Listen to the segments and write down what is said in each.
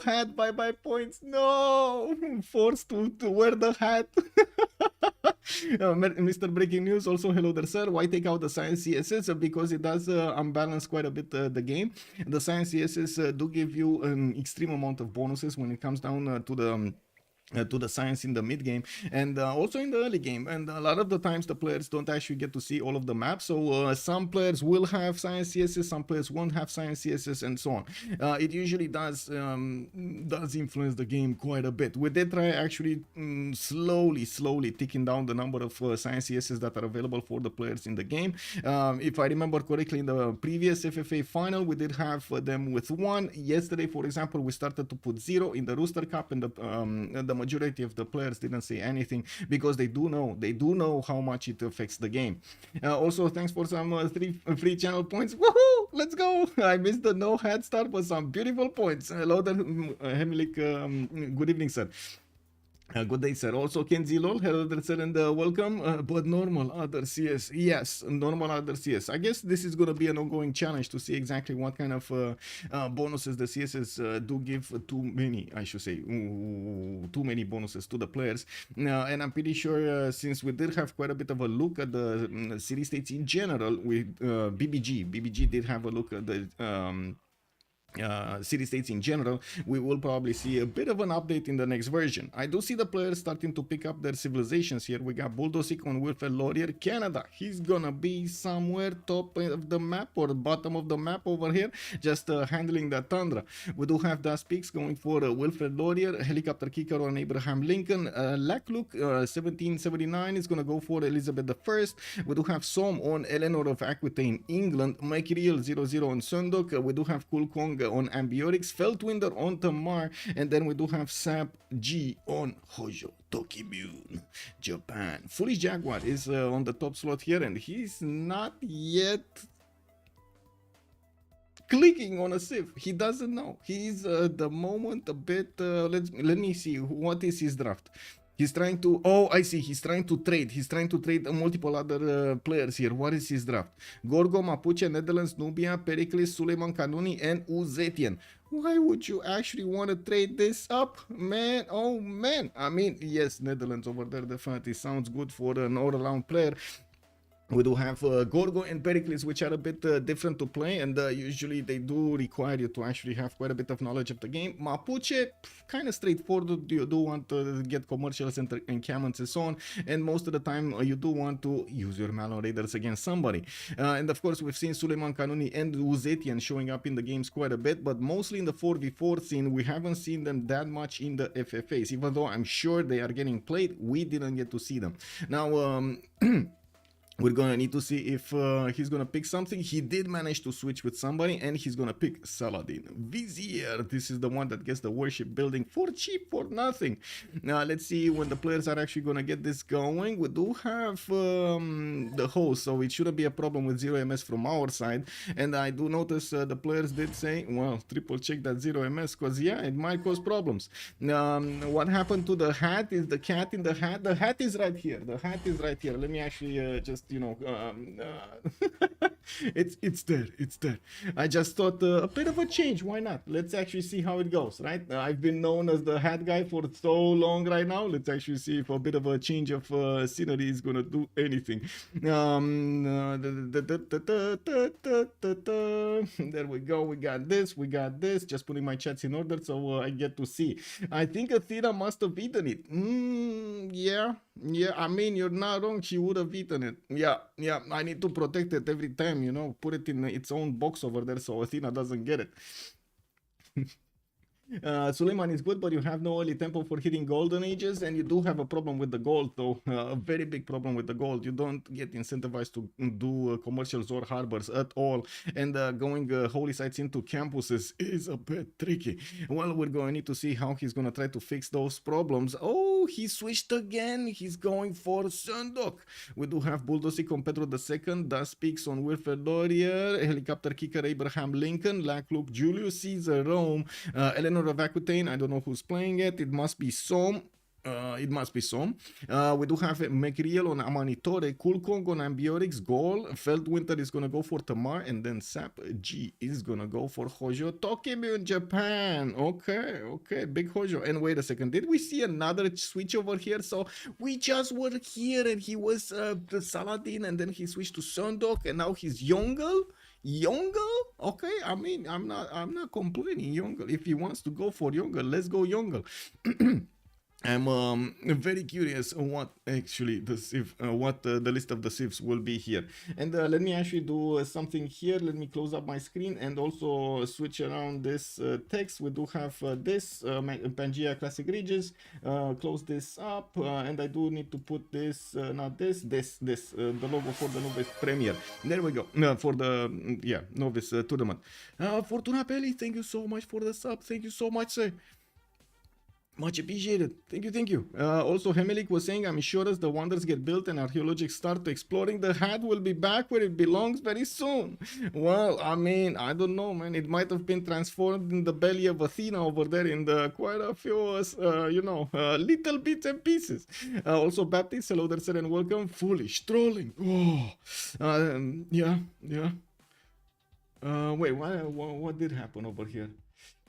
hat, bye points. No, forced to wear the hat. Mr. Breaking News, also hello there, sir. Why take out the science CSS? Because it does unbalance quite a bit the game. The science CSS do give you an extreme amount of bonuses when it comes down to the science in the mid game and also in the early game, and a lot of the times the players don't actually get to see all of the maps, so some players will have science CSS, some players won't have science CSS, and so on. It usually does influence the game quite a bit. We did try actually slowly ticking down the number of science CSS that are available for the players in the game. If I remember correctly, in the previous FFA final we did have them with 1. Yesterday, for example, we started to put 0 in the Rooster Cup, and the majority of the players didn't say anything because they do know how much it affects the game. Also, thanks for some 3 free channel points. Woohoo! Let's go! I missed the no head start, but some beautiful points. Hello there, Hemlik. Good evening, sir. Good day, sir. Also, Kenzie Lol, hello there, sir, and welcome. But normal other CS, yes, normal other CS. I guess this is going to be an ongoing challenge to see exactly what kind of bonuses the CSS do give. Too many, I should say, too many bonuses to the players. And I'm pretty sure since we did have quite a bit of a look at the city states in general, with BBG did have a look at the city states in general, we will probably see a bit of an update in the next version. I do see the players starting to pick up their civilizations here. We got Buldosik on Wilfred Laurier, Canada. He's gonna be somewhere top of the map or bottom of the map over here, just handling the tundra. We do have Peakz going for Wilfred Laurier, Helicopterkicker on Abraham Lincoln, Lakluk 1779 is gonna go for Elizabeth I. We do have Som on Eleanor of Aquitaine, England, Mercurial 00 on Sundok. We do have CoolCong on Ambiorix, Feltwind on Tamar, and then we do have Zappg on Hojo, Tokimune, Japan. FoolishDragon is on the top slot here, and he's not yet clicking on a Civ. He doesn't know. He's the moment a bit. Let me see. What is his draft? He's trying to, oh, I see, he's trying to trade. He's trying to trade multiple other players here. What is his draft? Gorgo, Mapuche, Netherlands, Nubia, Pericles, Suleiman Kanuni, and Uzetian. Why would you actually want to trade this up, man? Oh, man. I mean, yes, Netherlands over there definitely sounds good for an all-around player. We do have Gorgo and Pericles, which are a bit different to play, and usually they do require you to actually have quite a bit of knowledge of the game. Mapuche, kind of straightforward. You do want to get commercials and encampments and so on, and most of the time you do want to use your Malon Raiders against somebody. And of course, we've seen Suleiman Kanuni and Uzetian showing up in the games quite a bit, but mostly in the 4v4 scene, we haven't seen them that much in the FFAs. Even though I'm sure they are getting played, we didn't get to see them. Now, we're gonna need to see if he's gonna pick something. He did manage to switch with somebody, and he's gonna pick Saladin. Vizier, this is the one that gets the warship building for cheap, for nothing. Now let's see when the players are actually gonna get this going. We do have the host, so it shouldn't be a problem with 0 MS from our side. And I do notice the players did say, well, triple check that 0 MS, because yeah, it might cause problems. What happened to the hat? Is the cat in the hat? The hat is right here. The hat is right here. Let me actually just, you know, it's there. I just thought a bit of a change. Why not? Let's actually see how it goes, right? I've been known as the hat guy for so long right now. Let's actually see if a bit of a change of scenery is gonna do anything. There we go. We got this. Just putting my chats in order so I get to see. I think Athena must have eaten it. Yeah, I mean, you're not wrong. She would have eaten it. Yeah, I need to protect it every time, you know, put it in its own box over there so Athena doesn't get it. Suleiman is good, but you have no early tempo for hitting golden ages, and you do have a problem with the gold, though. A very big problem with the gold. You don't get incentivized to do commercials or harbors at all, and going holy sites into campuses is a bit tricky. Well, we're going to need to see how he's going to try to fix those problems. Oh, he switched again. He's going for Sundok. We do have Buldosik on Pedro II, Peakz on Wilfred Laurier, Helicopterkicker Abraham Lincoln, Lakluk Julius, Caesar Rome, Eleanor of Aquitaine. I don't know who's playing it. It must be Som. It must be some. We do have Megriel on Amanitore, CoolCong on Ambiorix, Gaul, Feltwind is gonna go for Tamar, and then Zappg is gonna go for Hojo. Tokimune, Japan. Okay, big Hojo. And wait a second, did we see another switch over here? So we just were here, and he was the Saladin, and then he switched to Sundok, and now he's Yongle. Yongle? Okay, I mean, I'm not complaining. Yongle, if he wants to go for Yongle, let's go Yongle. I'm very curious what actually the Civ, the list of the Civs will be here. And let me actually do something here. Let me close up my screen and also switch around this text. We do have this Pangea Classic Regis. Close this up, and I do need to put this, not this, the logo for the Novice Premier. There we go. For the Novice tournament. Fortuna Pelli, thank you so much for the sub. Thank you so much, sir. Much appreciated. Thank you. Also, Hemelik was saying, I'm sure as the wonders get built and archaeologists start exploring, the hat will be back where it belongs very soon. Well, I mean, I don't know, man. It might have been transformed in the belly of Athena over there in the quite a few, little bits and pieces. Also, Baptist, hello there, sir, and welcome. Foolish trolling. Oh, yeah. Wait, what did happen over here?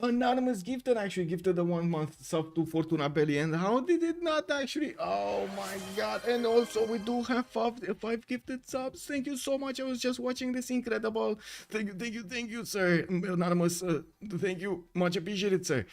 Anonymous gifted actually gifted a 1 month sub to Fortuna Belly, and how did it not actually? Oh my god. And also we do have five gifted subs. Thank you so much. I was just watching this, incredible. Thank you, sir. Anonymous, thank you, much appreciated, sir.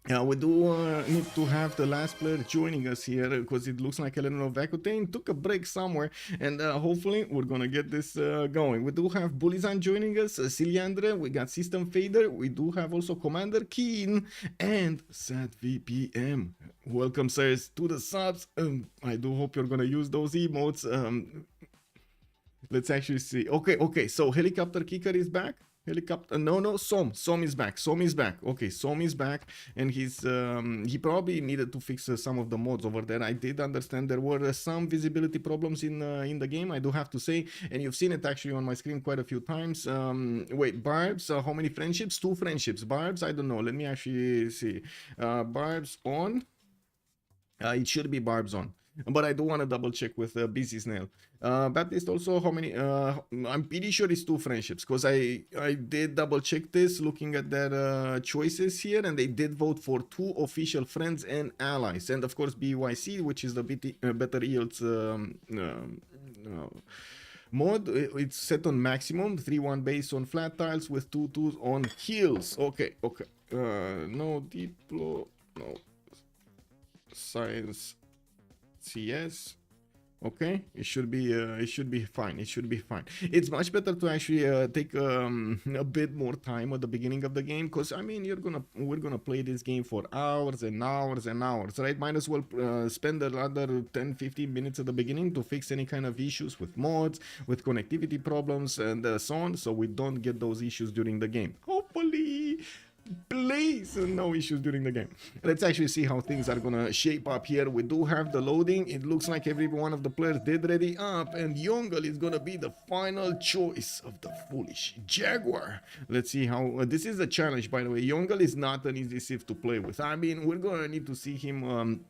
We do need to have the last player joining us here, because it looks like Eleanor England took a break somewhere, and hopefully we're gonna get this going. We do have Buldosik joining us, Ciliandre, we got System Fader, we do have also Commander Keen, and Sad VPM. Welcome, sirs, to the subs. I do hope you're gonna use those emotes. Let's actually see. Okay, so Helicopterkicker is back. Som is back. Okay, Som is back, and he probably needed to fix some of the mods over there. I did understand there were some visibility problems in the game, I do have to say, and you've seen it actually on my screen quite a few times. Wait, Barbs, how many friendships? 2 friendships. Barbs, I don't know, let me actually see. Barbs on, it should be Barbs on, but I do want to double check with Busy Snail. Baptist also, how many? I'm pretty sure it's 2 friendships, because I did double check this looking at their choices here, and they did vote for 2 official friends and allies, and of course BYC, which is the better yields mod. It's set on maximum, 3-1 base on flat tiles with 2-2s on heals. Okay. No Diplo, no Science CS. Okay, it should be fine. It's much better to actually take a bit more time at the beginning of the game, because I mean we're gonna play this game for hours and hours, right? Might as well spend another 10-15 minutes at the beginning to fix any kind of issues with mods, with connectivity problems, and so on, so we don't get those issues during the game. Hopefully. Please, no issues during the game. Let's actually see how things are gonna shape up here. We do have the loading. It looks like every one of the players did ready up, and Yongle is gonna be the final choice of the Foolish Jaguar. Let's see how this is a challenge, by the way. Yongle is not an easy Civ to play with. I mean, we're gonna need to see him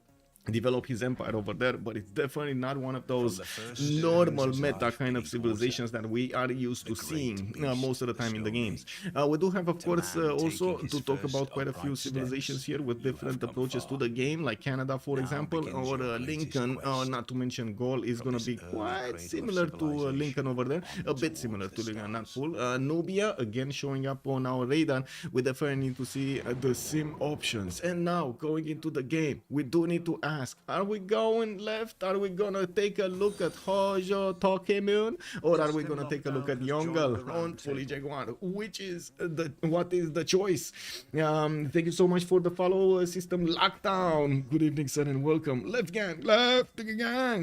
develop his empire over there, but it's definitely not one of those normal meta kind of civilizations that we are used to seeing most of the time in the games. We do have, of course, also to talk about quite a few civilizations here with different approaches to the game, like Canada, for example, or Lincoln, not to mention Gaul is going to be quite similar to Lincoln over there, a bit similar to Lincoln, not full. Nubia, again, showing up on our radar. We definitely need to see the sim options. And now, going into the game, we do need to ask, are we going left? Are we gonna take a look at Hojo, Tokimune, or are we gonna take a look at Yongle on FoolishDragon? What is the choice? Thank you so much for the follow, System Lockdown. Good evening, sir, and welcome. Left gang.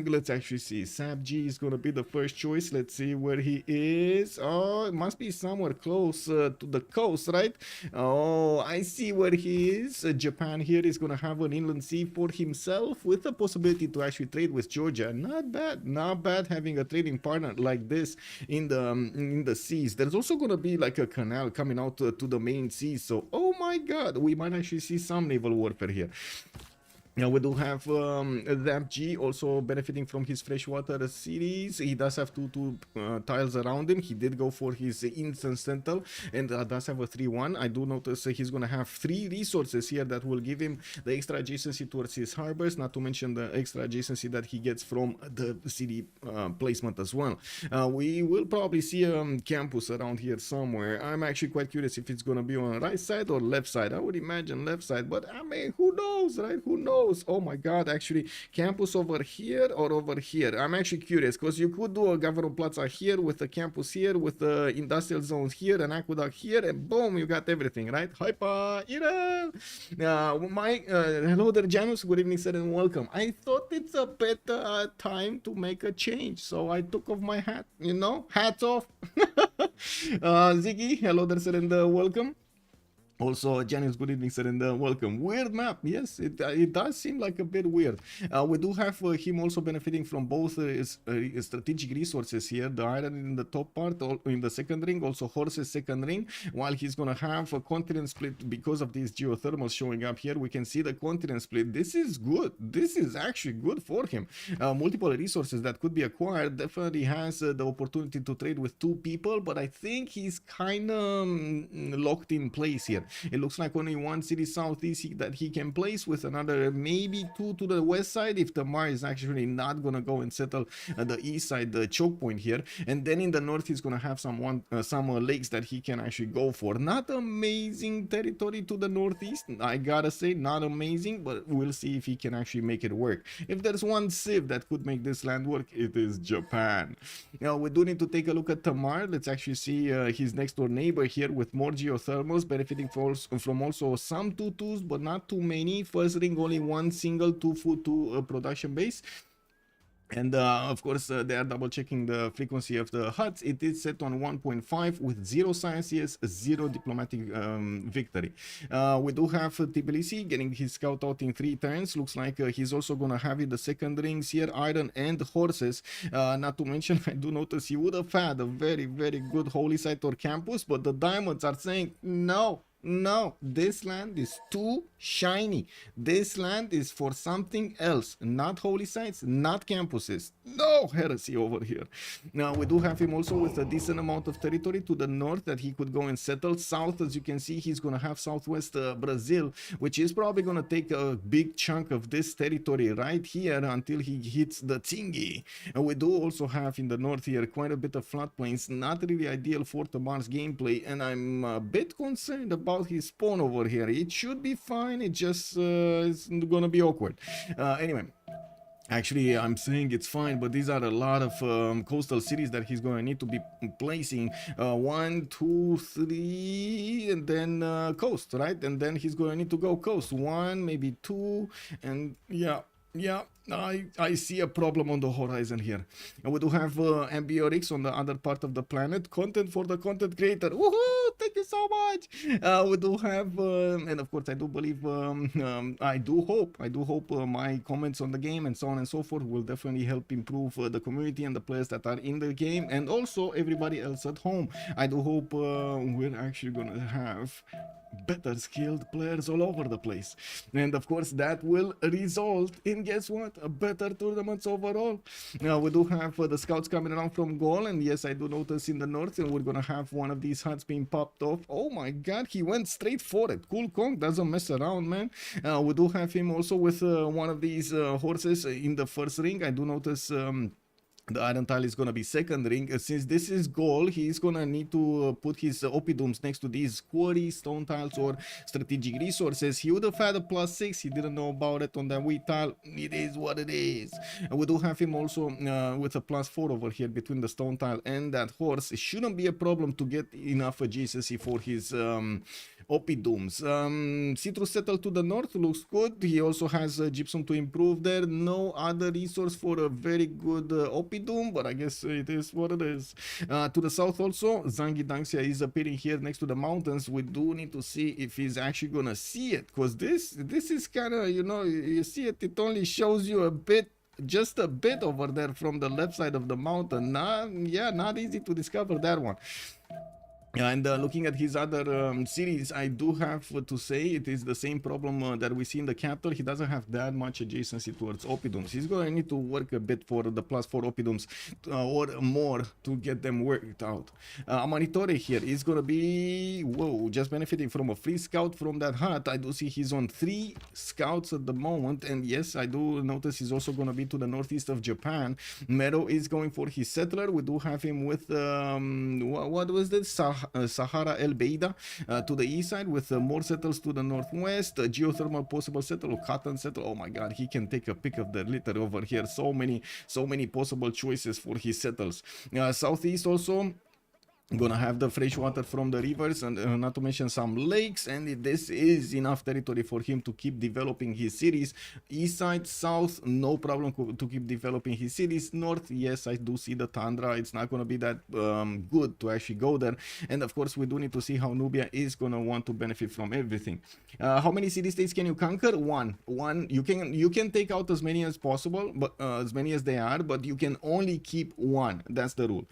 Let's actually see. Zappg is gonna be the first choice. Let's see where he is. Oh, it must be somewhere close to the coast, right? Oh, I see where he is. Japan here is gonna have an inland sea for himself, with the possibility to actually trade with Georgia. Not bad having a trading partner like this in the seas. There's also gonna be like a canal coming out to the main sea, so oh my god, we might actually see some naval warfare here. Now we do have Zappg also benefiting from his freshwater series. He does have two tiles around him. He did go for his instant sentinel and does have a 3-1. I do notice he's gonna have 3 resources here that will give him the extra adjacency towards his harbors, not to mention the extra adjacency that he gets from the city placement as well. We will probably see a campus around here somewhere. I'm actually quite curious if it's gonna be on the right side or left side. I would imagine left side, but I mean, who knows, right? Who knows? Oh my god, actually, campus over here or over here? I'm actually curious, because you could do a government plaza here with the campus here, with the industrial zones here, an aqueduct here, and boom, you got everything, right? Hyper, hello there, Janus. Good evening, sir, and welcome. I thought it's a better time to make a change, so I took off my hat, you know, hats off. Ziggy, hello there, sir, and welcome. Also, Janice, good evening, sir, and welcome. Weird map, yes, it does seem like a bit weird. We do have him also benefiting from both strategic resources here. The iron in the top part, in the second ring, also horses second ring, while he's gonna have a continent split because of these geothermals showing up here. We can see the continent split. This is good. This is actually good for him. Multiple resources that could be acquired. Definitely has the opportunity to trade with 2 people, but I think he's kind of locked in place here. It looks like only 1 city southeast that he can place, with another maybe 2 to the west side if Tamar is actually not gonna go and settle the east side, the choke point here. And then in the north he's gonna have some lakes that he can actually go for. Not amazing territory to the northeast, I gotta say, not amazing, but we'll see if he can actually make it work. If there's one civ that could make this land work, it is Japan. Now we do need to take a look at Tamar. Let's actually see his next door neighbor here with more geothermals, benefiting from also some 2-2s, but not too many. First ring, only 1 single 2 production base. And of course, they are double checking the frequency of the huts. It is set on 1.5 with 0 science CS, 0 diplomatic victory. We do have Tbilisi getting his scout out in 3 turns. Looks like he's also gonna have in the second rings here iron and horses. Not to mention, I do notice he would have had a very, very good holy site or campus, but the diamonds are saying no. No, this land is too shiny. This land is for something else, not holy sites, not campuses. No heresy over here. Now we do have him also with a decent amount of territory to the north that he could go and settle. South, as you can see, he's gonna have southwest Brazil, which is probably gonna take a big chunk of this territory right here until he hits the thingy. And we do also have in the north here quite a bit of floodplains, not really ideal for Tamar's gameplay, and I'm a bit concerned about his spawn over here. It should be fine, it just is gonna be awkward. Anyway, actually, I'm saying it's fine, but these are a lot of coastal cities that he's going to need to be placing. 1, 2, 3, and then coast, right? And then he's going to need to go coast. 1, maybe 2, and yeah, I see a problem on the horizon here. And we do have Ambiorix on the other part of the planet. Content for the content creator. Woohoo! Thank you so much. We do have, and of course, I do believe, I do hope my comments on the game and so on and so forth will definitely help improve the community and the players that are in the game, and also everybody else at home. I do hope we're actually gonna have better skilled players all over the place, and of course that will result in, guess what, a better tournaments overall. Now we do have the scouts coming around from Gaul, and yes, I do notice in the north, and we're gonna have one of these huts being popped off. Oh my god, he went straight for it. CoolCong doesn't mess around, man. We do have him also with one of these horses in the first ring. I do notice the iron tile is gonna be second ring. Since this is Gaul, he's gonna need to put his opidums next to these quarry stone tiles or strategic resources. He would have had a +6. He didn't know about it on that wheat tile. It is what it is. And we do have him also with a +4 over here between the stone tile and that horse. It shouldn't be a problem to get enough adjacency for his opidums. Citrus settle to the north looks good. He also has gypsum to improve there. No other resource for a very good opidum, but I guess it is what it is. To the south also, Zangi Dangxia is appearing here next to the mountains. We do need to see if he's actually gonna see it, because this is kind of, you know, you see it, it only shows you a bit, just a bit over there from the left side of the mountain. Not easy to discover that one. And looking at his other cities, I do have to say it is the same problem that we see in the capital. He doesn't have that much adjacency towards oppidums. He's going to need to work a bit for the +4 oppidums or more to get them worked out. Amanitore here is going to be, whoa, just benefiting from a free scout from that hut. I do see he's on 3 scouts at the moment. And yes, I do notice he's also going to be to the northeast of Japan. Mero is going for his settler. We do have him with, what was this? Sahara El Beida to the east side with more settles to the northwest, geothermal possible settle, cotton settle. Oh my god, he can take a pick of the litter over here. So many possible choices for his settles. Southeast also gonna have the fresh water from the rivers and not to mention some lakes, and this is enough territory for him to keep developing his cities. East side, south, no problem to keep developing his cities. North, yes, I do see the tundra. It's not gonna be that good to actually go there, and of course we do need to see how Nubia is gonna want to benefit from everything. How many city states can you conquer? One. You can take out as many as possible, but as many as they are, but you can only keep one. That's the rule.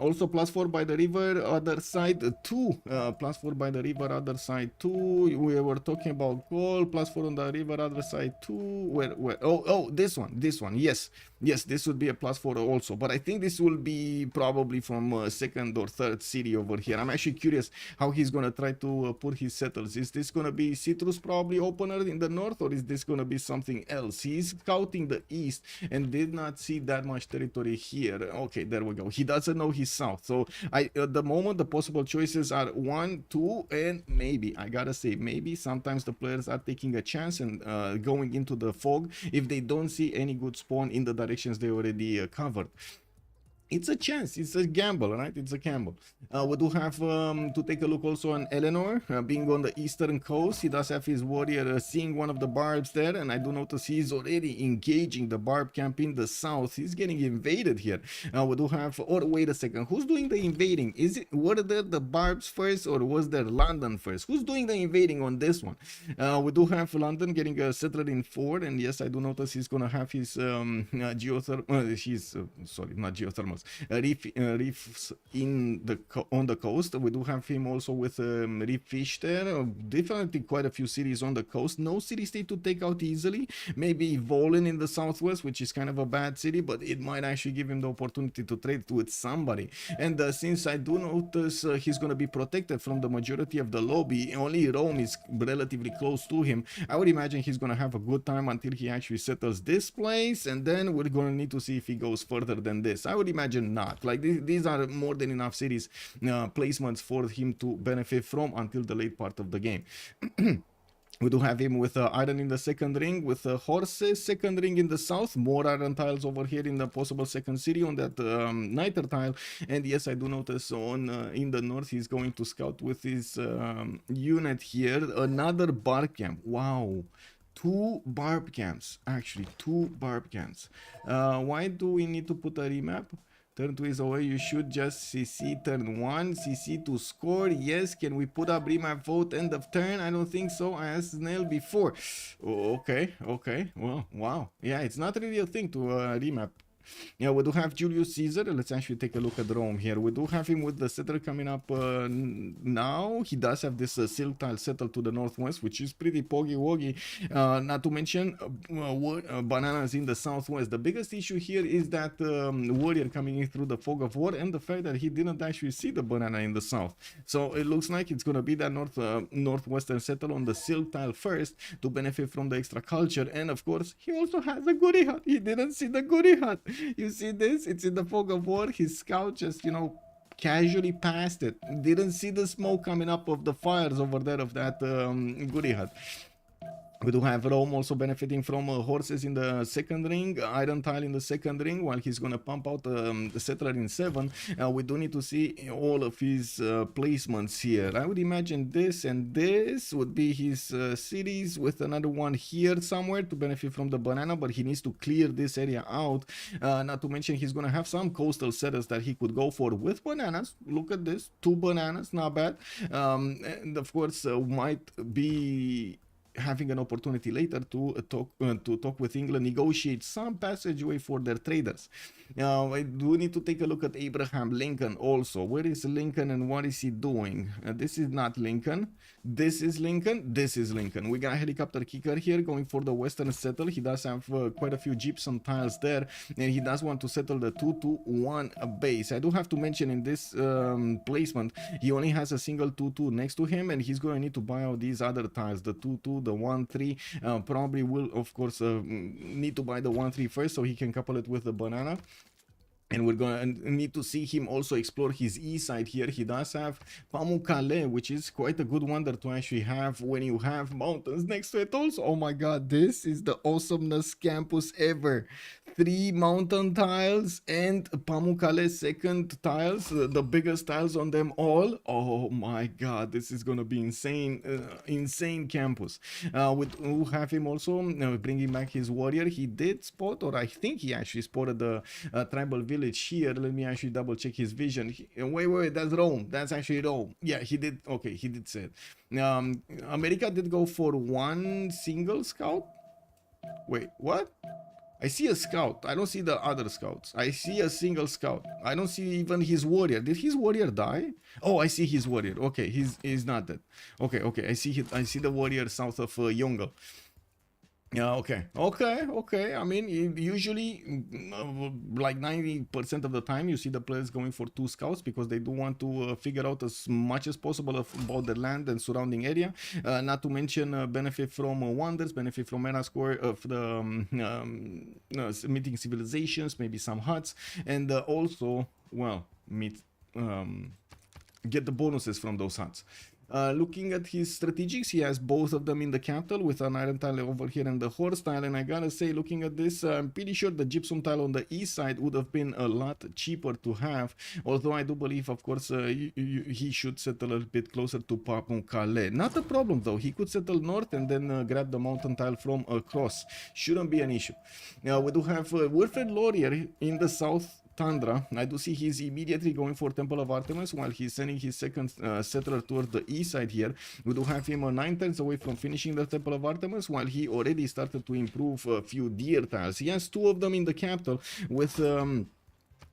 Also +4 by the river, other side 2, +4 by the river, other side 2. We were talking about Gaul, +4 on the river, other side 2. Where? Oh, this one. Yes, this would be a +4 also, but I think this will be probably from second or third city over here. I'm actually curious how he's gonna try to put his settles. Is this gonna be citrus probably opener in the north, or is this gonna be something else? He's scouting the east and did not see that much territory here. Okay, there we go. He doesn't know his south, so at the moment the possible choices are 1, 2, and maybe, I gotta say, maybe sometimes the players are taking a chance and going into the fog if they don't see any good spawn in the directions they already covered. It's a chance, it's a gamble, right? It's a gamble. We do have to take a look also on Eleanor, being on the eastern coast. He does have his warrior seeing one of the barbs there, and I do notice he's already engaging the barb camp in the south. He's getting invaded here. We do have, or wait a second, who's doing the invading? Were there the barbs first, or was there London first? Who's doing the invading on this one? We do have London getting a settler in 4, and yes, I do notice he's gonna have his sorry, not geothermal, reefs on the coast. We do have him also with reef fish there. Definitely quite a few cities on the coast. No city state to take out easily. Maybe Volen in the southwest, which is kind of a bad city, but it might actually give him the opportunity to trade with somebody. And since I do notice he's going to be protected from the majority of the lobby, only Rome is relatively close to him, I would imagine he's going to have a good time until he actually settles this place, and then we're going to need to see if he goes further than this. I would imagine not. Like these are more than enough cities placements for him to benefit from until the late part of the game. We do have him with iron in the second ring, with horses, second ring in the south, more iron tiles over here in the possible second city on that niter tile. And yes, I do notice on in the north he's going to scout with his unit here, another barb camp. Wow. 2 barb camps, actually 2 barb camps. Why do we need to put a remap? Turn 2 is away, you should just CC turn 1, CC to score. Yes, can we put up remap vote end of turn? I don't think so. I asked Snail before. Okay, well, wow. Yeah, it's not really a thing to remap. Yeah, we do have Julius Caesar. Let's actually take a look at Rome here. We do have him with the settler coming up now. He does have this silk tile settled to the northwest, which is pretty poggy-woggy. Not to mention bananas in the southwest. The biggest issue here is that warrior coming in through the fog of war, and the fact that he didn't actually see the banana in the south. So it looks like it's going to be that northwestern settle on the silk tile first to benefit from the extra culture. And of course, he also has a goody hut. He didn't see the goody hut. You see this? It's in the fog of war. His scout just, you know, casually passed it. Didn't see the smoke coming up of the fires over there of that goody hut. We do have Rome also benefiting from horses in the second ring, iron tile in the second ring, while he's going to pump out the settler in 7. We do need to see all of his placements here. I would imagine this and this would be his cities, with another one here somewhere to benefit from the banana, but he needs to clear this area out. Not to mention he's going to have some coastal settles that he could go for with bananas. Look at this, 2 bananas, not bad. And of course might be having an opportunity later to talk with England, negotiate some passageway for their traders. I do need to take a look at Abraham Lincoln also. Where is Lincoln and what is he doing? This is not Lincoln. This is Lincoln. This is Lincoln. We got Helicopterkicker here going for the western settle. He does have quite a few gypsum tiles there, and he does want to settle the 2-2-1 base. I do have to mention in this placement, he only has a single 2-2 next to him, and he's going to need to buy out these other tiles, the 2-2, the 1-3. Probably will, of course, need to buy the 1-3 first so he can couple it with the banana. And we're going to need to see him also explore his east side here. He does have Pamukkale, which is quite a good wonder to actually have when you have mountains next to it also. Oh my god, this is the awesomest campus ever. 3 mountain tiles and Pamukkale second tiles, the biggest tiles on them all. Oh my god, this is going to be insane, insane campus. We have him also bringing back his warrior. He did spot, or I think he actually spotted the tribal village here. Let me actually double check his vision. Wait, that's Rome. That's actually Rome. Yeah, he did. Okay, he did say it. America did go for 1 single scout. Wait, what? I see a scout. I don't see the other scouts. I see a single scout. I don't see even his warrior. Did his warrior die? Oh, I see his warrior. Okay, he's not dead. Okay. I see the warrior south of Yongle. Yeah, okay. I mean, usually, like 90% of the time, you see the players going for 2 scouts because they do want to figure out as much as possible about the land and surrounding area. Not to mention benefit from wonders, benefit from mana score of the meeting civilizations, maybe some huts, and also, well, get the bonuses from those huts. Looking at his strategics, he has both of them in the capital with an iron tile over here and the horse tile. And I gotta say, looking at this, I'm pretty sure the gypsum tile on the east side would have been a lot cheaper to have. Although I do believe, of course, he should settle a bit closer to Pamukkale. Not a problem though. He could settle north and then grab the mountain tile from across. Shouldn't be an issue. We do have Wilfred Laurier in the south Tundra. I do see he's immediately going for Temple of Artemis while he's sending his second settler toward the east side here. We do have him 9 turns away from finishing the Temple of Artemis while he already started to improve a few deer tiles. He has 2 of them in the capital with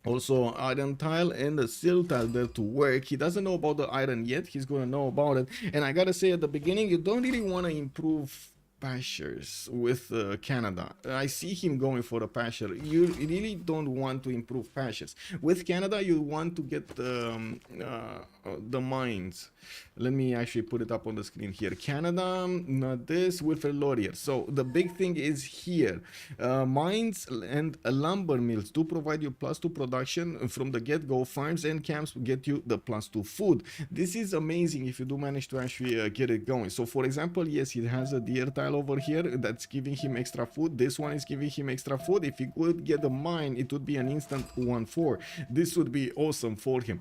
also iron tile and a steel tile there to work. He doesn't know about the iron yet. He's going to know about it. And I gotta say at the beginning, you don't really want to improve pastures with Canada. I see him going for a pasture. You really don't want to improve pastures. With Canada, you want to get the mines. Let me actually put it up on the screen here. Canada, not this, Wilfred Laurier. So the big thing is here. Mines and lumber mills do provide you +2 production from the get-go. Farms and camps will get you the +2 food. This is amazing if you do manage to actually get it going. So for example, yes, he has a deer tile over here that's giving him extra food. This one is giving him extra food. If he could get a mine, it would be an instant 1-4. This would be awesome for him.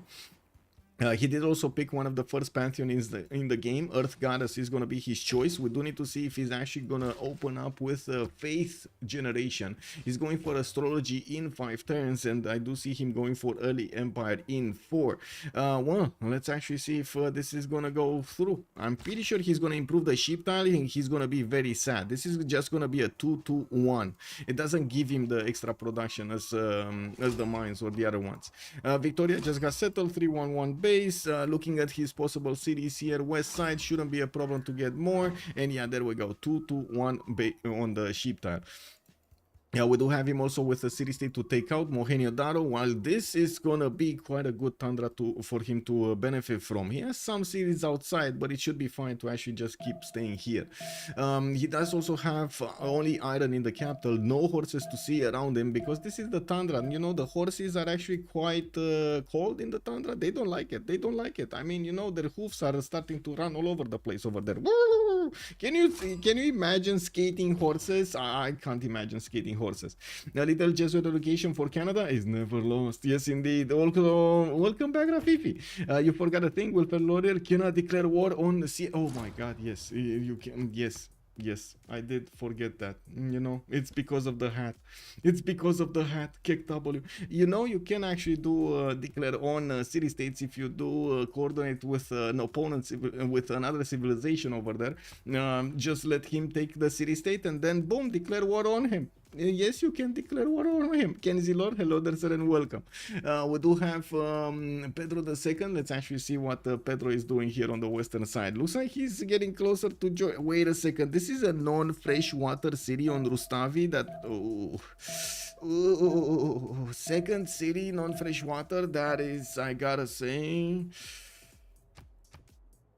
He did also pick one of the first pantheon in the game. Earth Goddess is going to be his choice. We do need to see if he's actually going to open up with faith generation. He's going for astrology in 5 turns, and I do see him going for early empire in 4. Well, let's actually see if this is going to go through. I'm pretty sure he's going to improve the sheep tile, and he's going to be very sad. This is just going to be a 2-2-1. It doesn't give him the extra production as the mines or the other ones. Victoria just got settled, 3-1-1 base. Looking at his possible cities here, west side shouldn't be a problem to get more. And yeah, there we go, 2-2-1 on the sheep tile. Yeah, we do have him also with a city-state to take out, Mohenjo-Daro, while this is gonna be quite a good tundra for him to benefit from. He has some cities outside, but it should be fine to actually just keep staying here. He does also have only iron in the capital, no horses to see around him, because this is the tundra, and you know, the horses are actually quite cold in the tundra. They don't like it, they don't like it. I mean, you know, their hoofs are starting to run all over the place over there. Can you imagine skating horses? I can't imagine skating horses. A little Jesuit education for Canada is never lost. Yes, indeed. Welcome back, Rafifi. You forgot a thing. Wilfred Laurier cannot declare war on the sea. Oh my God, yes, you can. Yes. Yes, I did forget that. You know, it's because of the hat. It's because of the hat. Kick W. You know, you can actually do declare on city states if you do coordinate with an opponent with another civilization over there. Just let him take the city state and then boom, declare war on him. Yes, you can declare war on him. Kenzie Lord, hello there, sir, and welcome. We do have Pedro II. Let's actually see what Pedro is doing here on the western side. Looks like he's getting closer to join. Wait a second. This is a non-freshwater city on Rustavi that... second city, non-freshwater. That is, I gotta say,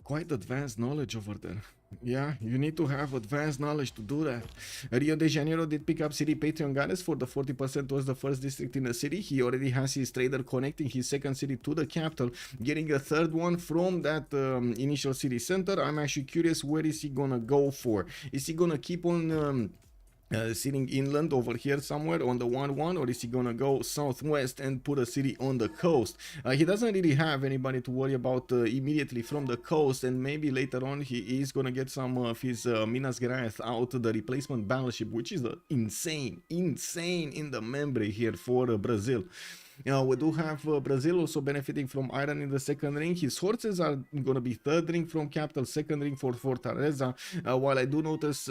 quite advanced knowledge over there. Yeah, you need to have advanced knowledge to do that. Rio de Janeiro did pick up city Patreon goddess for the 40% was the first district in the city. He already has his trader connecting his second city to the capital, getting a third one from that initial city center. I'm actually curious, where is he gonna go for? Is he gonna keep on sitting inland over here somewhere on the 1-1, or is he gonna go southwest and put a city on the coast? He doesn't really have anybody to worry about immediately from the coast, and maybe later on he is gonna get some of his Minas Gerais out, the replacement battleship, which is insane in the memory here for Brazil. We do have Brazil also benefiting from iron in the second ring. His horses are going to be third ring from capital, second ring for Fortaleza, while I do notice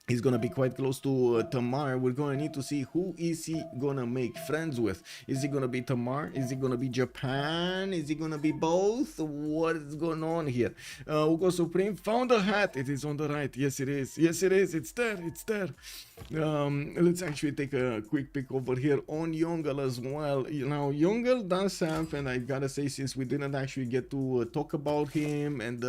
he's gonna be quite close to Tamar. We're gonna need to see who is he gonna make friends with. Is he gonna be Tamar? Is he gonna be Japan? Is he gonna be both? What is going on here? Hugo Supreme found a hat. It is on the right. Yes, it is. Yes, it is. It's there. It's there. Let's actually take a quick pick over here on Yongle as well. Now, Yongle does have, and I gotta say, since we didn't actually get to talk about him and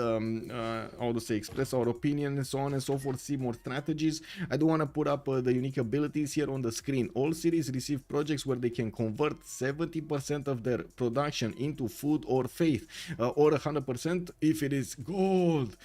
how to say, express our opinion and so on and so forth, see more strategies, I do want to put up the unique abilities here on the screen. All cities receive projects where they can convert 70% of their production into food or faith, or 100% if it is gold.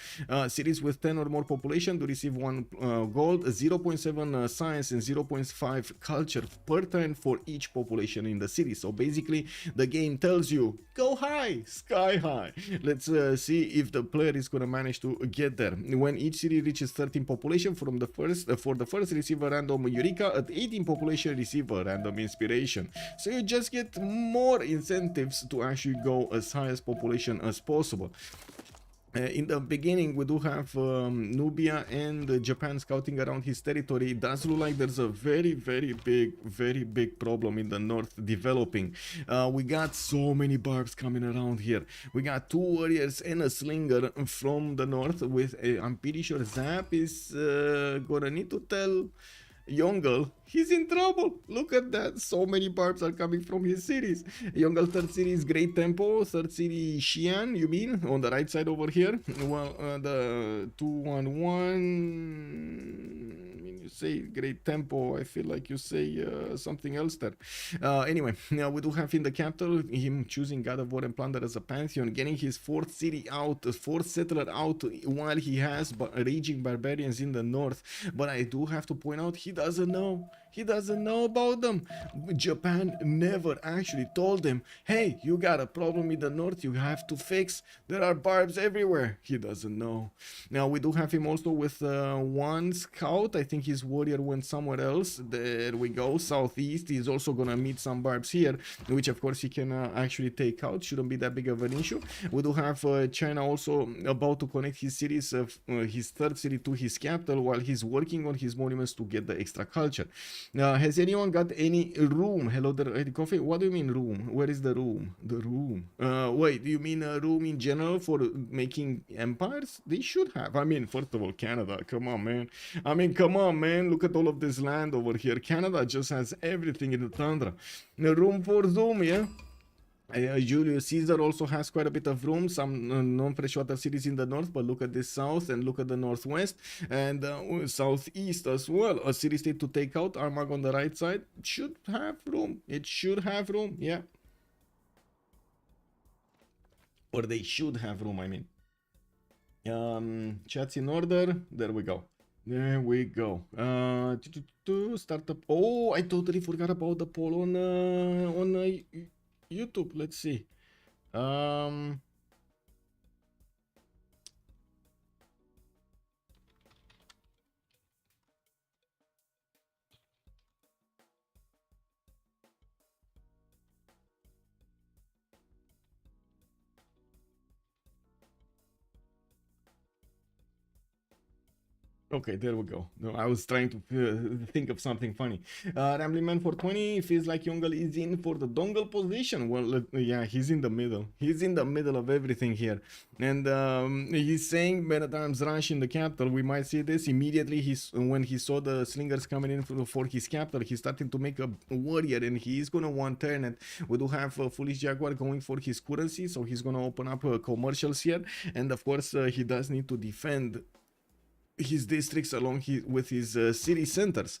Cities with 10 or more population do receive 1 gold, 0.7 science, and 0.5 culture per turn for each population in the city. So basically, the game tells you, go high, sky high. Let's see if the player is going to manage to get there. When each city reaches 13 population from the first receive a random Eureka, at 18 population receive a random inspiration. So you just get more incentives to actually go as high as population as possible. In the beginning, we do have Nubia and Japan scouting around his territory. It does look like there's a very big problem in the north developing. We got so many barbs coming around here. We got 2 warriors and a slinger from the north with I'm pretty sure Zap is gonna need to tell Yongle he's in trouble. Look at that. So many barbs are coming from his cities. Yongle third city is Great Tempo. Third city Xi'an, you mean? On the right side over here. Well, the 2-1-1. You say Great Tempo. I feel like you say something else there. Anyway, now we do have in the capital him choosing God of War and Plunder as a pantheon, getting his 4th city out, 4th settler out, while he has raging barbarians in the north. But I do have to point out, he doesn't know. He doesn't know about them. Japan never actually told him, hey, you got a problem in the north you have to fix. There are barbs everywhere. He doesn't know. Now we do have him also with 1 scout. I think his warrior went somewhere else. There we go. Southeast. He's also gonna meet some barbs here, which of course he can actually take out. Shouldn't be that big of an issue. We do have China also about to connect his cities, his 3rd city to his capital, while he's working on his monuments to get the extra culture. Has anyone got any room? Hello there, Eddie Coffee. What do you mean room? Where is the room? The room. Wait, do you mean a room in general for making empires? They should have. I mean, first of all, Canada. Come on, man. I mean, come on, man. Look at all of this land over here. Canada just has everything in the tundra. A room for Zoom, yeah? Julius Caesar also has quite a bit of room, some non-freshwater cities in the north, but look at the south and look at the northwest and southeast as well. A city state to take out. Armagh on the right side should have room. It should have room, yeah. Or they should have room, I mean. Chat's in order. There we go. There we go. Start up. Oh, I totally forgot about the poll on YouTube. Let's see. Okay, there we go. No, I was trying to think of something funny. Rambling Man 420 feels like Yongle is in for the dongle position. Well, yeah, he's in the middle. He's in the middle of everything here. And he's saying many times rush in the capital. We might see this immediately. When he saw the slingers coming in for his capital, he's starting to make a warrior, and he's gonna want turn it. We do have Foolish Jaguar going for his currency, so he's gonna open up commercials here. And of course, he does need to defend his districts along with his city centers.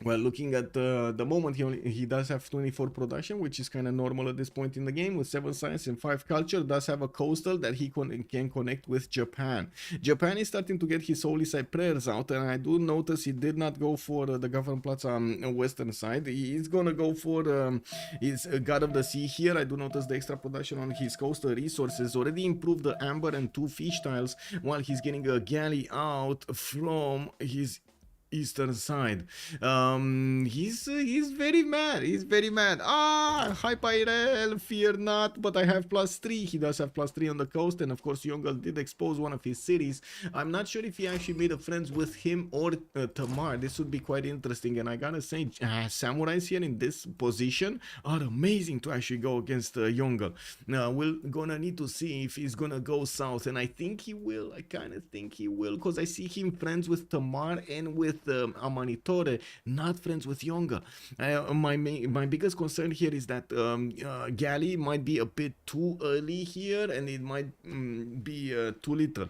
Well, looking at the moment, he does have 24 production, which is kind of normal at this point in the game, with 7 science and 5 culture. Does have a coastal that he can connect with Japan. Japan is starting to get his holy side prayers out, and I do notice he did not go for the Government Plaza western side. He's gonna go for his God of the Sea here. I do notice the extra production on his coastal resources. Already improved the amber and 2 fish tiles, while he's getting a galley out from his eastern side. He's very mad. He's very mad. Hi Pyrel, fear not, but I have +3. He does have +3 on the coast, and of course Yongle did expose one of his cities. I'm not sure if he actually made a friends with him or Tamar. This would be quite interesting, and I gotta say, samurais here in this position are amazing to actually go against Yongle. Now we're gonna need to see if he's gonna go south, and I think he will. I kind of think he will, because I see him friends with Tamar and with Amanitore, not friends with Yongle. My biggest concern here is that Galley might be a bit too early here, and it might be too little.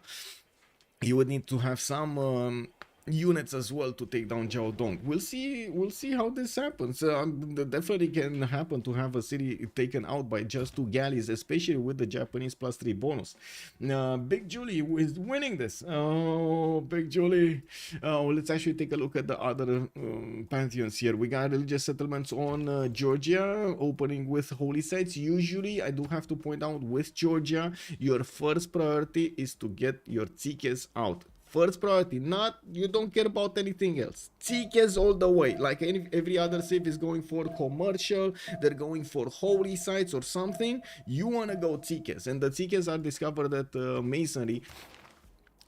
You would need to have some units as well to take down Jiaodong. We'll see how this happens. Definitely can happen to have a city taken out by just 2 galleys, especially with the Japanese +3 bonus. Big Julie is winning this. Oh, Big Julie. Let's actually take a look at the other pantheons here. We got religious settlements on Georgia, opening with holy sites. Usually, I do have to point out, with Georgia, your first priority is to get your Tzikes out. First priority, you don't care about anything else. Tzikes all the way. Like every other civ is going for commercial, they're going for holy sites or something. You want to go Tzikes, and the Tzikes are discovered at masonry.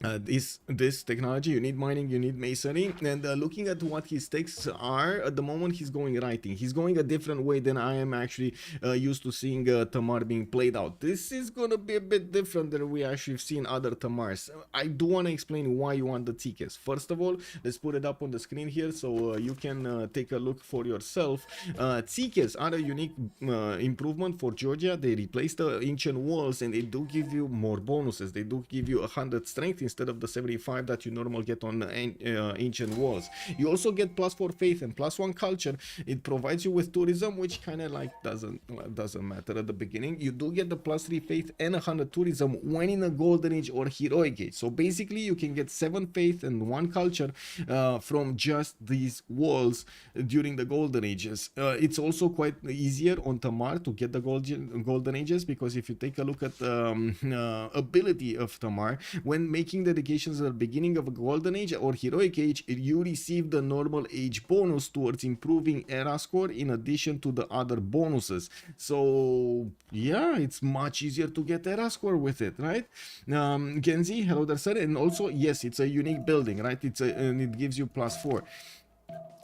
This technology, you need mining, you need masonry, and looking at what his texts are at the moment, he's going writing. He's going a different way than I am actually used to seeing Tamar being played out. This is gonna be a bit different than we actually have seen other Tamars. I do want to explain why you want the Tzikes. First of all, let's put it up on the screen here so you can take a look for yourself. Tzikes are a unique improvement for Georgia. They replace the ancient walls, and they do give you more bonuses. They do give you 100 strength instead of the 75 that you normally get on ancient walls. You also get +4 faith and +1 culture. It provides you with tourism, which kind of like doesn't matter at the beginning. You do get the +3 faith and 100 tourism when in a golden age or heroic age. So basically you can get 7 faith and 1 culture from just these walls during the golden ages. It's also quite easier on Tamar to get the golden ages, because if you take a look at ability of Tamar, when making dedications at the beginning of a golden age or heroic age, you receive the normal age bonus towards improving era score in addition to the other bonuses. So yeah, it's much easier to get era score with it, right? Genzi, hello there sir. And also yes, it's a unique building, right? And it gives you +4.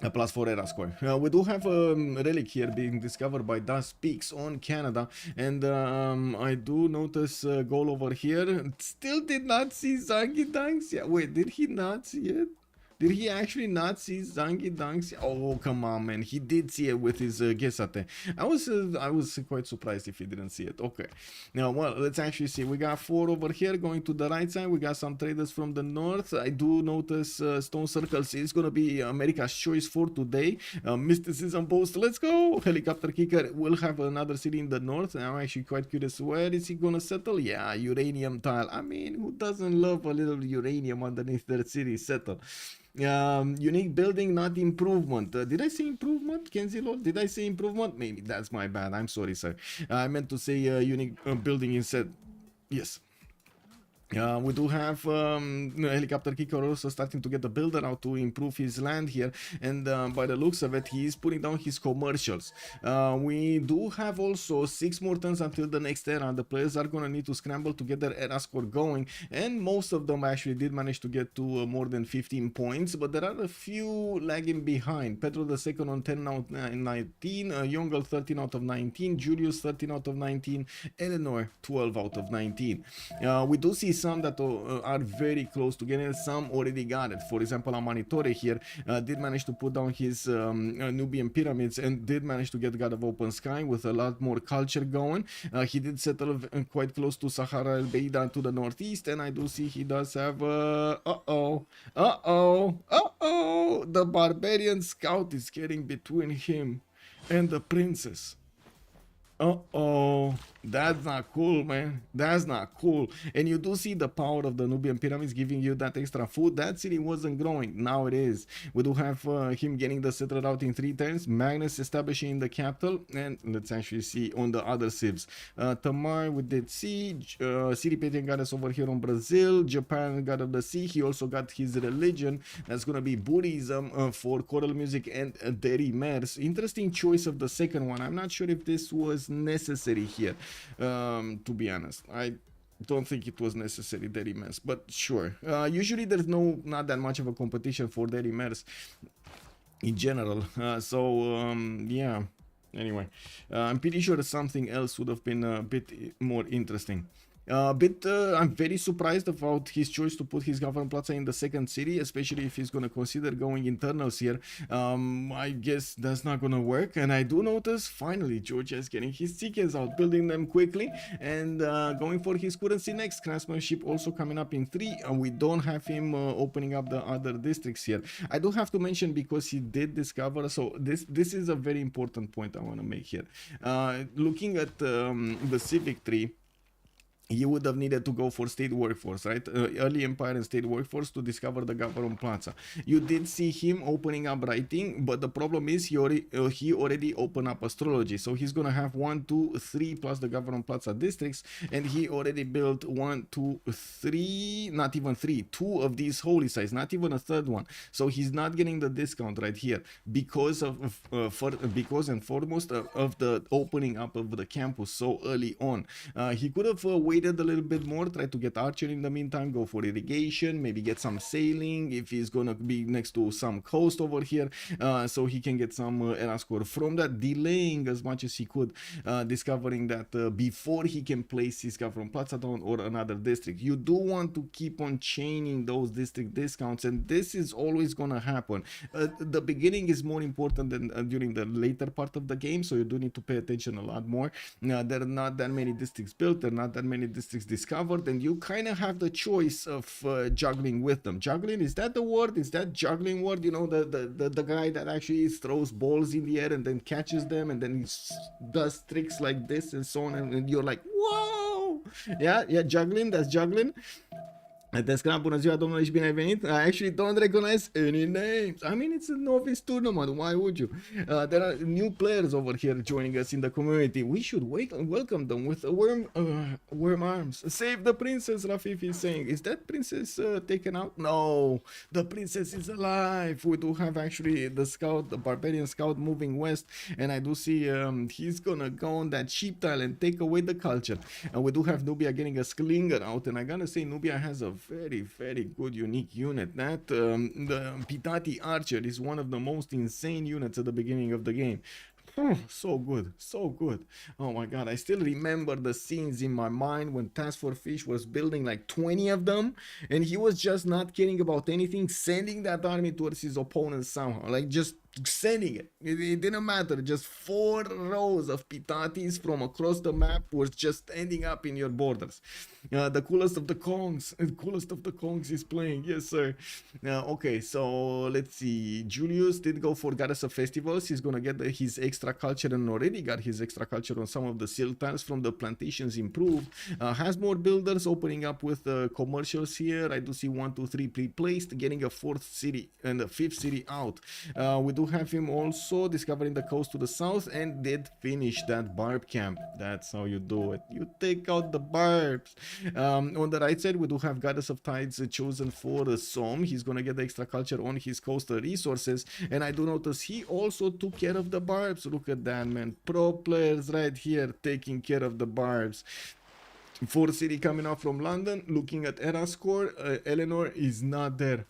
A +4 era score. We do have a relic here being discovered by Peakz on Canada, and I do notice Gaul over here still did not see Zangi Dunks yet. Wait, did he not see it? Did he actually not see Zangi Dunks? Oh, come on, man. He did see it with his Gesate. I was quite surprised if he didn't see it. Okay. Now, well, let's actually see. We got 4 over here going to the right side. We got some traders from the north. I do notice Stone Circles is going to be America's choice for today. Mysticism Post. Let's go. Helicopterkicker will have another city in the north. I'm actually quite curious. Where is he going to settle? Yeah, uranium tile. I mean, who doesn't love a little uranium underneath their city settle? Unique building, not improvement. Did I say improvement, Kenzilo? Did I say improvement? Maybe that's my bad. I'm sorry, sir. I meant to say unique building instead. Yes. We do have Helicopterkicker also starting to get the builder out to improve his land here, and by the looks of it, he is putting down his commercials. We do have also 6 more turns until the next era. The players are gonna need to scramble to get their era score going, and most of them actually did manage to get to more than 15 points, but there are a few lagging behind. Pedro II on 10 out of 19, Yongle 13 out of 19, Julius 13 out of 19, Eleanor 12 out of 19. We do see some that are very close to getting it, some already got it. For example, Amanitore here did manage to put down his Nubian pyramids and did manage to get God of Open Sky with a lot more culture going. He did settle quite close to Sahara El Beida to the northeast, and I do see he does have the Barbarian scout is getting between him and the princess. That's not cool, man. That's not cool. And you do see the power of the Nubian pyramids giving you that extra food. That city wasn't growing. Now it is. We do have him getting the settler out in 3 turns. Magnus establishing the capital. And let's actually see on the other civs. Tamar, we did see. City Patriot got us over here on Brazil. Japan, God of the Sea. He also got his religion. That's going to be Buddhism for choral music and Derimers. Interesting choice of the second one. I'm not sure if this was necessary here, to be honest. I don't think it was necessary, Derimers, but sure. Usually there's not that much of a competition for Derimers in general, yeah. Anyway, I'm pretty sure something else would have been a bit more interesting. I'm very surprised about his choice to put his government plaza in the second city, especially if he's going to consider going internals here. I guess that's not going to work. And I do notice finally Georgia is getting his tickets out, building them quickly and going for his currency next. Craftsmanship also coming up in 3, and we don't have him opening up the other districts here. I do have to mention, because he did discover, so this is a very important point I want to make here. Looking at the civic tree, you would have needed to go for state workforce, right? Early empire and state workforce to discover the government plaza. You did see him opening up writing, but the problem is he already opened up astrology. So he's gonna have 1, 2, 3 plus the government plaza districts, and he already built 1, 2, 3, not even 3, 2 of these holy sites, not even a third one. So he's not getting the discount right here because of because and foremost of the opening up of the campus so early on. He could have waited a little bit more, try to get archer in the meantime, go for irrigation, maybe get some sailing if he's gonna be next to some coast over here, so he can get some era score from that, delaying as much as he could, discovering that before he can place his government plaza down or another district. You do want to keep on chaining those district discounts, and this is always gonna happen. The beginning is more important than during the later part of the game, so you do need to pay attention a lot more. There are not that many districts built, there are not that many districts discovered, and you kind of have the choice of juggling with them. Juggling, is that the word? Is that juggling word? You know, the guy that actually throws balls in the air and then catches them and then he does tricks like this and so on, and you're like, whoa! Yeah, juggling, that's juggling. Descra, bună ziua, domnule, și bine ai venit. I actually don't recognize any names. I mean, it's a novice tournament. Why would you? There are new players over here joining us in the community. We should welcome them with warm arms. Save the princess, Rafif is saying. Is that princess taken out? No, the princess is alive. We do have actually the scout, the barbarian scout moving west, and I do see he's gonna go on that sheep tile and take away the culture. And we do have Nubia getting a slinger out, and I gotta say Nubia has a very good unique unit. That the Pitati Archer is one of the most insane units at the beginning of the game. So good, so good. Oh my god, I still remember the scenes in my mind when Task for Fish was building like 20 of them, and he was just not caring about anything, sending that army towards his opponents somehow, like just sending it. It didn't matter. Just 4 rows of Pitatis from across the map was just ending up in your borders. The coolest of the Kongs is playing. Yes, sir. Okay, so let's see. Julius did go for Goddess of Festivals. He's gonna get his extra culture, and already got his extra culture on some of the silk tiles from the plantations improved. Has more builders opening up with commercials here. I do see 1, 2, 3 pre-placed, getting a 4th city and a 5th city out. We do do have him also discovering the coast to the south and did finish that barb camp. That's how you do it. You take out the barbs. On the right side, we do have Goddess of Tides chosen for the Som. He's gonna get the extra culture on his coastal resources. And I do notice he also took care of the barbs. Look at that, man. Pro players right here taking care of the barbs. 4 city coming out from London. Looking at era score, Eleanor is not there.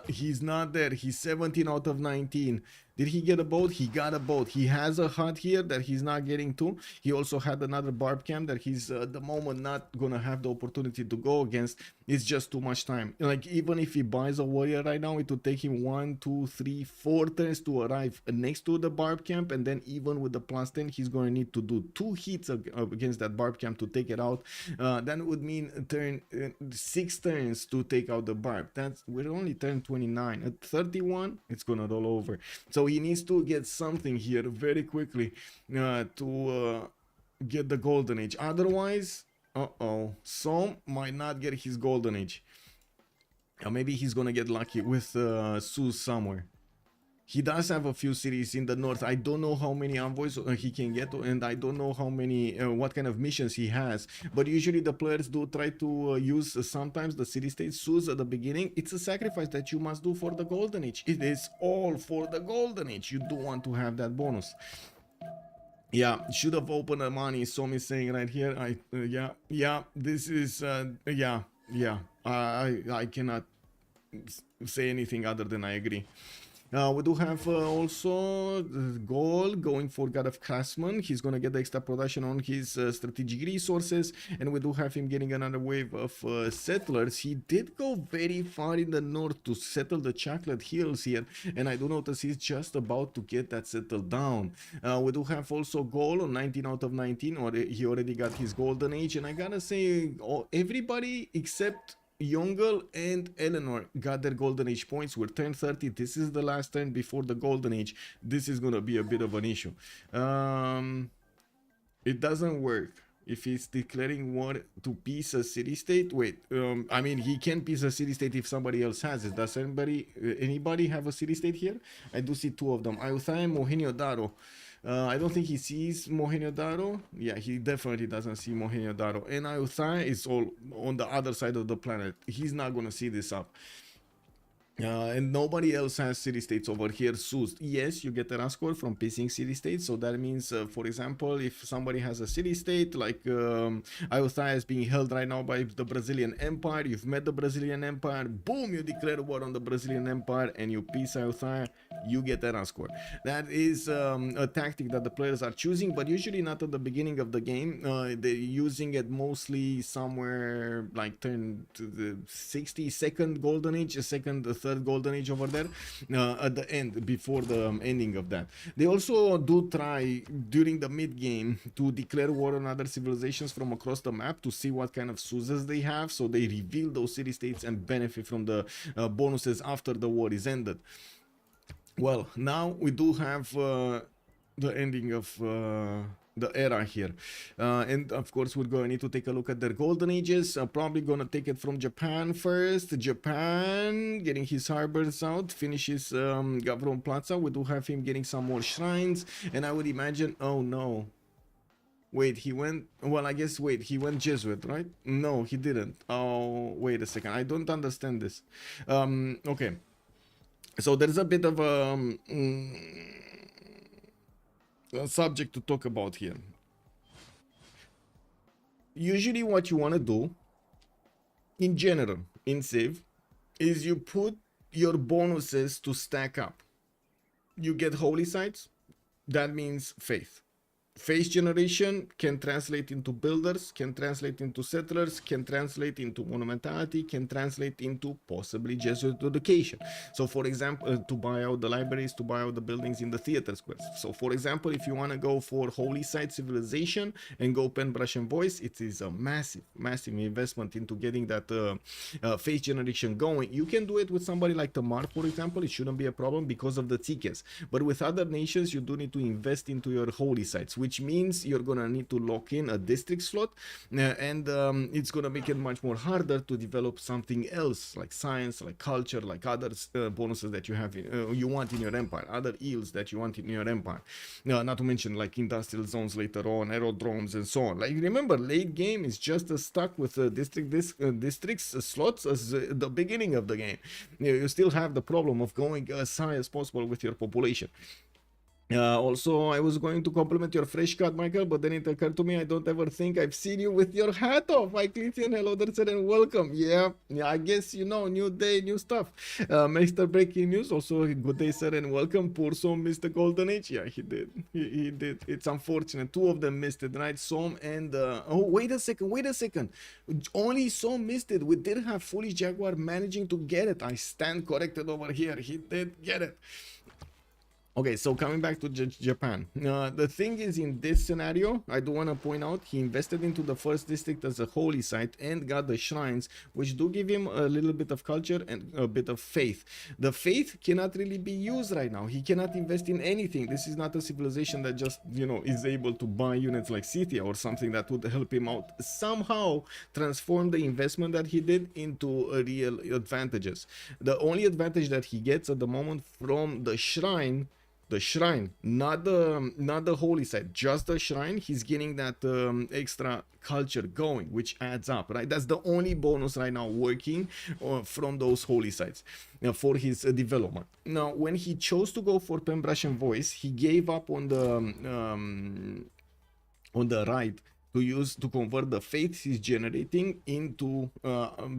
He's not there. He's 17 out of 19. Did he get a boat? He got a boat. He has a hut here that he's not getting to. He also had another barb camp that he's at the moment not gonna have the opportunity to go against. It's just too much time. Like, even if he buys a warrior right now, it would take him 1, 2, 3, 4 turns to arrive next to the barb camp, and then even with the +10, he's gonna need to do 2 hits against that barb camp to take it out. That would mean 6 turns to take out the barb. We're only turn 29. At 31, it's gonna roll over. So he needs to get something here very quickly to get the golden age. Otherwise, Som might not get his golden age. Maybe he's gonna get lucky with Sus somewhere. He does have a few cities in the north. I don't know how many envoys he can get, and I don't know how many, what kind of missions he has. But usually the players do try to use sometimes the city-states. Sus at the beginning, it's a sacrifice that you must do for the golden age. It is all for the golden age. You do want to have that bonus. Yeah, should have opened the money. Som is saying right here. This is I cannot say anything other than I agree. We do have also Gaul going for God of Craftsman. He's going to get the extra production on his strategic resources. And we do have him getting another wave of settlers. He did go very far in the north to settle the Chocolate Hills here. And I do notice he's just about to get that settled down. We do have also Gaul on 19 out of 19. Or he already got his golden age. And I gotta say, everybody except Yongle and Eleanor got their golden age points. We're turn 30. This is the last turn before the golden age. This is gonna be a bit of an issue. It doesn't work if he's declaring war to peace a city-state. Wait, I mean, he can peace a city-state if somebody else has it. Does anybody have a city-state here? I do see 2 of them. Ayutthaya and Mohenjo-Daro. I don't think he sees Mohenjo-Daro. Yeah, he definitely doesn't see Mohenjo-Daro. And Ayutthaya is all on the other side of the planet. He's not gonna see this up. And nobody else has city-states over here. Sus, yes, you get a score from piecing city-states. So that means, for example, if somebody has a city-state, like Ayutthaya is being held right now by the Brazilian Empire, you've met the Brazilian Empire, boom, you declare war on the Brazilian Empire, and you piece Ayutthaya, you get a score. That is a tactic that the players are choosing, but usually not at the beginning of the game. They're using it mostly somewhere like turn to the 62nd golden age, third golden age over there, at the end, before the ending of that. They also do try during the mid game to declare war on other civilizations from across the map to see what kind of Suses they have, so they reveal those city-states and benefit from the bonuses after the war is ended. Well, now we do have the ending of the era here, and of course we're going to need to take a look at their golden ages. Probably gonna take it from Japan first. Japan getting his harbors out, finishes Gavron Plaza. We do have him getting some more shrines, and I would imagine, oh no, wait, he went, well, I guess, wait, he went Jesuit, right? No, he didn't. Oh, wait a second, I don't understand this. Okay, so there's a bit of a subject to talk about here. Usually what you want to do in general in Civ is you put your bonuses to stack up. You get holy sites, that means faith. Faith generation can translate into builders, can translate into settlers, can translate into monumentality, can translate into possibly Jesuit education. So for example, to buy out the libraries, to buy out the buildings in the theater squares. So for example, if you want to go for holy site civilization and go pen, brush and voice, it is a massive investment into getting that faith generation going. You can do it with somebody like Tamar, for example. It shouldn't be a problem because of the tickets. But with other nations, you do need to invest into your holy sites. which means you're gonna need to lock in a district slot, and it's gonna make it much more harder to develop something else like science, like culture, like other bonuses that you have you want in your empire, other yields that you want in your empire, not to mention like industrial zones later on, aerodromes and so on. Like remember, late game is just as stuck with districts slots as the beginning of the game. You still have the problem of going as high as possible with your population. Also, I was going to compliment your fresh cut, Michael, but then it occurred to me I don't ever think I've seen you with your hat off. Hi, Clinton. Hello there, sir, and welcome. Yeah, I guess you know, new day, new stuff. Mr. Breaking News, also good day, sir, and welcome. Poor Som missed the Golden Age. Yeah, he did. He did. It's unfortunate. Two of them missed it, right? Som and... oh, wait a second. Only Som missed it. We did have Foolish Jaguar managing to get it. I stand corrected over here. He did get it. Okay, so coming back to Japan, the thing is, in this scenario, I do want to point out he invested into the first district as a holy site and got the shrines, which do give him a little bit of culture and a bit of faith. The faith cannot really be used right now. He cannot invest in anything. This is not a civilization that just, you know, is able to buy units like Scythia or something that would help him out somehow transform the investment that he did into real advantages. The only advantage that he gets at the moment from the shrine, not the holy site, just the shrine, he's getting that extra culture going, which adds up, right? That's the only bonus right now working from those holy sites for his development. Now, when he chose to go for Pen, Brush and Voice, he gave up on the right to convert the faith he's generating into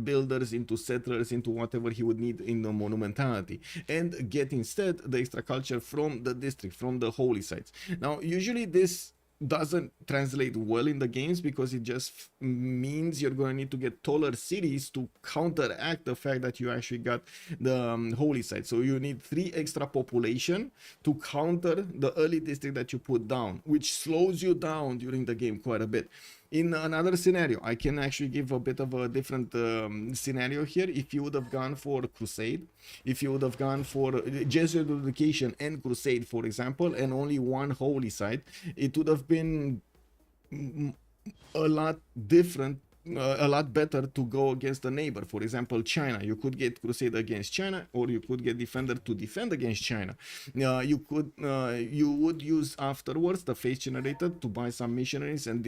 builders, into settlers, into whatever he would need in the monumentality, and get instead the extra culture from the district, from the holy sites. Now, usually this doesn't translate well in the games because it just means you're going to need to get taller cities to counteract the fact that you actually got the holy site. So you need 3 extra population to counter the early district that you put down, which slows you down during the game quite a bit. In another scenario, I can actually give a bit of a different scenario here. If you would have gone for Crusade, if you would have gone for Jesuit Education and Crusade, for example, and only one holy site, it would have been a lot different, a lot better to go against a neighbor. For example, China. You could get Crusade against China, or you could get Defender to defend against China. You would use afterwards the Faith Generator to buy some missionaries and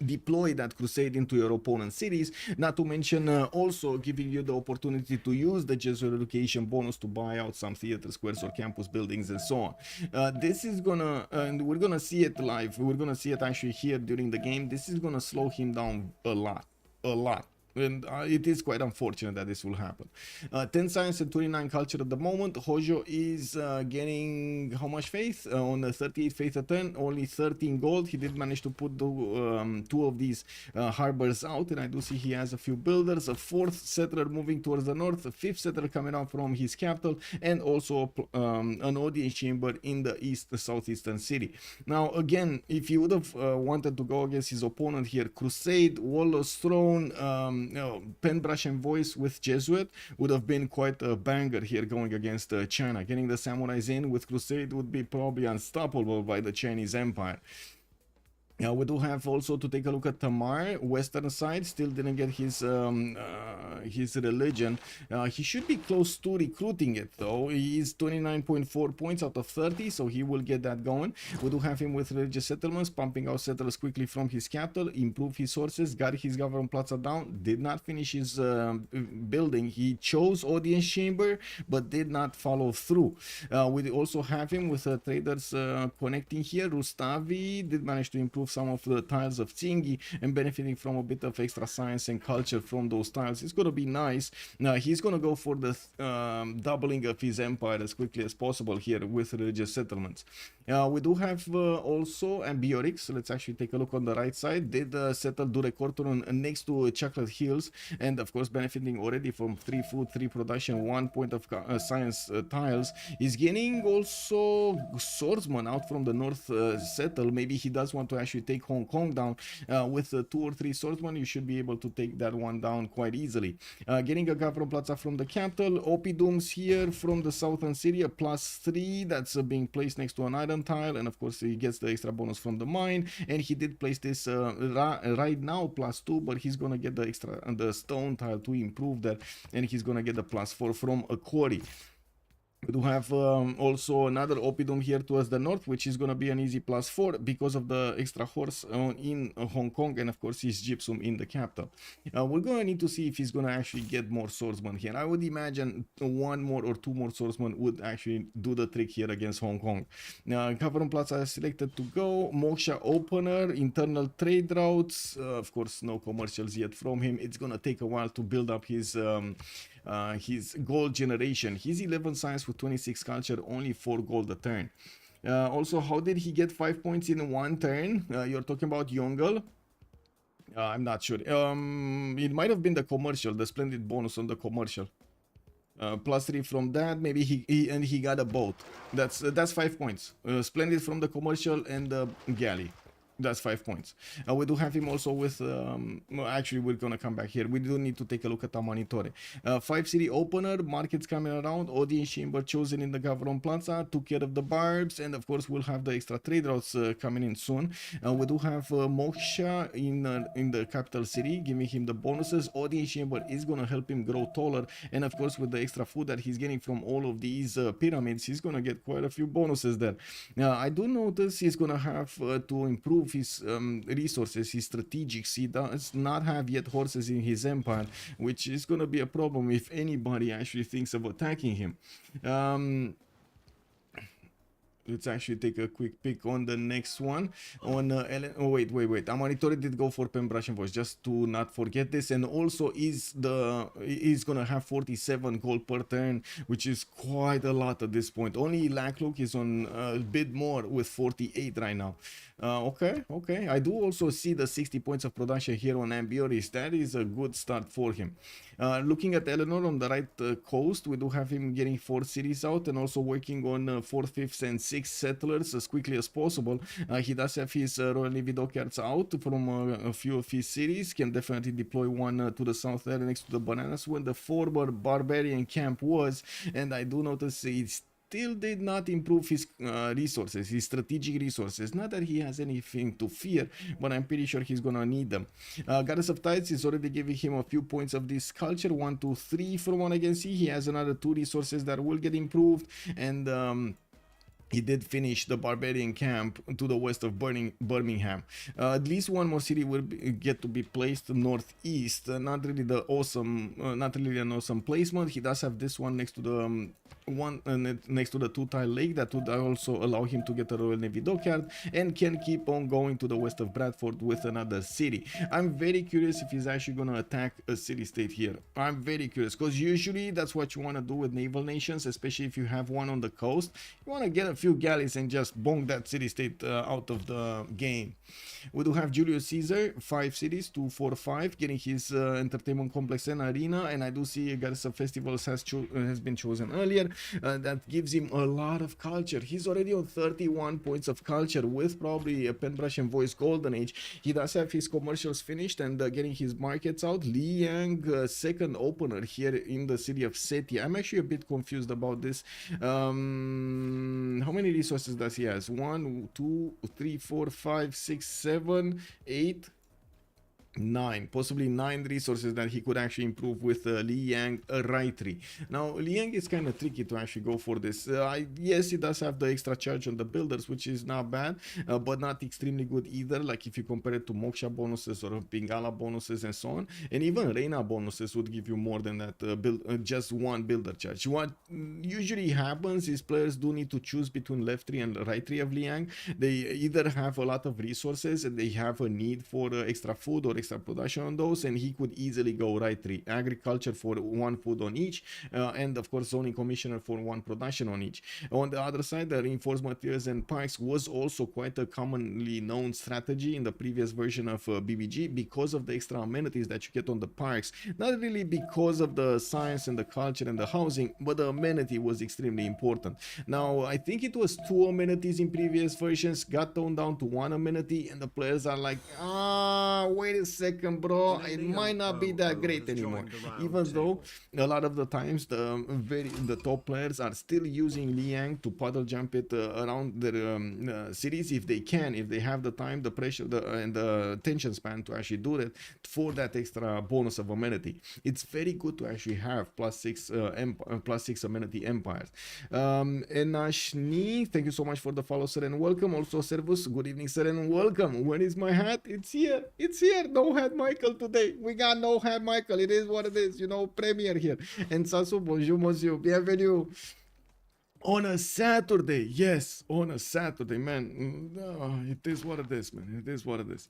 deploy that crusade into your opponent's cities, not to mention also giving you the opportunity to use the Jesuit Education bonus to buy out some theater squares or campus buildings and so on. This is gonna, and we're gonna see it live, we're gonna see it actually here during the game, this is gonna slow him down a lot. And it is quite unfortunate that this will happen. 10 science and 29 culture at the moment. Hojo is getting how much faith? On the 38 faith a turn, only 13 gold. He did manage to put the, 2 of these harbors out, and I do see he has a few builders, a 4th settler moving towards the north, a 5th settler coming out from his capital, and also an audience chamber in the east, the southeastern city. Now again, if he would have wanted to go against his opponent here, Crusade, Warlord's Throne, Pen, Brush and Voice with Jesuit would have been quite a banger here going against China. Getting the samurais in with Crusade would be probably unstoppable by the Chinese Empire. We do have also to take a look at Tamar, western side, still didn't get his religion. He should be close to recruiting it though. He is 29.4 points out of 30, so he will get that going. We do have him with religious settlements, pumping out settlers quickly from his capital, improve his sources, got his government plaza down, did not finish his building. He chose audience chamber, but did not follow through. We also have him with traders connecting here. Rustavi did manage to improve some of the tiles of Tsingy and benefiting from a bit of extra science and culture from those tiles. It's gonna be nice. Now he's gonna go for the doubling of his empire as quickly as possible here with religious settlements. We do have also Ambiorix, so let's actually take a look on the right side. Did settle Durecortoron next to Chocolate Hills, and of course benefiting already from 3 food, 3 production, 1 point of science tiles. He's getting also swordsman out from the north settle. Maybe he does want to actually actually take Hong Kong down with 2 or 3 swordsmen. You should be able to take that one down quite easily. Getting a Gavron Plaza from the capital, Opidums here from the southern city, a +3 that's being placed next to an iron tile, and of course he gets the extra bonus from the mine. And he did place this right now +2, but he's gonna get the stone tile to improve that, and he's gonna get the +4 from a quarry. We do have also another Oppidum here towards the north, which is going to be an easy +4 because of the extra horse in Hong Kong, and of course his gypsum in the capital. We're going to need to see if he's going to actually get more swordsmen here. I would imagine 1 more or 2 more swordsmen would actually do the trick here against Hong Kong. Gavron Plaza is selected to go. Moksha opener, internal trade routes. Of course, no commercials yet from him. It's going to take a while to build up his gold generation. He's 11 science with 26 culture, only 4 gold a turn. Also, how did he get 5 points in 1 turn? You're talking about Yongle? I'm not sure. It might have been the commercial, the splendid bonus on the commercial. +3 from that, maybe he got a boat. That's 5 points. Splendid from the commercial and the galley. That's 5 points. We do have him also with actually we're gonna come back here. We do need to take a look at Amanitore. 5 city opener, markets coming around, audience chamber chosen in the Gavron Plaza, took care of the barbs, and of course we'll have the extra trade routes coming in soon. We do have Moksha in the capital city, giving him the bonuses. Audience chamber is gonna help him grow taller, and of course with the extra food that he's getting from all of these pyramids, he's gonna get quite a few bonuses there. I do notice he's gonna have to improve his resources, his strategics. He does not have yet horses in his empire, which is going to be a problem if anybody actually thinks of attacking him. Let's actually take a quick pick on the next one. On oh wait. Amanitore did go for Pembrush and Voice, just to not forget this. And also is gonna have 47 gold per turn, which is quite a lot at this point. Only Lakluk is on a bit more with 48 right now. Okay. I do also see the 60 points of production here on Ambioris. That is a good start for him. Looking at Eleanor on the right coast, we do have him getting 4 cities out and also working on 4th, 5th, and 6th settlers as quickly as possible. He does have his Royal Navy dockyards out from a few of his cities. Can definitely deploy one to the south there next to the bananas when the former Barbarian camp was, and I do notice it's still did not improve his resources, his strategic resources. Not that he has anything to fear, but I'm pretty sure he's gonna need them. Goddess of Tides is already giving him a few points of this culture, 1, 2, 3 from what I can see. He has another 2 resources that will get improved, and he did finish the Barbarian camp to the west of Birmingham. At least 1 more city will get to be placed northeast. Not really an awesome placement. He does have this one next to the next to the 2-tile lake that would also allow him to get a Royal Navy dockyard, and can keep on going to the west of Bradford with another city. I'm very curious if he's actually going to attack a city-state here. I'm very curious, because usually that's what you want to do with naval nations, especially if you have one on the coast. You want to get a few galleys and just bonk that city-state out of the game. We do have Julius Caesar, 5 cities, 2, 4, 5, getting his entertainment complex and arena, and I do see Goddess of Festivals has been chosen earlier. That gives him a lot of culture. He's already on 31 points of culture with probably a Penbrush and Voice Golden Age. He does have his commercials finished and getting his markets out. Li Yang, second opener here in the city of Seti. I'm actually a bit confused about this. How many resources does he has? 1, 2, 3, 4, 5, 6, 7, 8, 9, possibly 9 resources that he could actually improve with Li Yang rightly. Now Li Yang is kind of tricky to actually go for this. Yes, he does have the extra charge on the builders, which is not bad, but not extremely good either, like if you compare it to Moksha bonuses or Bingala bonuses and so on. And even Reina bonuses would give you more than that, just 1 builder charge. What usually happens is players do need to choose between left tree and right tree of Li Yang. They either have a lot of resources and they have a need for extra food or extra production on those, and he could easily go right 3. Agriculture for 1 food on each, and of course zoning commissioner for 1 production on each. On the other side, the reinforced materials and Peakz was also quite a commonly known strategy in the previous version of BBG because of the extra amenities that you get on the Peakz. Not really because of the science and the culture and the housing, but the amenity was extremely important. Now, I think it was 2 amenities in previous versions, got toned down to 1 amenity, and the players are like, wait a second, bro, it might not be that great anymore. Even though a lot of the times the top players are still using Liang to puddle jump it around their cities if they can, if they have the time, the pressure, and the attention span to actually do that for that extra bonus of amenity. It's very good to actually have +6 amenity empires. Enashni, thank you so much for the follow, sir, and welcome. Also Servus, good evening, sir, and welcome. Where is my hat? It's here. It's here. No hat Michael today. We got no hat Michael. It is what it is, you know, premiere here. And Sasu, bonjour monsieur, bienvenue. On a Saturday, yes, on a Saturday, man. It is what it is, man. It is what it is.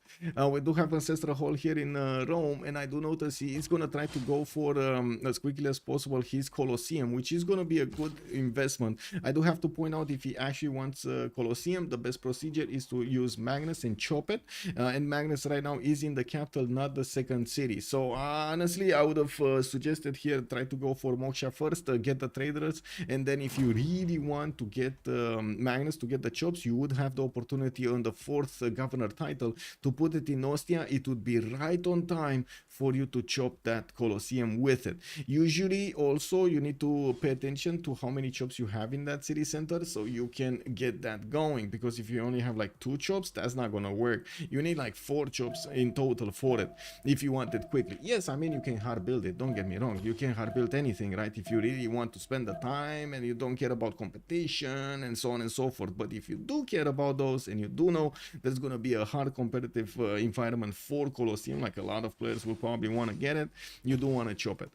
We do have Ancestral Hall here in Rome, and I do notice he is going to try to go for, as quickly as possible, his Colosseum, which is going to be a good investment. I do have to point out, if he actually wants Colosseum, the best procedure is to use Magnus and chop it. And Magnus right now is in the capital, not the second city. So honestly, I would have suggested here, try to go for Moksha first, get the traders, and then if you really want to get Magnus to get the chops, you would have the opportunity on the 4th governor title to put it in Ostia. It would be right on time for you to chop that Colosseum with it. Usually also you need to pay attention to how many chops you have in that city center so you can get that going, because if you only have like 2 chops, that's not gonna work. You need like 4 chops in total for it if you want it quickly. Yes, I mean, you can hard build it, don't get me wrong, you can hard build anything, right, if you really want to spend the time and you don't care about competition and so on and so forth. But if you do care about those, and you do know there's going to be a hard competitive environment for Colosseum, like a lot of players will probably want to get it, you do want to chop it.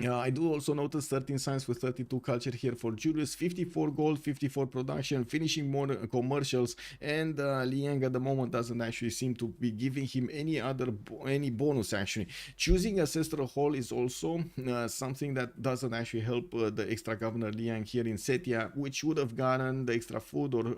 I do also notice 13 science with 32 culture here for Julius, 54 gold, 54 production, finishing more commercials, and Liang at the moment doesn't actually seem to be giving him any bonus actually. Choosing Ancestral Hall is also something that doesn't actually help the extra governor Liang here in Setia, which would have gotten the extra food or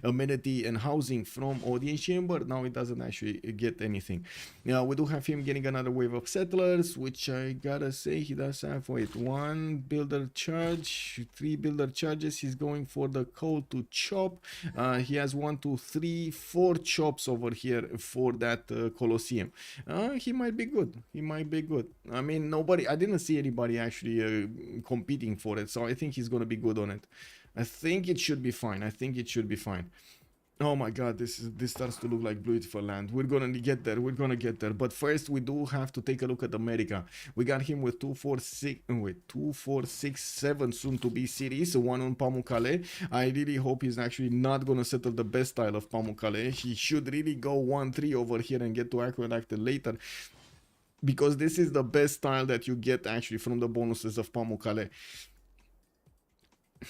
amenity and housing from Audience Chamber. Now it doesn't actually get anything. We do have him getting another wave of settlers, which I gotta say, he does have, wait, 1 builder charge, 3 builder charges. He's going for the coal to chop. He has 1, 2, 3, 4 chops over here for that Colosseum. He might be good. He might be good. I mean, I didn't see anybody actually competing for it, so I think he's going to be good on it. I think it should be fine. I think it should be fine. Oh my god, this starts to look like beautiful land. We're gonna get there, but first we do have to take a look at America. We got him with 2467 soon to be cities, 1 on Pamukkale. I really hope he's actually not gonna settle the best style of Pamukkale. He should really go 1-3 over here and get to Aqueduct later, because this is the best style that you get actually from the bonuses of Pamukkale.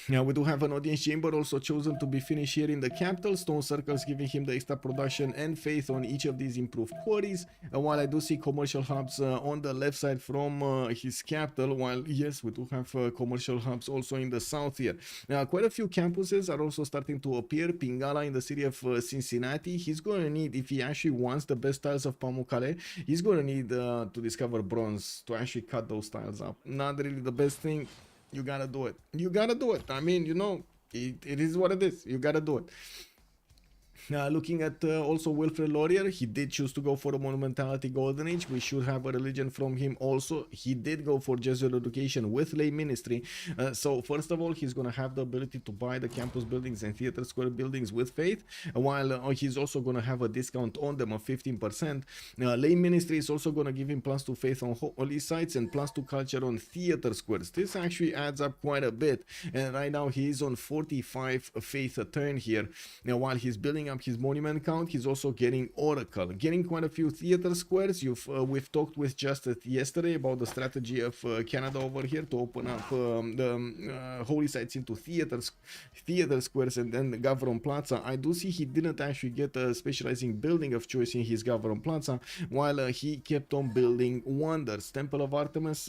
Now we do have an audience chamber also chosen to be finished here in the capital. Stone circles giving him the extra production and faith on each of these improved quarries. While I do see commercial hubs on the left side from his capital, while yes, we do have commercial hubs also in the south here. Now quite a few campuses are also starting to appear. Pingala in the city of Cincinnati. He's going to need, if he actually wants the best tiles of Pamukkale, he's going to need to discover bronze to actually cut those tiles up. Not really the best thing. You gotta do it. You gotta do it. I mean, you know, it is what it is. You gotta do it. Looking at also Wilfred Laurier, he did choose to go for a Monumentality Golden Age. We should have a religion from him also. He did go for Jesuit education with lay ministry. So first of all, he's going to have the ability to buy the campus buildings and theater square buildings with faith, while he's also going to have a discount on them of 15%. Lay ministry is also going to give him +2 faith on holy sites and +2 culture on theater squares. This actually adds up quite a bit. And right now he is on 45 faith a turn here. Now while he's building up his monument count. He's also getting Oracle, getting quite a few theater squares. We've talked with Justice yesterday about the strategy of Canada over here to open up the holy sites into theater squares and then the Gavron Plaza. I do see he didn't actually get a specializing building of choice in his Gavron Plaza, while he kept on building wonders. Temple of Artemis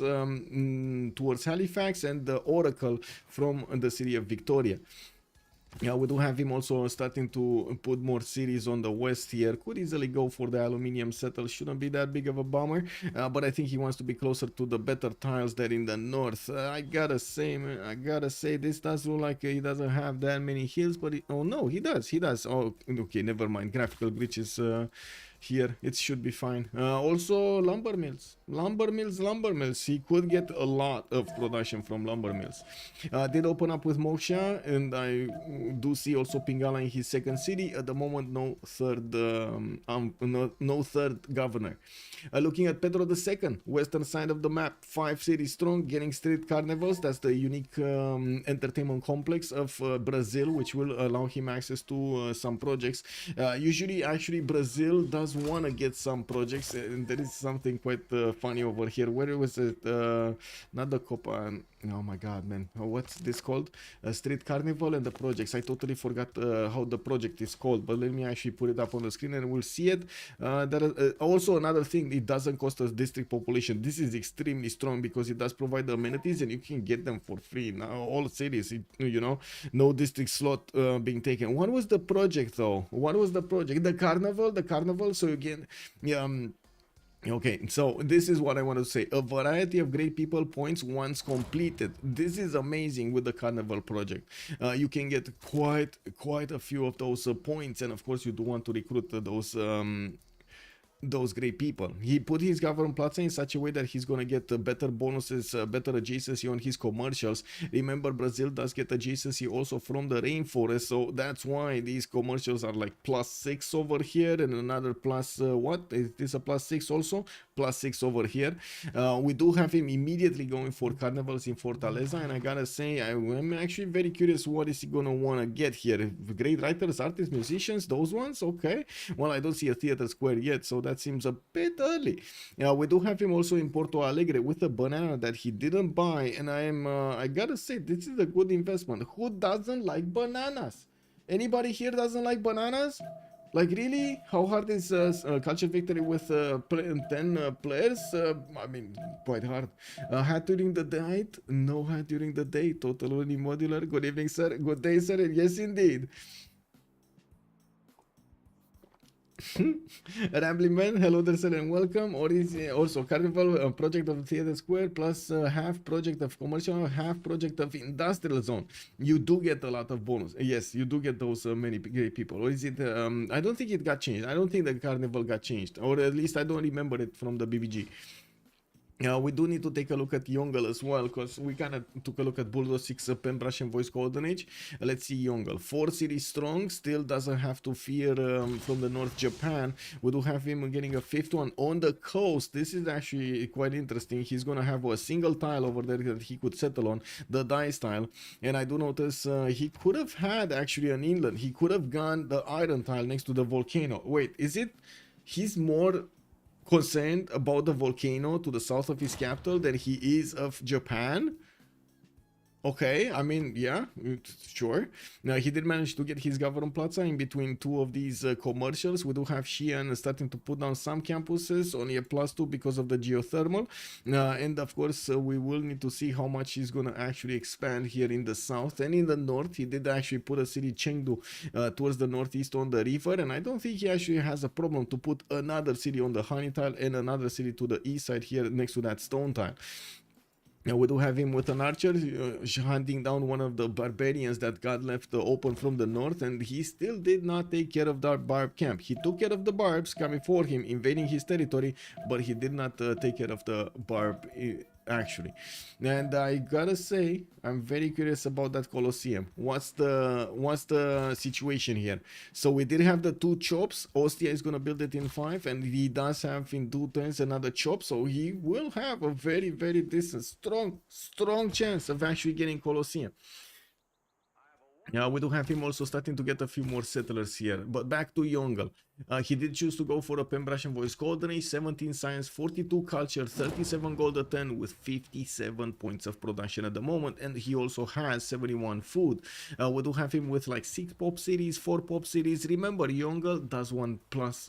towards Halifax and the Oracle from the city of Victoria. Yeah, we do have him also starting to put more cities on the west here. Could easily go for the aluminium settle. Shouldn't be that big of a bummer. But I think he wants to be closer to the better tiles there in the north. I gotta say, this does look like he doesn't have that many hills. But oh no, he does. Oh, okay, never mind. Graphical glitches here. It should be fine. Also, lumber mills. He could get a lot of production from lumber mills. Did open up with Moksha, and I do see also Pingala in his second city. At the moment, no third governor. Looking at Pedro II, western side of the map, 5 cities strong, getting street carnivals. That's the unique entertainment complex of Brazil, which will allow him access to some projects. Usually, actually, Brazil does want to get some projects, and there is something quite funny over here. Where was it? Not the Copa. Oh my god, man, what's this called? Street Carnival and the projects. I totally forgot how the project is called, but let me actually put it up on the screen and we'll see it. Also another thing, it doesn't cost us district population. This is extremely strong because it does provide the amenities and you can get them for free. Now all cities, you know, no district slot being taken. What was the project though? The carnival. So again, okay, so this is what I want to say. A variety of great people points once completed. This is amazing with the Carnival project. You can get quite a few of those points, and of course you do want to recruit those great people. He put his government plaza in such a way that he's gonna get better bonuses, better adjacency on his commercials. Remember, Brazil does get adjacency also from the rainforest, so that's why these commercials are like +6 over here and another plus what is this, a +6 also, +6 over here. We do have him immediately going for carnivals in Fortaleza, and I gotta say I'm actually very curious what is he gonna want to get here. Great writers, artists, musicians, those ones. Okay, well, I don't see a theater square yet, so that seems a bit early. We do have him also in Porto Alegre with a banana that he didn't buy, and I gotta say this is a good investment. Who doesn't like bananas? Anybody here doesn't like bananas? Like, really? How hard is culture victory with 10 players? I mean, quite hard. Hat during the night? No hat during the day. Totally modular. Good evening, sir. Good day, sir. Yes, indeed. Rambling Man, hello there, sir, and welcome. Or is also Carnival, project of Theater Square plus half project of commercial, half project of industrial zone. You do get a lot of bonus. Yes, you do get those many great people. Or is it? I don't think it got changed. I don't think the Carnival got changed, or at least I don't remember it from the BBG. We do need to take a look at Yongle as well, because we kind of took a look at Buldosik, Pen Brush and Voice Golden Age. Let's see Yongle. 4 cities strong, still doesn't have to fear from the North Japan. We do have him getting a 5th one on the coast. This is actually quite interesting. He's going to have a single tile over there that he could settle on, the dice tile. And I do notice he could have had actually an inland. He could have gone the iron tile next to the volcano. Wait, is it? He's more concerned about the volcano to the south of his capital than he is of Japan? Okay, I mean, yeah, sure. Now, he did manage to get his government plaza in between 2 of these commercials. We do have Xi'an starting to put down some campuses, only a +2 because of the geothermal. And of course, we will need to see how much he's going to actually expand here in the south and in the north. He did actually put a city, Chengdu, towards the northeast on the river. And I don't think he actually has a problem to put another city on the honey tile and another city to the east side here next to that stone tile. Now we do have him with an archer hunting down one of the barbarians that got left open from the north, and he still did not take care of that barb camp. He took care of the barbs coming for him, invading his territory, but he did not take care of the barb actually. And I gotta say, I'm very curious about that Colosseum. What's the situation here? So we did have the 2 chops. Ostia is gonna build it in 5, and he does have in 2 turns another chop, so he will have a very, very decent, strong chance of actually getting Colosseum. We do have him also starting to get a few more settlers here. But back to Yongle. He did choose to go for a Pembrasian voice coordinate, 17 science, 42 culture, 37 gold a turn with 57 points of production at the moment. And he also has 71 food. We do have him with like 6 pop cities, 4 pop cities. Remember, Yongle does one plus,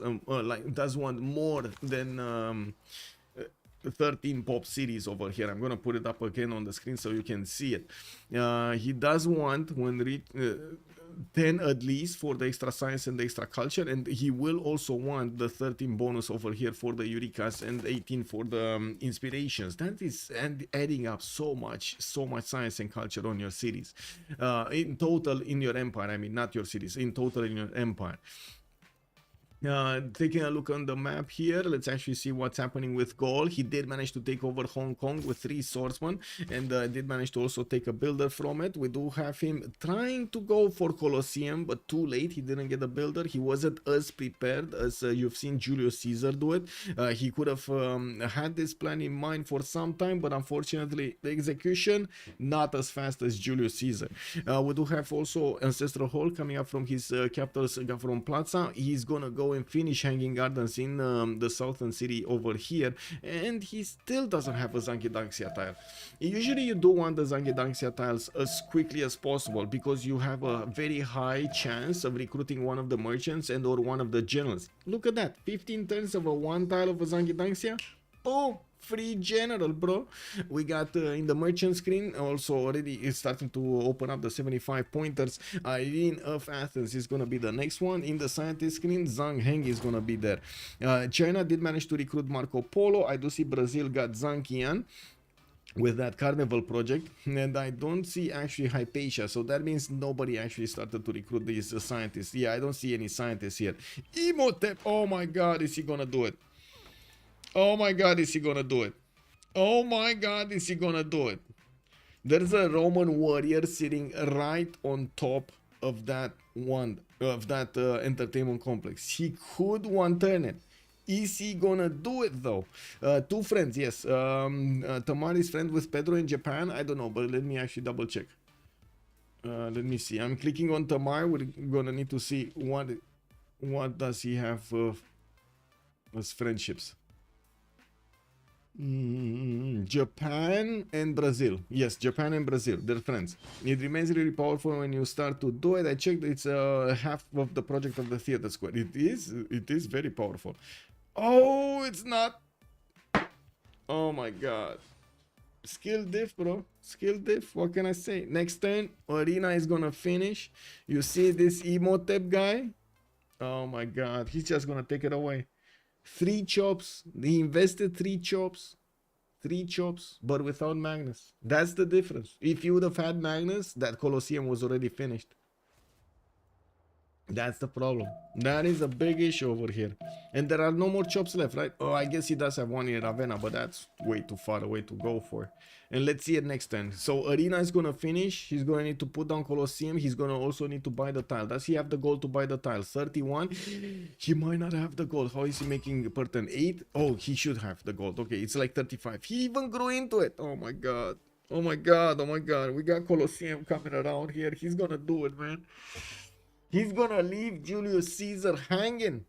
does one more than 13 pop cities over here. I'm gonna put it up again on the screen so you can see it. He does want when 10 at least for the extra science and the extra culture, and he will also want the 13 bonus over here for the Eureka's and 18 for the inspirations. That is adding up so much science and culture on your cities. In total in your empire, I mean not your cities, in total in your empire. Taking a look on the map here, let's actually see what's happening with Gaul. He did manage to take over Hong Kong with 3 swordsmen, and did manage to also take a builder from it. We do have him trying to go for Colosseum, but too late. He didn't get a builder. He wasn't as prepared as you've seen Julius Caesar do it. He could have had this plan in mind for some time, but unfortunately the execution not as fast as Julius Caesar. We do have also Ancestral Hall coming up from his capitals from Plaza. He's gonna go and finish Hanging Gardens in the southern city over here, and he still doesn't have a Zangidanxia tile. Usually you do want the Zangidanxia tiles as quickly as possible because you have a very high chance of recruiting one of the merchants and or one of the generals. Look at that, 15 turns of a 1 tile of a Zangidanxia. Boom! Free general, bro. We got in the merchant screen also already is starting to open up the 75 pointers. Irene of Athens is gonna be the next one. In the scientist screen, Zhang Heng is gonna be there. China did manage to recruit Marco Polo. I do see Brazil got Zhang Qian with that carnival project, and I don't see actually Hypatia, so that means nobody actually started to recruit these scientists. Yeah, I don't see any scientists here. Imhotep, oh my god, is he gonna do it? Oh my god, is he gonna do it? Oh my god, is he gonna do it? There's a Roman warrior sitting right on top of that entertainment complex. He could one turn it. Is he gonna do it though? 2 friends, yes. Tamar is friend with Pedro in Japan. I don't know, but let me actually double check. Let me see. I'm clicking on Tamar. We're gonna need to see what does he have as friendships. Japan and Brazil. Yes, Japan and Brazil, they're friends. It remains really powerful when you start to do it. I checked, it's half of the project of the theater square. It is very powerful. Oh, it's not. Oh my god. Skill diff, bro. Skill diff. What can I say? Next turn, Arena is gonna finish. You see this Imhotep guy? Oh my god. He's just gonna take it away. 3 chops. He invested 3 chops. 3 chops, but without Magnus. That's the difference. If you would have had Magnus, that Colosseum was already finished. That's the problem. That is a big issue over here. And there are no more chops left, right? Oh, I guess he does have one in Ravenna, but that's way too far away to go for. And let's see it next turn. So Arena is gonna finish. He's gonna need to put down Colosseum. He's gonna also need to buy the tile. Does he have the gold to buy the tile? 31. He might not have the gold. How is he making per turn? 8? Oh, he should have the gold. Okay, it's like 35. He even grew into it. Oh my god. Oh my god. Oh my god. We got Colosseum coming around here. He's gonna do it, man. He's gonna leave Julius Caesar hanging.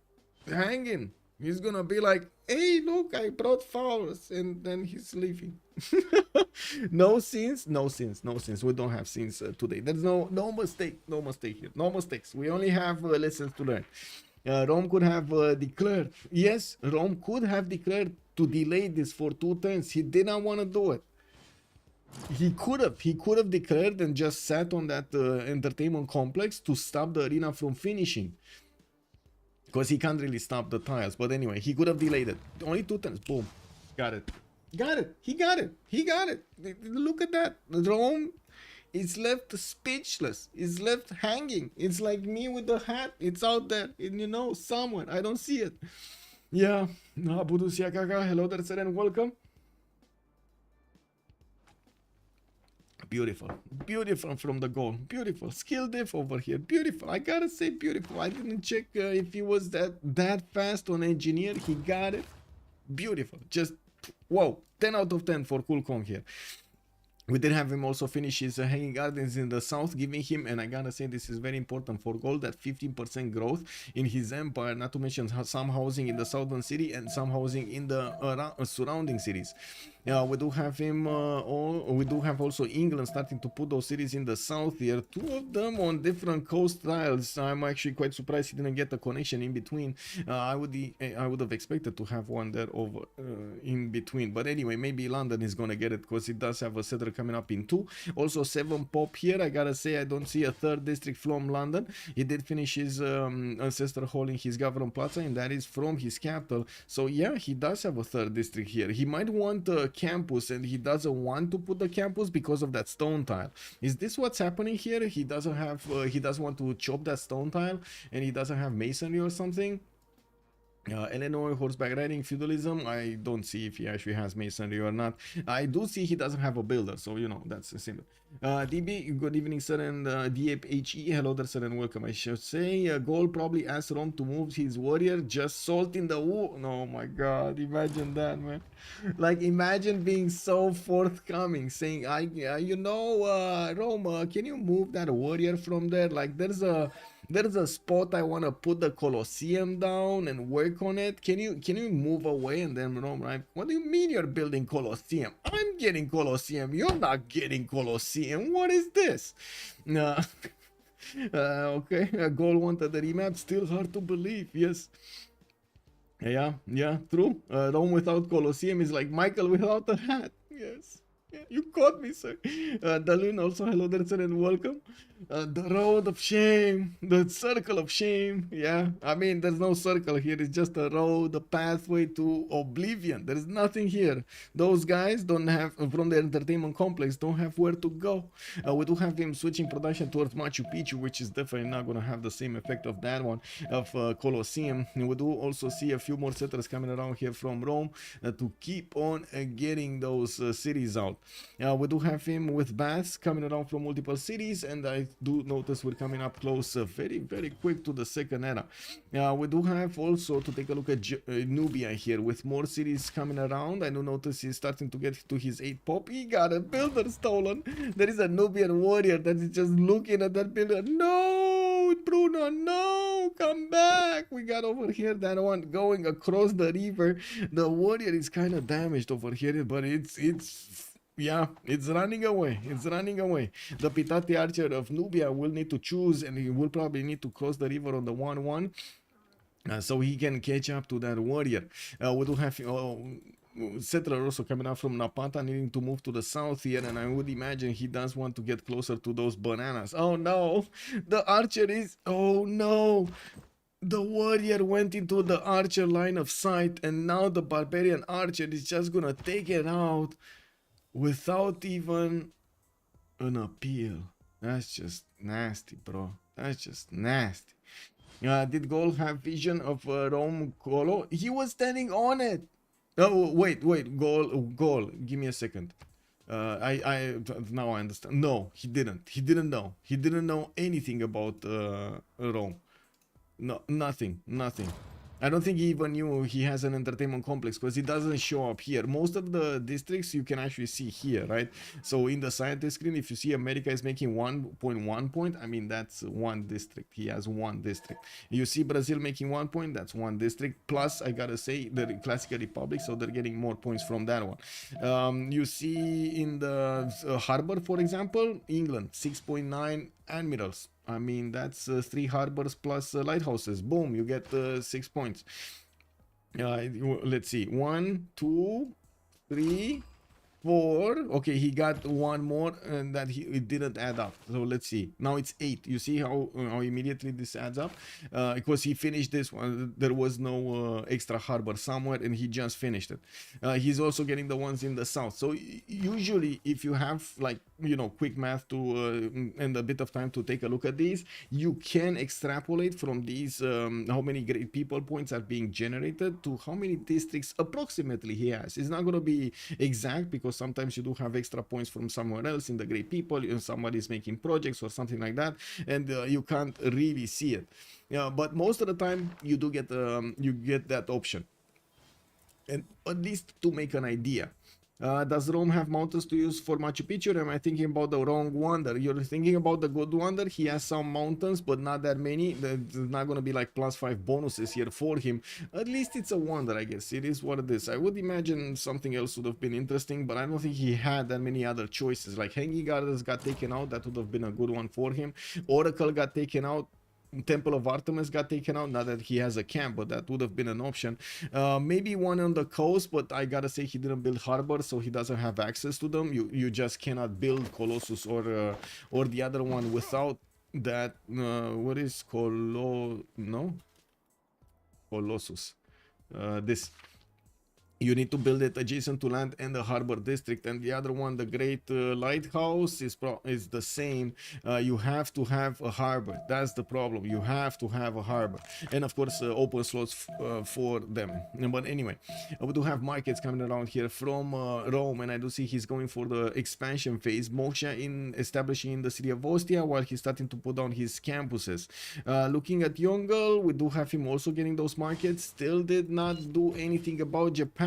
He's gonna be like, hey, look, I brought flowers, and then he's leaving. No scenes. We don't have scenes today. There's no mistake here. No mistakes. We only have lessons to learn. Rome could have declared. Yes, Rome could have declared to delay this for 2 turns. He did not want to do it. He could have declared and just sat on that entertainment complex to stop the arena from finishing, because he can't really stop the tiles. But anyway, he could have delayed it. Only 2 turns. Boom, got it. He got it. Look at that. Rome is left speechless. It's left hanging. It's like me with the hat. It's out there, and you know, somewhere. I don't see it. Yeah. Buldosik, hello there, sir, and welcome. Beautiful from the goal. Beautiful skill diff over here. Beautiful. I gotta say, beautiful. I didn't check if he was that fast on engineer. He got it. Beautiful. Just whoa. 10 out of 10 for CoolCong here. We did have him also finish his hanging gardens in the south, giving him, and I gotta say this is very important for Gaul, that 15% growth in his empire, not to mention some housing in the southern city and some housing in the surrounding cities. We do have him we do have also England starting to put those cities in the south here, two of them on different coast tiles. I'm actually quite surprised he didn't get a connection in between. I would have expected to have one there over in between, but anyway, maybe London is gonna get it because it does have a settler coming up in 2. Also 7 pop here. I gotta say I don't see a 3rd district from London. He did finish his ancestor hall in his government plaza, and that is from his capital. So yeah, he does have a 3rd district here. He might want a campus, and he doesn't want to put the campus because of that stone tile. Is this what's happening here? He doesn't have he does want to chop that stone tile, and he doesn't have masonry or something. Eleanor, horseback riding, feudalism. I don't see if he actually has masonry or not. I do see he doesn't have a builder, so you know, that's simple. DB, good evening, sir, and DAPHE, hello there, sir, and welcome. I should say, Gaul probably asked Rome to move his warrior, just salt in the wound. Oh my god, imagine that, man. Like, imagine being so forthcoming, saying, you know, Rome, can you move that warrior from there? Like, there's a spot I want to put the Colosseum down and work on it. Can you move away? And then Rome, right? What do you mean you're building Colosseum? I'm getting Colosseum. You're not getting Colosseum. What is this? Okay. Gaul wanted the remap. Still hard to believe. Yes. Yeah, true. Rome without Colosseum is like Michael without a hat. Yes. Yeah, you caught me, sir. Dalun also, hello there, sir, and welcome. The road of shame, the circle of shame. Yeah, I mean, there's no circle here. It's just a road, a pathway to oblivion. There's nothing here. Those guys don't have, from the entertainment complex, don't have where to go. We do have him switching production towards Machu Picchu, which is definitely not going to have the same effect of that one, of Colosseum. And we do also see a few more settlers coming around here from Rome to keep on getting those cities out. We do have him with baths coming around from multiple cities, and I do notice we're coming up close very quick to the second era. We do have also to take a look at Nubia here with more cities coming around. I do notice he's starting to get to his 8 pop. He got a builder stolen. There is a Nubian warrior that is just looking at that builder. No, Bruno, no, come back. We got over here that one going across the river. The warrior is kind of damaged over here, but yeah, it's running away. It's running away. The Pitati archer of Nubia will need to choose, and he will probably need to cross the river on the 1-1 so he can catch up to that warrior. We do have settler also coming out from Napata, needing to move to the south here, and I would imagine he does want to get closer to those bananas. Oh no, the archer is, oh no. The warrior went into the archer line of sight, and now the barbarian archer is just gonna take it out without even an appeal. That's just nasty, bro. That's just nasty. Did Gaul have vision of Rome Colo? He was standing on it. Oh, wait, Gaul, give me a second. Now I understand. No, he didn't. He didn't know. He didn't know anything about Rome. No, nothing. I don't think he even knew he has an entertainment complex because it doesn't show up here. Most of the districts you can actually see here, right? So in the scientist screen, if you see America is making 1.1 point, I mean, that's one district. He has one district. You see Brazil making 1 point, that's one district. Plus, I gotta say, the Classical Republic, so they're getting more points from that one. You see in the harbor, for example, England, 6.9 admirals. I mean, that's 3 harbors plus lighthouses. Boom, you get 6 points. Let's see. 1, 2, 3, 4. Okay, he got one more, and that it didn't add up. So let's see. Now it's 8. You see how immediately this adds up? Because he finished this one. There was no extra harbor somewhere, and he just finished it. He's also getting the ones in the south. So usually, if you have, like, you know, quick math to and a bit of time to take a look at these, you can extrapolate from these how many great people points are being generated to how many districts approximately he has. It's not going to be exact because sometimes you do have extra points from somewhere else in the great people, and somebody's making projects or something like that, and you can't really see it. But most of the time you do get that option, and at least to make an idea. Does Rome have mountains to use for Machu Picchu? Or am I thinking about the wrong wonder? You're thinking about the good wonder. He has some mountains, but not that many. There's not going to be like +5 bonuses here for him. At least it's a wonder, I guess. It is what it is. I would imagine something else would have been interesting, but I don't think he had that many other choices. Like Hanging Gardens got taken out. That would have been a good one for him. Oracle got taken out. Temple of Artemis got taken out. Not that he has a camp, but that would have been an option. Maybe one on the coast, but I gotta say he didn't build harbor, so he doesn't have access to them. You just cannot build Colossus or the other one without that. What is Colossus? This. You need to build it adjacent to land and the harbor district, and the other one, the Great Lighthouse, is the same. You have to have a harbor. That's the problem. You have to have a harbor, and of course open slots for them. But anyway, we do have markets coming around here from Rome, and I do see he's going for the expansion phase. Moksha in establishing in the city of Ostia, while he's starting to put down his campuses. Looking at Yongle, we do have him also getting those markets. Still did not do anything about Japan.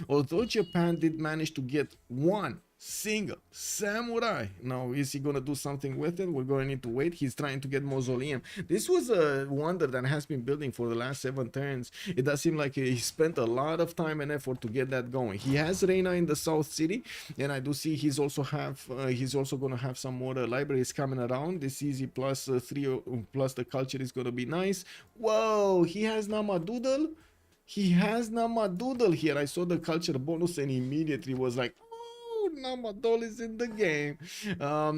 Although Japan did manage to get one single samurai. Now, is he gonna do something with it? We're going to need to wait. He's trying to get mausoleum. This was a wonder that has been building for the last 7 turns. It does seem like he spent a lot of time and effort to get that going. He has Reina in the South City, and I do see he's also gonna have some more libraries coming around. This easy plus 3 plus the culture is gonna be nice. Whoa, he has Namadoodle. He has Namadoodle here. I saw the culture bonus and immediately was like, oh, Namadoodle is in the game.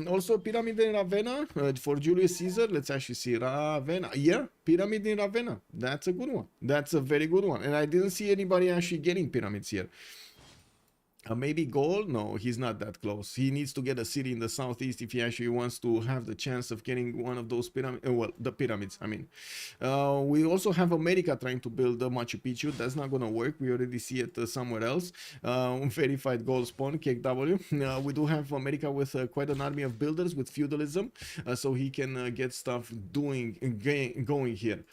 Also, Pyramid in Ravenna for Julius Caesar. Let's actually see Ravenna. Yeah, Pyramid in Ravenna. That's a good one. That's a very good one. And I didn't see anybody actually getting pyramids here. Maybe Gaul? No, he's not that close. He needs to get a city in the southeast if he actually wants to have the chance of getting one of those pyramids. Well, the pyramids, I mean. We also have America trying to build the Machu Picchu. That's not going to work. We already see it somewhere else. Verified gold spawn, KW. We do have America with quite an army of builders with feudalism. So he can get stuff going here.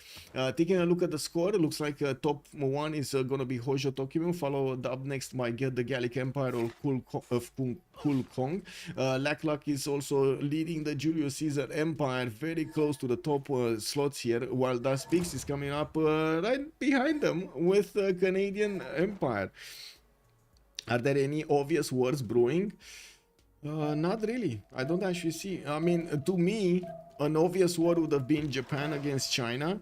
Taking a look at the score, it looks like top 1 is going to be Hojo Tokimune, followed up next by the Gallic Empire of CoolCong. Lakluk is also leading the Julius Caesar Empire, very close to the top slots here, while Zappg is coming up right behind them with Canadian Empire. Are there any obvious words brewing? Not really. I don't actually see. I mean, to me, an obvious war would have been Japan against China.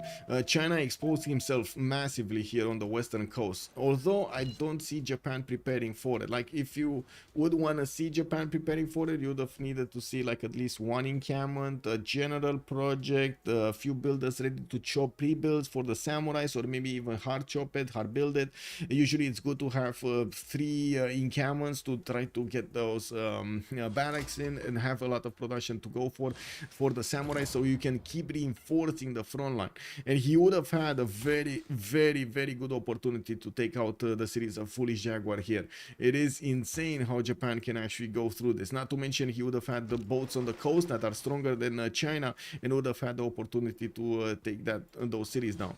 China exposed himself massively here on the western coast, although I don't see Japan preparing for it. Like, if you would want to see Japan preparing for it, you would have needed to see like at least 1 encampment, a general project, a few builders ready to chop pre-builds for the samurais, or maybe even hard chop it, hard build it. Usually it's good to have 3 encampments to try to get those barracks in and have a lot of production to go for the samurai, so you can keep reinforcing the front line. And he would have had a very, very, very good opportunity to take out the series of Foolish Jaguar here. It is insane how Japan can actually go through this. Not to mention, he would have had the boats on the coast that are stronger than China, and would have had the opportunity to take those cities down.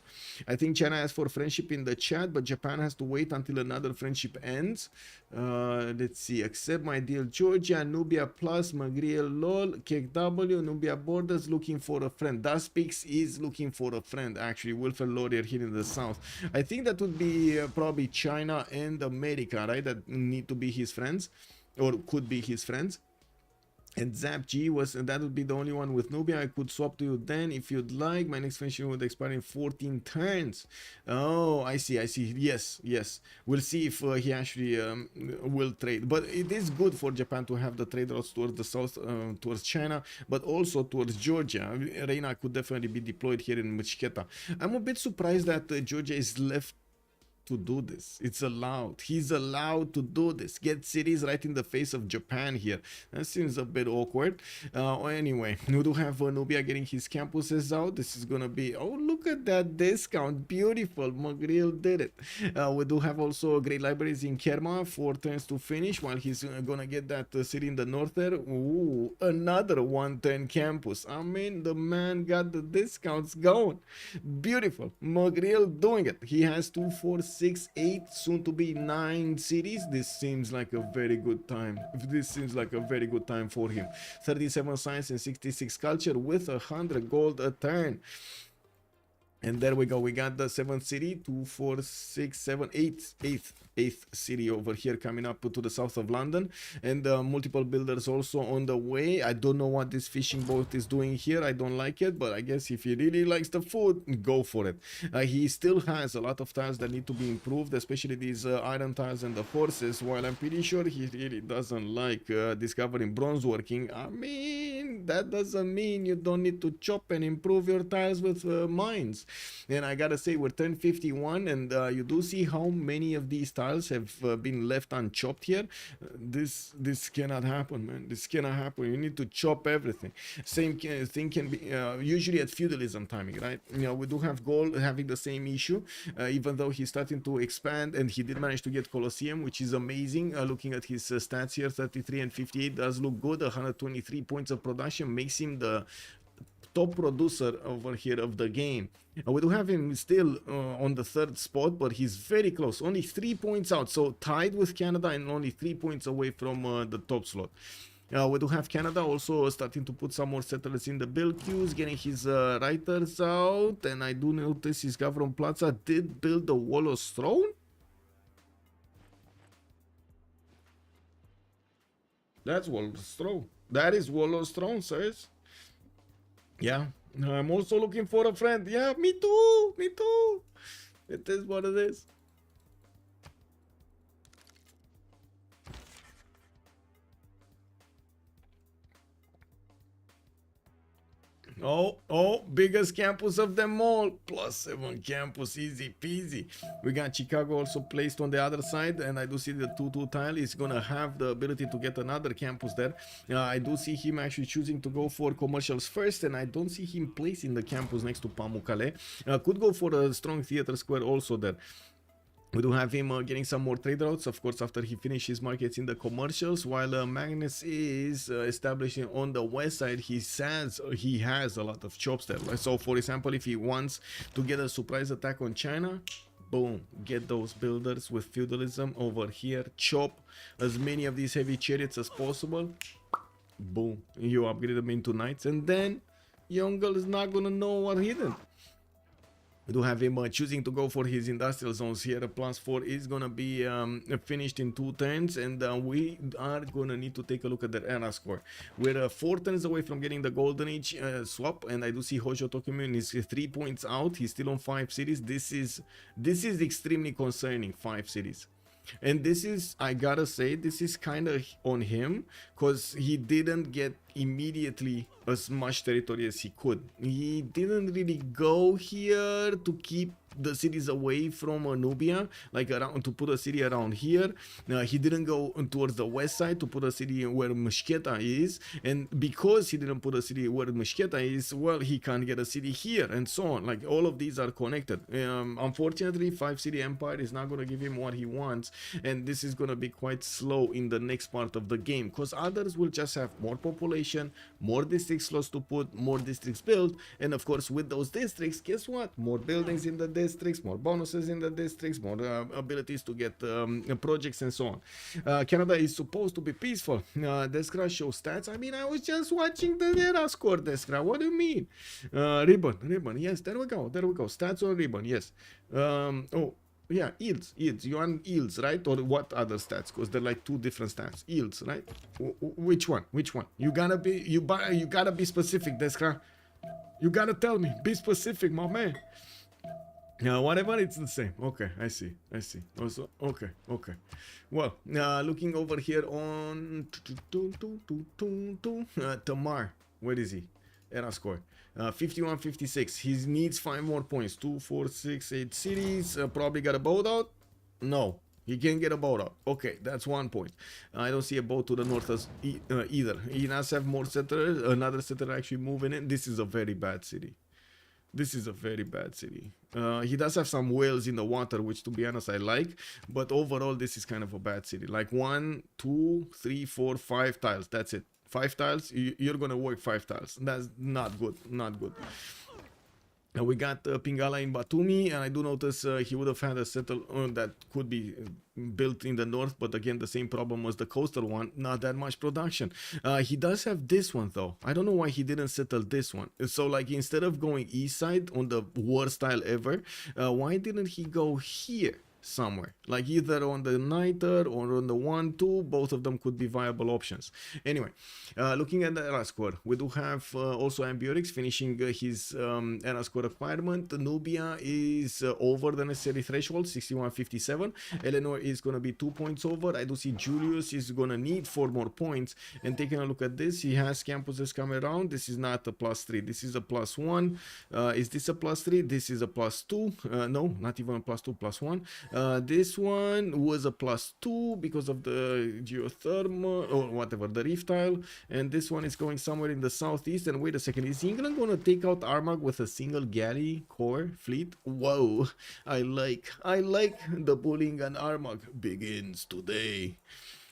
I think China asked for friendship in the chat, but Japan has to wait until another friendship ends. Let's see. Accept my deal, Georgia. Nubia plus Magriel lol. KW. Nubia borders looking for a friend. Zappg is looking for a friend, actually. Wilfred Laurier here in the south. I think that would be probably China and America, right? That need to be his friends, or could be his friends. And Zappg that would be the only one with Nubia. I could swap to you then if you'd like. My next friendship would expire in 14 turns. Oh, I see. Yes. We'll see if he actually will trade. But it is good for Japan to have the trade routes towards the south, towards China, but also towards Georgia. Reina could definitely be deployed here in Mchketa. I'm a bit surprised that Georgia is left to do this. It's allowed. He's allowed to do this. Get cities right in the face of Japan here. That seems a bit awkward. Anyway, we do have Nubia getting his campuses out. This is gonna be, oh, look at that discount. Beautiful. Magriel did it. We do have also great libraries in Kerma, 4 turns to finish, while he's gonna get that city in the north there. Ooh, another 1-turn campus. I mean, the man got the discounts going. Beautiful. Magriel doing it. He has 2, 4, 6 6, 8, soon to be 9 cities. This seems like a very good time. This seems like a very good time for him. 37 science and 66 culture with 100 gold a turn. And there we go. We got the 7th city, 2, 4, 6, 7, 8th city over here coming up to the south of London. And multiple builders also on the way. I don't know what this fishing boat is doing here. I don't like it, but I guess if he really likes the food, go for it. He still has a lot of tiles that need to be improved, especially these iron tiles and the horses, while I'm pretty sure he really doesn't like discovering bronze working. I mean, that doesn't mean you don't need to chop and improve your tiles with mines. And I gotta say, we're 1051, and you do see how many of these tiles have been left unchopped here. This cannot happen, man. This cannot happen. You need to chop everything. Same thing can be usually at feudalism timing, right? You know, we do have Gaul having the same issue, even though he's starting to expand, and he did manage to get Colosseum, which is amazing. Looking at his stats here, 33 and 58 does look good. 123 points of production makes him the top producer over here of the game. We do have him still on the 3rd spot, but he's very close, only 3 points out, so tied with Canada and only 3 points away from the top slot. We do have Canada also starting to put some more settlers in the build queues, getting his writers out, and I do notice his Gavron Plaza did build the Wallow's Throne. That's Wallow's Throne. That is Wallow's Throne, sirs. Yeah, I'm also looking for a friend. Yeah, me too. Me too. It is what it is. Oh, biggest campus of them all. +7 campus, easy peasy. We got Chicago also placed on the other side, and I do see the 2-2 tile is gonna have the ability to get another campus there. I do see him actually choosing to go for commercials first, and I don't see him placing the campus next to Pamukkale. Could go for a strong theater square also there. We do have him getting some more trade routes, of course, after he finishes markets in the commercials, while Magnus is establishing on the west side. He says he has a lot of chops there. So, for example, if he wants to get a surprise attack on China, boom, get those builders with feudalism over here, chop as many of these heavy chariots as possible, boom, you upgrade them into knights, and then Yongle is not gonna know what he did. We do have him choosing to go for his industrial zones here. +4 is gonna be finished in 2 turns, and we are gonna need to take a look at their era score. We're 4 turns away from getting the golden age swap, and I do see Hojo Tokimune is 3 points out. He's still on 5 cities. This is extremely concerning. 5 cities. And this is, I gotta say, this is kind of on him, because he didn't get immediately as much territory as he could. He didn't really go here to keep the cities away from Nubia, like around, to put a city around here. He didn't go towards the west side to put a city where Mushketa is, and because he didn't put a city where Mushketa is, well, he can't get a city here, and so on. Like, all of these are connected. Unfortunately, 5 city empire is not going to give him what he wants, and this is going to be quite slow in the next part of the game, because others will just have more population, more district slots to put, more districts built, and of course with those districts, guess what, more buildings in the districts, more bonuses in the districts, more abilities to get projects and so on. Canada is supposed to be peaceful. Deskra shows stats. I mean, I was just watching the era score, Deskra. What do you mean? Ribbon, yes, there we go, stats on Ribbon, yes. Oh yeah, yields, you want yields, right? Or what other stats? Because they're like 2 different stats. Yields, right? Which one? You gotta be specific, Deskra. You gotta tell me, be specific, my man. Whatever, it's the same. Okay, I see. Also, okay. Well, looking over here on Tamar, where is he? Era score 51-56. He needs 5 more points. 2, 4, 6, 8 cities. Probably got a boat out. No, he can't get a boat out. Okay, that's 1 point. I don't see a boat to the north as either. He does have more settlers. Another settler actually moving in. This is a very bad city. He does have some whales in the water, which, to be honest, I like, but overall this is kind of a bad city. Like 1, 2, 3, 4, 5 tiles. That's it. 5 tiles. You're gonna work 5 tiles. That's not good. We got Pingala in Batumi, and I do notice he would have had a settle that could be built in the north, but again, the same problem was the coastal one, not that much production. He does have this one though. I don't know why he didn't settle this one. So like instead of going east side on the worst style ever, why didn't he go here? Somewhere like either on the Niter or on the 1-2, both of them could be viable options. Anyway, looking at the era score, we do have also Ambiorix finishing his era score requirement. Nubia is over the necessary threshold, 61.57. Eleanor is going to be 2 points over. I do see Julius is going to need 4 more points. And taking a look at this, he has campuses coming around. This is not a +3, this is a +1. Is this a +3? This is a +2. No, not even a +2, +1. This one was a +2 because of the geothermal or whatever, the reef tile, and this one is going somewhere in the southeast. And wait a second, is England going to take out Armagh with a single galley core fleet? Whoa, I like the bullying, and Armagh begins today.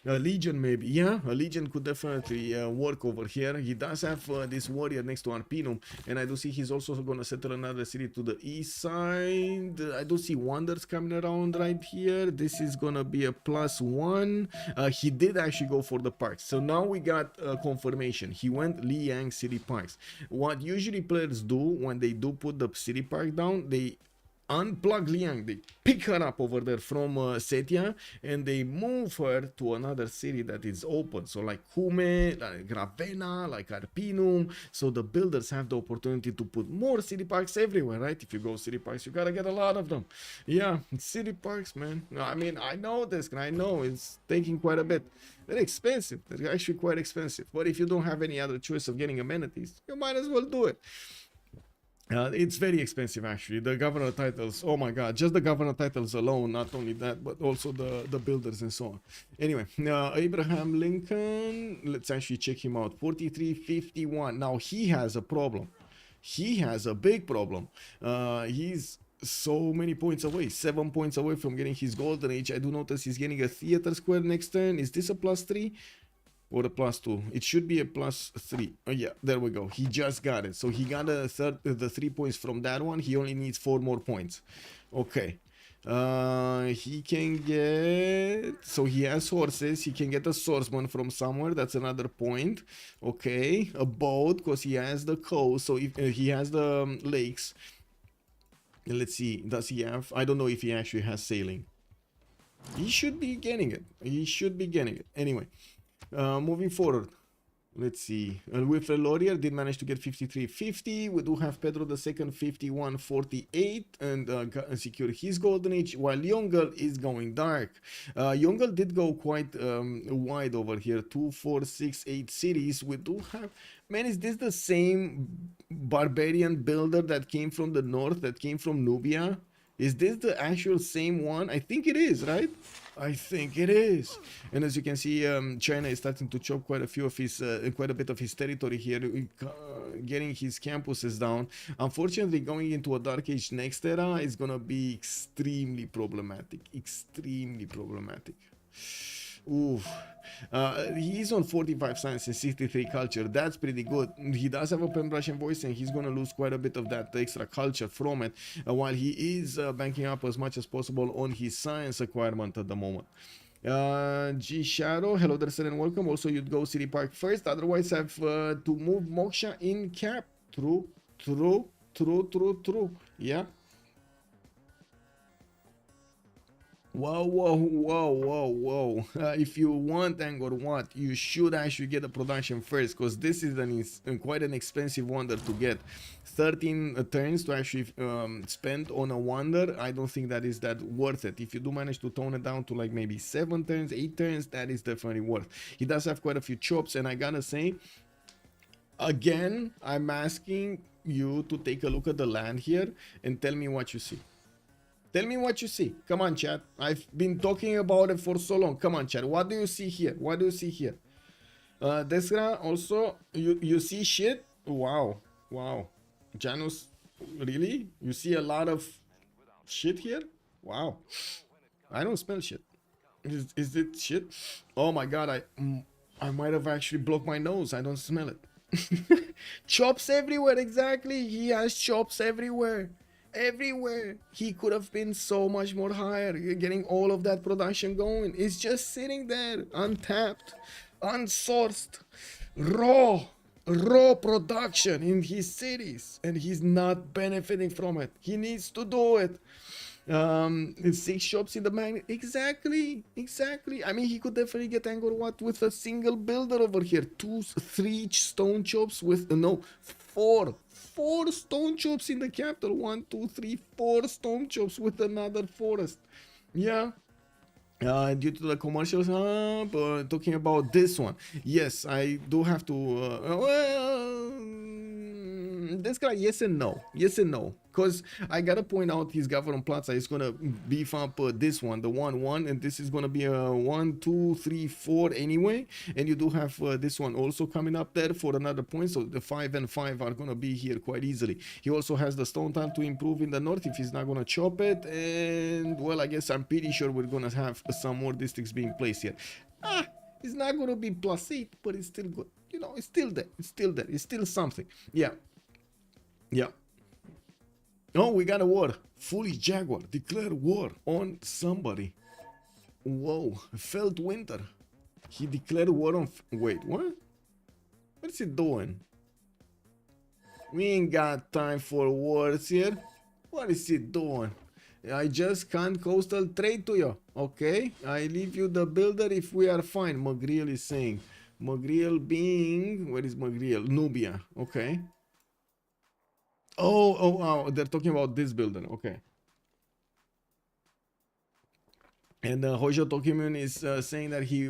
A legion maybe, yeah, a legion could definitely work over here. He does have this warrior next to Arpinum, and I do see he's also going to settle another city to the east side. I do see wonders coming around right here. This is going to be a +1. He did actually go for the parks, so now we got confirmation. He went Liang City Parks. What usually players do when they do put the city park down, they unplug Liang, they pick her up over there from Setia, and they move her to another city that is open, so like Hume, like Gravena, like Arpinum, so the builders have the opportunity to put more city parks everywhere, right? If you go city parks, you gotta get a lot of them. Yeah, city parks, man. I mean, I know this, I know it's taking quite a bit. They're expensive, they're actually quite expensive, but if you don't have any other choice of getting amenities, you might as well do it. It's very expensive actually. The governor titles, oh my god, just the governor titles alone, not only that, but also the builders and so on. Anyway, Abraham Lincoln, let's actually check him out. 43.51. Now he has a problem. He has a big problem. He's so many points away, 7 points away from getting his golden age. I do notice he's getting a theater square next turn. Is this a +3? Or a +2? It should be a +3. Oh yeah, there we go. He just got it. So he got the 3 points from that one. He only needs 4 more points. Okay. He can get, so he has horses. He can get a swordsman from somewhere. That's another point. Okay, a boat because he has the coast. So if he has the lakes. Let's see. Does he have? I don't know if he actually has sailing. He should be getting it. He should be getting it. Anyway. Moving forward, let's see. Wilfred Laurier did manage to get 53.50. We do have Pedro II 51.48 and secure his golden age, while Yongle is going dark. Yongle did go quite wide over here, 2, 4, 6, 8 cities. We do have, man, is this the same barbarian builder that came from the north, that came from Nubia? Is this the actual same one? I think it is, right? I think it is. And as you can see, China is starting to chop quite a few of his, quite a bit of his territory here, getting his campuses down. Unfortunately, going into a Dark Age next era is gonna be extremely problematic. Extremely problematic. Oof. He's on 45 science and 63 culture. That's pretty good. He does have a Pembrasian voice, and he's going to lose quite a bit of that extra culture from it, while he is banking up as much as possible on his science acquirement at the moment. G Shadow, hello there, sir, and welcome. Also, you'd go City Park first, otherwise have to move Moksha in cap. True. Yeah. Whoa. If you want Angor what, you should actually get the production first, because this is quite an expensive wonder to get. 13 turns to actually spend on a wonder. I don't think that is that worth it. If you do manage to tone it down to like maybe 7 turns, 8 turns, that is definitely worth. He does have quite a few chops, and I gotta say, again, I'm asking you to take a look at the land here and tell me what you see. Tell me what you see. Come on, chat. I've been talking about it for so long. Come on, chat. What do you see here? What do you see here? Desgra, also, you see shit? Wow. Janus, really? You see a lot of shit here? Wow. I don't smell shit. Is it shit? Oh my god, I might have actually blocked my nose. I don't smell it. Chops everywhere, exactly. He has chops everywhere. Everywhere. He could have been so much more higher, getting all of that production going. It's just sitting there, untapped, unsourced, raw, raw production in his cities, and he's not benefiting from it. He needs to do it. 6 shops in the magnet, exactly. I mean, he could definitely get Angkor Wat with a single builder over here. 3 stone chops with no, 4 stone chops in the capital. 1 2 3 4 stone chops with another forest. Yeah. Due to the commercials, but talking about this one, yes, I do have to. Well, this guy, yes and no, because I gotta point out his government plaza is gonna beef up this one, the 1-1, and this is gonna be a 1 2 3 4 anyway, and you do have this one also coming up there for another point, so the 5 and 5 are gonna be here quite easily. He also has the stone tile to improve in the north if he's not gonna chop it, and well, I guess I'm pretty sure we're gonna have some more districts being placed here. It's not gonna be +8, but it's still good. You know, it's still there. It's still something. Yeah. Oh, we got a war. Foolish Jaguar declare war on somebody. Whoa, Feltwind. He declared war on. Wait, what? What is he doing? We ain't got time for wars here. What is he doing? I just can't coastal trade to you. Okay, I leave you the builder if we are fine. Magriel is saying. Magriel being, where is Magriel? Nubia. Okay. Oh, they're talking about this builder. Okay. And Hojo Tokimune is saying that he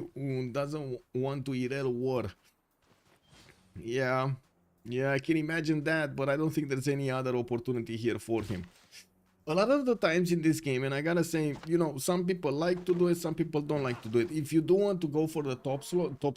doesn't want to Irel war. Yeah, I can imagine that, but I don't think there's any other opportunity here for him. A lot of the times in this game, and I gotta say, you know, some people like to do it, some people don't like to do it. If you do want to go for the top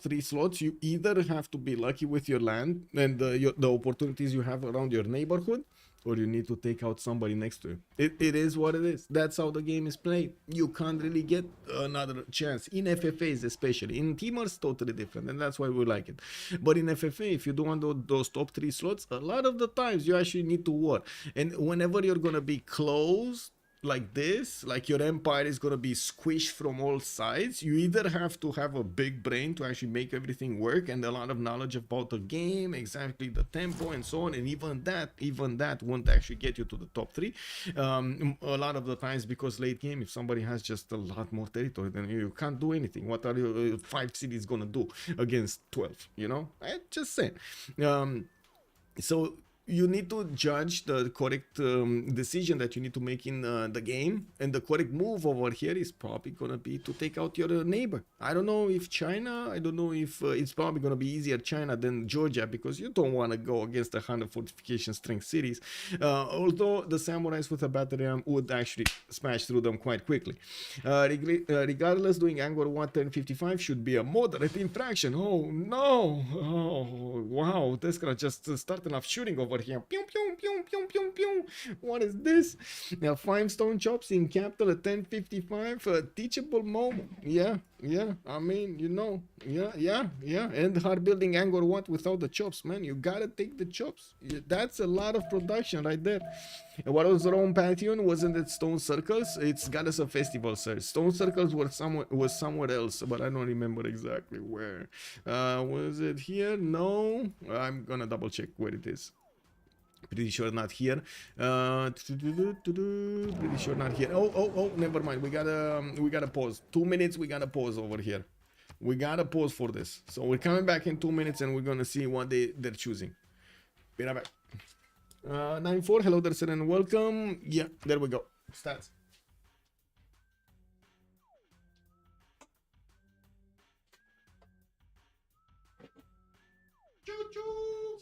3 slots, you either have to be lucky with your land and the opportunities you have around your neighborhood, or you need to take out somebody next to you. It is what it is. That's how the game is played. You can't really get another chance in FFAs, especially in teamers. Totally different, and that's why we like it. But in FFA, if you do want those top 3 slots, a lot of the times you actually need to war, and whenever you're gonna be close like this, like your empire is gonna be squished from all sides, you either have to have a big brain to actually make everything work and a lot of knowledge about the game, exactly the tempo and so on, and even that won't actually get you to the top 3 a lot of the times, because late game, if somebody has just a lot more territory, then you can't do anything. What are your 5 cities gonna do against 12, you know? I just saying. So you need to judge the correct decision that you need to make in the game, and the correct move over here is probably gonna be to take out your neighbor. I don't know if China, I don't know if it's probably gonna be easier China than Georgia, because you don't want to go against 100 fortification strength cities, although the samurais with a battery ram would actually smash through them quite quickly. Regardless, doing Angkor Wat 1055 should be a moderate infraction. Oh no, oh wow, this guy just started off shooting over here. Pew, pew, pew, pew, pew, pew. What is this? Now 5 stone chops in capital at 1055. A teachable moment. Yeah. I mean, you know, yeah. And hard building Angkor Wat without the chops, man. You gotta take the chops. That's a lot of production right there. And what was Rome Pantheon? Wasn't it Stone Circles? It's Goddess of Festival, sir. Stone Circles were somewhere else, but I don't remember exactly where. Was it here? No. I'm gonna double check where it is. Pretty sure not here. Pretty sure not here. Oh, never mind. We gotta pause. 2 minutes. We gotta pause over here. We gotta pause for this. So we're coming back in 2 minutes, and we're gonna see what they're choosing. Be right back. 94. Hello there, sir, and welcome. Yeah, there we go. Stats. Choo-choo.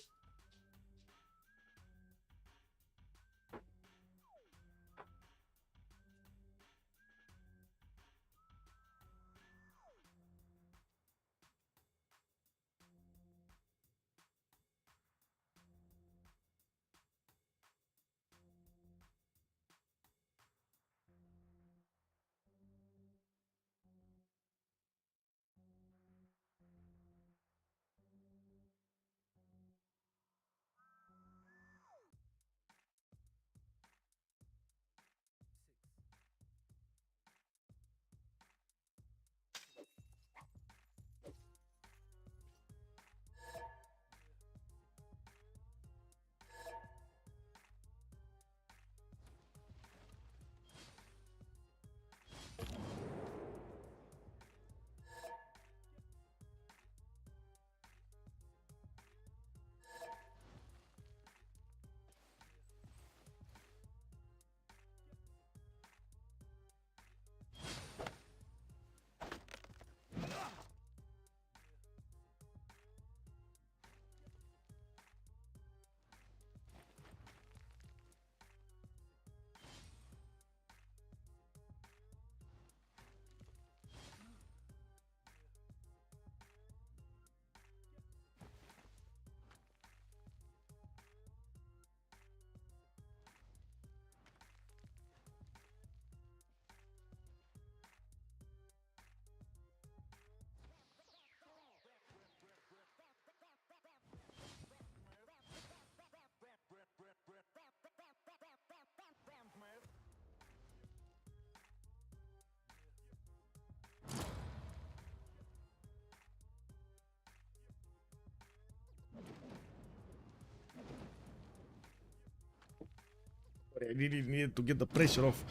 I really needed to get the pressure off.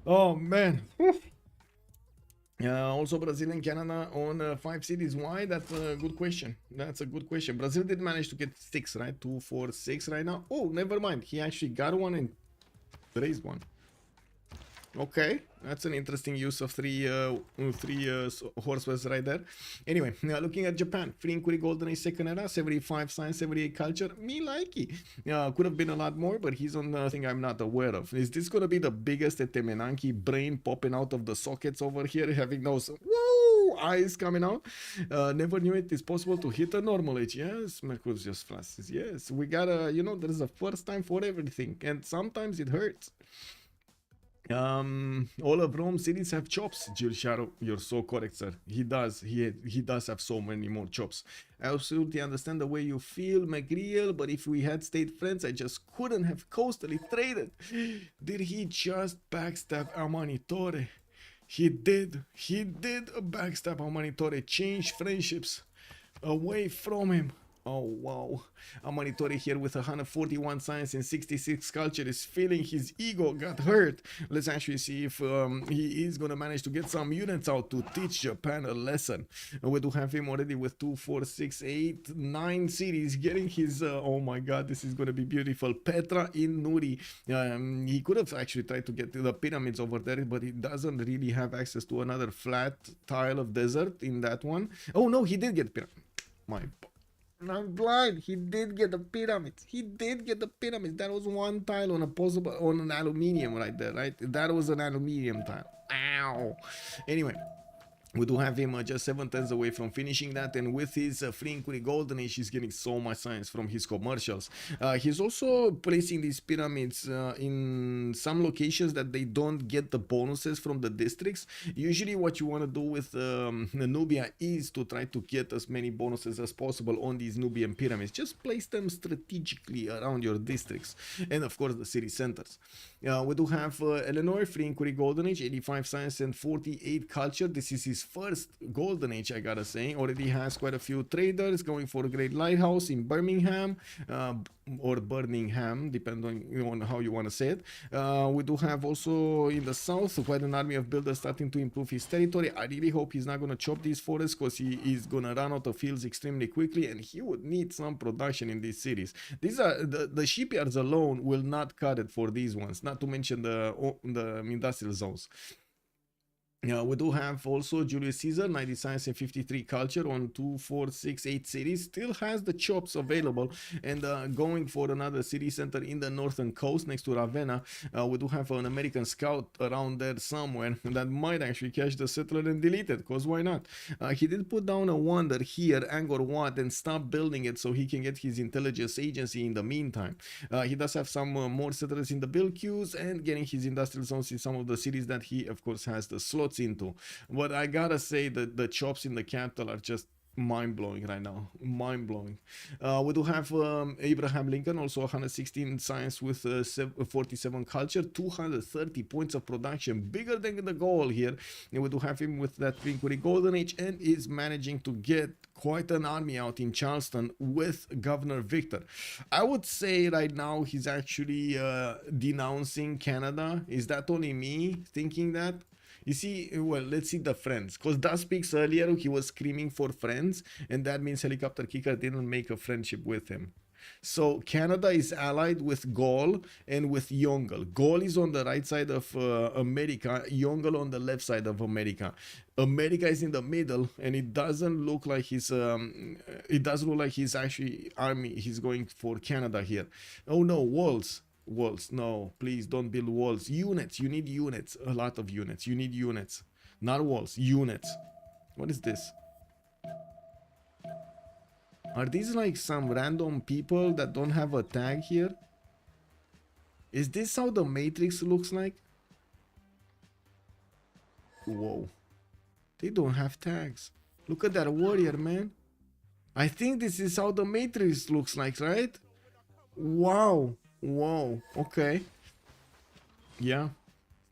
Oh man. Also Brazil and Canada on 5 cities. Why? That's a good question. That's a good question. Brazil did manage to get 6, right? 2, 4, 6 right now. Oh, never mind. He actually got one and raised one. Okay, that's an interesting use of three horsewares right there. Anyway, now looking at Japan, free inquiry golden age second era, 75 science, 78 culture. Me likey. Could have been a lot more, but he's on the thing I'm not aware of. Is this gonna be the biggest Temenanki brain popping out of the sockets over here, having those woo eyes coming out? Never knew it is possible to hit a normal age. Yes, Mercur's just flashes. Yes, we gotta, you know, there's a first time for everything, and sometimes it hurts. All of Rome cities have chops. Jill Shadow, you're so correct, sir. He does. He does have so many more chops. I absolutely understand the way you feel, McGreal, but if we had stayed friends, I just couldn't have coastally traded. Did he just backstab Amanitore? He did. He did backstab Amanitore. Change friendships away from him. Oh wow, Amanitore here with 141 science and 66 culture is feeling his ego got hurt. Let's actually see if he is gonna manage to get some units out to teach Japan a lesson. We do have him already with 2, 4, 6, 8, 9 cities getting his oh my god, this is gonna be beautiful. Petra in Nuri. He could have actually tried to get to the pyramids over there, but he doesn't really have access to another flat tile of desert in that one. Oh no, he did get pyramid. I'm blind. He did get the pyramids. He did get the pyramids. That was one tile on an aluminium right there, right? That was an aluminium tile. Ow. Anyway, we do have him just 7 turns away from finishing that, and with his free inquiry golden age, he's getting so much science from his commercials. He's also placing these pyramids in some locations that they don't get the bonuses from the districts. Usually what you want to do with Nubia is to try to get as many bonuses as possible on these Nubian pyramids. Just place them strategically around your districts and of course the city centers. We do have Eleanor, free inquiry golden age, 85 science and 48 culture. This is his first golden age, I gotta say. Already has quite a few traders going for a great lighthouse in Birmingham or Birmingham, depending on how you want to say it. We do have also in the south quite an army of builders starting to improve his territory. I really hope he's not gonna chop these forests, because he is gonna run out of fields extremely quickly, and he would need some production in these cities. These are the shipyards alone will not cut it for these ones, not to mention the industrial zones. We do have also Julius Caesar, 90 science and 53 culture on 2, 4, 6, 8 cities. Still has the chops available, and going for another city center in the northern coast next to Ravenna. We do have an American scout around there somewhere that might actually catch the settler and delete it, because why not? He did put down a wonder here, Angkor Wat, and stop building it so he can get his intelligence agency in the meantime. He does have some more settlers in the build queues and getting his industrial zones in some of the cities that he of course has the slots into. But I gotta say that the chops in the capital are just mind-blowing right now. Mind-blowing. We do have Abraham Lincoln, also 116 science with 47 culture, 230 points of production, bigger than the Gaul here. And we do have him with that inquiry golden age, and is managing to get quite an army out in Charleston with Governor Victor. I would say right now he's actually denouncing Canada. Is that only me thinking that? You see, well, let's see the friends, because Zappg earlier he was screaming for friends, and that means Helicopterkicker didn't make a friendship with him. So Canada is allied with Gaul and with Yongle. Gaul is on the right side of America, Yongle on the left side of America. America is in the middle, and it doesn't look like he's actually army. He's going for Canada here. Oh no, walls. Walls, no, please don't build walls. Units, you need units, a lot of units. You need units, not walls, units. What is this? Are these like some random people that don't have a tag here? Is this how the Matrix looks like? Whoa, they don't have tags. Look at that warrior, man. I think this is how the Matrix looks like, right? Wow. Whoa, okay. Yeah,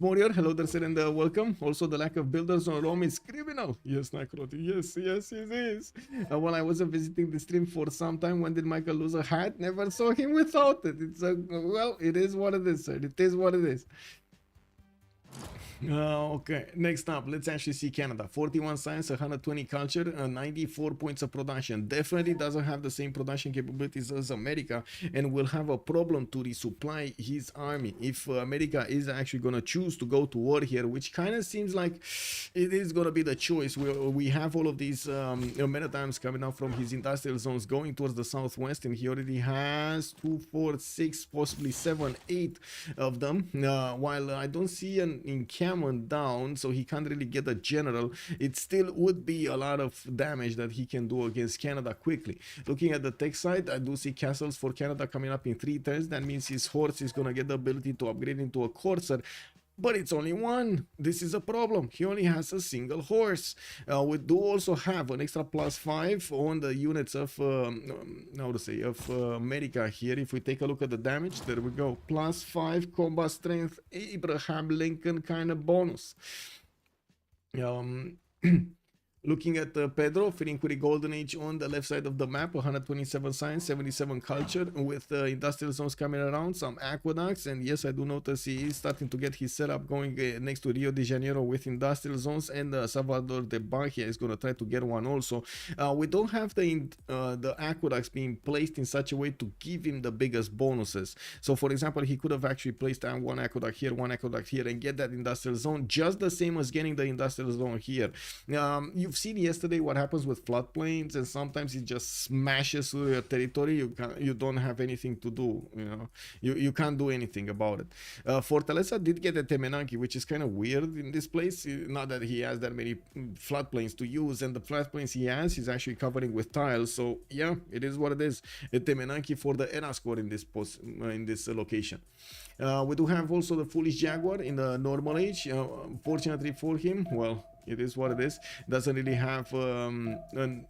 Warrior, hello there, sir, and welcome. Also, the lack of builders on Rome is criminal. Yes, Nakroti, yes, it is. While I wasn't visiting the stream for some time, when did Michael lose a hat? Never saw him without it. It's well, it is what it is, sir. It is what it is. Okay, next up, let's actually see Canada. 41 science, 120 culture, 94 points of production. Definitely doesn't have the same production capabilities as America, and will have a problem to resupply his army if America is actually going to choose to go to war here, which kind of seems like it is going to be the choice. We have all of these Maritimes coming out from his industrial zones going towards the southwest, and he already has 2, 4, 6, possibly 7, 8 of them. While I don't see an encampment down, so he can't really get a general, it still would be a lot of damage that he can do against Canada quickly. Looking at the tech side, I do see castles for Canada coming up in 3 turns. That means his horse is going to get the ability to upgrade into a courser, but it's only one. This is a problem. He only has a single horse. We do also have an extra +5 on the units of America here. If we take a look at the damage, there we go, +5 combat strength, Abraham Lincoln kind of bonus. Looking at Pedro, fitting with the golden age on the left side of the map, 127 science, 77 culture, with industrial zones coming around, some aqueducts, and yes, I do notice he is starting to get his setup going next to Rio de Janeiro with industrial zones, and Salvador de Bahia is going to try to get one also. We don't have the aqueducts being placed in such a way to give him the biggest bonuses. So for example, he could have actually placed down one aqueduct here, and get that industrial zone, just the same as getting the industrial zone here. You've seen yesterday what happens with floodplains, and sometimes it just smashes through your territory. You don't have anything to do, you can't do anything about it. Fortaleza did get a Temenanki, which is kind of weird in this place, not that he has that many floodplains to use, and the floodplains he has, he's actually covering with tiles, so yeah, it is what it is. A Temenanki for the ERA score in this location. We do have also the Foolish Jaguar in the normal age. Fortunately for him, well, it is what it is. Doesn't really have a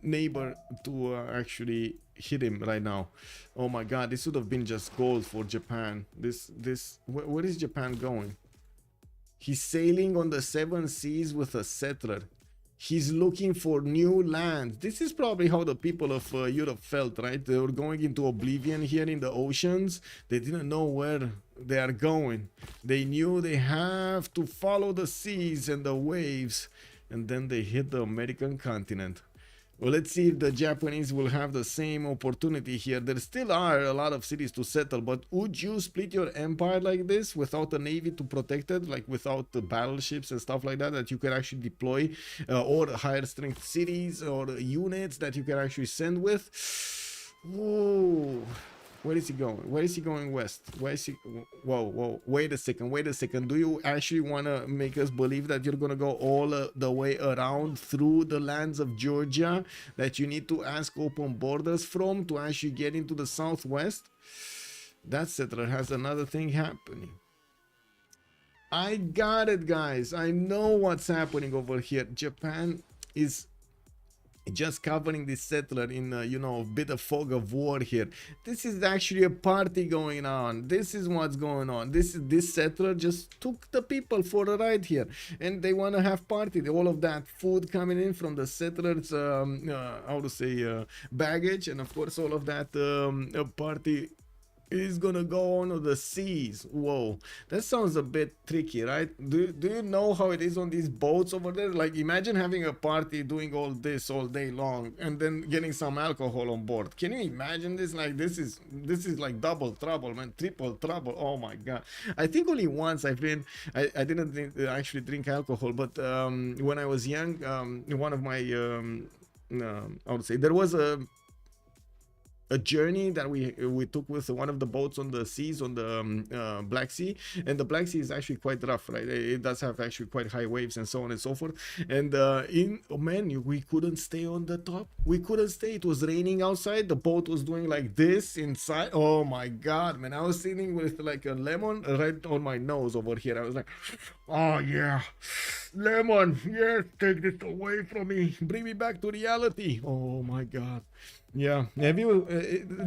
neighbor to actually hit him right now. Oh my god, this would have been just gold for Japan. Where is Japan going? He's sailing on the 7 seas with a settler. He's looking for new land. This is probably how the people of Europe felt, right? They were going into oblivion here in the oceans. They didn't know where they are going. They knew they have to follow the seas and the waves, and then they hit the American continent. Well, let's see if the Japanese will have the same opportunity here. There still are a lot of cities to settle, but would you split your empire like this without a navy to protect it, like without the battleships and stuff like that you can actually deploy, or higher strength cities or units that you can actually send with? Whoa. Where is he going? Where is he going west? Where is he? Whoa, wait a second. Do you actually want to make us believe that you're going to go all the way around through the lands of Georgia, that you need to ask open borders from to actually get into the southwest? That settler has another thing happening. I got it, guys. I know what's happening over here. Japan is just covering this settler in a bit of fog of war here. This is actually a party going on. This is what's going on. This settler just took the people for a ride here, and they want to have party. All of that food coming in from the settlers, baggage, and of course all of that party is gonna go on the seas. Whoa, that sounds a bit tricky, right? Do you know how it is on these boats over there? Like, imagine having a party, doing all this all day long, and then getting some alcohol on board. Can you imagine this? Like, this is like double trouble, man, triple trouble. Oh my god. I think only once I didn't actually drink alcohol, but when I was young, one of my I would say there was a journey that we took with one of the boats on the seas, on the Black Sea, and the Black Sea is actually quite rough, right? It does have actually quite high waves and so on and so forth, and we couldn't stay on the top. We couldn't stay. It was raining outside. The boat was doing like this inside. Oh my god, man, I was sitting with like a lemon right on my nose over here. I was like, oh yeah, lemon, yes, take this away from me, bring me back to reality. Oh my god. Yeah, have you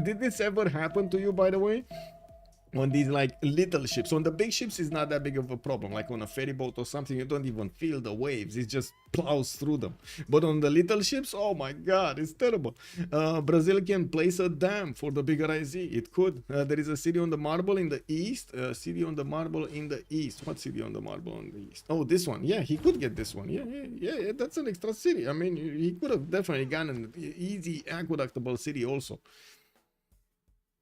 did this ever happen to you, by the way? on these like little ships. On the big ships is not that big of a problem, like on a ferry boat or something, you don't even feel the waves, it just plows through them. But on the little ships, oh my god, it's terrible. Brazil can place a dam for the bigger IZ. It could. There is a city on the marble in the east. City on the marble in the east. What city on the marble in the east? Oh, this one. Yeah, he could get this one. Yeah, that's an extra city. I mean, he could have definitely gotten an easy aqueductable city also.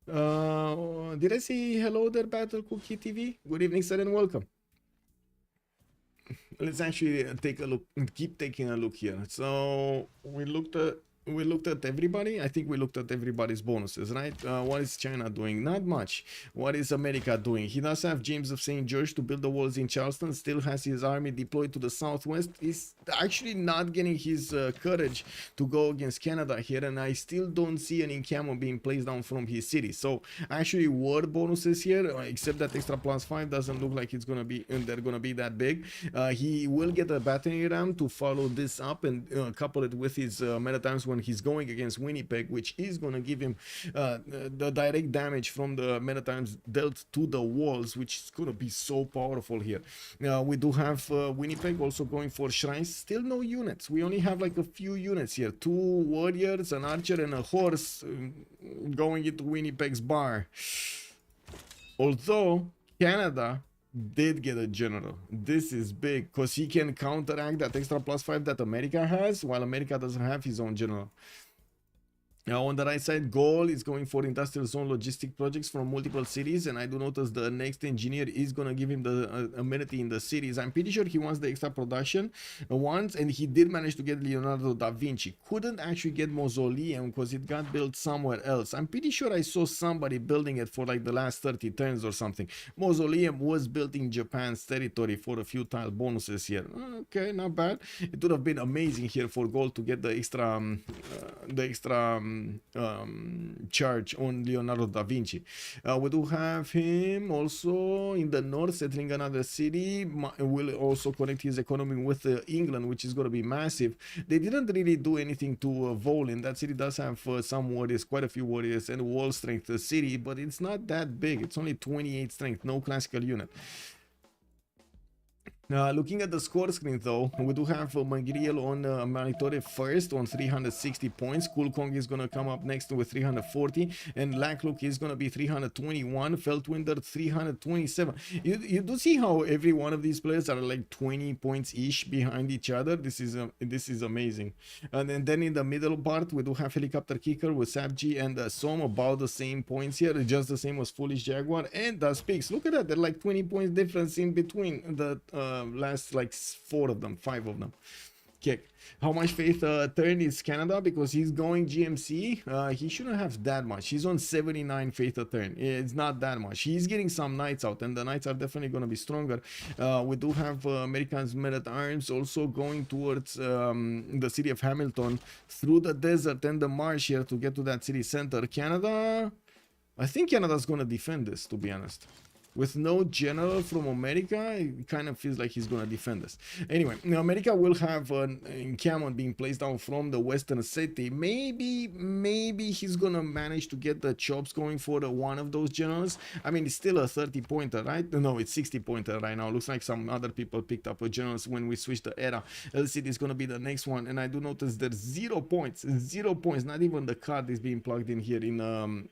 Did I say hello there, Battle Cookie TV? Good evening, sir, and welcome. Let's actually take a look, keep taking a look here. So we looked at everybody. I think we looked at everybody's bonuses, right? What is China doing? Not much. What is America doing? He does have James of St. George to build the walls in Charleston, still has his army deployed to the southwest. He's actually not getting his courage to go against Canada here, and I still don't see an encampment being placed down from his city. So actually war bonuses here, except that extra +5 doesn't look like it's gonna be, and they're gonna be that big. He will get a battery ram to follow this up and couple it with his Maritimes when he's going against Winnipeg, which is going to give him the direct damage from the Maritimes dealt to the walls, which is going to be so powerful here. We do have Winnipeg also going for shrines. Still no units. We only have like a few units here. 2 warriors, an archer, and a horse going into Winnipeg's bar. Although Canada did get a general. This is big because he can counteract that extra +5 that America has, while America doesn't have his own general. Now on the right side, Gaul is going for industrial zone logistic projects from multiple cities, and I do notice the next engineer is going to give him the amenity in the cities. I'm pretty sure he wants the extra production once, and he did manage to get Leonardo da Vinci. Couldn't actually get Mausoleum because it got built somewhere else. I'm pretty sure I saw somebody building it for like the last 30 turns or something. Mausoleum was built in Japan's territory for a few tile bonuses here. Okay, not bad. It would have been amazing here for Gaul to get the extra charge on Leonardo da Vinci. We do have him also in the north settling another city. Will also connect his economy with England, which is going to be massive. They didn't really do anything to Volin. That city does have some warriors, quite a few warriors, and wall strength city, but it's not that big. It's only 28 strength, no classical unit. Looking at the score screen though, we do have Magriel on Manitore first on 360 points. CoolCong is going to come up next with 340, and Lakluk is going to be 321, Feltwind 327. You do see how every one of these players are like 20 points each behind each other. This is amazing. And then in the middle part, we do have Helicopterkicker with Zappg and Som about the same points here, just the same as FoolishDragon and Peakz. Look at that, they're like 20 points difference in between the last like 5 of them. Kick. How much faith turn is Canada? Because he's going GMC, he shouldn't have that much. He's on 79 faith a turn. It's not that much. He's getting some knights out, and the knights are definitely going to be stronger. We do have Americans men at arms also going towards the city of Hamilton through the desert and the marsh here to get to that city center. Canada, I think Canada's going to defend this, to be honest. With no general from America, it kind of feels like he's going to defend us. Anyway, America will have an encampment being placed down from the western city. Maybe he's going to manage to get the chops going for one of those generals. I mean, it's still a 30-pointer, right? No, it's 60-pointer right now. Looks like some other people picked up generals when we switched the era. LCD is going to be the next one, and I do notice there's 0 points. 0 points. Not even the card is being plugged in here in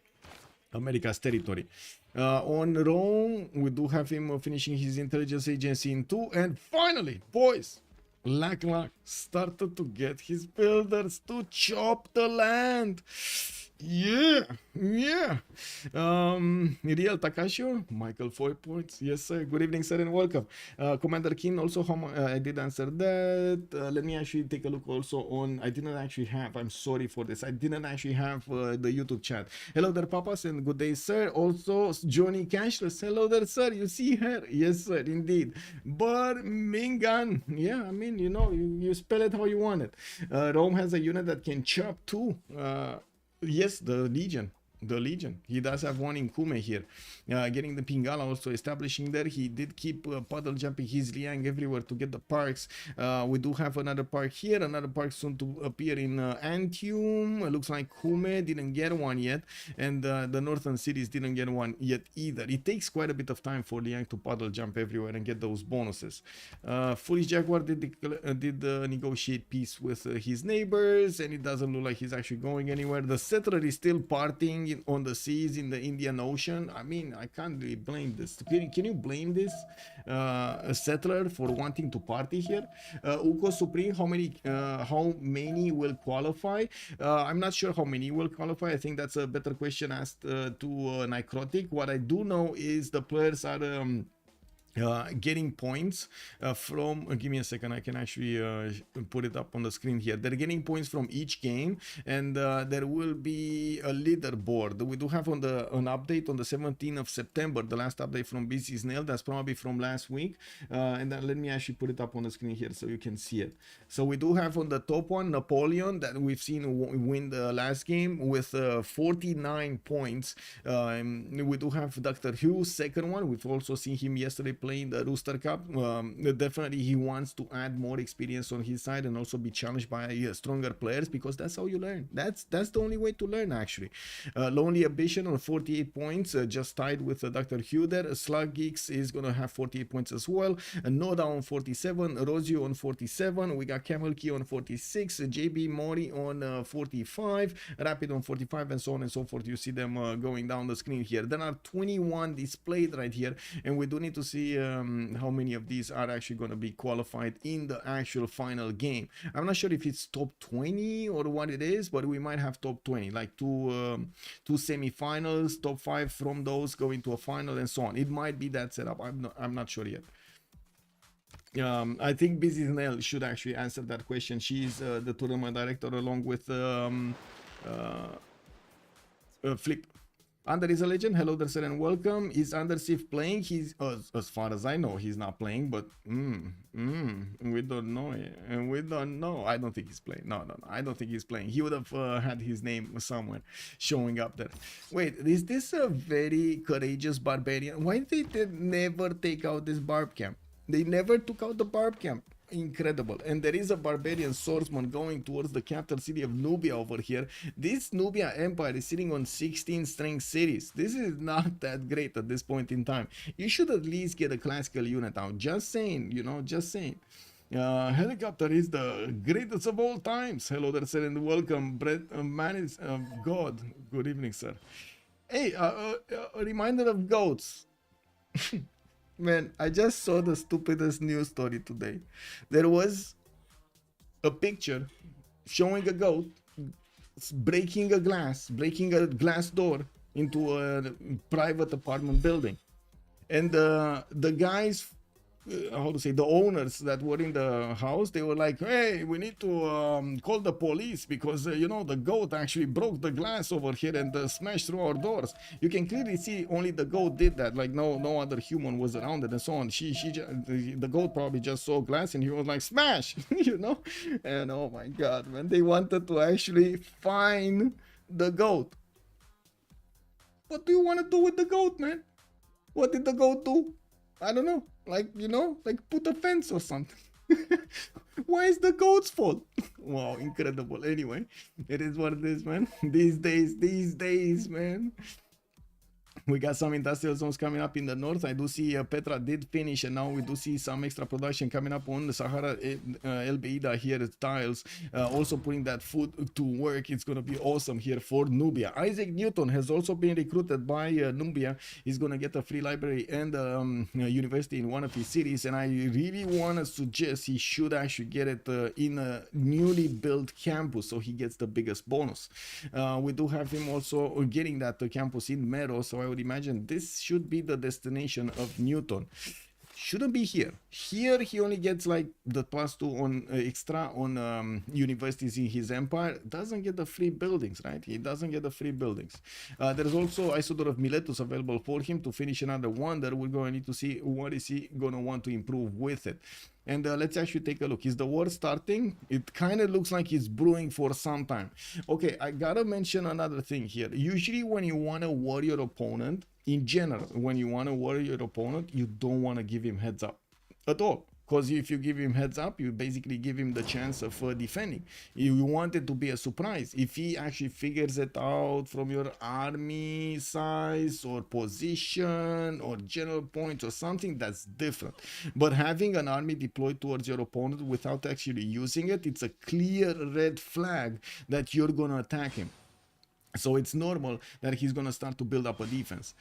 America's territory. On Rome, we do have him finishing his intelligence agency in 2, and finally, boys, Lakluk started to get his builders to chop the land. Yeah. Real Takashio, Michael 4 points. Yes, sir. Good evening, sir, and welcome. Commander King, also, I did answer that. Let me actually take a look also on. I didn't actually have. I'm sorry for this. I didn't actually have the YouTube chat. Hello there, papas, and good day, sir. Also, Johnny Cashless. Hello there, sir. You see her? Yes, sir, indeed. Birmingham. Yeah, I mean, you spell it how you want it. Rome has a unit that can chop too. Yes, the Legion. The Legion. He does have one in Kume here. Getting the Pingala also establishing there. He did keep puddle jumping his Liang everywhere to get the parks. We do have another park here. Another park soon to appear in Antium. Looks like Kume didn't get one yet. And the northern cities didn't get one yet either. It takes quite a bit of time for Liang to puddle jump everywhere and get those bonuses. Foolish Jaguar did negotiate peace with his neighbors. And it doesn't look like he's actually going anywhere. The settler is still partying on the seas in the Indian Ocean. I mean, I can't really blame this. Can you blame this a settler for wanting to party here? Uko Supreme, how many will qualify? I'm not sure how many will qualify. I think that's a better question asked to Necrotic. What I do know is the players are getting points from give me a second, I can actually put it up on the screen here. They're getting points from each game, and there will be a leaderboard. We do have an update on the 17th of September, the last update from BC Snail. That's probably from last week, and then let me actually put it up on the screen here so you can see it. So we do have on the top one Napoleon that we've seen win the last game with 49 points. We do have Dr. Hugh, second one. We've also seen him yesterday playing the Rooster Cup. Definitely he wants to add more experience on his side and also be challenged by stronger players, because that's how you learn. That's the only way to learn, actually. Lonely Ambition on 48 points, just tied with Dr. Hugh there. Slug Geeks is gonna have 48 points as well. Noda on 47, Rosio on 47, we got Camel Key on 46, JB Mori on 45, Rapid on 45, and so on and so forth. You see them going down the screen here. There are 21 displayed right here, and we do need to see how many of these are actually going to be qualified in the actual final game. I'm not sure if it's top 20 or what it is, but we might have top 20, like two semi-finals, top 5 from those going to a final, and so on. It might be that setup. I'm not sure yet. I think Busy Snail should actually answer that question. She's the tournament director along with Flip. Under is a legend. Hello there, sir, and welcome. Is Under Civ playing? He's as far as I know, he's not playing, but we don't know. And we don't know. I don't think he's playing. No, I don't think he's playing. He would have had his name somewhere showing up there. Wait, is this a very courageous barbarian? Why did they never take out this barb camp? They never took out the barb camp. Incredible. And there is a barbarian swordsman going towards the capital city of Nubia over here. This Nubia empire is sitting on 16 strength cities. This is not that great at this point in time. You should at least get a classical unit out. Just saying, you know, just saying. Helicopter is the greatest of all times. Hello there, sir, and welcome. Brett, man is God. Good evening, sir. Hey, a reminder of goats. Man, I just saw the stupidest news story today. There was a picture showing a goat breaking a glass door into a private apartment building. And the guys, how to say, the owners that were in the house, they were like, hey, we need to call the police because, you know, the goat actually broke the glass over here and smashed through our doors. You can clearly see only the goat did that, like no other human was around it and so on. The goat probably just saw glass and he was like, smash, you know? And oh my God, man, they wanted to actually fine the goat. What do you want to do with the goat, man? What did the goat do? I don't know, like, you know, like put a fence or something. Why is the goat's fault? Wow, incredible. Anyway, it is what it is, man. These days, man. We got some industrial zones coming up in the north. I do see Petra did finish, and now we do see some extra production coming up on the Sahara El Beida here at Tiles. Also putting that food to work. It's going to be awesome here for Nubia. Isaac Newton has also been recruited by Nubia. He's going to get a free library and university in one of his cities, and I really want to suggest he should actually get it in a newly built campus, so he gets the biggest bonus. We do have him also getting that campus in Mero, so I would imagine this should be the destination of Newton. Shouldn't be here. Here he only gets like the +2 on extra on universities in his empire. Doesn't get the free buildings, right? He doesn't get the free buildings. There's also Isodor of Miletus available for him to finish another wonder. We're going to need to see what is he going to want to improve with it. And let's actually take a look. Is the war starting? It kind of looks like it's brewing for some time. Okay, I gotta mention another thing here. Usually when you want to war your opponent, in general, when you want to war your opponent, you don't want to give him heads up at all. Because if you give him heads up, you basically give him the chance of defending. You want it to be a surprise. If he actually figures it out from your army size or position or general points or something, that's different. But having an army deployed towards your opponent without actually using it, it's a clear red flag that you're going to attack him. So it's normal that he's going to start to build up a defense.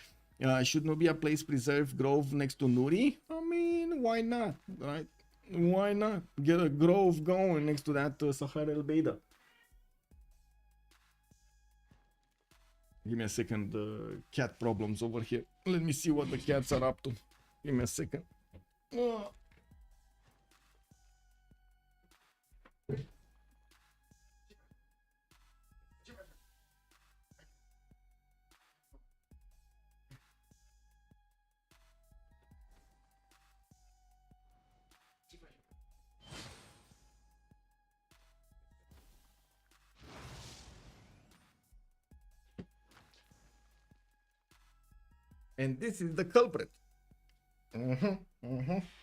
Should Nubia place preserve grove next to Nuri? I mean, why not, right? Why not get a grove going next to that Sahara El Beida? Give me a second, cat problems over here. Let me see what the cats are up to. Give me a second. And this is the culprit. Yeah.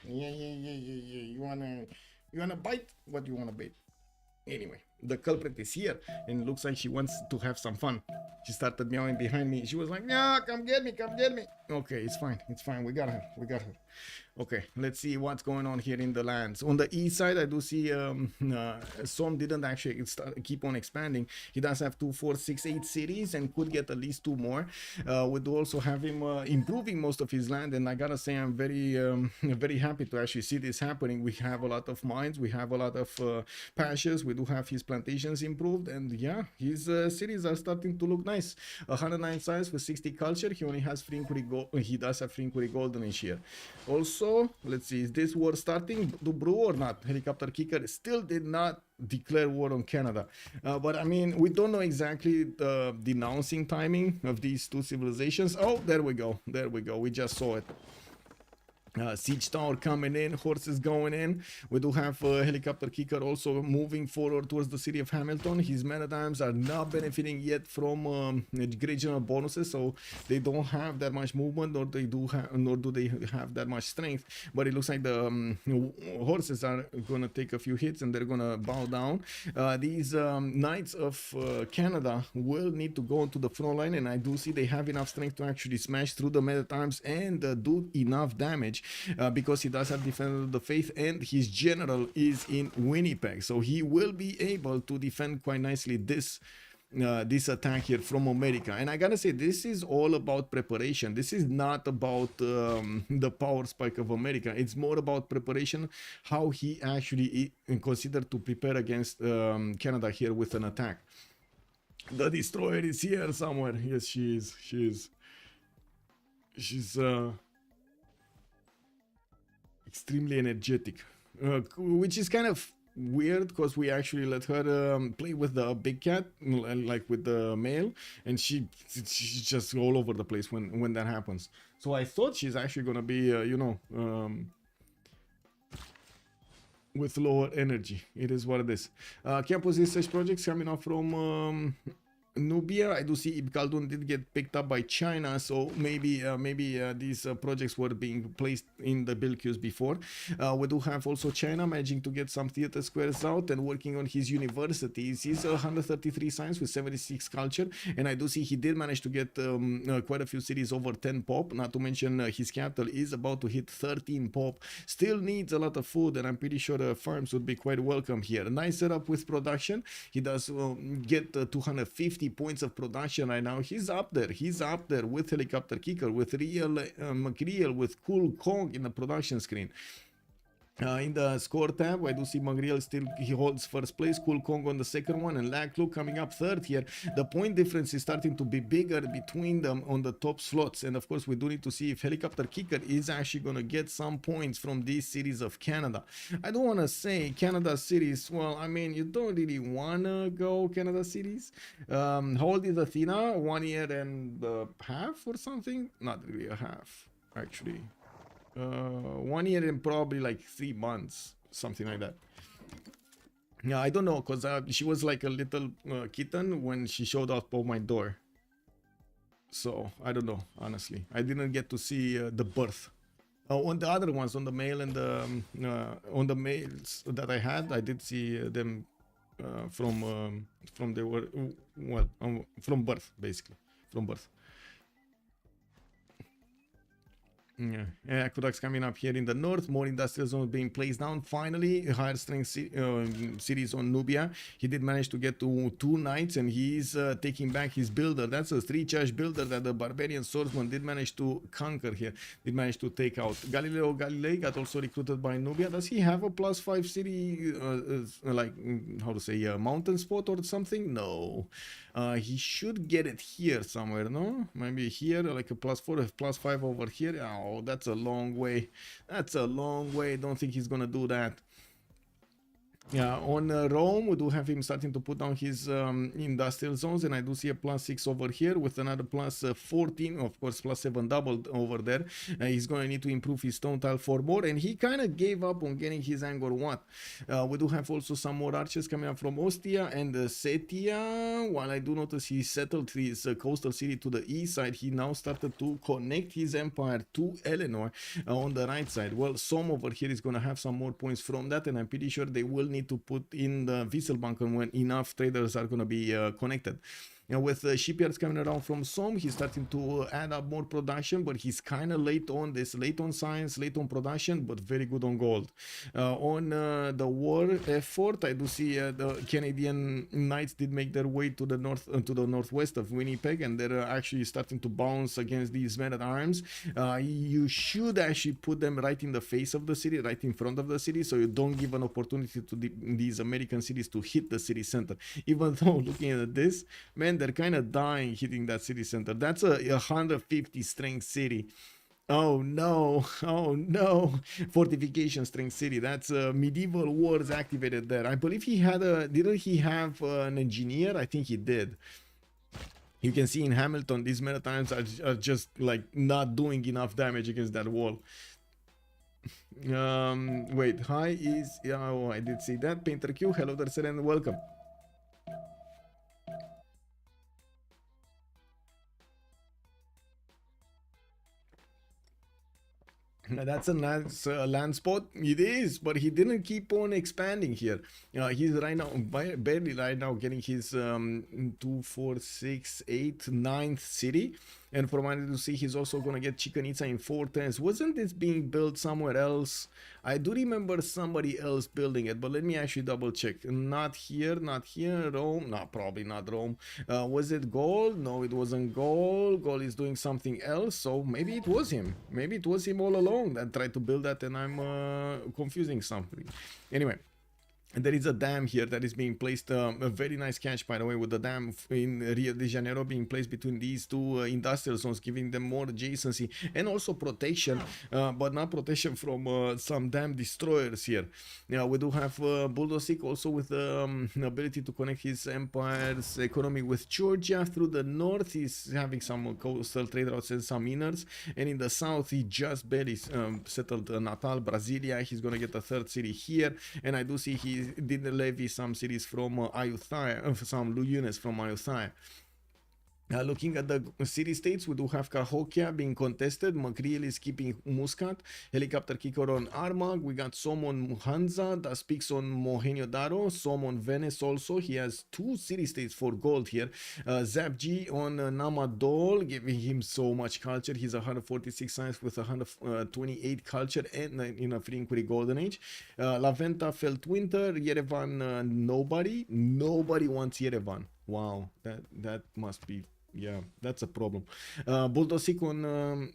You wanna bite? What do you wanna bite? Anyway, the culprit is here, and it looks like she wants to have some fun. She started meowing behind me. She was like, "Yeah, come get me, come get me." Okay, it's fine, it's fine. We got her, we got her. Okay, let's see what's going on here in the lands. On the east side, I do see Som didn't actually keep on expanding. He does have 2, 4, 6, 8 cities and could get at least 2 more. We do also have him improving most of his land, and I gotta say I'm very happy to actually see this happening. We have a lot of mines, we have a lot of pastures, we do have his plantations improved, and yeah, his cities are starting to look nice. 109 size with 60 culture. He only has free inquiry gold. He does have free inquiry golden each year. Also, let's see, is this war starting to brew or not? Helicopterkicker still did not declare war on Canada. But I mean, we don't know exactly the denouncing timing of these two civilizations. Oh, there we go. There we go. We just saw it. Siege tower coming in, horses going in. We do have Helicopterkicker also moving forward towards the city of Hamilton. His men-at-arms are not benefiting yet from regional bonuses, so they don't have that much movement, nor do they have that much strength. But it looks like the horses are gonna take a few hits and they're gonna bow down. These knights of Canada will need to go into the front line, and I do see they have enough strength to actually smash through the men-at-arms and do enough damage. Because he does have Defender of the Faith and his general is in Winnipeg, so he will be able to defend quite nicely this attack here from America. And I gotta say, this is all about preparation. This is not about the power spike of America. It's more about preparation, how he actually considered to prepare against Canada here with an attack. The destroyer is here somewhere. Yes, she is. She's extremely energetic, which is kind of weird because we actually let her play with the big cat, like with the male, and she's just all over the place when that happens. So I thought she's actually gonna be with lower energy. It is what it is. Campus research projects coming up from Nubia. I do see Khaldun did get picked up by China, so maybe these projects were being placed in the build queues before. We do have also China managing to get some theater squares out and working on his universities. He's 133 science with 76 culture, and I do see he did manage to get quite a few cities over 10 pop, not to mention his capital is about to hit 13 pop. Still needs a lot of food, and I'm pretty sure farms would be quite welcome here. A nice setup with production. He does get 250 points of production right now. He's up there with Helicopterkicker, with real McReal, with CoolCong in the production screen. In the score tab, I do see Magriel he holds first place, CoolCong on the second one, and Lakluk coming up third here. The point difference is starting to be bigger between them on the top slots, and of course we do need to see if Helicopterkicker is actually going to get some points from these cities of Canada. I don't want to say Canada cities, well, I mean, you don't really want to go Canada cities. How old is Athena? 1 year and a half or something? Not really a half, actually. 1 year and probably like 3 months, something like that. Yeah, I don't know, because she was like a little kitten when she showed up on my door. So I don't know, honestly. I didn't get to see the birth. On the other ones, on the male and the on the males that I had, I did see them from they were well from birth, basically, from birth. Yeah, aqueducts coming up here in the north, more industrial zones being placed down. Finally, higher strength cities on Nubia. He did manage to get to 2 knights, and he's taking back his builder. That's a 3-charge builder that the Barbarian swordsman did manage to conquer here, did manage to take out. Galileo Galilei got also recruited by Nubia. Does he have a +5 city, like, how to say, mountain spot or something? No. He should get it here somewhere, no? Maybe here, like a +4, +5 over here. Oh, that's a long way. That's a long way. Don't think he's gonna do that. Yeah, on Rome, we do have him starting to put down his industrial zones, and I do see a +6 over here with another +14, of course, +7 doubled over there. He's going to need to improve his stone tile for more, and he kind of gave up on getting his Angkor Wat. We do have also some more archers coming up from Ostia and Setia. While I do notice he settled his coastal city to the east side, he now started to connect his empire to Eleanor on the right side. Well, Som over here is going to have some more points from that, and I'm pretty sure they will need to put in the Wieselbanken when enough traders are going to be connected. You know, with shipyards coming around from Som, he's starting to add up more production, but he's kind of late on this, late on science, late on production, but very good on gold. On the war effort, I do see the Canadian Knights did make their way to the north, to the northwest of Winnipeg, and they're actually starting to bounce against these men at arms. You should actually put them right in the face of the city, right in front of the city, so you don't give an opportunity to these American cities to hit the city center. Even though looking at this, man, they're kind of dying hitting that city center. That's a 150 strength city. Oh no, oh no. Fortification strength city. That's medieval wars activated there. I believe he had a, didn't he have an engineer? I think he did. You can see in Hamilton, these Maritimes are just like not doing enough damage against that wall. Wait, hi is, oh, I did see that. Painter Q, hello there, sir, and welcome. That's a nice land spot. It is, but he didn't keep on expanding here. He's right now barely right now getting his 2, 4, 6, 8, 9th city. And from what I do see, he's also gonna get Chichen Itza in 4 turns. Wasn't this being built somewhere else? I do remember somebody else building it, but let me actually double check. Not here, not here. Rome? No, probably not Rome. Was it Gaul? No, it wasn't Gaul. Gaul is doing something else, so maybe it was him. Maybe it was him all along that tried to build that, and I'm confusing something. Anyway. And there is a dam here that is being placed, a very nice catch, by the way, with the dam in Rio de Janeiro being placed between these two industrial zones, giving them more adjacency and also protection, but not protection from some dam destroyers here. Now, we do have Buldosik also with the ability to connect his empire's economy with Georgia through the north. He's having some coastal trade routes and some inners, and in the south, he just barely settled Natal, Brasilia. He's going to get a 3rd city here, and I do see he did levy some cities from Ayutthaya, some units from Ayutthaya. Looking at the city-states, we do have Cahokia being contested. Macreal is keeping Muscat. Helicopterkicker on Armagh. We got Som on Muhanza. Das Peakz on Mohenjo-Daro. Som on Venice also. He has 2 city-states for gold here. Zappg on Namadol, giving him so much culture. He's 146 science with 128 culture and in a free inquiry golden age. La Venta Feltwind, Yerevan, nobody. Nobody wants Yerevan. Wow, that must be, yeah, that's a problem. Buldosik on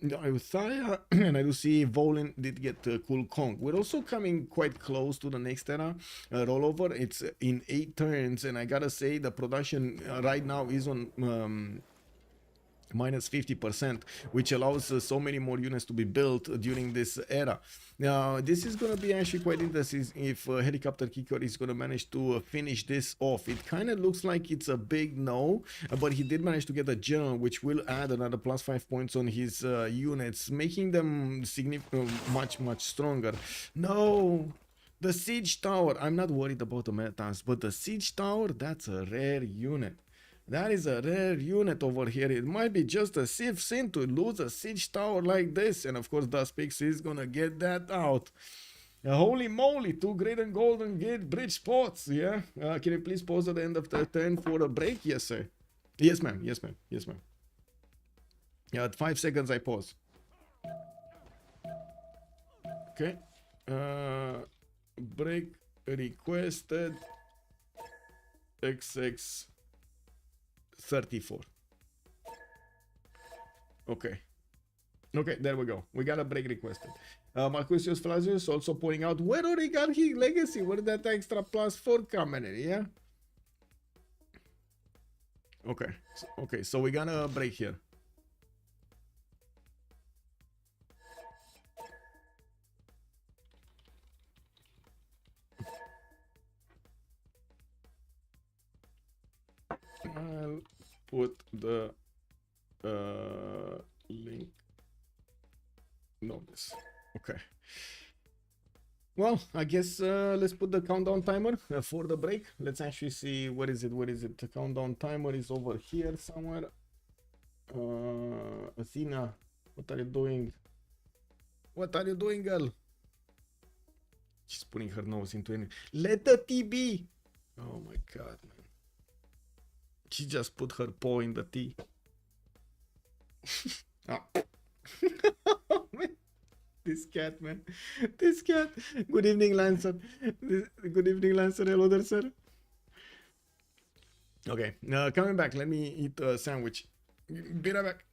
Ayutthaya, and I do see Volin did get CoolCong. We're also coming quite close to the next era rollover. It's in 8 turns, and I gotta say the production right now is on minus 50%, which allows so many more units to be built during this era. Now, this is going to be actually quite interesting if Helicopterkicker is going to manage to finish this off. It kind of looks like it's a big no, but he did manage to get a general, which will add another plus 5 points on his units, making them much stronger. No! The Siege Tower, I'm not worried about the metas, but the Siege Tower, that's a rare unit. That is a rare unit over here. It might be just a Civ6 to lose a Siege Tower like this. And of course, Peakz is gonna get that out. Holy moly, 2 great and golden gate bridge spots, yeah? Can you please pause at the end of the turn for a break? Yes, sir. Yes, ma'am. Yes, ma'am. Yes, ma'am. Yeah, at 5 seconds I pause. Okay. Break requested. XX 34. Okay. Okay, there we go. We got a break requested. Marcusius Flavius also pointing out where already got his legacy. Where did that extra plus 4 coming in? Yeah. Okay. So we got a break here. I'll put the link. Novice. Okay. Well, I guess let's put the countdown timer for the break. Let's actually see what is it. What is it? The countdown timer is over here somewhere. Athena, what are you doing? What are you doing, girl? She's putting her nose into it. Let the tea be. Oh my god, man. She just put her paw in the tea. Oh. This cat, man. This cat. Good evening, Lancer. Good evening, Lancer. Hello there, sir. Okay, coming back. Let me eat a sandwich. Be right back.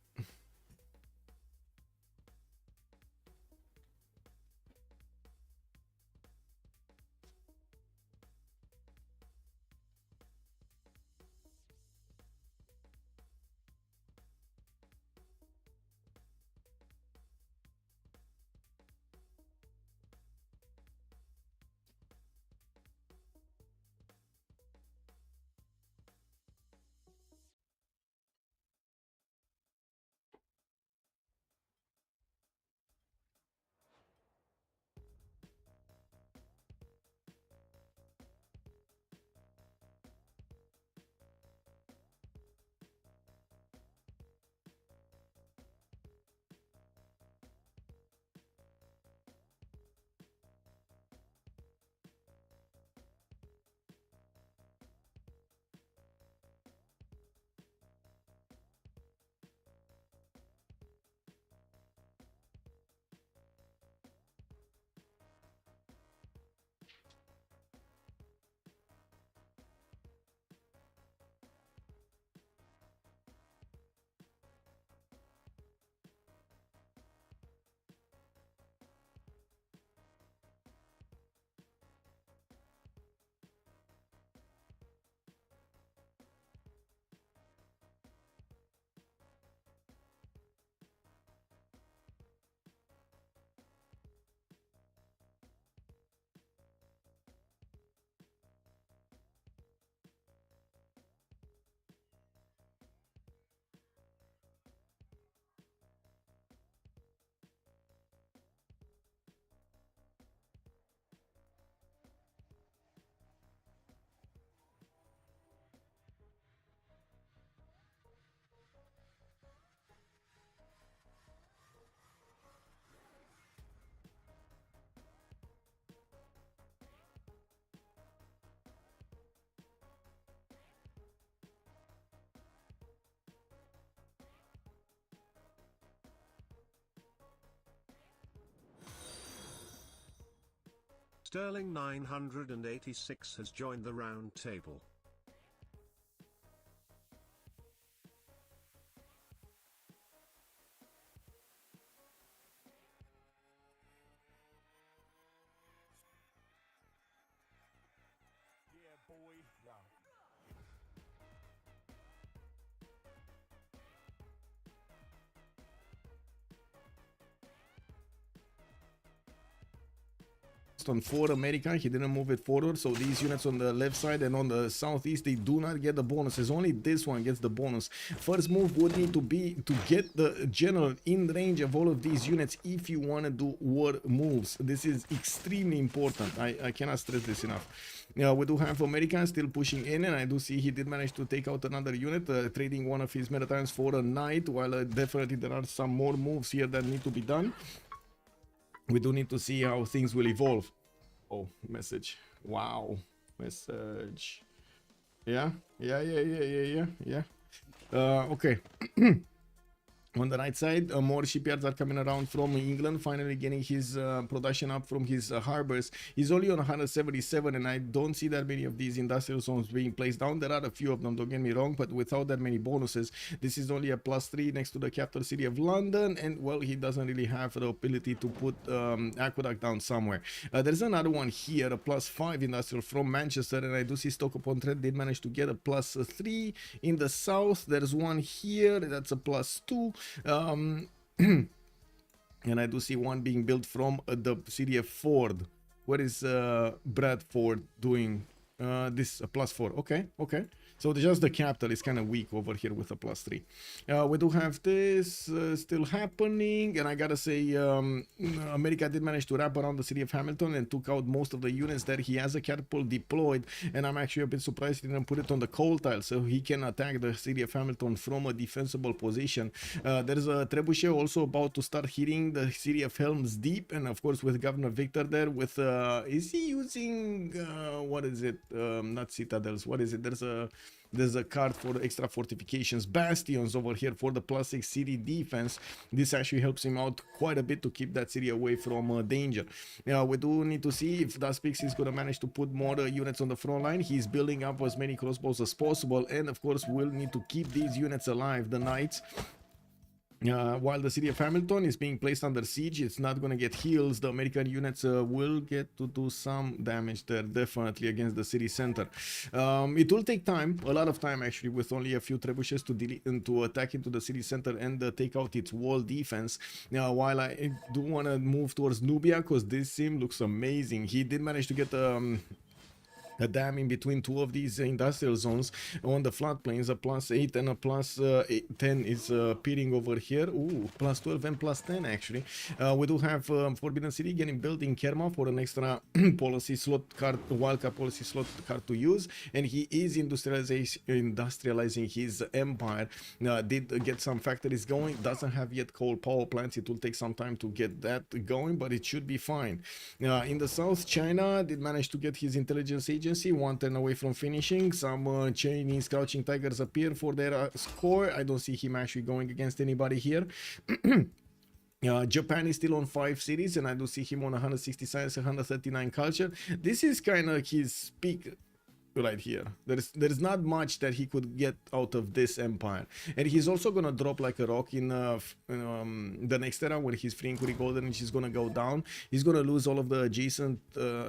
Sterling 986 has joined the round table. Yeah, boy. Yeah. left on 4 America. He didn't move it forward, so these units on the left side and on the southeast, they do not get the bonuses. Only this one gets the bonus. First move would need to be to get the general in range of all of these units if you want to do war moves. This is extremely important. I cannot stress this enough. We do have America still pushing in, and I do see he did manage to take out another unit, trading one of his Maritimes for a knight, while definitely there are some more moves here that need to be done. We do need to see how things will evolve. Oh, message. Wow. Message. Yeah. Okay. On the right side, more shipyards are coming around from England, finally getting his production up from his harbors. He's only on 177, and I don't see that many of these industrial zones being placed down. There are a few of them, don't get me wrong, but without that many bonuses, this is only a +3 next to the capital city of London, and well, he doesn't really have the ability to put aqueduct down somewhere. There's another one here, a +5 industrial from Manchester, and I do see Stoke-upon-Trent did manage to get a +3 in the south. There's one here, that's a +2. And I do see one being built from the city of Ford. What is Bradford doing? This a +4. Okay. So just the capital is kind of weak over here with a +3. We do have this still happening, and I gotta say, America did manage to wrap around the city of Hamilton and took out most of the units there. He has a catapult deployed, and I'm actually a bit surprised he didn't put it on the coal tile so he can attack the city of Hamilton from a defensible position. There's a trebuchet also about to start hitting the city of Helm's Deep, and of course with Governor Victor there with is he using what is it, not citadels, what is it, there's a card for extra fortifications, bastions over here for the +6 city defense. This actually helps him out quite a bit to keep that city away from danger. We do need to see if Zappg is going to manage to put more units on the front line. He's building up as many crossbows as possible, and of course we'll need to keep these units alive, the knights. While the city of Hamilton is being placed under siege, it's not going to get heals. The American units will get to do some damage there, definitely, against the city center. It will take time, a lot of time actually, with only a few trebuchets to attack into the city center and take out its wall defense. While I do want to move towards Nubia, because this sim looks amazing. He did manage to get a dam in between two of these industrial zones on the floodplains. A +8 and a +10 is appearing over here. Ooh, +12 and +10 actually. We do have Forbidden City getting built in Kerma for an extra policy slot card, wildcard policy slot card to use, and he is industrializing his empire. Did get some factories going, doesn't have yet coal power plants. It will take some time to get that going, but it should be fine. In the south, China did manage to get his intelligence agency 1 turn away from finishing. Some Chinese crouching tigers appear for their score. I don't see him actually going against anybody here. Japan is still on 5 cities, and I do see him on 160 science and 139 culture. This is kind of his peak right here. There's not much that he could get out of this empire, and he's also gonna drop like a rock in the next era when he's freeing Kuri Golden, and she's gonna go down. He's gonna lose all of the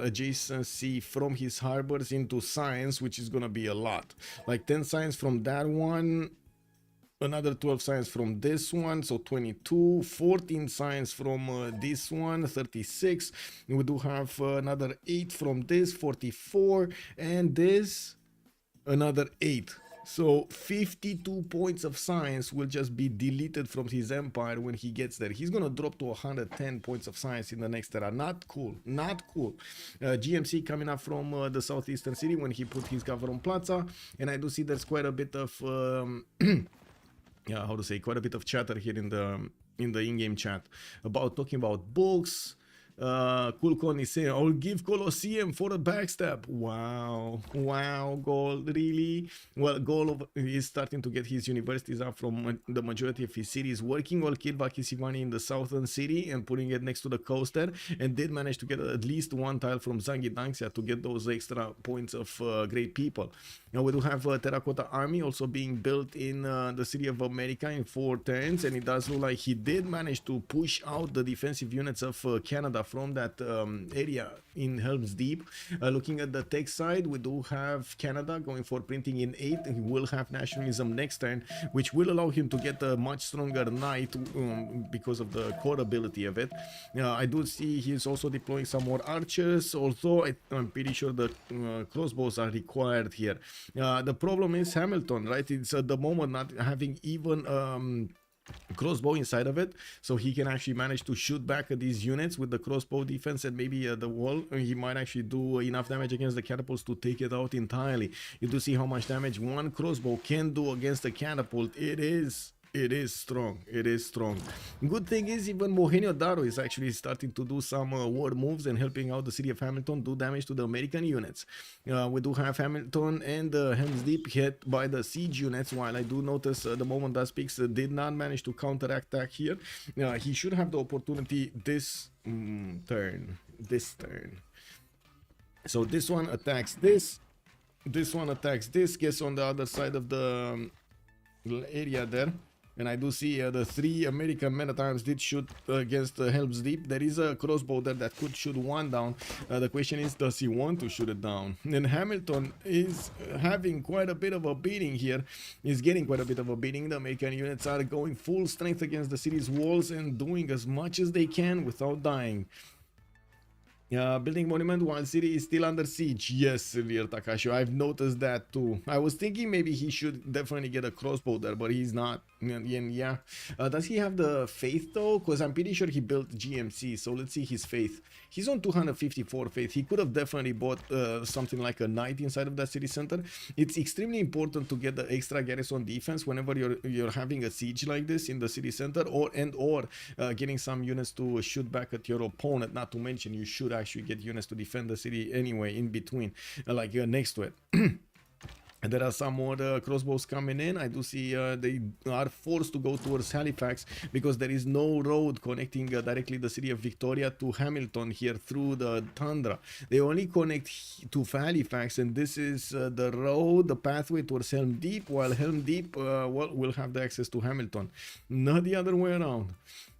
adjacency from his harbors into science, which is gonna be a lot, like 10 science from that one, another 12 science from this one, so 22, 14 science from this one, 36. We do have another 8 from this, 44, and this another 8. So 52 points of science will just be deleted from his empire when he gets there. He's gonna drop to 110 points of science in the next era. Not cool, not cool. GMC coming up from the southeastern city when he put his cover on Plaza, and I do see there's quite a bit of yeah, how to say, quite a bit of chatter here in the in-game chat about talking about books. CoolCong is saying, I'll give Colosseum for a backstab. Wow, Gaul, really? Well, Gaul is starting to get his universities up from the majority of his cities, working while killed Vakisivani in the southern city and putting it next to the coast there, and did manage to get at least 1 tile from Zangi Dangxia to get those extra points of great people. Now we do have a Terracotta Army also being built in the city of America in 4 turns, and it does look like he did manage to push out the defensive units of Canada from that area in Helm's Deep. Looking at the tech side, we do have Canada going for printing in 8. He will have nationalism next turn, which will allow him to get a much stronger knight because of the core ability of it. I do see he's also deploying some more archers, although I'm pretty sure the crossbows are required here. The problem is Hamilton, right? It's at the moment not having even crossbow inside of it, so he can actually manage to shoot back at these units with the crossbow defense and maybe the wall. He might actually do enough damage against the catapults to take it out entirely. You do see how much damage one crossbow can do against a catapult. It is strong. It is strong. Good thing is even Mohenio Daro is actually starting to do some war moves and helping out the city of Hamilton do damage to the American units. We do have Hamilton and Helm's Deep hit by the siege units, while I do notice the moment that Peakz did not manage to counteract here. He should have the opportunity this turn. So this one attacks this one attacks this, gets on the other side of the area there. And I do see the 3 American men-at-arms did shoot against Helm's Deep. There is a crossbow there that could shoot one down. The question is, does he want to shoot it down? And Hamilton is having quite a bit of a beating here. He's getting quite a bit of a beating. The American units are going full strength against the city's walls and doing as much as they can without dying. Building monument while city is still under siege. Yes, Lier Takashi, I've noticed that too. I was thinking maybe he should definitely get a crossbow there, but he's not. Yeah. Does he have the faith though? Because I'm pretty sure he built GMC, so let's see his faith. He's on 254 faith. He could have definitely bought something like a knight inside of that city center. It's extremely important to get the extra garrison defense whenever you're having a siege like this in the city center, or getting some units to shoot back at your opponent. Not to mention you should actually get units to defend the city anyway in between, like next to it. And there are some more crossbows coming in. I do see they are forced to go towards Halifax because there is no road connecting directly the city of Victoria to Hamilton here through the tundra. They only connect to Halifax, and this is the road, the pathway towards Helm Deep, while Helm Deep will have the access to Hamilton, not the other way around.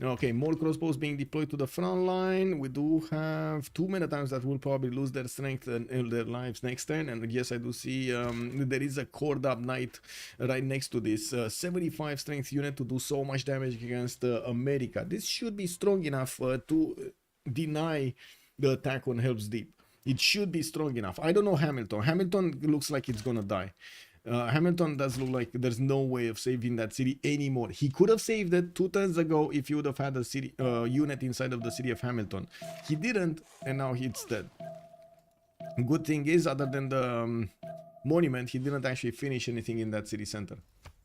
Okay, more crossbows being deployed to the front line. We do have 2 men-at-arms that will probably lose their strength and their lives next turn. And yes, I do see there is a cored up knight right next to this 75 strength unit to do so much damage against America. This should be strong enough to deny the attack on Helm's Deep. It should be strong enough. I don't know Hamilton. Hamilton looks like it's gonna die. Hamilton does look like there's no way of saving that city anymore. He could have saved it 2 turns ago if he would have had a city unit inside of the city of Hamilton. He didn't, and now it's dead. Good thing is, other than the monument, he didn't actually finish anything in that city center.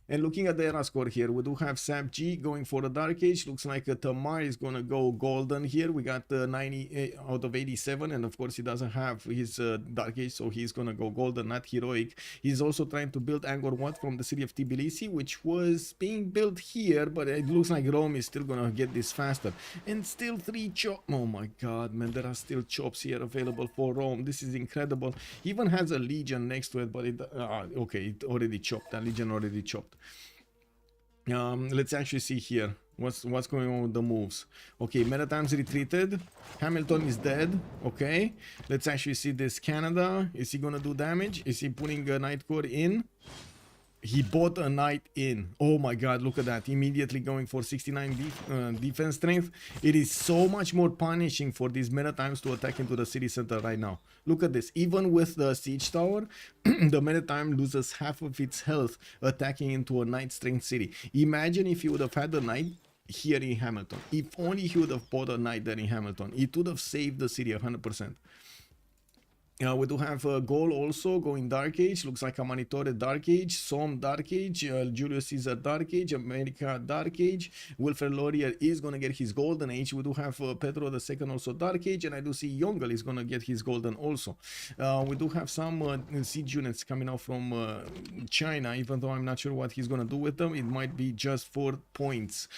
And looking at the era score here, we do have Zappg going for the Dark Age. Looks like Tamar is gonna go golden here. We got 90 out of 87, and of course he doesn't have his Dark Age, so he's gonna go golden, not heroic. He's also trying to build Angkor Wat from the city of Tbilisi, which was being built here, but it looks like Rome is still gonna get this faster. And still 3 chops. Oh my god, man, there are still chops here available for Rome. This is incredible. He even has a legion next to it, but it okay, it already chopped. That legion already chopped. Let's actually see here what's going on with the moves. Okay, men-at-arms retreated. Hamilton is dead. Okay, let's actually see this. Canada, is he gonna do damage? Is he putting a knight core in? He bought a knight in. Oh my god, look at that. Immediately going for 69 defense strength. It is so much more punishing for these men-at-arms to attack into the city center right now. Look at this. Even with the siege tower, the men-at-arm loses half of its health attacking into a knight strength city. Imagine if you would have had the knight here in Hamilton. If only he would have bought a knight there in Hamilton. It would have saved the city 100%. We do have Gaul also going Dark Age. Looks like a Manitore Dark Age, Somme Dark Age, Julius Caesar Dark Age, America Dark Age. Wilfred Laurier is going to get his Golden Age. We do have Pedro II also Dark Age, and I do see Yongle is going to get his Golden also. We do have some siege units coming out from China, even though I'm not sure what he's going to do with them. It might be just for points.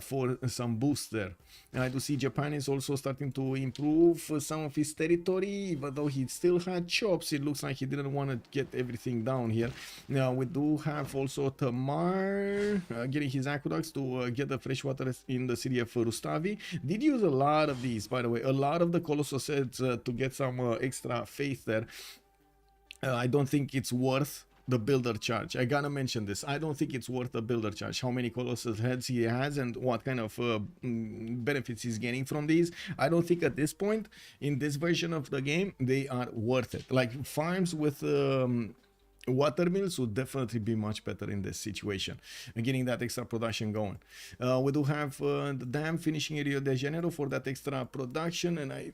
for some boost there. And I do see Japan is also starting to improve some of his territory, even though he still had chops. It looks like he didn't want to get everything down here. Now we do have also Tamar getting his aqueducts to get the fresh water in the city of Rustavi. Did use a lot of these, by the way, a lot of the Colossus sets to get some extra faith there. I don't think it's worth the builder charge. I gotta mention this. I don't think it's worth the builder charge. How many Colossus heads he has and what kind of benefits he's getting from these. I don't think at this point in this version of the game they are worth it. Like farms with water mills would definitely be much better in this situation and getting that extra production going. We do have the dam finishing in Rio de Janeiro for that extra production, and I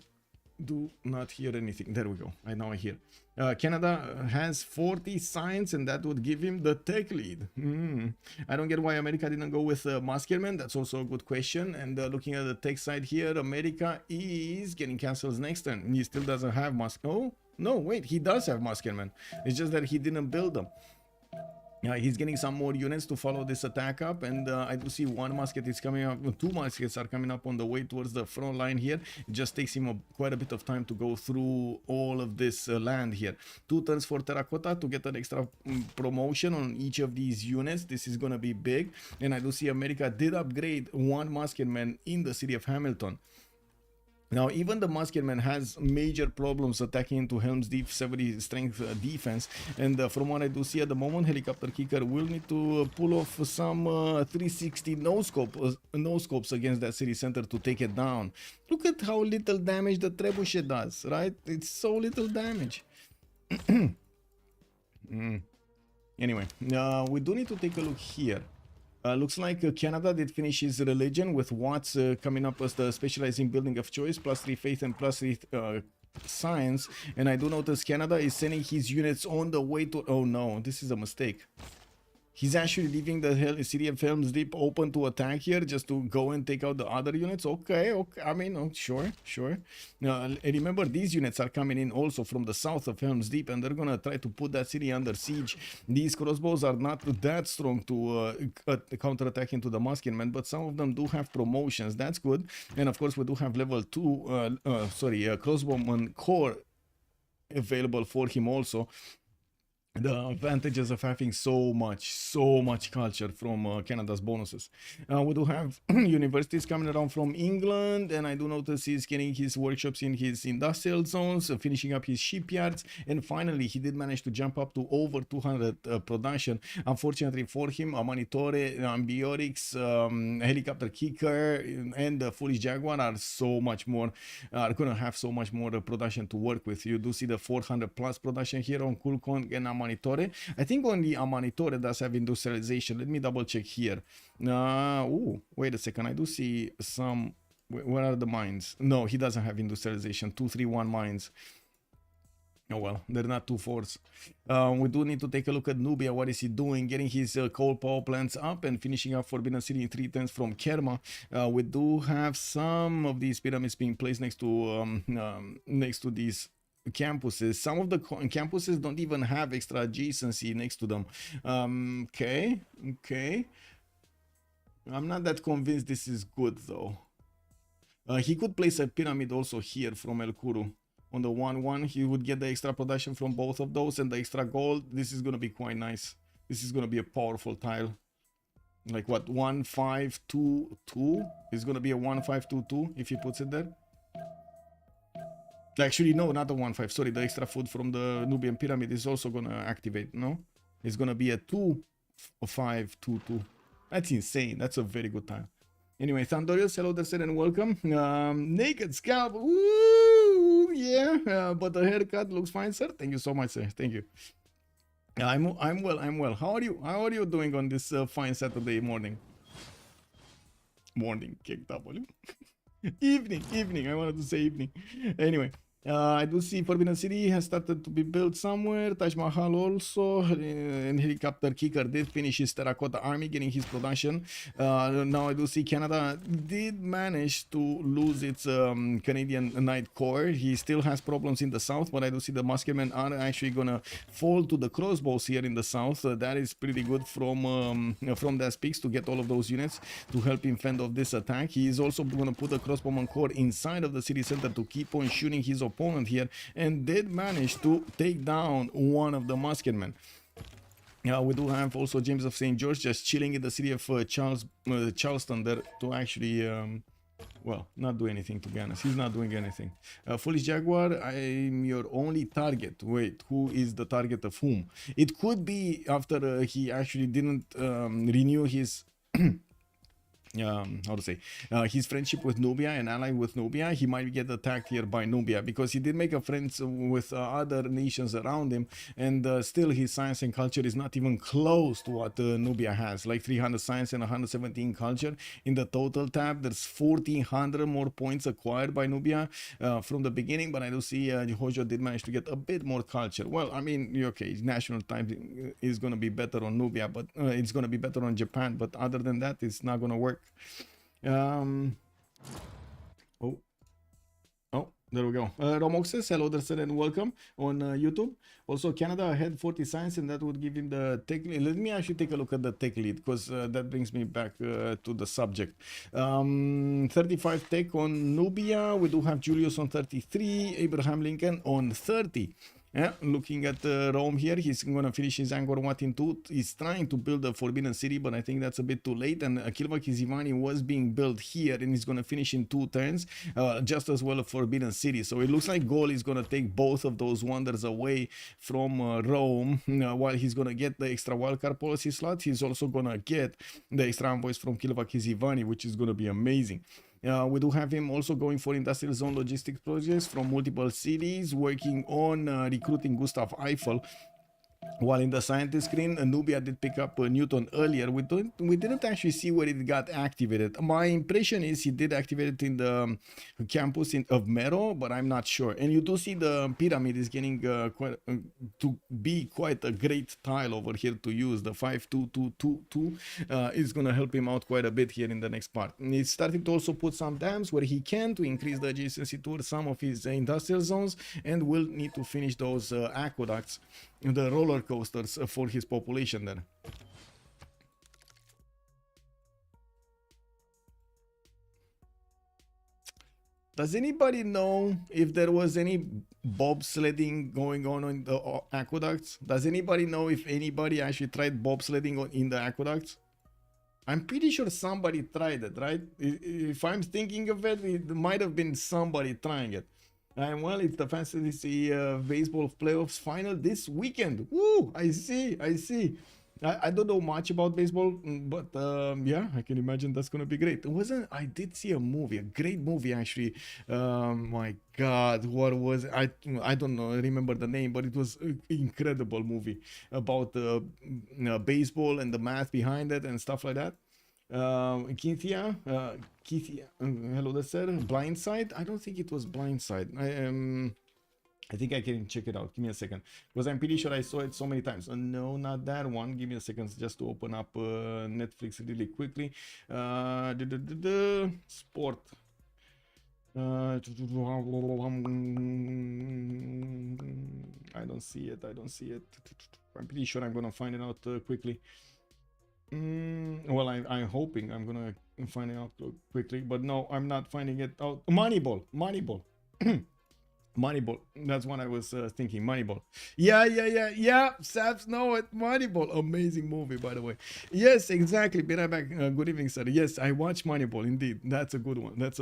do not hear anything. There we go. Now I hear. Canada has 40 signs, and that would give him the tech lead. I don't get why America didn't go with Muskerman. That's also a good question. And looking at the tech side here, America is getting castles next turn. He still doesn't have Oh, no, wait, he does have Muskerman. It's just that he didn't build them. He's getting some more units to follow this attack up, and I do see one musket is coming up. Two muskets are coming up on the way towards the front line here. It just takes him quite a bit of time to go through all of this land here. 2 turns for Terracotta to get an extra promotion on each of these units. This is gonna be big, and I do see America did upgrade one musketman in the city of Hamilton. Now, even the Musketman has major problems attacking into Helm's Deep 70 strength defense, and from what I do see at the moment, Helicopterkicker will need to pull off some 360 no scopes against that city center to take it down. Look at how little damage the Trebuchet does, right? It's so little damage. Anyway, we do need to take a look here. Looks like Canada did finish his religion with Watts coming up as the specializing building of choice, +3 faith and +3 science. And I do notice Canada is sending his units on the way to... Oh no, this is a mistake. He's actually leaving the city of Helm's Deep open to attack here just to go and take out the other units. Okay. I mean, sure. Remember, these units are coming in also from the south of Helm's Deep, and they're gonna try to put that city under siege. These crossbows are not that strong to counterattack into the Musketmen, but some of them do have promotions. That's good. And of course, we do have level 2, crossbowman core available for him also. The advantages of having so much culture from Canada's bonuses. We do have universities coming around from England, and I do notice he's getting his workshops in his industrial zones, finishing up his shipyards, and finally he did manage to jump up to over 200 production. Unfortunately for him, Amanitore, Ambiorix, Helicopterkicker, and FoolishDragon are gonna have so much more production to work with. You do see the 400 plus production here on CoolCong and Amanitore. I think only Amanitore does have industrialization. Let me double check here. Wait a second. I do see some... Where are the mines? No, he doesn't have industrialization. 231 mines. Oh well, they're not 2-4s. We do need to take a look at Nubia. What is he doing? Getting his coal power plants up and finishing up Forbidden City in 3 turns from Kerma. We do have some of these pyramids being placed next to these campuses. Some of the campuses don't even have extra adjacency next to them. Okay. I'm not that convinced this is good though. He could place a pyramid also here from El Kuru. On the 1-1, he would get the extra production from both of those and the extra gold. This is gonna be quite nice. This is gonna be a powerful tile. Like what, 1-5-2-2? It's gonna be a 1-5-2-2 if he puts it there. Actually, no, not the 1-5. Sorry, the extra food from the Nubian pyramid is also gonna activate, no? It's gonna be a 2-5-2-2. That's insane. That's a very good time. Anyway, Thundorius, hello there, and welcome. Naked Scalp, woo, yeah, but the haircut looks fine, sir. Thank you so much, sir. Thank you. I'm well. How are you doing on this fine Saturday morning? Morning, kick W. Evening. I wanted to say evening. Anyway. I do see Forbidden City has started to be built somewhere. Taj Mahal also, and Helicopterkicker did finish his Terracotta Army, getting his production. Now I do see Canada did manage to lose its Canadian Knight Corps. He still has problems in the south, but I do see the Musketmen are actually gonna fall to the crossbows here in the south. That is pretty good from the Peakz to get all of those units to help him fend off this attack. He is also gonna put the crossbowman corps inside of the city center to keep on shooting his opponent here, and did manage to take down one of the musketmen. We do have also James of St. George just chilling in the city of Charleston there to actually well, not do anything, to be honest. He's not doing anything. Foolish Jaguar, I'm your only target. Wait, who is the target of whom? It could be after he actually didn't renew his how to say, his friendship with Nubia and ally with Nubia. He might get attacked here by Nubia because he did make a friends with other nations around him, and still his science and culture is not even close to what Nubia has, like 300 science and 117 culture in the total tab. There's 1400 more points acquired by Nubia from the beginning, but I do see Hojo did manage to get a bit more culture. Well, I mean, okay, national time is going to be better on Nubia, but it's going to be better on Japan, but other than that, it's not going to work. Oh, there we go. Romoxes, hello there, sir, and welcome on YouTube. Also, Canada had 40 science, and that would give him the tech lead. Let me actually take a look at the tech lead, because that brings me back to the subject. 35 tech on Nubia. We do have Julius on 33, Abraham Lincoln on 30. Yeah, looking at Rome here, he's going to finish his Angkor Wat in 2. He's trying to build a Forbidden City, but I think that's a bit too late. And Kilvakizivani was being built here, and he's going to finish in 2 turns, just as well a Forbidden City. So it looks like Gaul is going to take both of those wonders away from Rome, while he's going to get the extra wildcard policy slot. He's also going to get the extra envoys from Kilvakizivani, which is going to be amazing. We do have him also going for industrial zone logistics projects from multiple cities, working on recruiting Gustav Eiffel. While in the scientist screen, Nubia did pick up Newton earlier. We didn't actually see where it got activated. My impression is he did activate it in the campus of Mero, but I'm not sure. And you do see the pyramid is getting to be quite a great tile over here to use. The 5-2-2-2-2 is going to help him out quite a bit here in the next part. He's starting to also put some dams where he can to increase the adjacency towards some of his industrial zones, and will need to finish those aqueducts, the roller coasters for his population there. Does anybody know if there was any bobsledding going on in the aqueducts? Does anybody know if anybody actually tried bobsledding in the aqueducts? I'm pretty sure somebody tried it, right? If I'm thinking of it, it might have been somebody trying it. And well, it's the Fantasy Baseball Playoffs final this weekend. Woo! I see. I don't know much about baseball, but yeah, I can imagine that's gonna be great. I did see a movie, a great movie actually. My God, what was it? I don't know, I remember the name, but it was an incredible movie about baseball and the math behind it and stuff like that. Keithia, hello there, sir. Blindside? I don't think it was Blindside. I think I can check it out. Give me a second, because I'm pretty sure I saw it so many times. No, not that one. Give me a second just to open up Netflix really quickly. Sport. I don't see it. I'm pretty sure I'm gonna find it out quickly. Well, I'm hoping I'm gonna find it out quickly, but no, I'm not finding it out. Moneyball. Moneyball, that's what I was thinking. Moneyball. Yeah, Saps know it. Moneyball, amazing movie, by the way. Yes, exactly. Be right back. Good evening, sir. Yes, I watched Moneyball, indeed. That's a good one. That's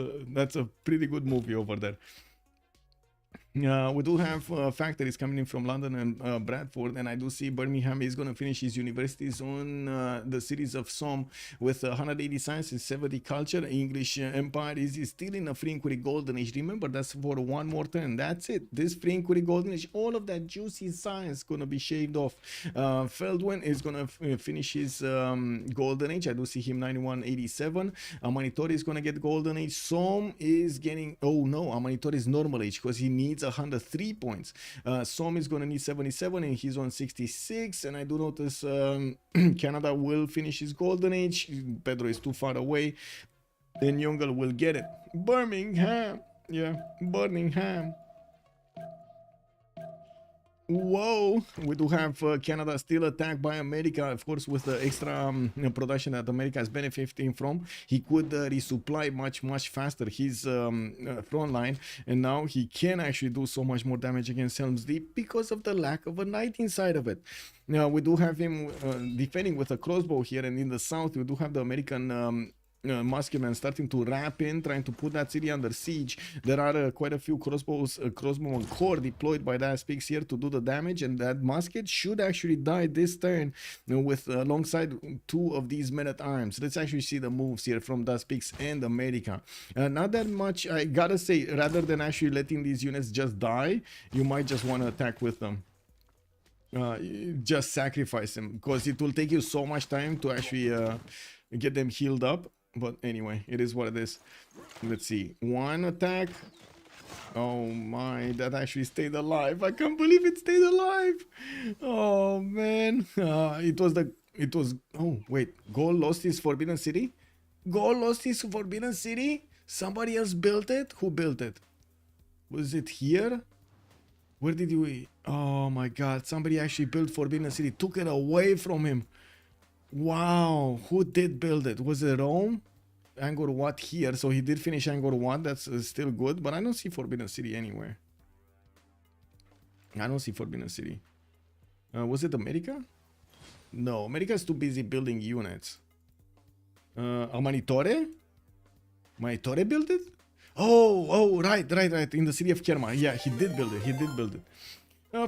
a pretty good movie over there. We do have factories coming in from London and Bradford, and I do see Birmingham is going to finish his universities on the series of Somme with 180 sciences, 70 culture. English Empire is still in a free inquiry golden age. Remember, that's for one more turn. That's it. This free inquiry golden age, all of that juicy science going to be shaved off. Feltwind is going to finish his golden age. I do see him 9187. Amanitori is going to get golden age. Somme is getting, oh no, Amanitori is normal age because he needs needs 103 points. Som is gonna need 77 and he's on 66. And I do notice Canada will finish his golden age. Pedro is too far away. Then Yongle will get it. Birmingham. Yeah, Birmingham. Whoa, we do have Canada still attacked by America, of course, with the extra production that America is benefiting from. He could resupply much faster his front line, and now he can actually do so much more damage against Helm's Deep because of the lack of a knight inside of it. Now we do have him defending with a crossbow here, and in the south we do have the American musketmen starting to wrap in, trying to put that city under siege. There are quite a few crossbow and core deployed by that Peakz here to do the damage, and that musket should actually die this turn with alongside two of these men-at-arms. Let's actually see the moves here from that Peakz and America. Not that much, I gotta say, rather than actually letting these units just die, you might just want to attack with them. Just sacrifice them, because it will take you so much time to actually get them healed up. But anyway, it is what it is. Let's see. One attack. Oh my, that actually stayed alive. I can't believe it stayed alive. Oh man. Oh wait, Gaul lost his Forbidden City? Gaul lost his Forbidden City? Somebody else built it? Who built it? Was it here? Where did you... Oh my god, somebody actually built Forbidden City. Took it away from him. Wow, who did build it? Was it Rome? Angkor Wat here, so he did finish Angkor Wat. That's still good, but I don't see Forbidden City anywhere. I don't see Forbidden City. Was it America? No, America is too busy building units. Manitore? Manitore built it? Oh, right. In the city of Kerma. Yeah, he did build it.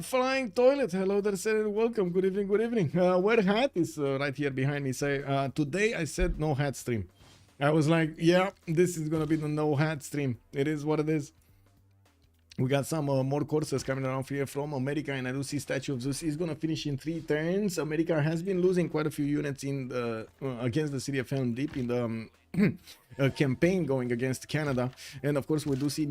Flying toilet, hello there, sir, welcome, good evening. Where hat is right here behind me. Say, today I said no hat stream. I was like, yeah, this is gonna be the no hat stream. It is what it is. We got some more courses coming around here from America, and I do see Statue of Zeus is gonna finish in 3 turns. America has been losing quite a few units in the against the city of Helm Deep in the campaign going against Canada, and of course we do see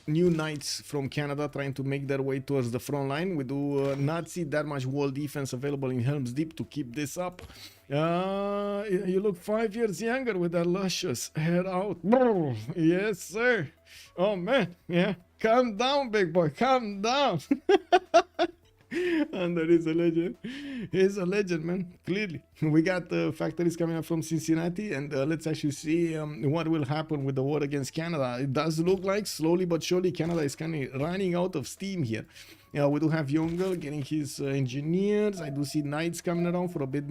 new knights from Canada trying to make their way towards the front line. We do not see that much wall defense available in Helm's Deep to keep this up. You look 5 years younger with that luscious hair out. Yes, sir. Oh man, yeah. Calm down, big boy. Calm down. And that is a legend. He's a legend, man. Clearly. We got factories coming up from Cincinnati, and let's actually see what will happen with the war against Canada. It does look like slowly but surely Canada is kind of running out of steam here. We do have Yongle getting his engineers. I do see knights coming around for a bit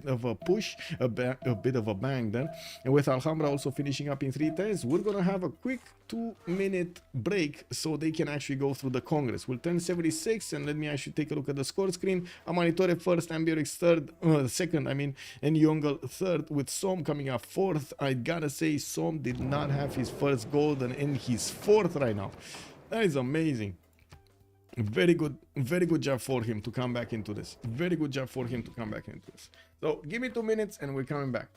of a push, a bit of a bang then. And with Alhambra also finishing up in 3 turns, we're gonna have a quick 2-minute break so they can actually go through the Congress. We'll turn 76, and let me actually take a look at the score screen. Amanitore first, Ambiorix second, and Yongle third, with Som coming up 4th. I gotta say, Som did not have his first golden and he's 4th right now. That is amazing. Very good job for him to come back into this. Very good job for him to come back into this. So give me 2 minutes and we're coming back.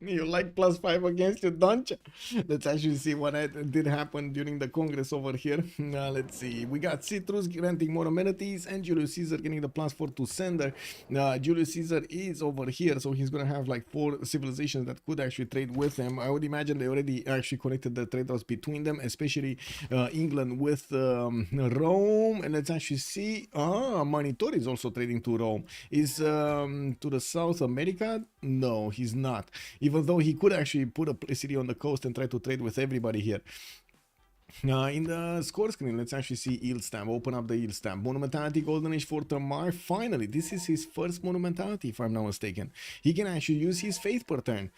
You like +5 against you, don't you? Let's actually see what did happen during the Congress over here. Let's see. We got Citrus granting more amenities and Julius Caesar getting the +4 to sender. Julius Caesar is over here, so he's going to have like 4 civilizations that could actually trade with him. I would imagine they already actually connected the trade routes between them, especially England with Rome. And let's actually see. Monitor is also trading to Rome. Is to the South America? No, he's not. Even though he could actually put a city on the coast and try to trade with everybody here. In the score screen, let's actually see yield stamp. Open up the yield stamp. Monumentality Golden Age for Tamar. Finally, this is his first monumentality, if I'm not mistaken. He can actually use his faith per turn.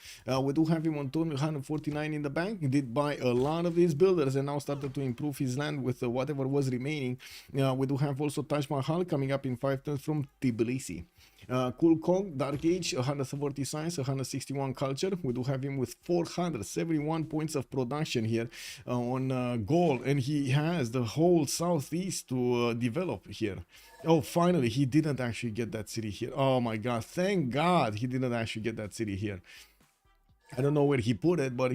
We do have him on 249 in the bank. He did buy a lot of these builders and now started to improve his land with whatever was remaining. We do have also Taj Mahal coming up in 5 turns from Tbilisi. CoolCong, Dark Age, 140 science, 161 culture. We do have him with 471 points of production here on Gaul, and he has the whole southeast to develop here. Oh, finally, he didn't actually get that city here. Oh my god, thank god he didn't actually get that city here. I don't know where he put it, but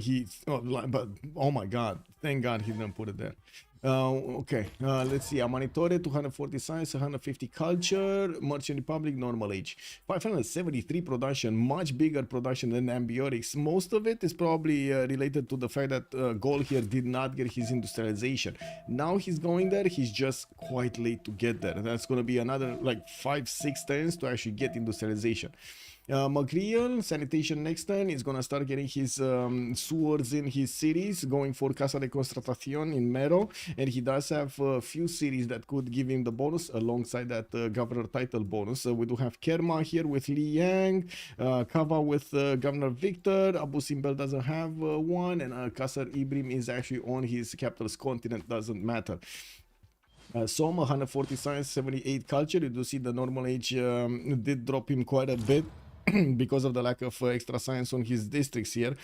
oh my god, thank god he didn't put it there. Okay, let's see. Amanitore, 240 science, 150 culture, Merchant Republic, normal age, 573 production, much bigger production than Ambiotics. Most of it is probably related to the fact that Gaul here did not get his industrialization. Now he's going there, he's just quite late to get there. That's going to be another like 5-6 turns to actually get industrialization. Magriel, sanitation next turn, is gonna start getting his sewers in his cities, going for Casa de Constatación in Mero, and he does have a few cities that could give him the bonus alongside that governor title bonus. We do have Kerma here with Liang, Kava with Governor Victor, Abu Simbel doesn't have one, and Kasar Ibrim is actually on his capital's continent, doesn't matter. Soma, 140 science, 78 culture. You do see the normal age did drop him quite a bit because of the lack of extra science on his districts here.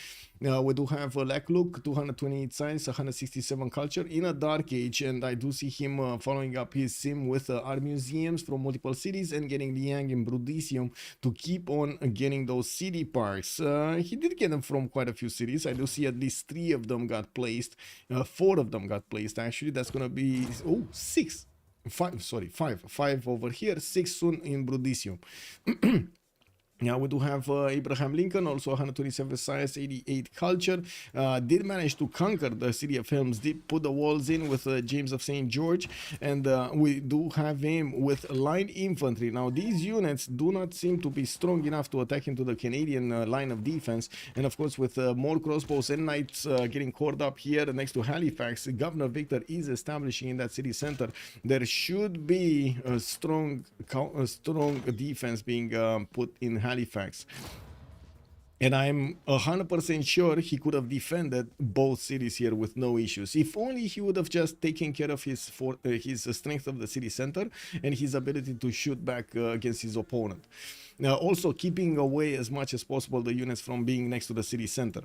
We do have Lakluk, 228 science, 167 culture in a dark age, and I do see him following up his sim with art museums from multiple cities and getting Liang in Brudisium to keep on getting those city parks. He did get them from quite a few cities. I do see at least 3 of them got placed, 4 of them got placed actually. That's gonna be 5 over here, 6 soon in Brudisium. Now we do have Abraham Lincoln, also 127 science, 88 culture. Did manage to conquer the city of Helms Deep, put the walls in with James of St. George, and we do have him with line infantry. Now these units do not seem to be strong enough to attack into the Canadian line of defense, and of course with more crossbows and knights getting caught up here next to Halifax, Governor Victor is establishing in that city center. There should be a strong defense being put in Halifax, and I'm 100% sure he could have defended both cities here with no issues. If only he would have just taken care of his strength of the city center and his ability to shoot back against his opponent. Also keeping away as much as possible the units from being next to the city center.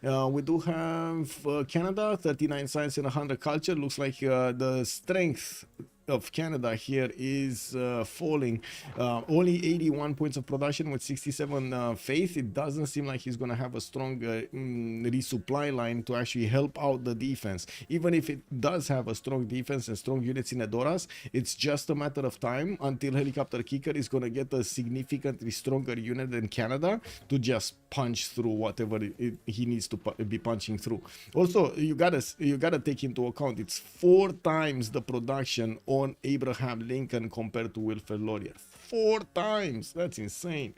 We do have Canada, 39 science and 100 culture. Looks like the strength of Canada here is falling. Only 81 points of production with 67 faith. It doesn't seem like he's gonna have a strong resupply line to actually help out the defense. Even if it does have a strong defense and strong units in Adoras, it's just a matter of time until Helicopterkicker is gonna get a significantly stronger unit than Canada to just punch through whatever he needs to be punching through. Also, you gotta take into account it's 4 times the production on Abraham Lincoln compared to Wilfred Laurier. 4 times! That's insane.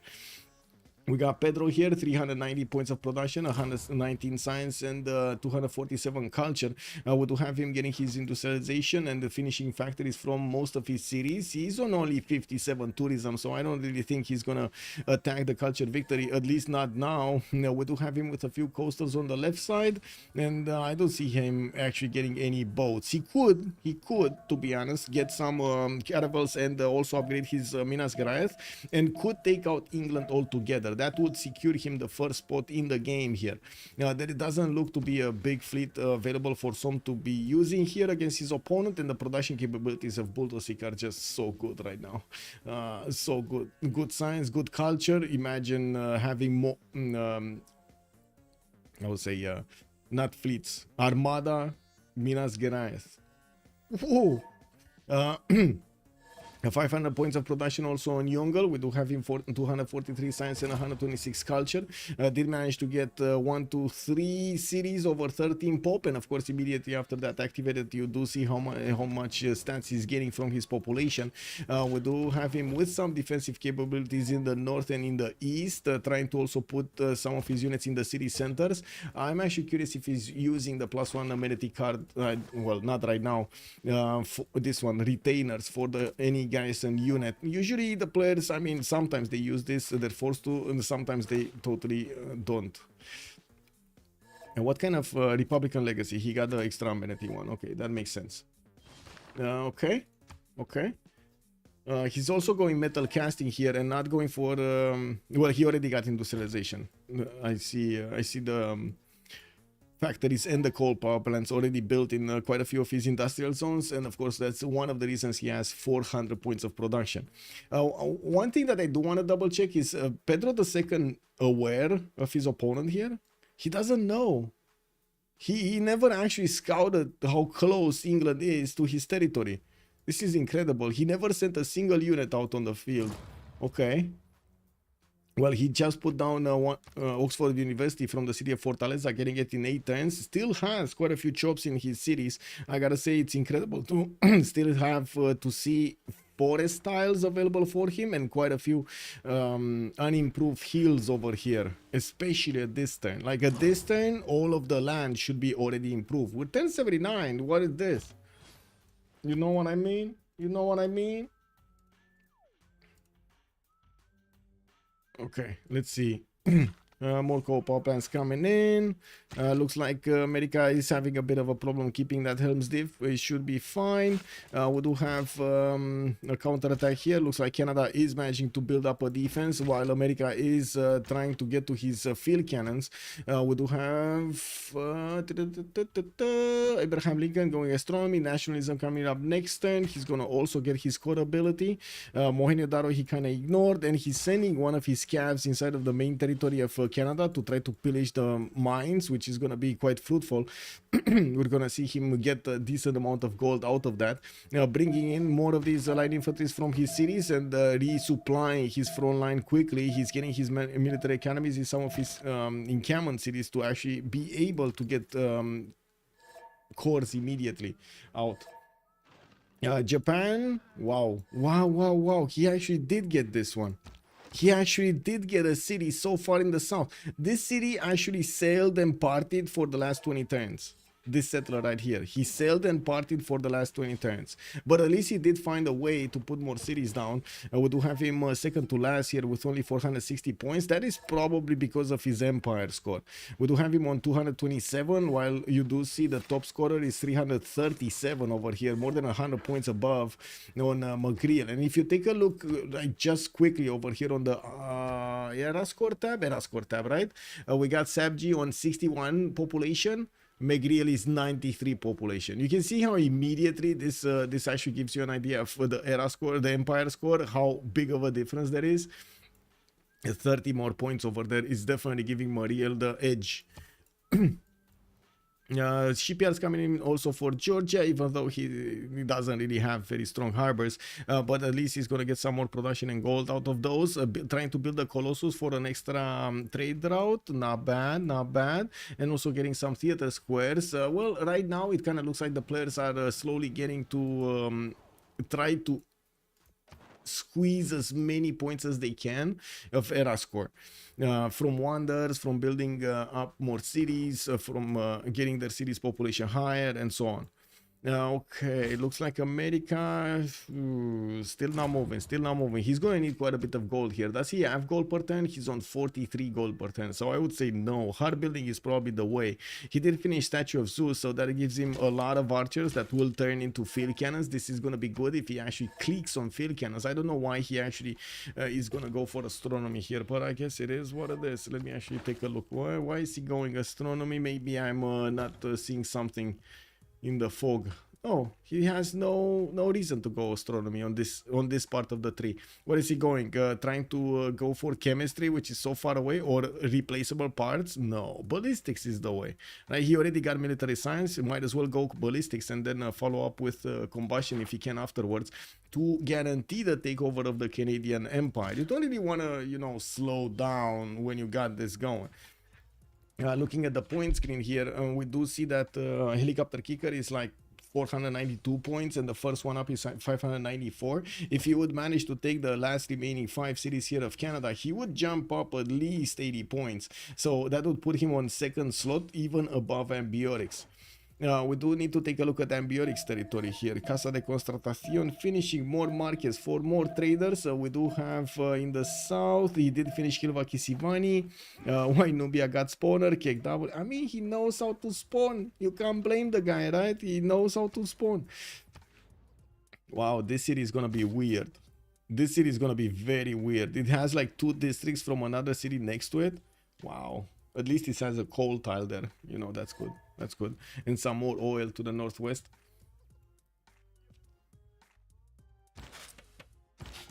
We got Pedro here, 390 points of production, 119 science, and 247 culture. We do have him getting his industrialization and the finishing factories from most of his cities. He's on only 57 tourism, so I don't really think he's gonna attack the culture victory, at least not now. We do have him with a few coastals on the left side, and I don't see him actually getting any boats. He could, to be honest, get some caravels and also upgrade his Minas Geraeth, and could take out England altogether. That would secure him the first spot in the game here. That it doesn't look to be a big fleet available for some to be using here against his opponent, and the production capabilities of Buldosik are just so good right now. So good. Good science, good culture. Imagine having more I would say, not fleets. Armada Minas Gerais. Whoa! 500 points of production also on Yongle. We do have him for 243 science and 126 culture. Did manage to get 1, 2, 3 cities over 13 pop, and of course immediately after that activated, you do see how much stats he's getting from his population. We do have him with some defensive capabilities in the north and in the east, trying to also put some of his units in the city centers. I'm actually curious if he's using the +1 amenity card. Well, not right now. For this one, retainers for the any garrison unit. Usually the players, I mean, sometimes they use this, they're forced to, and sometimes they totally don't. And what kind of Republican legacy? He got the extra amenity one. Okay, that makes sense. Okay. He's also going metal casting here and not going for well, he already got industrialization. I see the factories and the coal power plants already built in quite a few of his industrial zones, and of course that's one of the reasons he has 400 points of production. One thing that I do want to double check is Pedro II aware of his opponent here? He doesn't know. He never actually scouted how close England is to his territory. This is incredible. He never sent a single unit out on the field. Okay. Well, he just put down Oxford University from the city of Fortaleza, getting it in 8 turns. Still has quite a few chops in his cities. I gotta say, it's incredible to still have to see forest tiles available for him and quite a few unimproved hills over here, especially at this turn. Like at this turn, all of the land should be already improved. With 1079, what is this? You know what I mean? You know what I mean? Okay, let's see. More coal power plants coming in. Looks like America is having a bit of a problem keeping that Helm's Div. It should be fine. We do have a counterattack here. Looks like Canada is managing to build up a defense while America is trying to get to his field cannons. We do have Abraham Lincoln going astronomy, nationalism coming up next turn. He's going to also get his core ability. Mohenjo-daro he kind of ignored, and he's sending one of his scavs inside of the main territory of Canada to try to pillage the mines, which is going to be quite fruitful. We're going to see him get a decent amount of gold out of that. Bringing in more of these light infantries from his cities and resupplying his front line quickly. He's getting his military academies in some of his encampment cities to actually be able to get cores immediately out. Japan, wow, he actually did get this one. He actually did get a city so far in the south. This city actually sailed and partied for the last 20 turns. This settler right here, he sailed and partied for the last 20 turns, but at least he did find a way to put more cities down. We do have him second to last here with only 460 points. That is probably because of his empire score. We do have him on 227, while you do see the top scorer is 337 over here, more than 100 points above on McGreal. And if you take a look just quickly over here on the era score tab, right? We got Zappg on 61 population. McGreal is 93 population. You can see how immediately this actually gives you an idea of the era score, the empire score, how big of a difference there is. 30 more points over there is definitely giving McGreal the edge. Shipyards coming in also for Georgia, even though he doesn't really have very strong harbors, but at least he's going to get some more production and gold out of those. Trying to build a Colossus for an extra trade route, not bad, and also getting some theater squares. Well, right now it kind of looks like the players are slowly getting to try to squeeze as many points as they can of era score from wonders, from building up more cities, from getting their cities population higher, and so on. Okay, it looks like America still not moving. He's going to need quite a bit of gold here. Does he have gold per turn? He's on 43 gold per turn, so I would say no. Hard building is probably the way. He did finish Statue of Zeus, so that gives him a lot of archers that will turn into field cannons. This is going to be good if he actually clicks on field cannons. I don't know why he actually is going to go for astronomy here, but I guess it is what it is. Let me actually take a look. Why is he going astronomy? Maybe I'm not seeing something in the fog. Oh, he has no reason to go astronomy on this part of the tree. Where is he going? Trying to go for chemistry, which is so far away, or replaceable parts? No, ballistics is the way. Right? He already got military science. Might as well go ballistics and then follow up with combustion if he can afterwards to guarantee the takeover of the Canadian Empire. You don't really want to, you know, slow down when you got this going. Looking at the point screen here, we do see that Helicopterkicker is like 492 points and the first one up is 594. If he would manage to take the last remaining 5 cities here of Canada, he would jump up at least 80 points. So that would put him on second slot, even above Ambiorix. We do need to take a look at Ambiorix territory here. Casa de Constatación finishing more markets for more traders. We do have in the south, he did finish Kilva Kisivani. Why Nubia got spawner, Cake Double. I mean, he knows how to spawn. You can't blame the guy, right? He knows how to spawn. Wow, this city is gonna be weird. This city is gonna be very weird. It has like 2 districts from another city next to it. Wow. At least it has a coal tile there. You know, that's good. That's good. And some more oil to the northwest.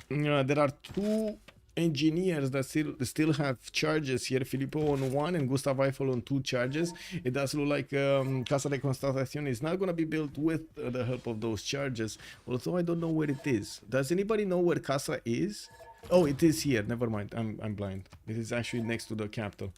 There are 2 engineers that still have charges here. Filippo on 1 and Gustav Eiffel on 2 charges. It does look like Casa de Constatación is not going to be built with the help of those charges. Although I don't know where it is. Does anybody know where Casa is? Oh, it is here. Never mind. I'm blind. It is actually next to the capital.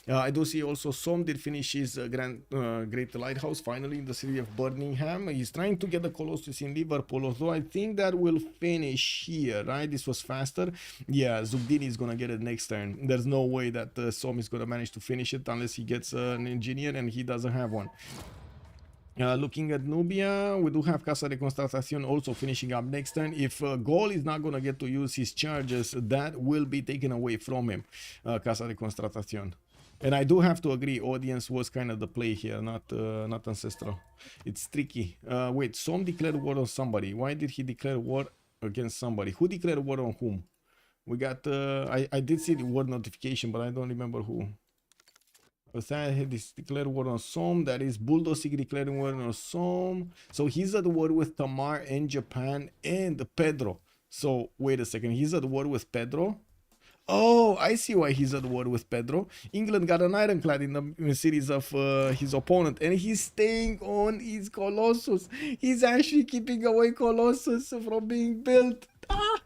I do see also Som did finish his great lighthouse finally in the city of Birmingham. He's trying to get the Colossus in Liverpool, although I think that will finish here, right? This was faster. Yeah, Zugdini is gonna get it next turn. There's no way that Som is gonna manage to finish it unless he gets an engineer, and he doesn't have one. Looking at Nubia, we do have Casa de Constatación also finishing up next turn. If Gaul is not going to get to use his charges, that will be taken away from him, Casa de Constatación. And I do have to agree, audience was kind of the play here, not ancestral. It's tricky. Wait, Som declared war on somebody. Why did he declare war against somebody? Who declared war on whom? We got, I did see the war notification, but I don't remember who. This declared war on Som. That is Buldosik declaring war on Som. So he's at war with Tamar and Japan and Pedro. So wait a second, he's at war with Pedro. Oh, I see why he's at war with Pedro. England got an ironclad in the cities of his opponent, and he's staying on his Colossus. He's actually keeping away Colossus from being built. Ah!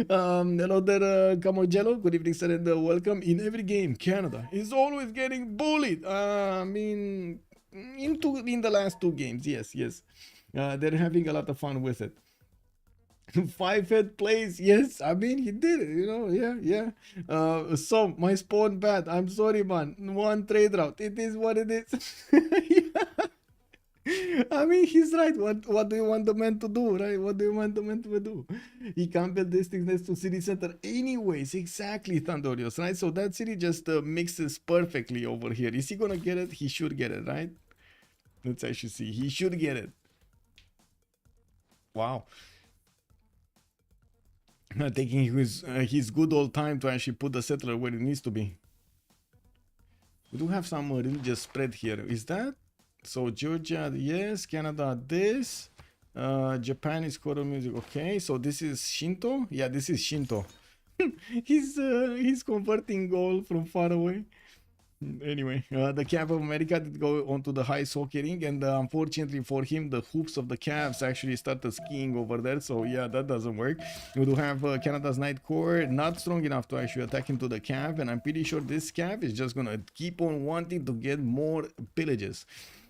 Hello there, Camogello. Good evening, sir, and welcome. In every game, Canada is always getting bullied. I mean, in the last 2 games, yes. They're having a lot of fun with it. 5-head plays, yes. I mean, he did it, you know. Yeah. So my spawn bad. I'm sorry, man. 1 trade route. It is what it is. Yeah. I mean, he's right. What do you want the man to do, right? What do you want the man to do? He can't build districts next to city center anyways. Exactly, Thundorius, right? So that city just mixes perfectly over here. Is he gonna get it? He should get it, right? Let's actually see. He should get it. Wow. Taking his good old time to actually put the settler where it needs to be. We do have some religious spread here. Is that? So Georgia, yes. Canada, this. Japan is choral music. Okay, so this is Shinto. Yeah, this is Shinto. He's converting Gaul from far away. Anyway, the calf of America did go onto the high hockey ring, and unfortunately for him, the hooves of the calves actually started skiing over there. So yeah, that doesn't work. We do have Canada's Knight Corps not strong enough to actually attack into the calf, and I'm pretty sure this calf is just gonna keep on wanting to get more pillages.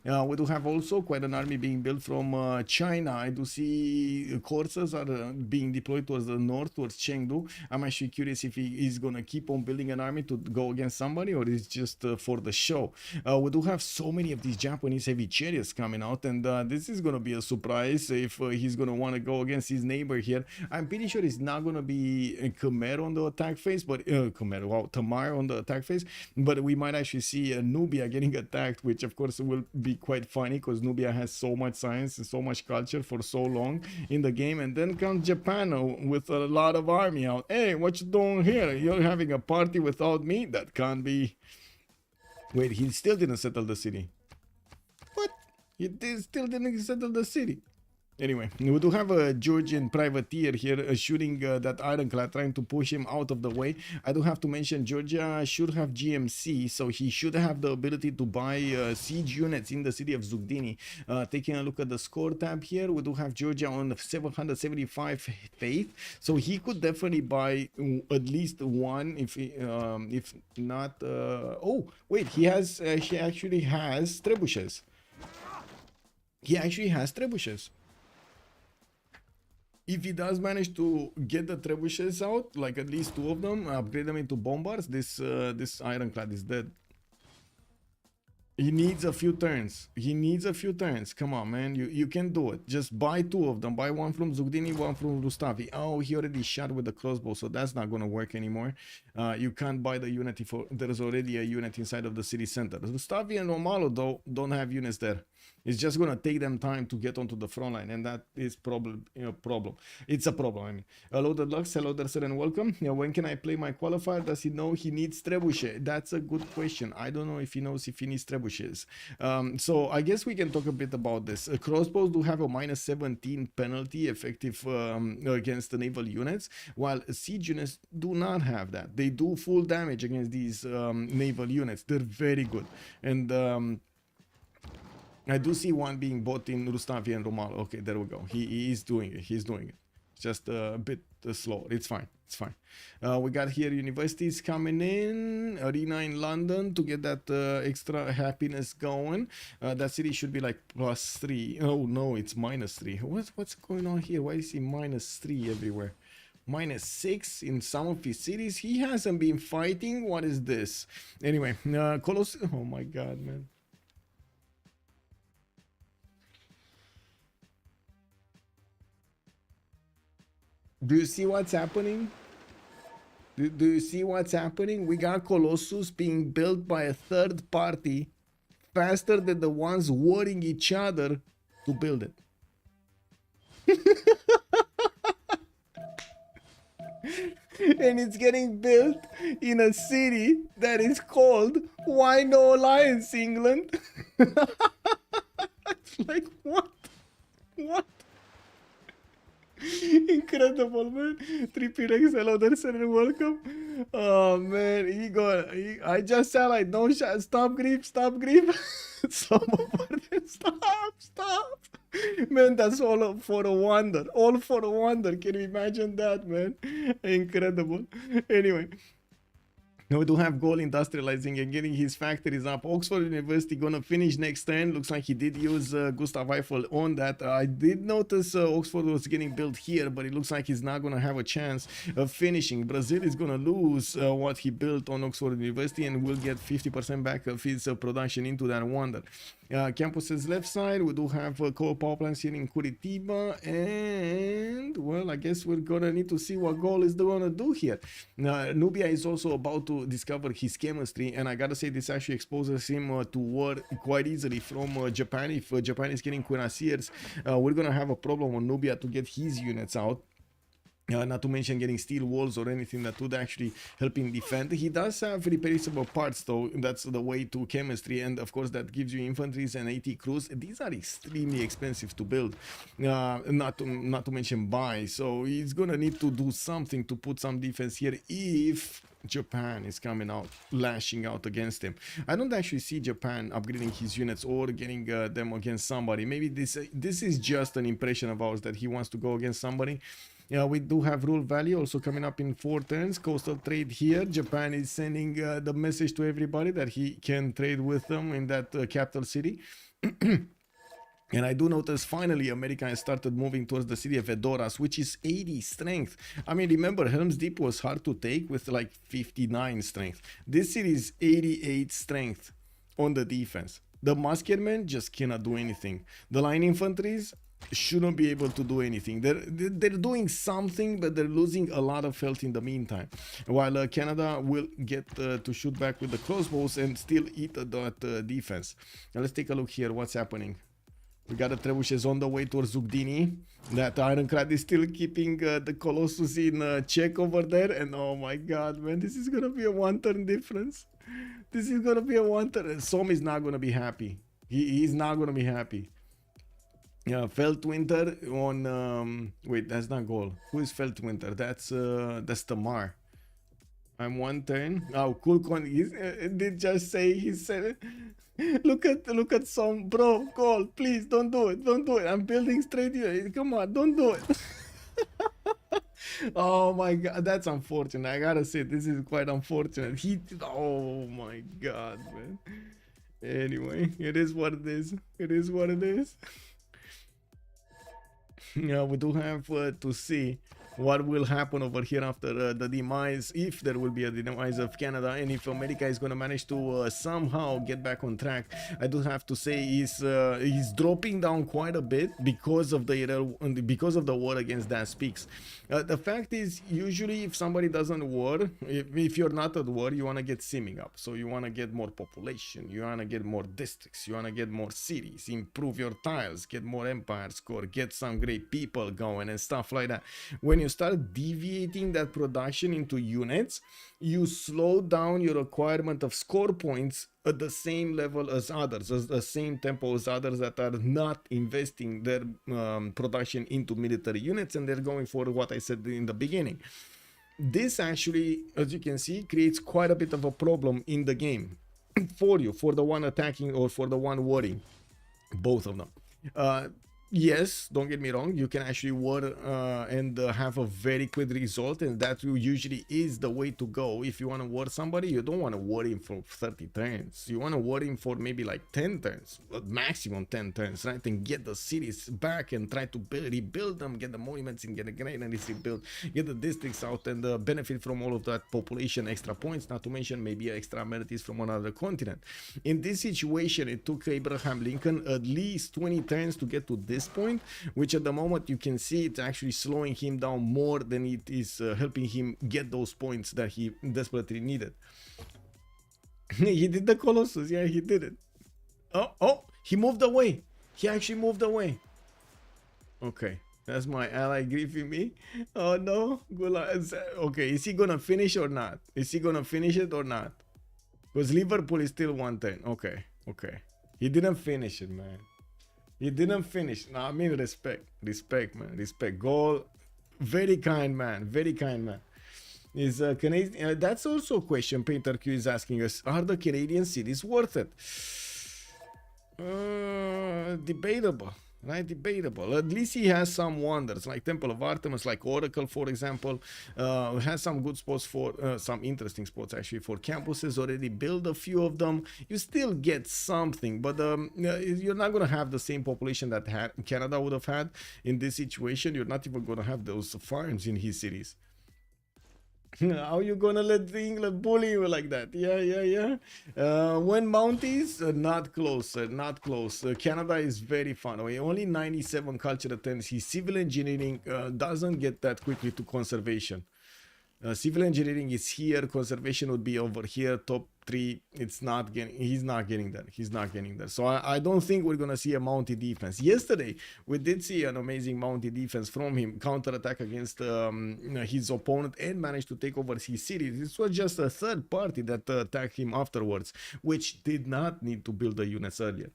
We do have also quite an army being built from China. I do see coursers are being deployed towards the north, towards Chengdu. I'm actually curious if he is going to keep on building an army to go against somebody, or is it just for the show. We do have so many of these Japanese heavy chariots coming out, and this is going to be a surprise if he's going to want to go against his neighbor here. I'm pretty sure it's not going to be Khmer on the attack phase, but Tamar on the attack phase, but we might actually see Nubia getting attacked, which of course will be quite funny because Nubia has so much science and so much culture for so long in the game, and then comes Japan with a lot of army out. Hey, what you doing here? You're having a party without me? That can't be. Wait, he still didn't settle the city. What? They still didn't settle the city. Anyway, we do have a Georgian privateer here shooting that ironclad, trying to push him out of the way. I do have to mention Georgia should have GMC, so he should have the ability to buy siege units in the city of Zugdini. Taking a look at the score tab here, we do have Georgia on 775 faith, so he could definitely buy at least one, if not. Oh, wait, he actually has trebuchets. He actually has trebuchets. If he does manage to get the trebuchets out, like at least 2 of them, upgrade them into bombards, this ironclad is dead. He needs a few turns. He needs a few turns. Come on, man. You can do it. Just buy 2 of them. Buy one from Zugdini, one from Rustavi. Oh, he already shot with the crossbow, so that's not going to work anymore. You can't buy the unit if there's already a unit inside of the city center. Rustavi and Romalo, though, don't have units there. It's just going to take them time to get onto the front line, and that is problem. It's a problem, I mean. Hello, the Lux. Hello, there, sir, and welcome. When can I play my qualifier? Does he know he needs trebuchet? That's a good question. I don't know if he knows if he needs trebuchets. So I guess we can talk a bit about this. Crossbows do have a -17 penalty effective against the naval units, while siege units do not have that. They do full damage against these naval units. They're very good. And I do see one being bought in Rustavi and Romalo. Okay, there we go. He is doing it. He's doing it. Just a bit slow. It's fine. It's fine. We got here universities coming in. Arena in London to get that extra happiness going. That city should be like +3. Oh no, it's -3. What's going on here? Why is he -3 everywhere? -6 in some of his cities. He hasn't been fighting. What is this? Anyway, Colossus. Oh my god, man. Do you see what's happening? Do you see what's happening? We got Colossus being built by a third party faster than the ones warring each other to build it. And it's getting built in a city that is called Why No Alliance, England? It's like, what? What? Incredible, man. 3P hello there, sir, and welcome. Oh man, I just said like, don't stop grip. Stop. Man, that's all for a wonder. All for a wonder. Can you imagine that, man? Incredible. Anyway. Now we do have Gaul industrializing and getting his factories up. Oxford University gonna finish next turn. Looks like he did use Gustav Eiffel on that. I did notice Oxford was getting built here, but it looks like he's not gonna have a chance of finishing. Brazil is gonna lose what he built on Oxford University and will get 50% back of his production into that wonder. Campus's left side, we do have coal power plants here in Curitiba, and well, I guess we're gonna need to see what Gaul is gonna do here. Nubia is also about to discover his chemistry, and I gotta say this actually exposes him to war quite easily from Japan. If Japan is getting cuirassiers, we're gonna have a problem on Nubia to get his units out. Not to mention getting steel walls or anything that would actually help him defend. He does have repairable parts though. That's the way to chemistry, and of course that gives you infantries and AT crews. These are extremely expensive to build, not to mention buy. So he's gonna need to do something to put some defense here if Japan is coming out, lashing out against him. I don't actually see Japan upgrading his units or getting them against somebody. Maybe this is just an impression of ours that he wants to go against somebody. Yeah, we do have rule value also coming up in 4 turns. Coastal trade here. Japan is sending the message to everybody that he can trade with them in that capital city. And I do notice finally America has started moving towards the city of Edoras, which is 80 strength. I mean, remember, Helm's Deep was hard to take with like 59 strength. This city is 88 strength on the defense. The musketmen just cannot do anything. The line infantries shouldn't be able to do anything. They're doing something, but they're losing a lot of health in the meantime. While Canada will get to shoot back with the crossbows and still eat that defense. Now let's take a look here. What's happening? We got the trebuchets on the way towards Zugdini. That ironclad is still keeping the Colossus in check over there. And oh my god, man, this is gonna be a 1 turn difference. This is gonna be a 1 turn. Som is not gonna be happy. He's not gonna be happy. Yeah, Feltwind on wait, that's not Gaul. Who is Feltwind? That's Tamar. I'm 1 turn. Oh, CoolCong. Did just say he said it. Look at some bro. Gaul, please don't do it. Don't do it. I'm building straight here. Come on, don't do it. Oh my god, that's unfortunate. I gotta say, this is quite unfortunate. Oh my god, man. Anyway, it is what it is. It is what it is. Yeah, we do have to see what will happen over here after the demise, if there will be a demise of Canada, and if America is going to manage to somehow get back on track. I do have to say he's dropping down quite a bit because of the war against Zappg. The fact is, usually if somebody doesn't war, if you're not at war, you want to get simming up. So you want to get more population, you want to get more districts, you want to get more cities, improve your tiles, get more empire score, get some great people going and stuff like that. When you start deviating that production into units, you slow down your requirement of score points at the same level as others, as the same tempo as others that are not investing their production into military units, and they're going for what I said in the beginning. This actually, as you can see, creates quite a bit of a problem in the game for you, for the one attacking or for the one warring, both of them. Yes, don't get me wrong, you can actually war and have a very quick result, and that usually is the way to go. If you want to war somebody, you don't want to war him for 30 turns. You want to war him for maybe like 10 turns, maximum 10 turns, right? And get the cities back and try to rebuild them, get the monuments and get the granaries rebuilt, get the districts out and benefit from all of that population, extra points, not to mention maybe extra amenities from another continent. In this situation, it took Abraham Lincoln at least 20 turns to get to this point, which at the moment you can see it's actually slowing him down more than it is helping him get those points that he desperately needed. He did the Colossus, yeah, he did it. Oh, he moved away. He actually moved away. Okay, that's my ally griefing me. Oh no, okay, is he gonna finish or not? Is he gonna finish it or not? Because Liverpool is still 1 turn. Okay. He didn't finish it, man. He didn't finish. No, I mean respect, man, respect. Gaul, very kind man, very kind man. Is Canadian? That's also a question. Painter Q is asking us: are the Canadian cities worth it? Debatable, right? Debatable. At least he has some wonders, like Temple of Artemis, like Oracle, for example. Has some good spots for some interesting spots actually for campuses. Already build a few of them. You still get something, but you're not gonna have the same population that Canada would have had in this situation. You're not even gonna have those farms in his cities. How you gonna let England bully you like that? Yeah. When Mounties, not close, not close. Canada is very fun. Only 97 culture attempts. His civil engineering doesn't get that quickly to conservation. Civil engineering is here, conservation would be over here, top 3. He's not getting there. So I don't think we're gonna see a Mountie defense. Yesterday we did see an amazing Mountie defense from him, counter-attack against his opponent and managed to take over his city. This was just a third party that attacked him afterwards, which did not need to build the units earlier.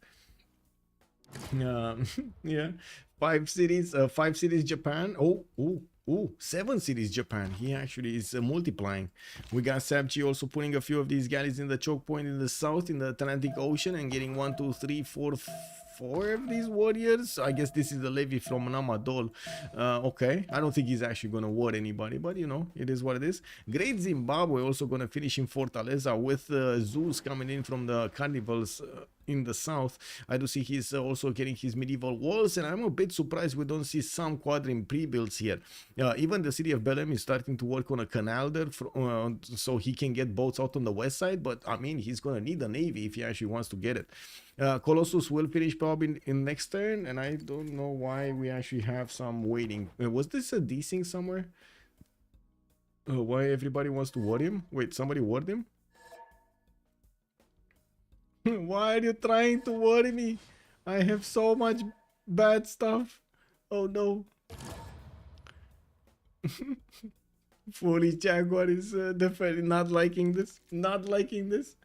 Yeah, 5 cities Japan. Oh, 7 cities Japan. He actually is multiplying. We got Zappg also putting a few of these galleys in the choke point in the south, in the Atlantic Ocean, and getting 1, 2, 3, 4 of these warriors. I guess this is the levy from Namadol. Okay, I don't think he's actually gonna war anybody, but you know, it is what it is. Great Zimbabwe also gonna finish in Fortaleza with zoos coming in from the carnivals in the south. I do see he's also getting his medieval walls, and I'm a bit surprised we don't see some quadrim pre-builds here. Even the city of Belém is starting to work on a canal there so he can get boats out on the west side, but I mean, he's gonna need a navy if he actually wants to get it. Colossus will finish probably in next turn, and I don't know why we actually have some waiting. Was this a desync somewhere? Why everybody wants to ward him? Wait, somebody ward him? Why are you trying to worry me? I have so much bad stuff. Oh no. Foolish Jaguar is definitely not liking this. Not liking this.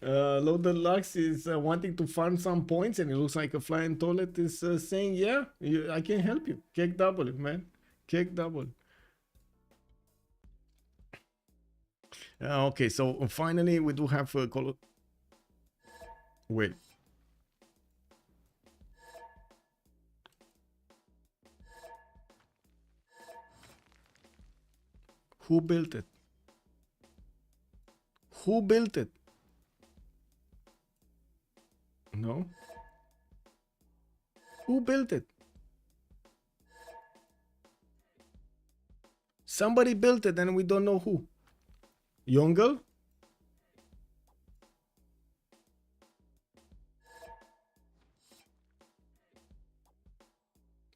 Loaded Lux is wanting to farm some points, and it looks like a flying toilet is saying, yeah, I can help you. Cake double, man. Cake double. Okay, so finally we do have a call. Wait. Who built it? Who built it? No. Who built it? Somebody built it and we don't know who. Yongle?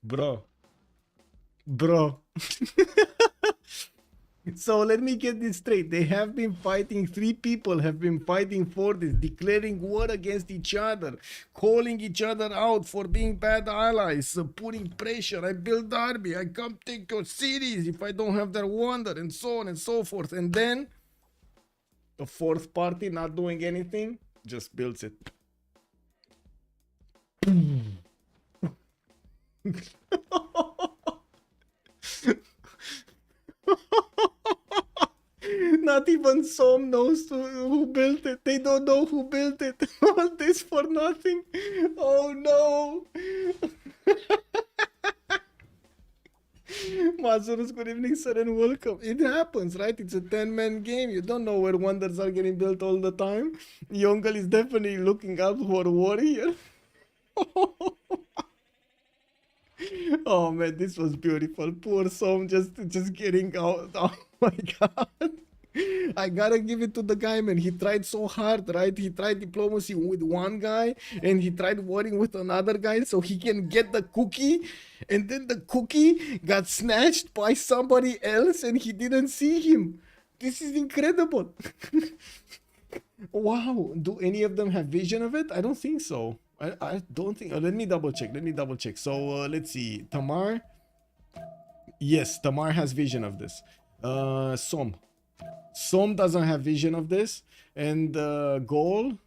Bro. So let me get this straight. They have been fighting, 3 people have been fighting for this, declaring war against each other, calling each other out for being bad allies, putting pressure. I build army, I come take your cities if I don't have their wonder, and so on and so forth. And then the 4th party not doing anything, just builds it. Not even Som knows who built it. They don't know who built it. All this for nothing. Oh no. Mazurus, good evening, sir, and welcome. It happens, right? It's a 10-man game. You don't know where wonders are getting built all the time. Yongle is definitely looking out for a warrior. Oh man, this was beautiful. Poor Som just getting out. Oh my god. I gotta give it to the guy, man. He tried so hard, right? He tried diplomacy with one guy and he tried warring with another guy so he can get the cookie. And then the cookie got snatched by somebody else and he didn't see him. This is incredible. Wow. Do any of them have vision of it? I don't think so. I don't think. Let me double check. So let's see. Tamar. Yes, Tamar has vision of this. Som doesn't have vision of this, and Gaul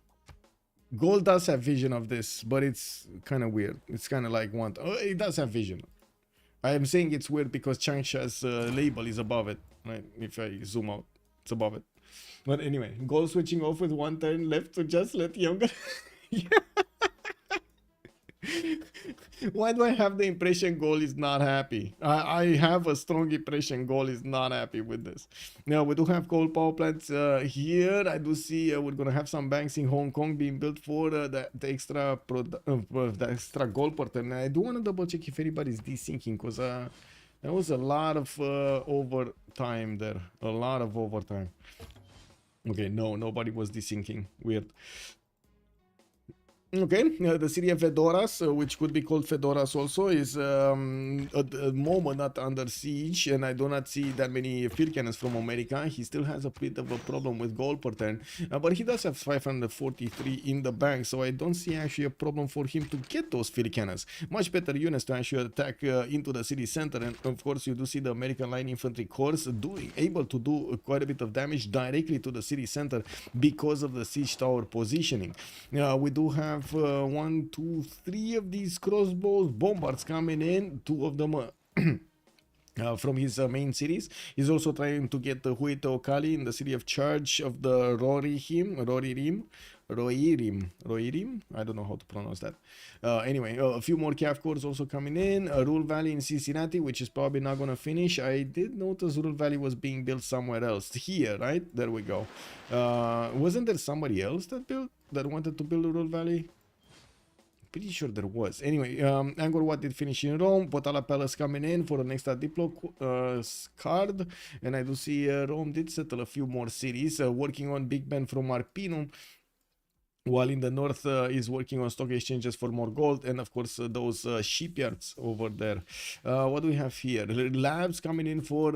does have vision of this, but it's kind of weird. It's kind of like one. Oh, it does have vision. I am saying it's weird because Changsha's label is above it. Right? If I zoom out, it's above it. But anyway, Gaul switching off with 1 turn left to just let Yongle. Yeah. Why do I have the impression Gaul is not happy? I have a strong impression Gaul is not happy with this. Now, we do have coal power plants here. I do see we're going to have some banks in Hong Kong being built for the extra gold port. And I do want to double check if anybody's desyncing because there was a lot of overtime there. A lot of overtime. Okay, no, nobody was desyncing. Weird. Okay, the city of Fedoras, which could be called Fedoras also, is at the moment not under siege, and I do not see that many field cannons from America. He still has a bit of a problem with gold per turn, but he does have 543 in the bank, so I don't see actually a problem for him to get those field cannons. Much better units to actually attack into the city center, and of course you do see the American Line Infantry Corps able to do quite a bit of damage directly to the city center because of the siege tower positioning. We do have 1, 2, 3 of these crossbows bombards coming in, 2 of them from his main cities. He's also trying to get the Huito Kali in the city of Charge of the Roirim. I don't know how to pronounce that. Anyway, a few more CAF cores also coming in. Rule Valley in Cincinnati, which is probably not going to finish. I did notice Rule Valley was being built somewhere else. Here, right? There we go. Wasn't there somebody else that wanted to build a Rule Valley? Pretty sure there was. Anyway, Angkor Wat did finish in Rome. Potala Palace coming in for an extra Diplo card. And I do see Rome did settle a few more cities. Working on Big Ben from Arpinum. while in the north is working on stock exchanges for more gold, and of course those shipyards over there. What do we have here? Labs coming in for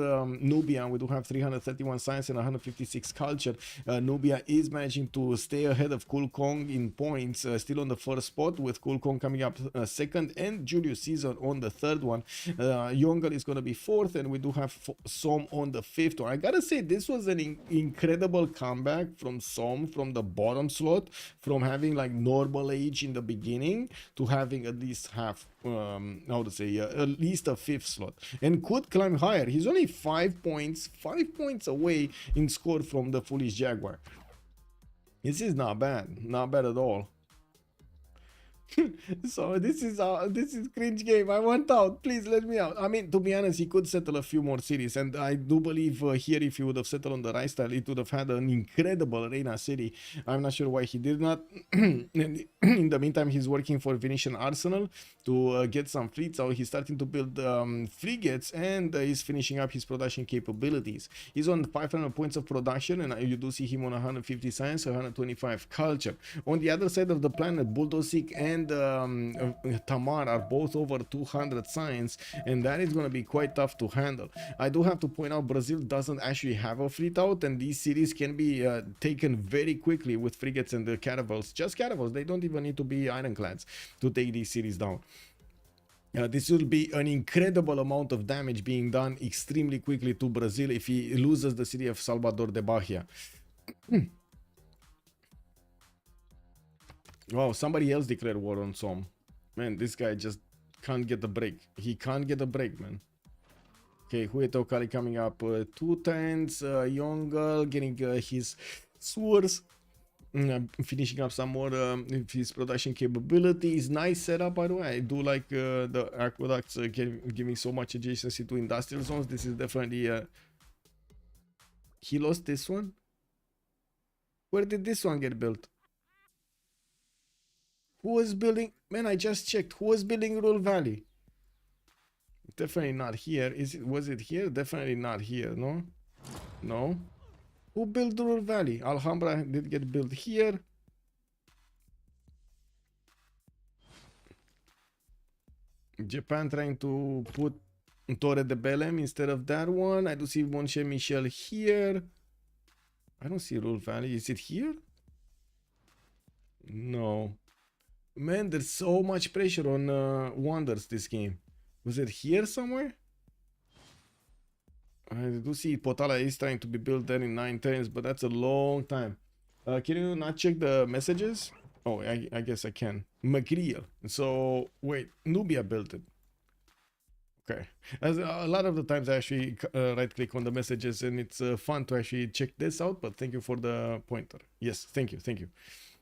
Nubia. We do have 331 science and 156 culture. Nubia is managing to stay ahead of CoolCong in points, still on the first spot, with CoolCong coming up second and Julius is on the third one. Yongle is going to be fourth, and we do have Som on the fifth one. I gotta say, this was an incredible comeback from Som from the bottom slot, from having like normal age in the beginning to having at least half, how to say, at least a fifth slot, and could climb higher. He's only 5 points away in score from the Foolish Jaguar. This is not bad at all. So this is cringe game. I want out. Please let me out. I mean, to be honest, he could settle a few more cities, and I do believe here, if he would have settled on the right style, it would have had an incredible arena city. I'm not sure why he did not. In the meantime, he's working for Venetian Arsenal to get some fleets out. He's starting to build frigates, and he's finishing up his production capabilities. He's on 500 points of production, and you do see him on 150 science, 125 culture. On the other side of the planet, Buldosik and Tamar are both over 200 science, and that is going to be quite tough to handle. I do have to point out, Brazil doesn't actually have a fleet out, and these cities can be taken very quickly with frigates and the caravels. Just caravels. They don't even need to be ironclads to take these cities down. This will be an incredible amount of damage being done extremely quickly to Brazil if he loses the city of Salvador de Bahia. Wow, somebody else declared war on Som. Man, this guy just can't get a break. He can't get a break, man. Okay, Hueto Kali coming up 2 times. Yongle getting his swords. Finishing up some more of his production capabilities. Nice setup, by the way. I do like the aqueducts giving so much adjacency to industrial zones. This is definitely... He lost this one? Where did this one get built? Who was building? Man, I just checked. Who was building Rural Valley? Definitely not here. Was it here? Definitely not here. No? No? Who built Rural Valley? Alhambra did get built here. Japan trying to put Torre de Belém instead of that one. I do see Mont Saint Michel here. I don't see Rural Valley. Is it here? No. Man, there's so much pressure on Wonders this game. Was it here somewhere? I do see Potala is trying to be built there in 9 turns, but that's a long time. Can you not check the messages? Oh, I guess I can. Magriel. So, wait, Nubia built it. Okay. As a lot of the times I actually right click on the messages, and it's fun to actually check this out, but thank you for the pointer. Yes, thank you.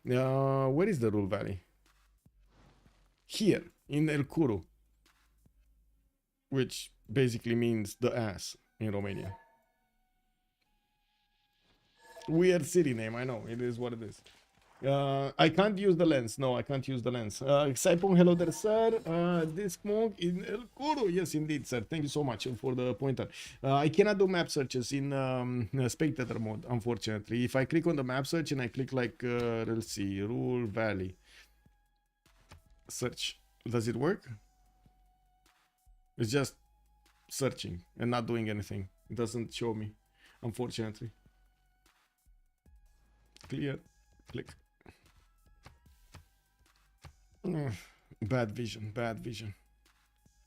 Where is the Rural Valley? Here, in El Curu, which basically means the ass in Romania. Weird city name, I know, it is what it is. I can't use the lens. No, I can't use the lens. Saipong, hello there, sir. This smoke in El Curu. Yes, indeed, sir. Thank you so much for the pointer. I cannot do map searches in spectator mode, unfortunately. If I click on the map search and I click like, let's see, Rural Valley. Search. Does it work? It's just searching and not doing anything. It doesn't show me, unfortunately. Clear. Click. Bad vision.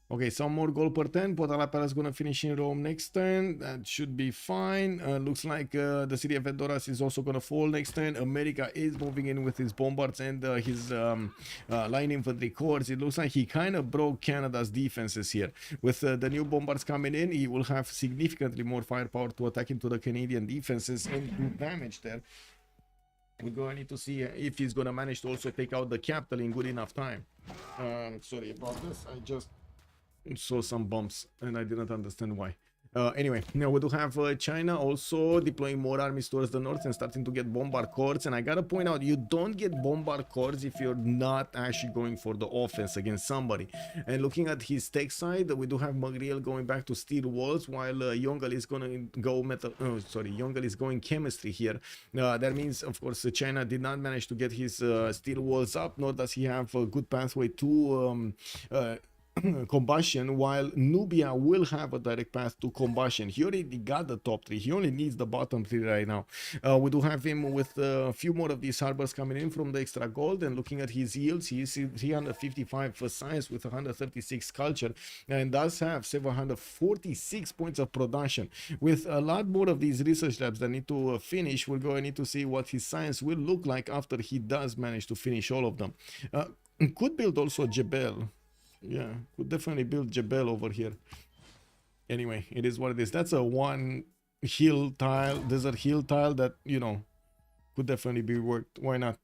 Okay, some more goal per turn. Potalapela is gonna finish in Rome next turn. That should be fine. Looks like the city of Vendoras is also gonna fall next turn. America is moving in with his bombards and his line infantry corps. It looks like he kind of broke Canada's defenses here. With the new bombards coming in, he will have significantly more firepower to attack into the Canadian defenses and do damage there. We're going to need to see if he's gonna manage to also take out the capital in good enough time. Sorry about this. I just saw some bumps and I didn't understand why. Anyway, now we do have China also deploying more armies towards the north and starting to get bombard corps. And I gotta point out, you don't get bombard corps if you're not actually going for the offense against somebody. And looking at his tech side, we do have Magriel going back to steel walls, while Yongle is gonna go Yongle is going chemistry here. That means, of course, China did not manage to get his steel walls up, nor does he have a good pathway to combustion, while Nubia will have a direct path to combustion. He already got the top 3, he only needs the bottom 3 right now. We do have him with a few more of these harbors coming in from the extra gold, and looking at his yields, he is 355 for science with 136 culture, and does have 746 points of production. With a lot more of these research labs that need to finish, we're going to need to see what his science will look like after he does manage to finish all of them. Could build also Jebel. Yeah, could definitely build Jebel over here. Anyway, it is what it is. That's a one hill tile, desert hill tile that, you know, could definitely be worked. Why not?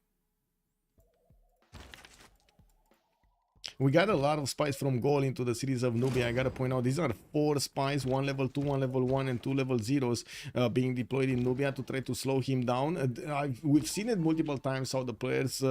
We got a lot of spies from Gaul into the cities of Nubia. I gotta point out, these are 4 spies, 1 level 2, 1 level 1, and 2 level 0s being deployed in Nubia to try to slow him down. We've seen it multiple times how the players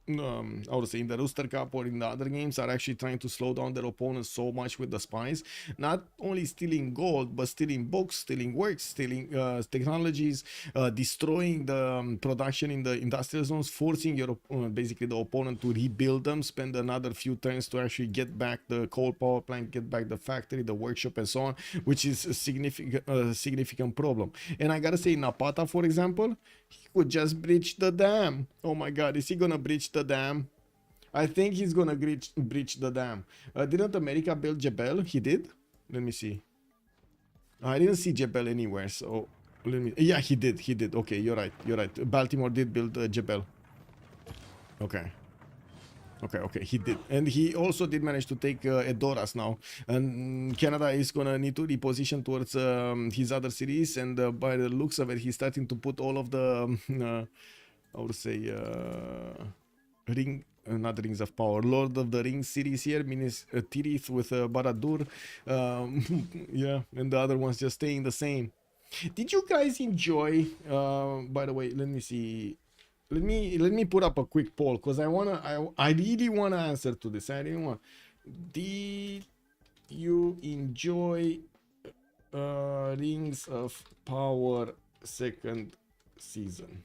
I would say in the Rooster Cup or in the other games are actually trying to slow down their opponents so much with the spies, not only stealing gold but stealing books, stealing works, stealing technologies, destroying the production in the industrial zones, forcing your basically the opponent to rebuild them, spend another few turns to actually get back the coal power plant, get back the factory, the workshop, and so on, which is a significant problem. And I gotta say, Napata, for example, he could just breach the dam. Oh my god, is he gonna breach the dam? I think he's gonna breach the dam. Didn't America build Jebel? He did? Let me see. I didn't see Jebel anywhere, so let me... Yeah, he did. Okay, you're right. Baltimore did build Jebel. Okay, he did. And he also did manage to take Edoras now. And Canada is gonna need to reposition towards his other cities, and by the looks of it, he's starting to put all of the, I would say, not Rings of Power, Lord of the Rings cities here, Minas Tirith with Barad-dûr, yeah, and the other ones just staying the same. Did you guys enjoy, by the way, let me see, let me put up a quick poll, because I really wanna answer to this. Did you enjoy Rings of Power second season?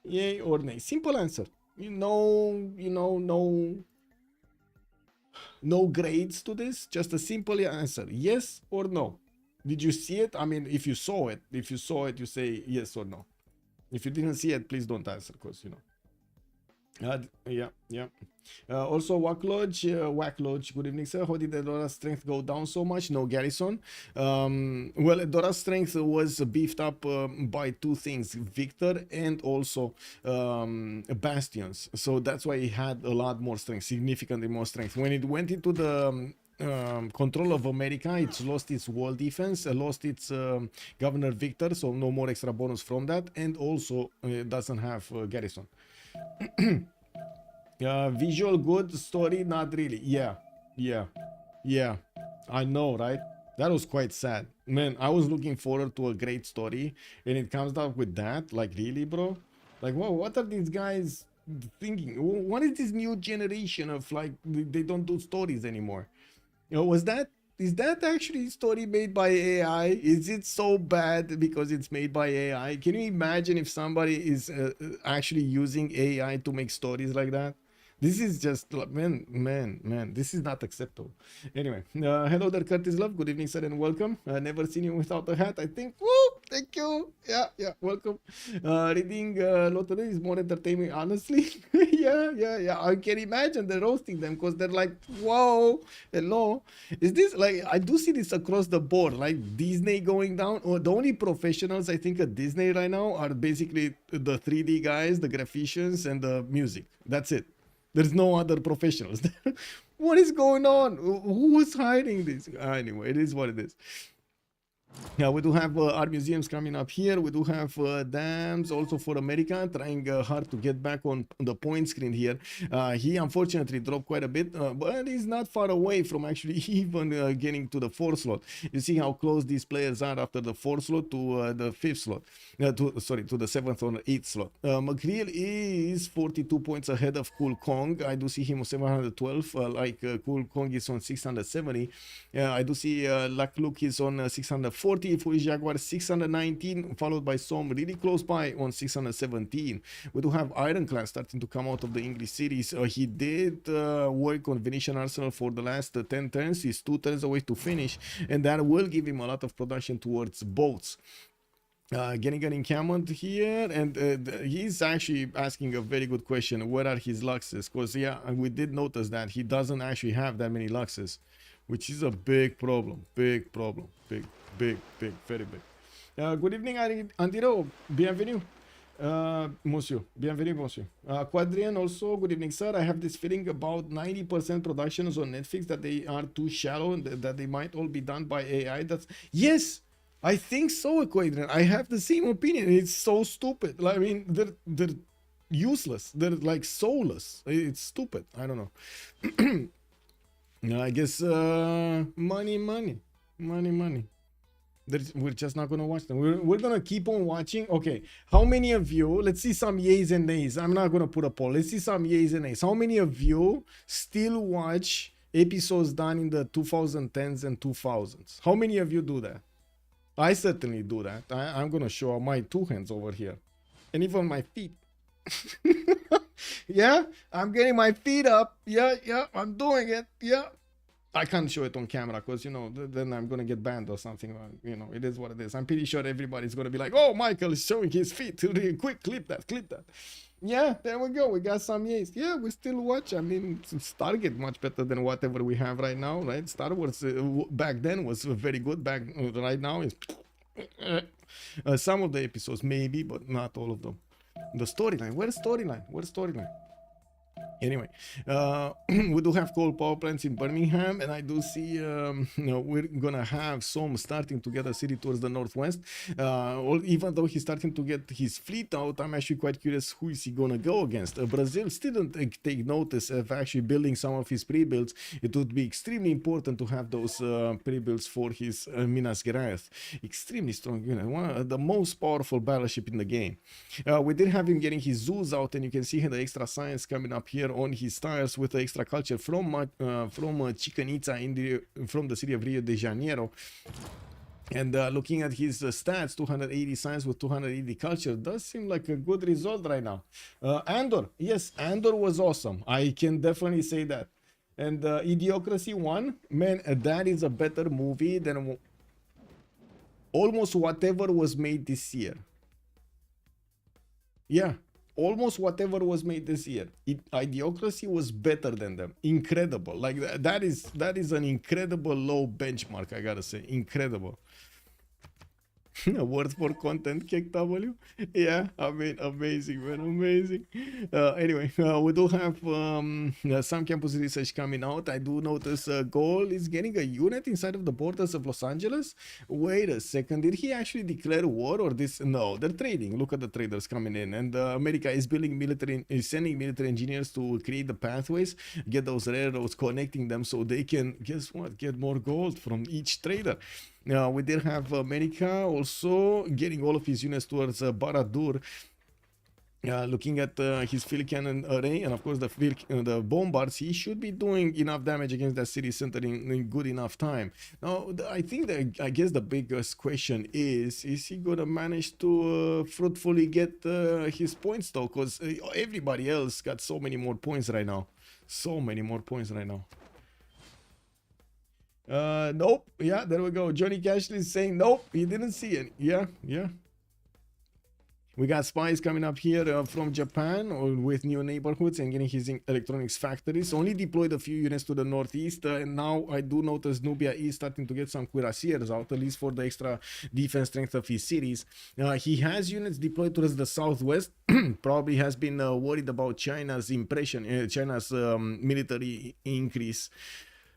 Yay or nay? Simple answer. No grades to this, just a simple answer, yes or no. Did you see it? I mean, if you saw it, you say yes or no. If you didn't see it, please don't answer, because, you know. Yeah. Also, Wack Lodge, good evening, sir. How did Edora's strength go down so much? No garrison. Well, Edora's strength was beefed up by 2 things, Victor and also Bastions. So that's why it had a lot more strength, significantly more strength. When it went into the control of America, it's lost its wall defense, lost its Governor Victor, so no more extra bonus from that, and also it doesn't have garrison. Visual good, story not really. Yeah, I know, right? That was quite sad, man. I was looking forward to a great story, and it comes out with that. Like, really, bro? Like, whoa, what are these guys thinking? What is this new generation of, like, they don't do stories anymore? You know, is that actually a story made by AI? Is it so bad because it's made by AI? Can you imagine if somebody is actually using AI to make stories like that? This is just, man, this is not acceptable. Anyway, hello there, Curtis Love. Good evening, sir, and welcome. Never seen you without a hat, I think. Woo! Thank you. Yeah, welcome. Reading Lottery is more entertaining, honestly. yeah. I can imagine they're roasting them, because they're like, whoa, hello. Is this, like, I do see this across the board, like Disney going down. Or the only professionals I think at Disney right now are basically the 3D guys, the graphicians, and the music. That's it. There's no other professionals. What is going on? Who is hiding this? Anyway, it is what it is. Yeah, we do have art museums coming up here. We do have dams also for America, trying hard to get back on the point screen here. He unfortunately dropped quite a bit, but he's not far away from actually even getting to the 4th slot. You see how close these players are after the 4th slot to the 5th slot. To the 7th or 8th slot. McCreel is 42 points ahead of CoolCong. I do see him on 712, CoolCong is on 670. I do see Lakluk is on 640, FoolishDragon 619, followed by some really close by on 617. We do have Ironclad starting to come out of the English series. He did work on Venetian Arsenal for the last 10 turns. He's 2 turns away to finish, and that will give him a lot of production towards boats. Getting an encampment here, and he's actually asking a very good question. Where are his luxes? Because yeah, we did notice that he doesn't actually have that many luxes, which is a big problem. Big, very big. Good evening, Andiro. Bienvenue. Monsieur. Bienvenue, monsieur. Quadrian also, good evening, sir. I have this feeling about 90% productions on Netflix that they are too shallow and that they might all be done by AI. That's yes. I think so, Quadrian. I have the same opinion. It's so stupid. I mean, they're useless. They're like soulless. It's stupid. I don't know. I guess money. We're just not gonna watch them. We're gonna keep on watching. Okay, how many of you? Let's see some yays and nays. I'm not gonna put a poll. Let's see some yays and nays. How many of you still watch episodes done in the 2010s and 2000s? How many of you do that? I certainly do that. I'm gonna show my 2 hands over here, and even my feet. Yeah, I'm getting my feet up. Yeah, I'm doing it. Yeah, I can't show it on camera because you know then I'm gonna get banned or something. You know, it is what it is. I'm pretty sure everybody's gonna be like, "Oh, Michael is showing his feet. Really quick, clip that." Yeah, there we go. We got some yays. Yeah, we still watch. I mean, Stargate much better than whatever we have right now, right? Star Wars back then was very good. Right now is some of the episodes maybe, but not all of them. The storyline. Where's storyline? Anyway, we do have coal power plants in Birmingham, and I do see we're gonna have some starting to get a city towards the northwest. Even though he's starting to get his fleet out, I'm actually quite curious who is he gonna go against. Brazil still didn't take notice of actually building some of his pre-builds. It would be extremely important to have those pre-builds for his Minas Gerais. Extremely strong unit, one of the most powerful battleship in the game. We did have him getting his zoos out, and you can see the extra science coming up here on his tires with the extra culture from Chichen Itza from the city of Rio de Janeiro. And looking at his stats, 280 science with 280 culture does seem like a good result right now. Andor, yes, Andor was awesome. I can definitely say that. And Idiocracy 1, man, that is a better movie than almost whatever was made this year. Yeah. Almost whatever was made this year. Idiocracy was better than them. Incredible. Like that is an incredible low benchmark, I gotta say. Incredible. Word for content, KW. Yeah, I mean, amazing, man, amazing. Anyway, we do have some campus research coming out. I do notice Gaul is getting a unit inside of the borders of Los Angeles. Wait a second, did he actually declare war or this? No, they're trading. Look at the traders coming in, and America is sending military engineers to create the pathways, get those railroads, connecting them so they can, guess what, get more gold from each trader. We did have America also getting all of his units towards Baradur. Looking at his field cannon array and of course the bombards, he should be doing enough damage against that city center in good enough time. Now, I guess the biggest question is he gonna manage to fruitfully get his points though? Because everybody else got so many more points right now. Nope. Yeah, there we go. Johnny Cashley is saying nope, he didn't see it. Yeah. We got spies coming up here from Japan with new neighborhoods and getting his electronics factories. Only deployed a few units to the northeast, and now I do notice Nubia is starting to get some cuirassiers out, at least for the extra defense strength of his cities. He has units deployed towards the southwest. Probably has been worried about China's military increase.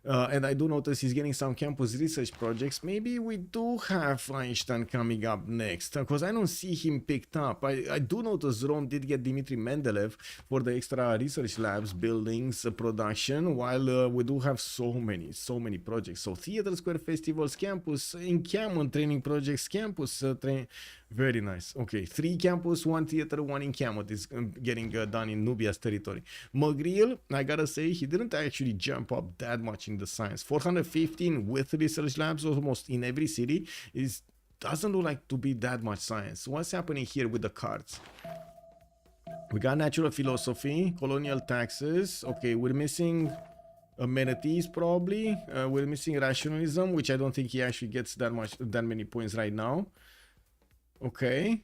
And I do notice he's getting some campus research projects. Maybe we do have Einstein coming up next, because I don't see him picked up. I do notice Rome did get Dmitry Mendeleev for the extra research labs, buildings, production, while we do have so many projects. So Theater Square Festivals, campus, in Camon training projects, campus train. Very nice. Okay, 3 campus, 1 theater, 1 in Camon is getting done in Nubia's territory. Magriel, I gotta say, he didn't actually jump up that much in the science. 415 with research labs almost in every city doesn't look like to be that much science. What's happening here with the cards? We got natural philosophy, colonial taxes. Okay, we're missing amenities probably. We're missing rationalism, which I don't think he actually gets that many points right now. Okay.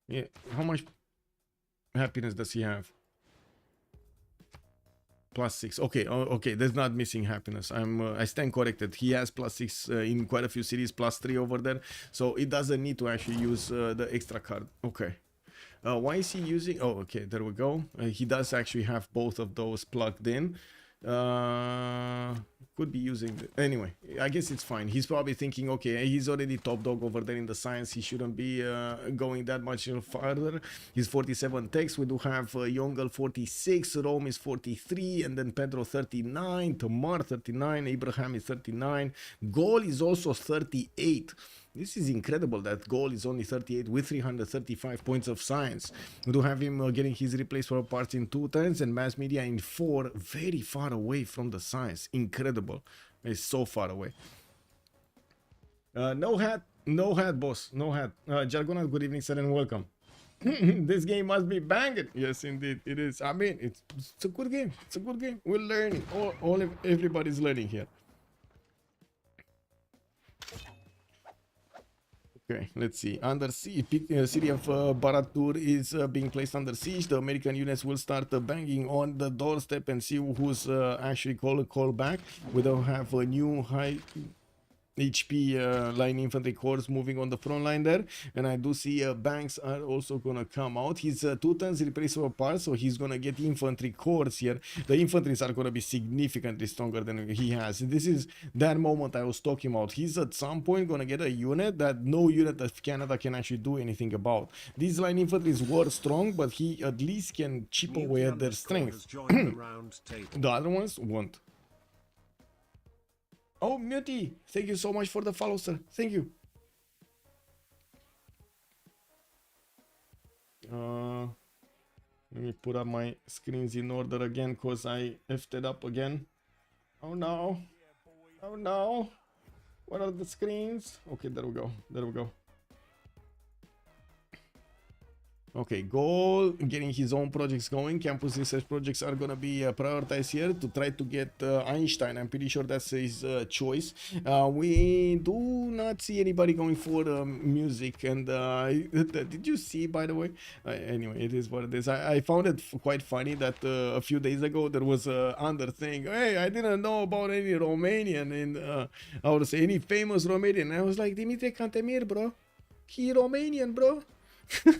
Yeah, how much happiness does he have? +6. Okay, okay, there's not missing happiness. I stand corrected. He has +6 in quite a few cities, +3 over there. So it doesn't need to actually use the extra card. Okay. Why is he using? Oh, okay, there we go. He does actually have both of those plugged in. Could be using anyway. I guess it's fine. He's probably thinking, okay, he's already top dog over there in the science. He shouldn't be going that much further. He's 47 techs. We do have Yongle 46, Rome is 43, and then Pedro 39, Tamar 39, Abraham is 39, Gaul is also 38. This is incredible that Gaul is only 38 with 335 points of science. We do have him getting his replacement parts in 2 turns and mass media in 4, very far away from the science. Incredible. It's so far away. No hat, boss, no hat. Jargonal, good evening, sir, and welcome. This game must be banging. Yes, indeed, it is. I mean, it's a good game. It's a good game. We're learning. Everybody's learning here. Okay, let's see. Under siege, city of Baratur is being placed under siege. The American units will start banging on the doorstep and see who's actually call back. We don't have a new high HP line infantry corps moving on the front line there, and I do see banks are also gonna come out. He's 2 turns replaceable parts, so he's gonna get infantry corps here. The infantries are gonna be significantly stronger than he has. This is that moment I was talking about. He's at some point gonna get a unit that no unit of Canada can actually do anything about. These line infantries were strong, but he at least can chip away at their strength. The other ones won't. Oh, Muti, thank you so much for the follow, sir. Thank you. Let me put up my screens in order again, because I effed it up again. Oh no. Oh no. What are the screens? Okay, there we go. There we go. Okay, Gaul getting his own projects going. Campus research projects are gonna be prioritized here to try to get Einstein. I'm pretty sure that's his choice. We do not see anybody going for music. And did you see, by the way? Anyway, it is what it is. I found it quite funny that a few days ago there was under saying, hey, I didn't know about any Romanian and I would say any famous Romanian. And I was like, Dimitri Cantemir, bro. He Romanian, bro.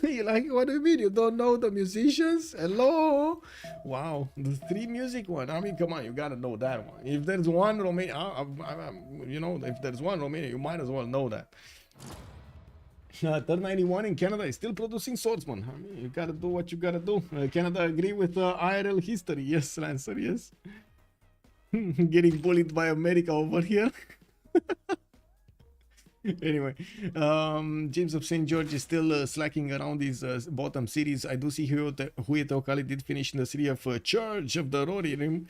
You're like, what do you mean? You don't know the musicians? Hello? Wow, the 3 music one. I mean, come on, you gotta know that one. If there's one Romanian, you know, if there's one Romanian, you might as well know that. Turn 91 in Canada is still producing swordsmen. I mean, you gotta do what you gotta do. Canada agree with IRL history. Yes, Lancer, yes. Getting bullied by America over here. Anyway, James of St. George is still slacking around these bottom cities. I do see Hueteocali did finish in the city of Church of the Roririm.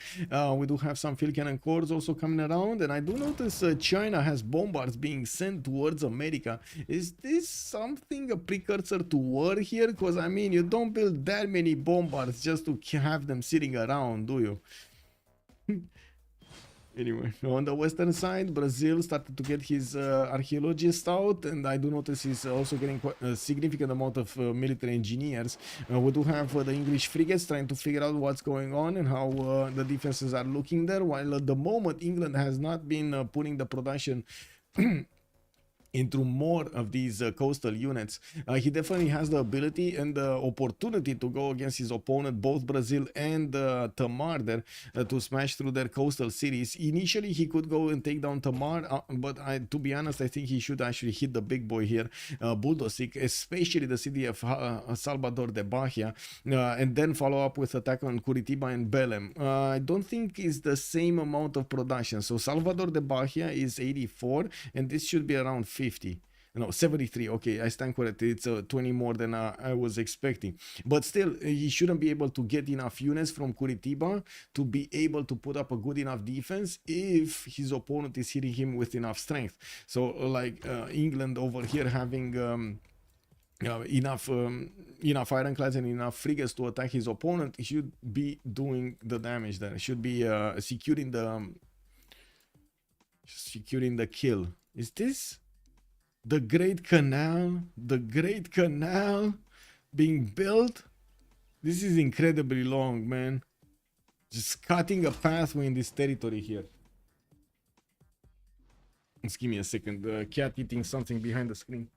We do have some field cannon corps also coming around, and I do notice China has bombards being sent towards America. Is this something a precursor to war here? Because I mean, you don't build that many bombards just to have them sitting around, do you? Anyway, on the western side, Brazil started to get his archaeologists out, and I do notice he's also getting quite a significant amount of military engineers. We do have the English frigates trying to figure out what's going on and how the defenses are looking there, while at the moment England has not been putting the production into more of these coastal units. He definitely has the ability and the opportunity to go against his opponent, both Brazil and Tamar there, to smash through their coastal cities. Initially, he could go and take down Tamar, but to be honest, I think he should actually hit the big boy here, Buldosik, especially the city of Salvador de Bahia, and then follow up with attack on Curitiba and Belém. I don't think it's the same amount of production. So Salvador de Bahia is 84, and this should be around 50. No, 73. Okay, I stand corrected. It's 20 more than I was expecting. But still, he shouldn't be able to get enough units from Curitiba to be able to put up a good enough defense if his opponent is hitting him with enough strength. So, like England over here having enough ironclads and enough frigates to attack his opponent, he should be doing the damage there. Should be securing the kill. Is this the Great Canal? The Great Canal being built? This is incredibly long, man. Just cutting a pathway in this territory here. Just give me a second. The cat eating something behind the screen.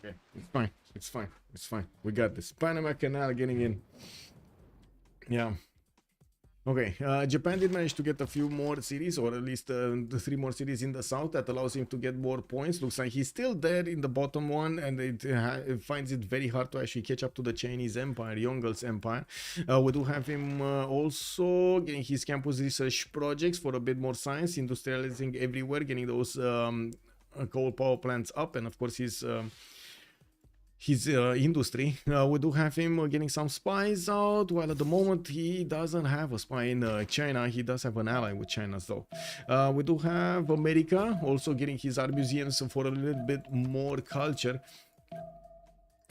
Okay, it's fine. It's fine. It's fine. We got this. Panama Canal getting in. Yeah. Okay, Japan did manage to get a few more cities, or at least the 3 more cities in the south. That allows him to get more points. Looks like he's still there in the bottom one, and it finds it very hard to actually catch up to the Chinese Empire, Yongle's empire. We do have him also getting his campus research projects for a bit more science, industrializing everywhere, getting those coal power plants up, and of course his industry. We do have him getting some spies out, while at the moment he doesn't have a spy in China. He does have an ally with China though. We do have America also getting his art museums for a little bit more culture.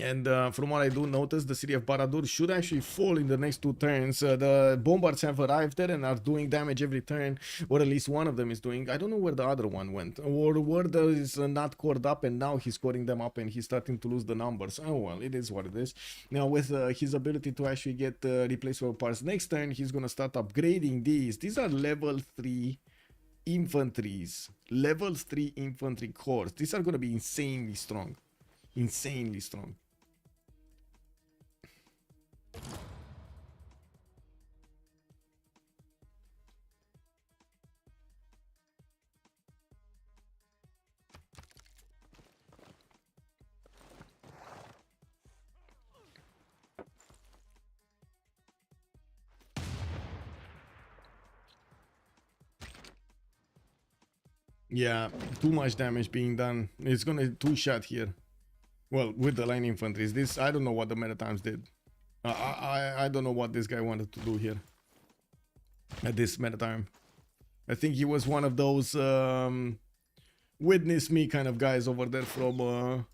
And from what I do notice, the city of Baradur should actually fall in the next 2 turns. The bombards have arrived there and are doing damage every turn, or at least one of them is doing. I don't know where the other one went, or where there is not scored up, and now he's scoring them up and he's starting to lose the numbers. Oh well, it is what it is. Now with his ability to actually get replacement parts next turn, he's gonna start upgrading these. These are level 3 infantries, level 3 infantry corps. These are gonna be insanely strong, insanely strong. Yeah, too much damage being done. It's gonna 2-shot here. Well, with the line infantries. This, I don't know what the meta times did. I don't know what this guy wanted to do here at this meta time. I think he was one of those witness me kind of guys over there from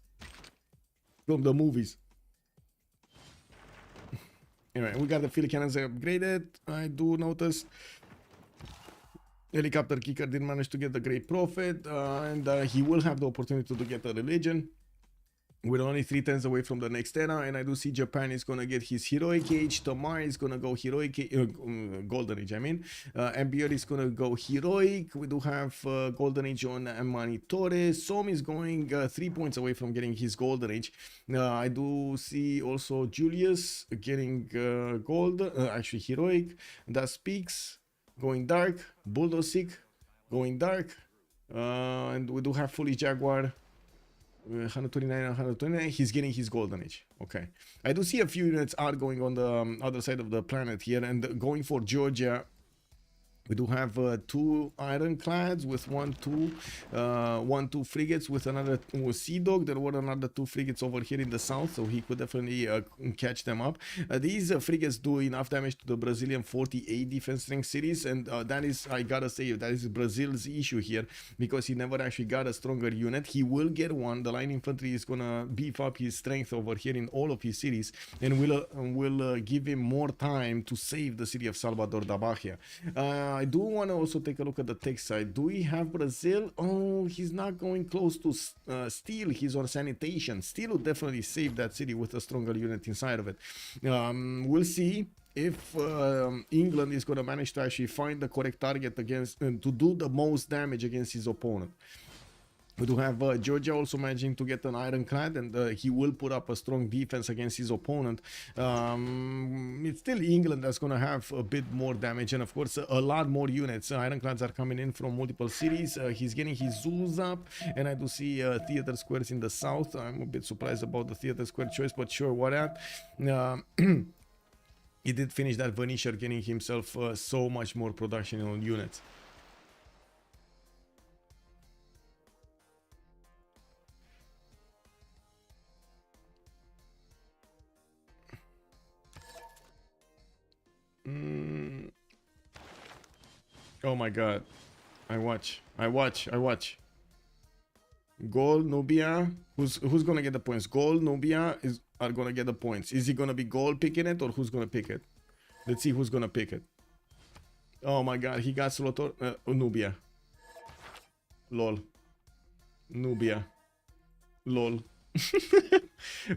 the movies. Anyway, we got the field cannons upgraded. I do notice Helicopterkicker did manage to get the great profit, and he will have the opportunity to get a religion. We're only 3 turns away from the next era, and I do see Japan is going to get his heroic age. Tamar is going to go heroic, golden age, I mean. Ambior is going to go heroic. We do have golden age on Manitore. Som is going 3 points away from getting his golden age. I do see also Julius getting gold, actually heroic. That's Peakz going dark. Buldosik going dark. And we do have Foolish Jaguar. 129 and 129. He's getting his golden age. Okay, I do see a few units are going on the other side of the planet here, and going for Georgia. We do have 2 ironclads with 1-2 frigates with another Sea Dog. There were another 2 frigates over here in the south, so he could definitely catch them up. These frigates do enough damage to the Brazilian 48 defense strength cities, and that is, I gotta say, that is Brazil's issue here, because he never actually got a stronger unit. He will get one. The line infantry is gonna beef up his strength over here in all of his cities, and will give him more time to save the city of Salvador da Bahia. I do want to also take a look at the tech side. Do we have Brazil? Oh, he's not going close to steel. He's on sanitation. Steel will definitely save that city with a stronger unit inside of it. We'll see. if England is going to manage to actually find the correct target against and to do the most damage against his opponent. We do have Georgia also managing to get an ironclad, and he will put up a strong defense against his opponent. It's still England that's going to have a bit more damage, and of course a lot more units. Ironclads are coming in from multiple cities. He's getting his zoos up, and I do see theater squares in the south. I'm a bit surprised about the theater square choice, but sure, what at? He did finish that Venetia, getting himself so much more production on units. Oh my god. I watch. Gaul, Nubia. Who's gonna get the points? Gaul, Nubia are gonna get the points. Is it gonna be Gaul picking it or who's gonna pick it? Let's see who's gonna pick it. Oh my god, he got Slotor. Nubia. Lol. Nubia. Lol.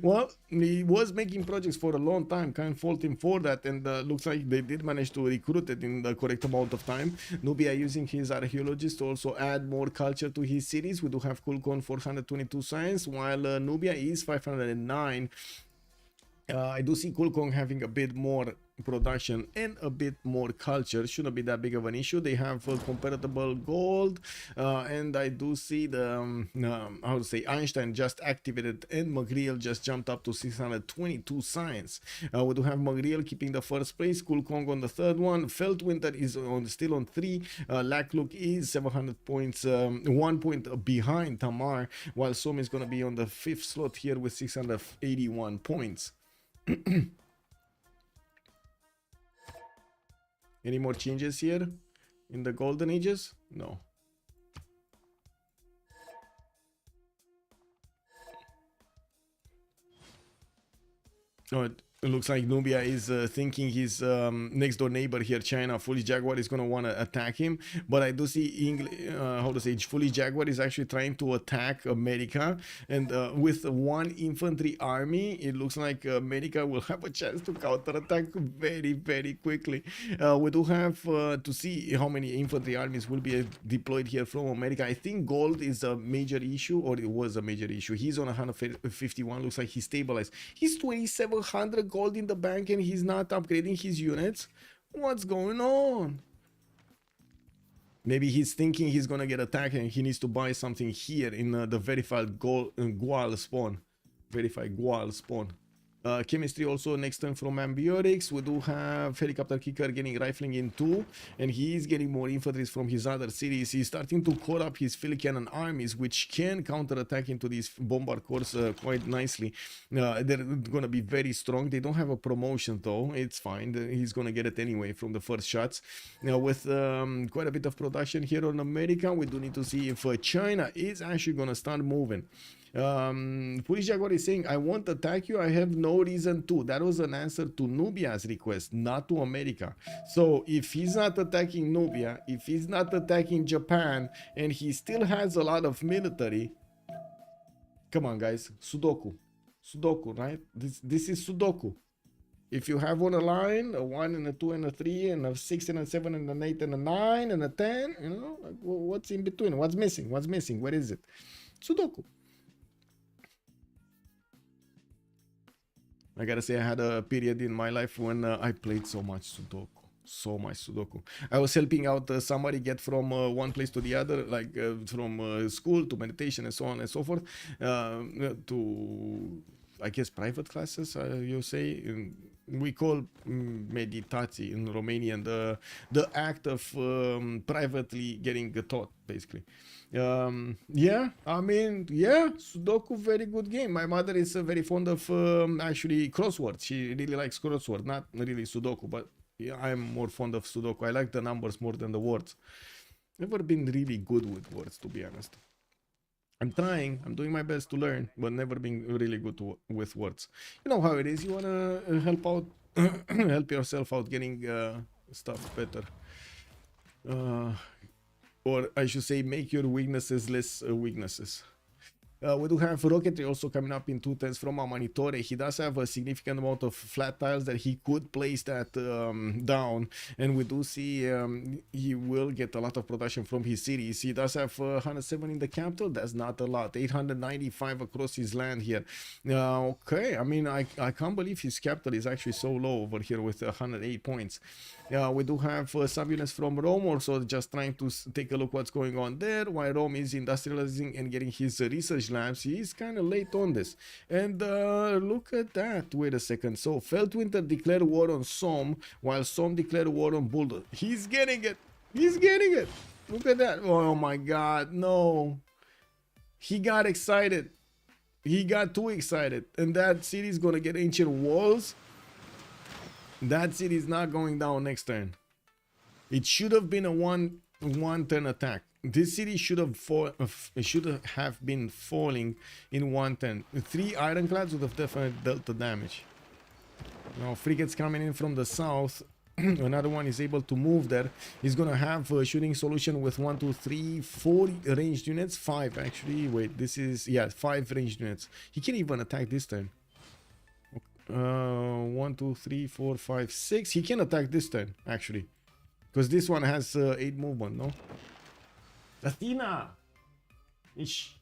Well, he was making projects for a long time, can't fault him for that, and looks like they did manage to recruit it in the correct amount of time. Nubia using his archaeologist to also add more culture to his cities. We do have CoolCong 422 science, while Nubia is 509. I do see CoolCong having a bit more production and a bit more culture. Shouldn't be that big of an issue. They have comparable gold, and I do see the how to say, Einstein just activated, and Magriel just jumped up to 622 science. We do have Magriel keeping the first place, CoolCong on the third one, Feltwind is still on 3, Lakluk is 700 points, 1 point behind Tamar, while Som is going to be on the 5th slot here with 681 points. Any more changes here in the golden ages? No. Oh, it looks like Nubia is thinking his next door neighbor here, China, Foolish Jaguar, is going to want to attack him. But I do see Foolish Jaguar is actually trying to attack America. And with one infantry army, it looks like America will have a chance to counterattack very, very quickly. We do have to see how many infantry armies will be deployed here from America. I think gold is a major issue, or it was a major issue. He's on 151, looks like he's stabilized. He's 2,700 gold in the bank and he's not upgrading his units. What's going on? Maybe he's thinking he's gonna get attacked and he needs to buy something here in the verified Gaul spawn. Verified Gaul spawn. Chemistry also next turn from Ambiotics. We do have Helicopterkicker getting rifling in 2, and he is getting more infantry from his other cities. He's starting to core up his field cannon armies, which can counterattack into these bombard corps quite nicely. They're gonna be very strong. They don't have a promotion though. It's fine. He's gonna get it anyway from the first shots. Now with quite a bit of production here on America, we do need to see if China is actually gonna start moving. Foolish Jaguar is saying, I won't attack you, I have no reason to. That was an answer to Nubia's request, not to America. So if he's not attacking Nubia, if he's not attacking Japan, and he still has a lot of military, come on guys, Sudoku, right? This is Sudoku. If you have on a line, a 1 and a 2 and a 3 and a 6 and a 7 and an 8 and a 9 and a 10, you know, like, what's in between? What's missing? Where is it? Sudoku. I gotta say, I had a period in my life when I played so much Sudoku. I was helping out somebody get from one place to the other, like from school to meditation and so on and so forth, to, I guess, private classes, you say. We call meditații in Romanian the act of privately getting taught, basically. Yeah, I mean, yeah, Sudoku, very good game. My mother is very fond of actually crossword. She really likes crossword, not really Sudoku, but yeah, I'm more fond of Sudoku. I like the numbers more than the words. Never been really good with words, to be honest. I'm trying, I'm doing my best to learn, but never been really good with words. You know how it is, you wanna help out, help yourself out getting stuff better. Or I should say, make your weaknesses less weaknesses. We do have rocketry also coming up in 2 turns from Amanitore. He does have a significant amount of flat tiles that he could place that down, and we do see he will get a lot of production from his cities. He does have 107 in the capital. That's not a lot. 895 across his land here. Okay, I mean, I can't believe his capital is actually so low over here with 108 points. We do have some units from Rome also just trying to take a look what's going on there, while Rome is industrializing and getting his research labs. He's kind of late on this. And look at that. Wait a second. So Feltwind declared war on Somme, while Somme declared war on Buldosik. He's getting it. He's getting it. Look at that. Oh my god, no. He got excited. He got too excited. And that city is gonna get ancient walls. That city is not going down next turn. It should have been a one turn attack. This city should have been falling in 1 turn. 3 ironclads would have definitely dealt the damage. Now frigates coming in from the south. Another one is able to move there. He's gonna have a shooting solution with 1, 2, 3, 4 ranged units. 5 actually. Wait, this is 5 ranged units. He can't even attack this turn. 1, 2, 3, 4, 5, 6. He can attack this turn actually, because this one has 8 movement. No, Athena. Ish.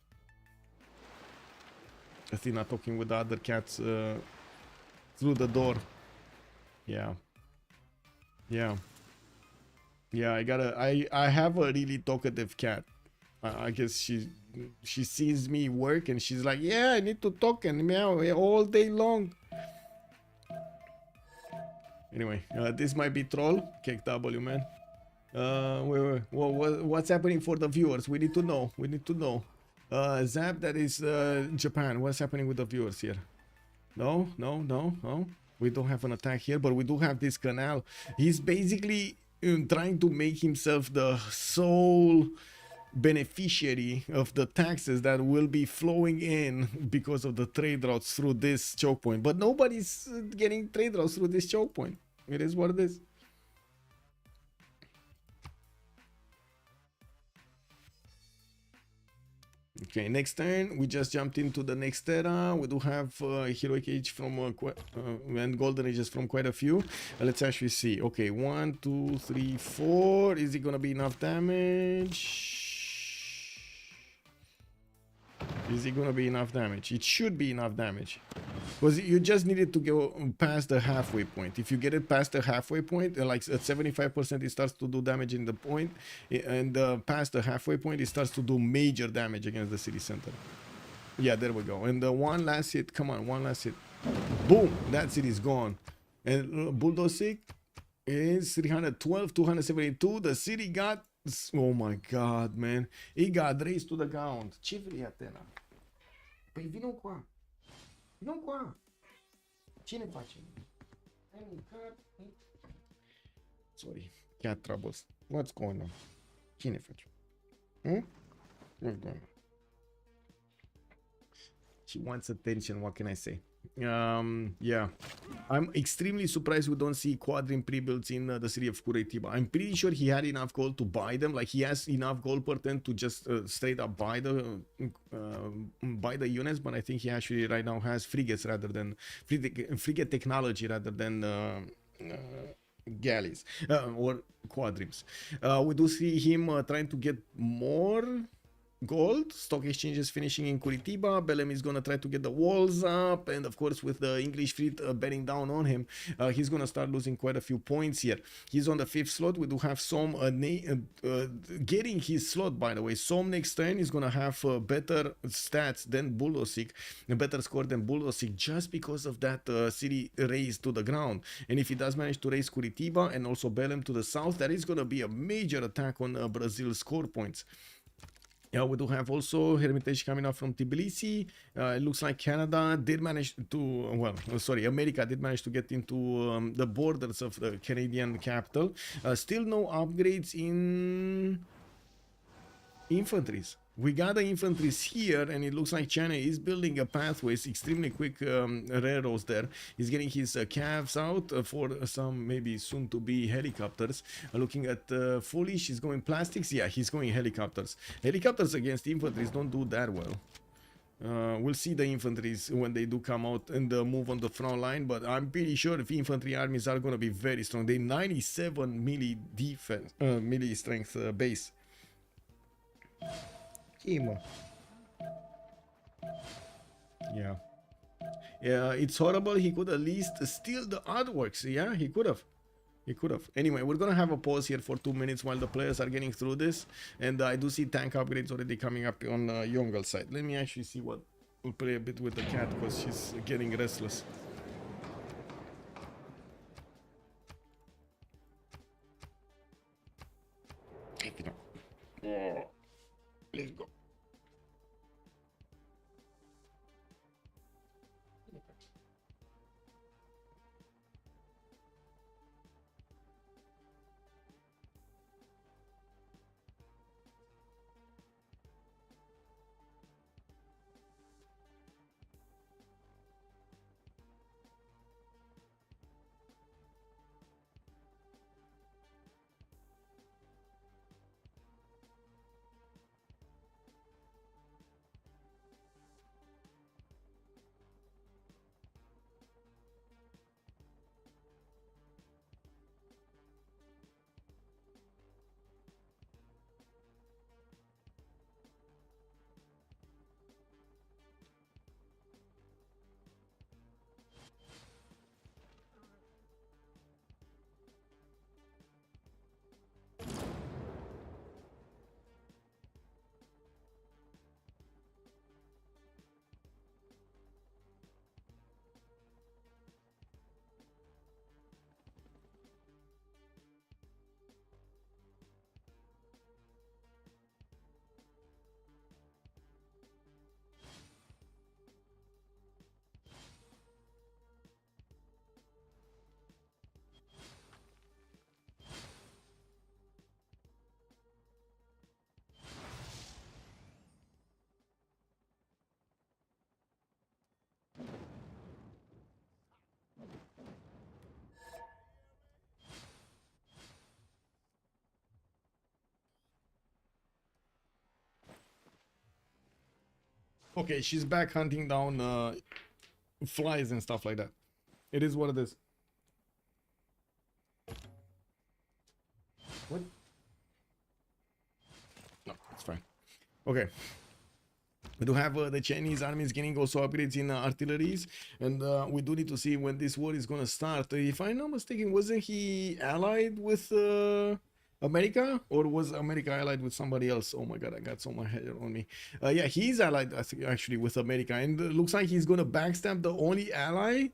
Athena talking with the other cats through the door. Yeah. I have a really talkative cat. I guess she sees me work and she's like, yeah, I need to talk and meow all day long. Anyway, this might be troll. Cake W, man. Wait. What's happening for the viewers? We need to know. Zappg, that is Japan. What's happening with the viewers here? No. We don't have an attack here, but we do have this canal. He's basically trying to make himself the sole beneficiary of the taxes that will be flowing in because of the trade routes through this choke point. But nobody's getting trade routes through this choke point. It is what it is. Okay, next turn, we just jumped into the next era. We do have Heroic Age from and Golden Ages from quite a few. Let's actually see. Okay, 1, 2, 3, 4. Is it gonna be enough damage? Is it gonna be enough damage? It should be enough damage, because you just needed to go past the halfway point. If you get it past the halfway point, like at 75%, it starts to do damage in the point, and past the halfway point, it starts to do major damage against the city center. Yeah, there we go. And the one last hit, come on, one last hit. Boom, that city is gone. And Buldosik is 312, 272. The city got, oh my god, man, it got raised to the ground. Ce vrei, Atena? Păi vină cu Nu cu Cine face? Sorry, cat troubles. What's going on? Cine face? What's going on? She wants attention, what can I say? Yeah, I'm extremely surprised we don't see quadrim pre-builds in the city of Curitiba. I'm pretty sure he had enough gold to buy them. Like, he has enough gold per turn to just straight up buy the units, but I think he actually right now has frigates rather than frigate technology rather than galleys or quadrims. We do see him trying to get more gold. Stock exchanges finishing in Curitiba. Belém is gonna try to get the walls up, and of course with the English fleet bearing down on him, he's gonna start losing quite a few points here. He's on the 5th slot. We do have Somme getting his slot, by the way. Somme next turn is gonna have better stats than Buldosik, a better score than Buldosik, just because of that city raised to the ground. And if he does manage to raise Curitiba and also Belém to the south, that is gonna be a major attack on Brazil's score points. Yeah, we do have also Hermitage coming out from Tbilisi. It looks like Canada did manage to, well, sorry, America did manage to get into the borders of the Canadian capital. Still no upgrades in infantries. We got the infantries here, and it looks like China is building a pathway. It's extremely quick railroads there. He's getting his calves out for some maybe soon to be helicopters. Looking at Foolish, he's going plastics. Yeah, he's going helicopters. Helicopters against infantries don't do that well. We'll see the infantries when they do come out and move on the front line, but I'm pretty sure if infantry armies are going to be very strong. They 97 melee defense, melee strength base. Yeah. Yeah, it's horrible. He could at least steal the artworks. Yeah, he could have. He could have. Anyway, we're gonna have a pause here for 2 minutes while the players are getting through this, and I do see tank upgrades already coming up on Yongle side. Let me actually see what. We'll play a bit with the cat because she's getting restless. Let's go. Okay, she's back hunting down flies and stuff like that. It is what it is. What? No, it's fine. Okay. We do have the Chinese armies getting also upgrades in artilleries, and we do need to see when this war is going to start. If I'm not mistaken, wasn't he allied with America, or was America allied with somebody else? Oh my god, I got so much hair on me. Yeah, he's allied, I think, actually with America, and looks like he's going to backstab the only ally.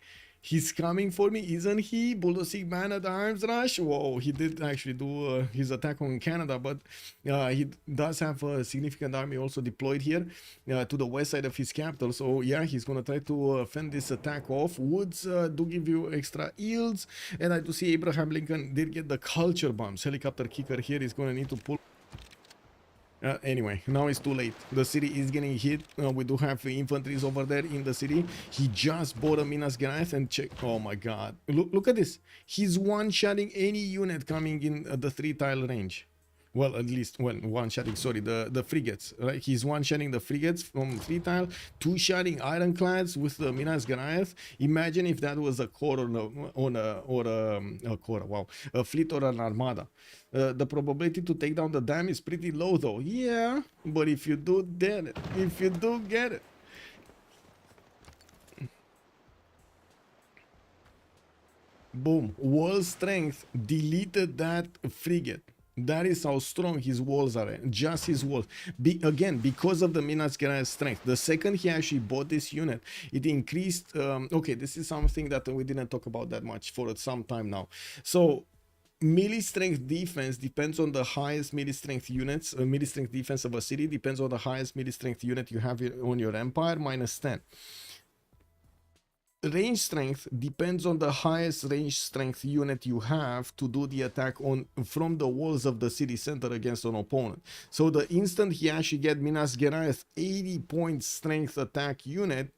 He's coming for me, isn't he? Buldosik man at arms rush. Whoa, he did actually do his attack on Canada, but he does have a significant army also deployed here to the west side of his capital. So yeah, he's gonna try to fend this attack off. Woods do give you extra yields, and I do see Abraham Lincoln did get the culture bombs. Helicopterkicker here is gonna need to pull. Anyway, now it's too late. The city is getting hit. We do have infantries over there in the city. He just bought a Minas Gerais and check. Oh my god. Look at this. He's one-shotting any unit coming in the 3-tile range. Well, at least, well, one-shotting, sorry, the frigates, right? He's one-shotting the frigates from 3-tile, 2-shotting ironclads with the Minas Gerais. Imagine if that was a corps a fleet or an armada. The probability to take down the dam is pretty low, though. Yeah, but if you do get it, boom, wall strength deleted that frigate. That is how strong his walls are, just his walls. Again, because of the Minas Gerais strength. The second he actually bought this unit, it increased. Okay, this is something that we didn't talk about that much for some time now. So melee strength defense depends on the highest melee strength units. Melee strength defense of a city depends on the highest melee strength unit you have on your empire, -10. Range strength depends on the highest range strength unit you have to do the attack on from the walls of the city center against an opponent. So the instant he actually get Minas Gerais 80-point strength attack unit,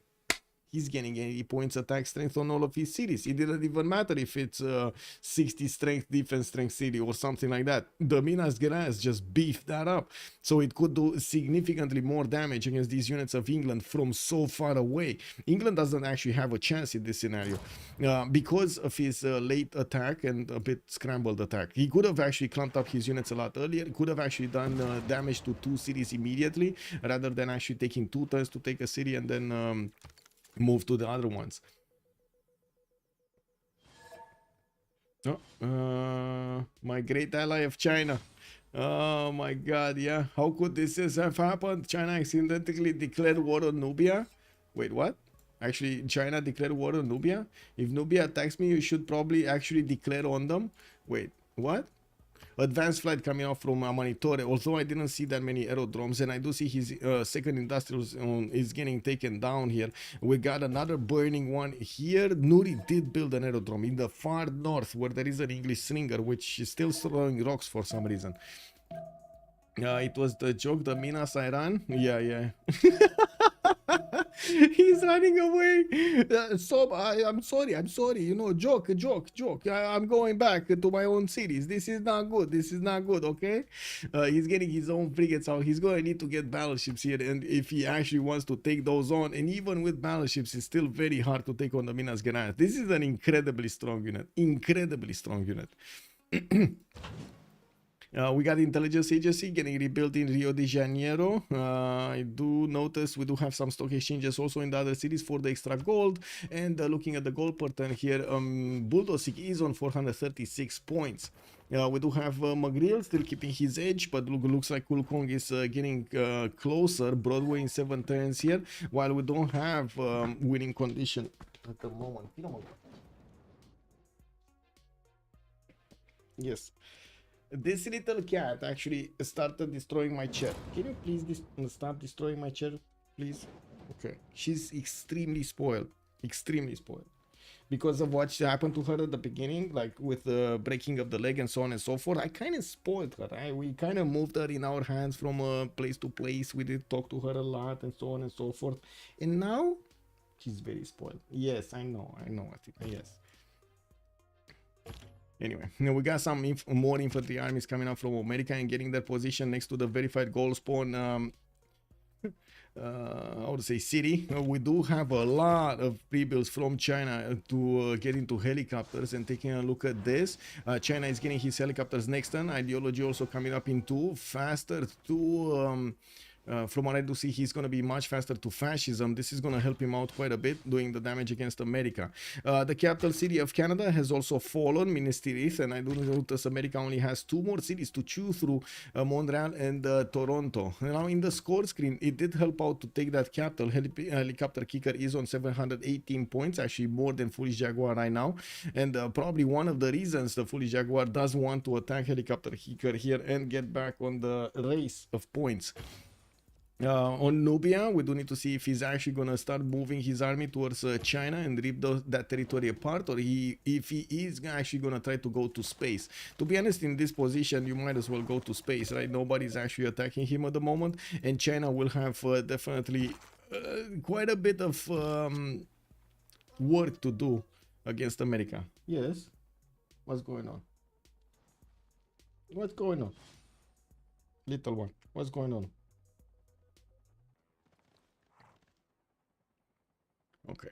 He's getting 80 points attack strength on all of his cities. It didn't even matter if it's 60 strength, defense strength city or something like that. The Minas Gerais just beefed that up. So it could do significantly more damage against these units of England from so far away. England doesn't actually have a chance in this scenario because of his late attack and a bit scrambled attack. He could have actually clumped up his units a lot earlier. He could have actually done damage to 2 cities immediately rather than actually taking 2 turns to take a city and then move to the other ones. My great ally of China. Oh my god, yeah. How could this have happened? China accidentally declared war on Nubia. Wait, what? Actually, China declared war on Nubia? If Nubia attacks me, you should probably actually declare on them. Wait, what? Advanced flight coming out from Amanitore. Although I didn't see that many aerodromes, and I do see his second industrial is getting taken down here. We got another burning one here. Nuri did build an aerodrome in the far north where there is an English slinger which is still throwing rocks for some reason. It was the joke, the Minas Iran. Yeah. He's running away. So I'm sorry. You know, joke. I'm going back to my own cities. This is not good. Okay. He's getting his own frigates out. He's going to need to get battleships here, and if he actually wants to take those on, and even with battleships, it's still very hard to take on the Minas Gerais. This is an incredibly strong unit. We got the intelligence agency getting rebuilt in Rio de Janeiro. I do notice we do have some stock exchanges also in the other cities for the extra gold. And looking at the gold pattern here, Buldosik is on 436 points. We do have Magriel still keeping his edge, but looks like CoolCong is getting closer. Broadway in 7 turns here, while we don't have winning condition at the moment. Yes. This little cat actually started destroying my chair. Can you please stop destroying my chair, please? Okay. She's extremely spoiled. Because of what happened to her at the beginning, like with the breaking of the leg and so on and so forth. I kind of spoiled her. We kind of moved her in our hands from place to place. We did talk to her a lot and so on and so forth. And now, she's very spoiled. Yes, I know. Yes. Anyway, we got some more infantry armies coming up from America and getting their position next to the verified gold spawn I would say city. We do have a lot of pre-builds from China to get into helicopters, and taking a look at this, China is getting his helicopters next turn. Ideology also coming up into faster to from what I do see, he's going to be much faster to fascism. This is going to help him out quite a bit, doing the damage against America. The capital city of Canada has also fallen, Ministries, and I do notice America only has 2 more cities to chew through, Montreal and Toronto. Now in the score screen, it did help out to take that capital. Helicopterkicker is on 718 points, actually more than Foolish Jaguar right now, and probably one of the reasons the Foolish Jaguar does want to attack Helicopterkicker here and get back on the race of points. On Nubia, we do need to see if he's actually going to start moving his army towards China and rip that territory apart, or if he is actually going to try to go to space. To be honest, in this position, you might as well go to space, right? Nobody's actually attacking him at the moment, and China will have definitely quite a bit of work to do against America. Yes? What's going on? What's going on? Little one, what's going on? Okay,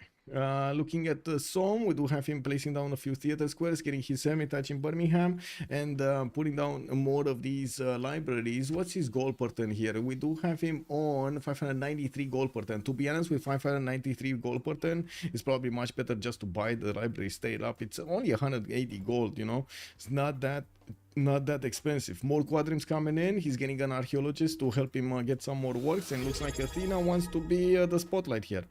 looking at the Somme, we do have him placing down a few theater squares, getting his Hermitage in Birmingham, and putting down more of these libraries. What's his goal per turn here? We do have him on 593 gold per turn. To be honest, with 593 gold per turn, it's probably much better just to buy the library straight up. It's only 180 gold, you know. It's not that expensive. More quadrims coming in. He's getting an archaeologist to help him get some more works, and looks like Athena wants to be the spotlight here.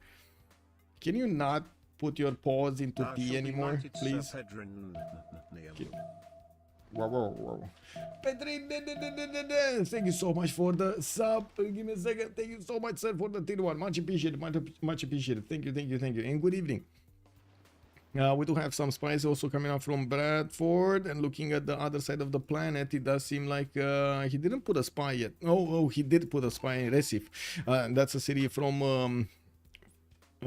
Can you not put your paws into tea anymore, please? Okay. Whoa. Pedrin, thank you so much for the sub. Give me a second. Thank you so much, sir, for the tier 1. Much appreciated. Much appreciated. Thank you. And good evening. We do have some spies also coming up from Bradford, and looking at the other side of the planet, it does seem like he didn't put a spy yet. Oh, he did put a spy in Recife. That's a city from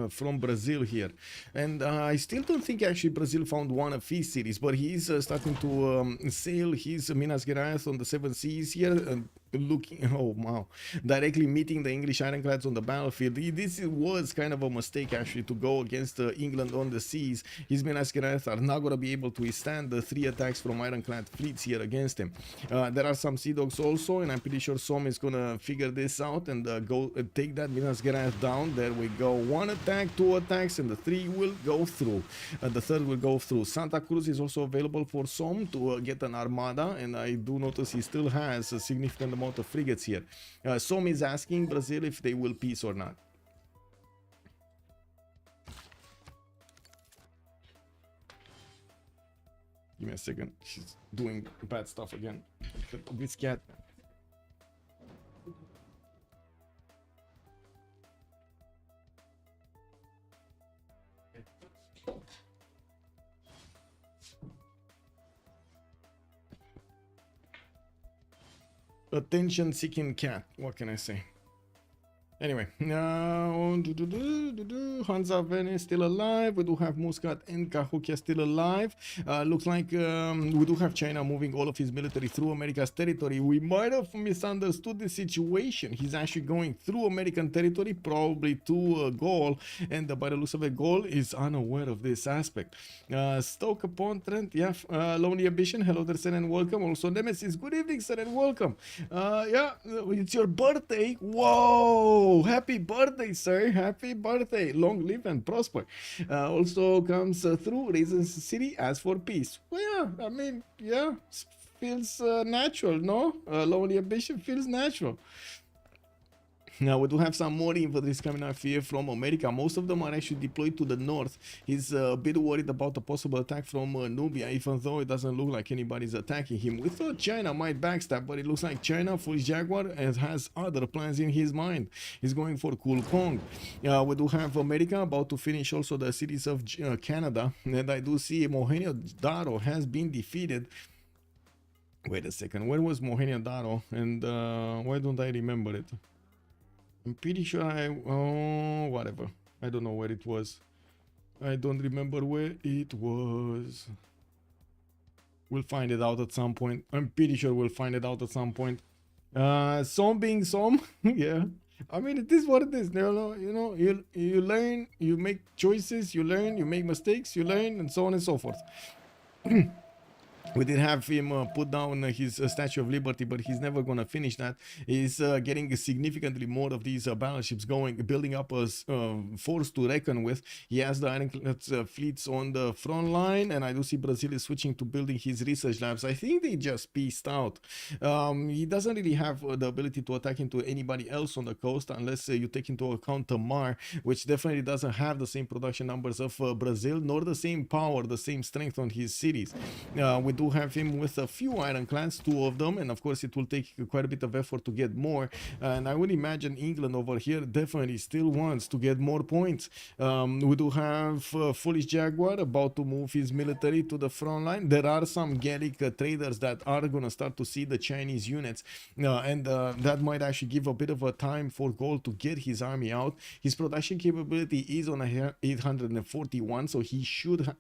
from Brazil here. And I still don't think actually Brazil found one of his cities, but he's starting to sail his Minas Gerais on the 7 seas here, looking, oh wow, directly meeting the English ironclads on the battlefield. This was kind of a mistake actually to go against England on the seas. His Minas Gerais are not going to be able to withstand the 3 attacks from ironclad fleets here against him. There are some sea dogs also, and I'm pretty sure Som is going to figure this out and go take that Minas Gerais down. There we go. 1 attack, 2 attacks, and the 3 will go through. The 3rd will go through. Santa Cruz is also available for Som to get an armada, and I do notice he still has a significant amount of frigates here. Som is asking Brazil if they will peace or not. Give me a second. She's doing bad stuff again. This cat. Attention seeking cat, what can I say? Anyway, now Hansa Vene still alive. We do have Muscat and Cahokia still alive. Looks like we do have China moving all of his military through America's territory. We might have misunderstood the situation. He's actually going through American territory, probably to Gaul, and by the looks of it, Gaul is unaware of this aspect. Stoke upon Trent, yeah. Lonely Ambition, hello there, sir, and welcome. Also Nemesis, good evening, sir, and welcome. Yeah, it's your birthday. Whoa! Happy birthday, sir. Happy birthday. Long live and prosper. Also comes through Reasons City as for peace. Well, yeah, I mean, yeah, feels natural, no? Lonely Ambition feels natural. Now we do have some more infantry coming out here from America. Most of them are actually deployed to the north. He's a bit worried about a possible attack from Nubia, even though it doesn't look like anybody's attacking him. We thought China might backstab, but it looks like China, FoolishDragon, has other plans in his mind. He's going for CoolCong. We do have America about to finish also the cities of Canada, and I do see Mohenjo-Daro has been defeated. Wait a second, where was Mohenjo-Daro, and why don't I remember it? I'm pretty sure oh, whatever. I don't know where it was. I don't remember where it was. We'll find it out at some point. I'm pretty sure we'll find it out at some point. Som being Som, yeah. I mean, it is what it is. You learn, you make choices, you learn, you make mistakes, you learn, and so on and so forth. We did have him put down his Statue of Liberty, but he's never going to finish that. He's getting significantly more of these battleships going, building up a force to reckon with. He has the ironclad fleets on the front line, and I do see Brazil is switching to building his research labs. I think they just pieced out. He doesn't really have the ability to attack into anybody else on the coast unless you take into account Tamar, which definitely doesn't have the same production numbers of Brazil, nor the same power, the same strength on his cities. We do have him with a few ironclads, 2 of them, and of course it will take quite a bit of effort to get more, and I would imagine England over here definitely still wants to get more points. We do have FoolishDragon about to move his military to the front line. There are some Gallic traders that are gonna start to see the Chinese units, and that might actually give a bit of a time for Gaul to get his army out. His production capability is on a 841, so he should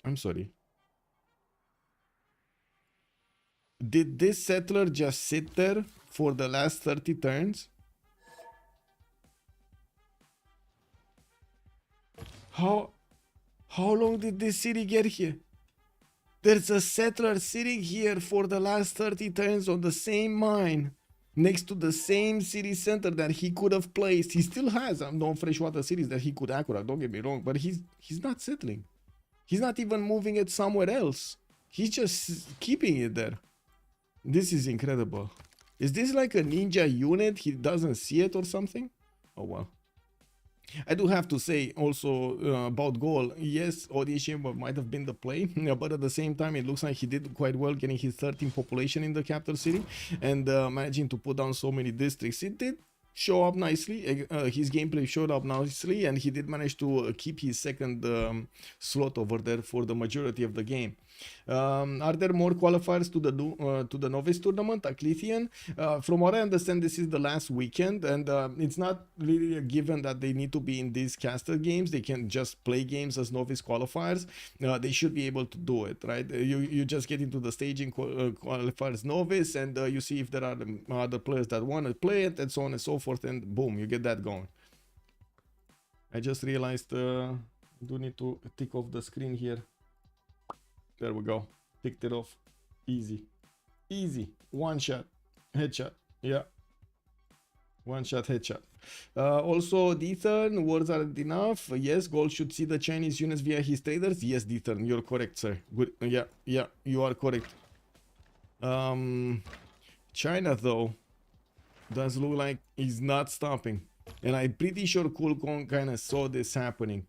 I'm sorry. Did this settler just sit there for the last 30 turns? How long did this city get here? There's a settler sitting here for the last 30 turns on the same mine, next to the same city center that he could have placed. He still has no freshwater cities that he could acquire, don't get me wrong, but he's not settling. He's not even moving it somewhere else. He's just keeping it there. This is incredible. Is this like a ninja unit? He doesn't see it or something? Oh, wow. I do have to say also about Gaul, yes, ODHM might have been the play, but at the same time it looks like he did quite well getting his 13 population in the capital city and managing to put down so many districts. It did show up nicely. His gameplay showed up nicely, and he did manage to keep his second slot over there for the majority of the game. Are there more qualifiers to the Novice tournament, Aclithian? From what I understand, this is the last weekend, and it's not really a given that they need to be in these caster games. They can just play games as Novice qualifiers. They should be able to do it, right? You just get into the staging qualifiers Novice, and you see if there are other players that want to play it, and so on and so forth, and boom, you get that going. I just realized do need to tick off the screen here. There we go. Ticked it off. Easy. Easy. One shot. Headshot. Yeah. One shot headshot. Also, Deethern, words aren't enough. Yes, Gaul should see the Chinese units via his traders. Yes, Deethern, you're correct, sir. Good. Yeah, you are correct. China, though, does look like he's not stopping. And I'm pretty sure CoolCong kind of saw this happening.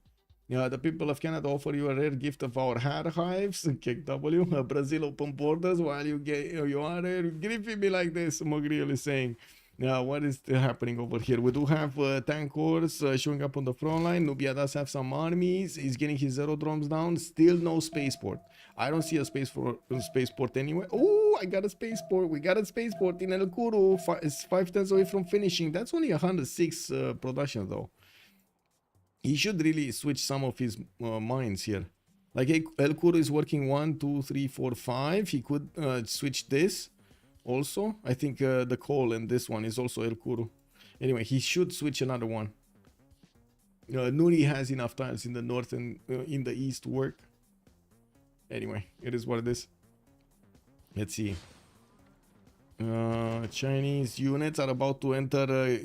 The people of Canada offer you a rare gift of our hair hives, KW, Brazil open borders while you are gripping me like this, Mogriel is saying. What is happening over here? We do have tankers showing up on the front line. Nubia does have some armies. He's getting his aerodromes down. Still no spaceport. I don't see a spaceport anywhere. Oh, I got a spaceport. We got a spaceport in El Kuru. It's 5 turns away from finishing. That's only 106 production though. He should really switch some of his mines here. Like El Kuru is working 1, 2, 3, 4, 5. He could switch this also. I think the coal and this one is also El Kuru. Anyway, he should switch another one. Nuri has enough tiles in the north and in the east to work. Anyway, it is what it is. Let's see. Chinese units are about to enter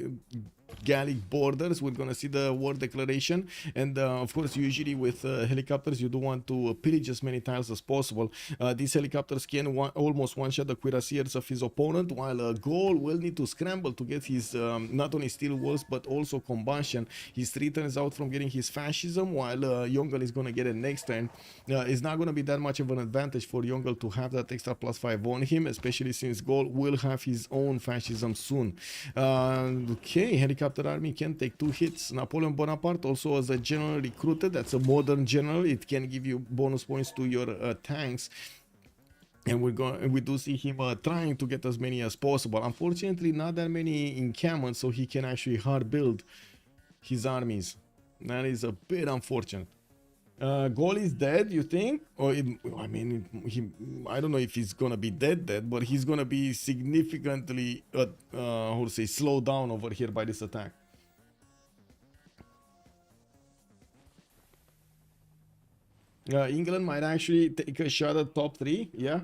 Gallic borders. We're gonna see the war declaration, and of course, usually with helicopters, you do want to pillage as many tiles as possible. These helicopters can almost one-shot the cuirassiers of his opponent, while Gaul will need to scramble to get his not only steel walls but also combustion. His 3 turns out from getting his fascism, while Yongle is gonna get it next turn. It's not gonna be that much of an advantage for Yongle to have that extra +5 on him, especially since Gaul will have his own fascism soon. Okay, helicopter army can take 2 hits. Napoleon Bonaparte also as a general recruited. That's a modern general. It can give you bonus points to your tanks. And we do see him trying to get as many as possible. Unfortunately, not that many encampments, so he can actually hard build his armies. That is a bit unfortunate. Gaul is dead, you think? Or I mean, I don't know if he's gonna be dead, but he's gonna be significantly, how to say, slowed down over here by this attack. England might actually take a shot at top 3, yeah.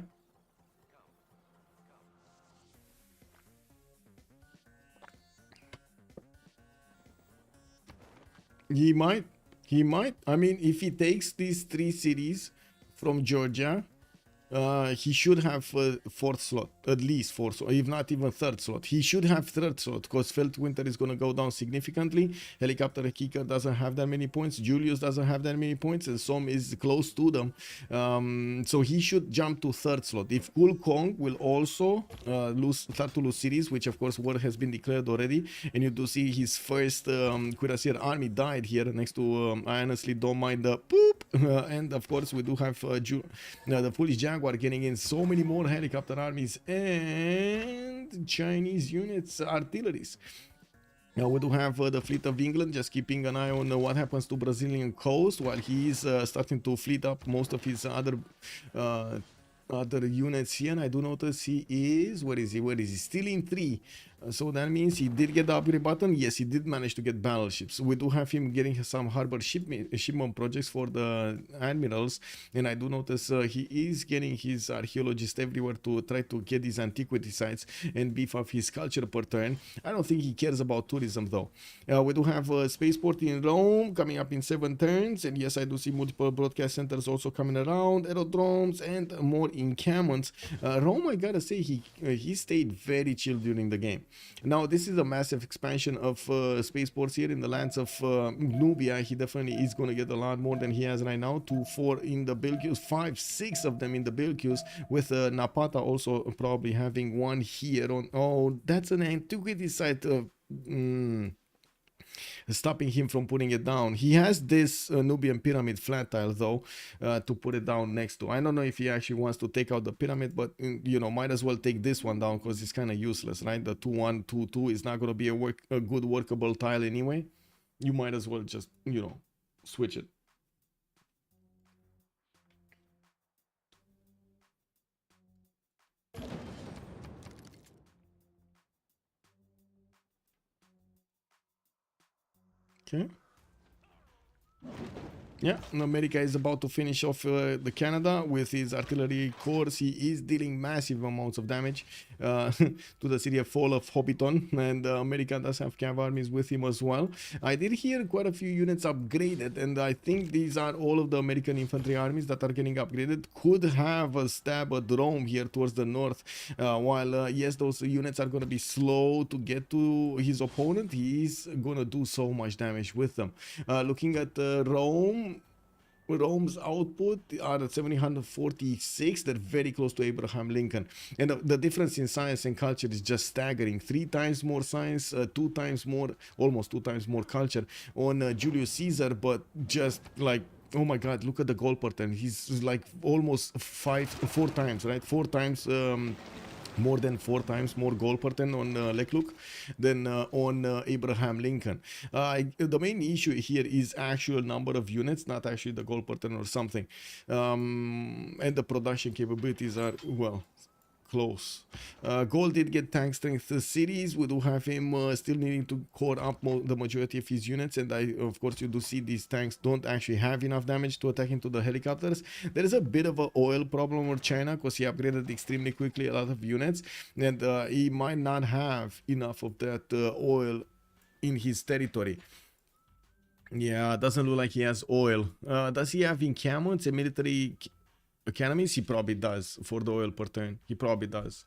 He might. He might. I mean, if he takes these 3 cities from Georgia, he should have 4th slot, at least 4th, if not even 3rd slot. He should have 3rd slot because Feltwind is going to go down significantly. Helicopterkicker doesn't have that many points. Julius doesn't have that many points, and Som is close to them. So he should jump to 3rd slot. If CoolCong will also start to lose cities, which of course war has been declared already, and you do see his first cuirassier army died here next to. I honestly don't mind the poop. And of course we do have the FoolishDragon getting in so many more helicopter armies and Chinese units, artilleries. Now we do have the fleet of England just keeping an eye on what happens to Brazilian coast, while he is starting to fleet up most of his other units here. And I do notice he is, where is he, still in 3. So that means he did get the upgrade button. Yes, he did manage to get battleships. We do have him getting some harbor shipment projects for the admirals, and I do notice he is getting his archaeologists everywhere to try to get these antiquity sites and beef up his culture per turn. I don't think he cares about tourism though. We do have a spaceport in Rome coming up in 7 turns, and yes, I do see multiple broadcast centers also coming around, aerodromes, and more encampments. Rome, I gotta say, he stayed very chill during the game. Now, this is a massive expansion of spaceports here in the lands of Nubia. He definitely is going to get a lot more than he has right now. 2, 4 in the build queues, 5, 6 of them in the build queues, with Napata also probably having one here on. Oh, that's an antiquity site. stopping him from putting it down. He has this Nubian pyramid flat tile though to put it down next to. I don't know if he actually wants to take out the pyramid, but you know, might as well take this one down because it's kind of useless, right? The 2-1, 2-2 is not going to be a good workable tile anyway. You might as well just, you know, switch it. Okay. Yeah, America is about to finish off the Canada with his artillery cores. He is dealing massive amounts of damage to the city of Fall of Hobbiton, and America does have cav armies with him as well. I did hear quite a few units upgraded, and I think these are all of the American infantry armies that are getting upgraded. Could have a stab at Rome here towards the north, while yes, those units are going to be slow to get to his opponent. He's going to do so much damage with them. Looking at Rome's output are at 746. They're very close to Abraham Lincoln, and the difference in science and culture is just staggering. 3 times more science, 2 times more, almost 2 times more culture on Julius Caesar, but just like, oh my god, look at the goal pattern. He's like almost 4 times, right? 4 times more than 4 times more goal per turn on Lakluk than on Abraham Lincoln. The main issue here is actual number of units, not actually the goal per turn or something. And the production capabilities are, well, close. Gaul did get tank strength cities. We do have him still needing to core up the majority of his units, and of course you do see these tanks don't actually have enough damage to attack into the helicopters. There is a bit of an oil problem with China because he upgraded extremely quickly a lot of units, and he might not have enough of that oil in his territory. Yeah, doesn't look like he has oil. Does he have encampments and military academies? He probably does for the oil per turn. He probably does.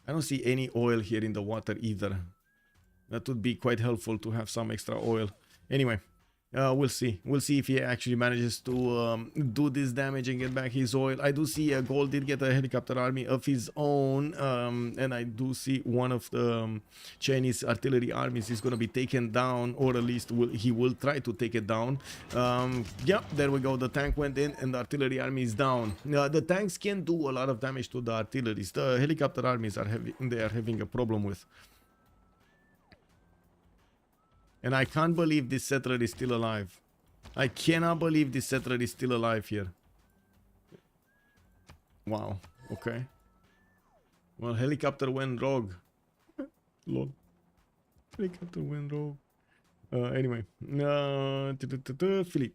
I don't see any oil here in the water either. That would be quite helpful to have some extra oil. Anyway, we'll see. We'll see if he actually manages to do this damage and get back his oil. I do see Gaul did get a helicopter army of his own, and I do see one of the Chinese artillery armies is going to be taken down, or at least he will try to take it down. Yeah, there we go. The tank went in and the artillery army is down. The tanks can do a lot of damage to the artilleries. The helicopter armies are having a problem with. And I can't believe this settler is still alive. I cannot believe this settler is still alive here. Wow. Okay. Well, helicopter went rogue. Lol. Helicopter went rogue. Anyway. Philippe.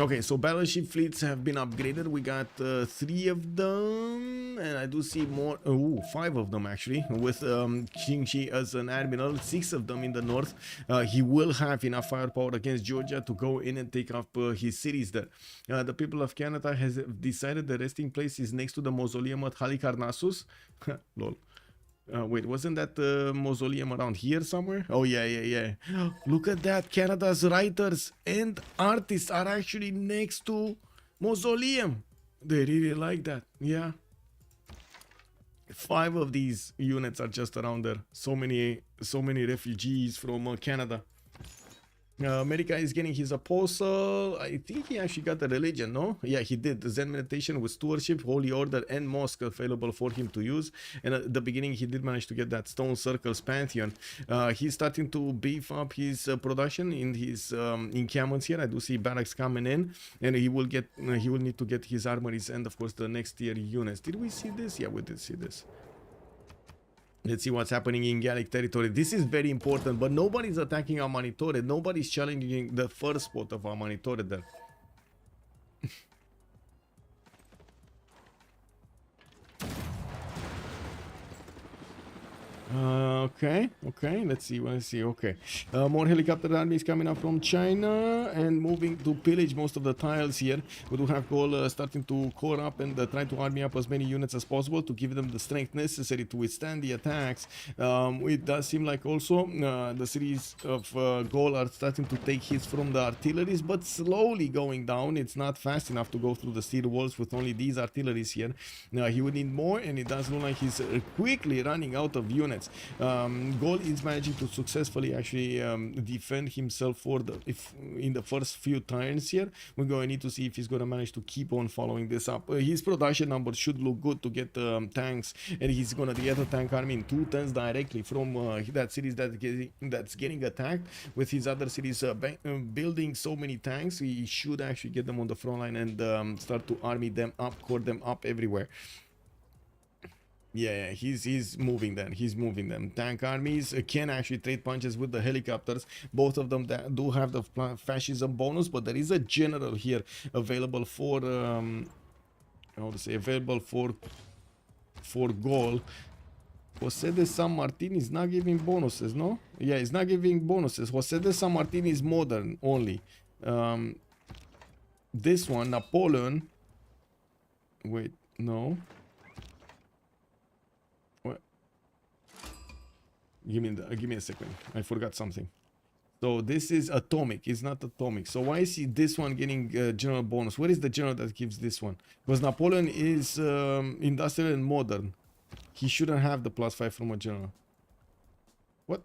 Okay, so battleship fleets have been upgraded. We got 3 of them, and I do see more. Oh, 5 of them actually, with King Shi as an admiral. 6 of them in the north. He will have enough firepower against Georgia to go in and take up his cities there. The people of Canada has decided the resting place is next to the mausoleum at Halicarnassus. Lol. Wait, wasn't that mausoleum around here somewhere? Oh, yeah. Look at that. Canada's writers and artists are actually next to mausoleum. They really like that. Yeah. 5 of these units are just around there. So many refugees from Canada. America is getting his apostle. I think he actually got the religion, no? Yeah, he did. The Zen meditation with stewardship, holy order, and mosque available for him to use. And at the beginning, he did manage to get that stone circles pantheon. He's starting to beef up his production in his encampments here. I do see barracks coming in, and he will need to get his armories and of course the next tier units. Did we see this? Yeah, we did see this. Let's see what's happening in Gallic territory. This is very important, but nobody's attacking Amanitore. Nobody's challenging the first spot of Amanitore there. Okay, let's see, okay. More helicopter armies coming up from China and moving to pillage most of the tiles here. We do have Gaul starting to core up and try to army up as many units as possible to give them the strength necessary to withstand the attacks. It does seem like also the cities of Gaul are starting to take hits from the artilleries, but slowly going down. It's not fast enough to go through the steel walls with only these artilleries here. He would need more, and it does look like he's quickly running out of units. Gaul is managing to successfully actually defend himself in the first few turns here. We're going to need to see if he's going to manage to keep on following this up. His production numbers should look good to get tanks, and he's going to get a tank army in 2 turns directly from that cities that's getting attacked. With his other cities building so many tanks, he should actually get them on the front line and start to army them up, core them up everywhere. Yeah, he's moving them. He's moving them. Tank armies can actually trade punches with the helicopters. Both of them do have the fascism bonus, but there is a general here available for how to say, available for Gaul. Jose de San Martin is not giving bonuses, no? Yeah, it's not giving bonuses. Jose de San Martin is modern only. This one, Napoleon. Wait, no. Give me a second. I forgot something. So this is atomic. It's not atomic. So why is this one getting general bonus? Where is the general that gives this one? Because Napoleon is industrial and modern. He shouldn't have the +5 from a general. What?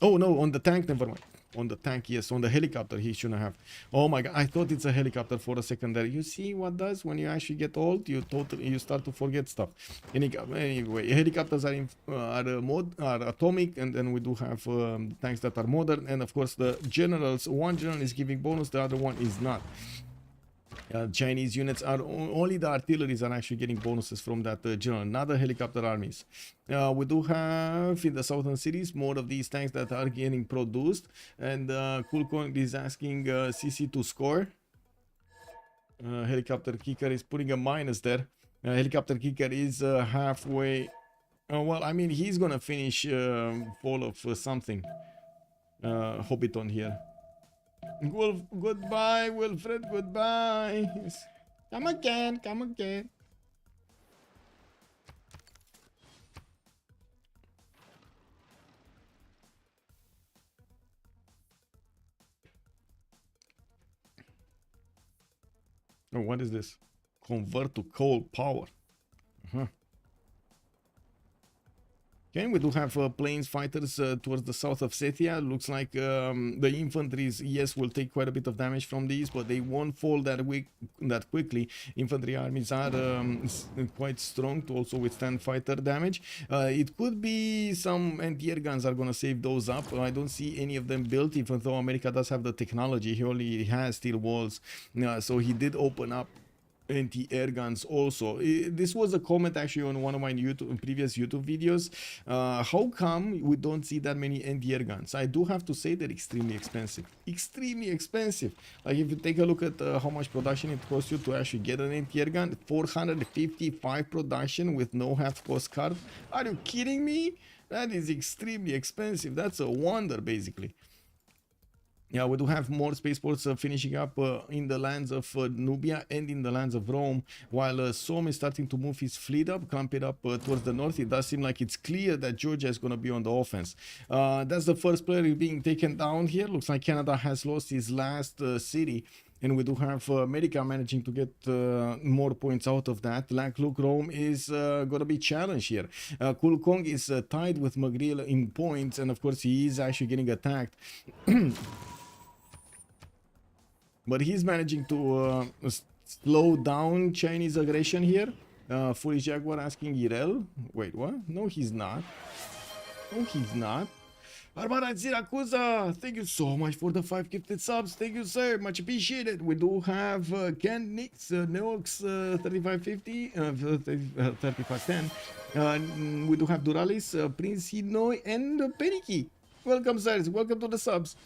Oh no, on the tank, never mind. On the tank, yes. On the helicopter, he shouldn't have. Oh my god, I thought it's a helicopter for a second there. You see what does when you actually get old? You start to forget stuff. Anyway, helicopters are atomic, and then we do have tanks that are modern, and of course the generals. One general is giving bonus, the other one is not. Chinese units are only the artilleries are actually getting bonuses from that general, not the helicopter armies. We do have in the southern cities more of these tanks that are getting produced, and CoolCong is asking CC to score. Helicopterkicker is putting a minus there. Helicopterkicker is halfway. Well, I mean, he's gonna finish fall of something. Hobbiton here. Wolf, goodbye, Wilfred, goodbye. Come again, come again. Oh, what is this? Convert to coal power. Okay, we do have planes fighters towards the south of Setia. Looks like the infantries, yes, will take quite a bit of damage from these, but they won't fall that quickly. Infantry armies are quite strong to also withstand fighter damage. It could be some anti-air guns are going to save those up. I don't see any of them built, even though America does have the technology. He only has steel walls, so he did open up anti-air guns also. This was a comment actually on one of my previous YouTube videos. How come we don't see that many anti-air guns? I do have to say they're extremely expensive. Extremely expensive. Like if you take a look at how much production it costs you to actually get an anti-air gun, 455 production with no half cost card. Are you kidding me? That is extremely expensive. That's a wonder basically. Yeah, we do have more spaceports finishing up in the lands of Nubia and in the lands of Rome, while Somme is starting to move his fleet up, clamp it up towards the north. It does seem like it's clear that Georgia is going to be on the offense. That's the first player being taken down here. Looks like Canada has lost his last city. And we do have America managing to get more points out of that. Lakluk Rome is going to be challenged here. CoolCong is tied with Magriel in points, and of course he is actually getting attacked. But he's managing to slow down Chinese aggression here. Foolish Jaguar asking Irel. Wait, what? No, he's not. No, he's not. Barbarian Siracusa, thank you so much for the 5 gifted subs. Thank you, sir. Much appreciated. We do have Ken Nix, Neox 3550, 3510. We do have Duralis, Prince Hinoy, and Periki. Welcome, sirs. Welcome to the subs.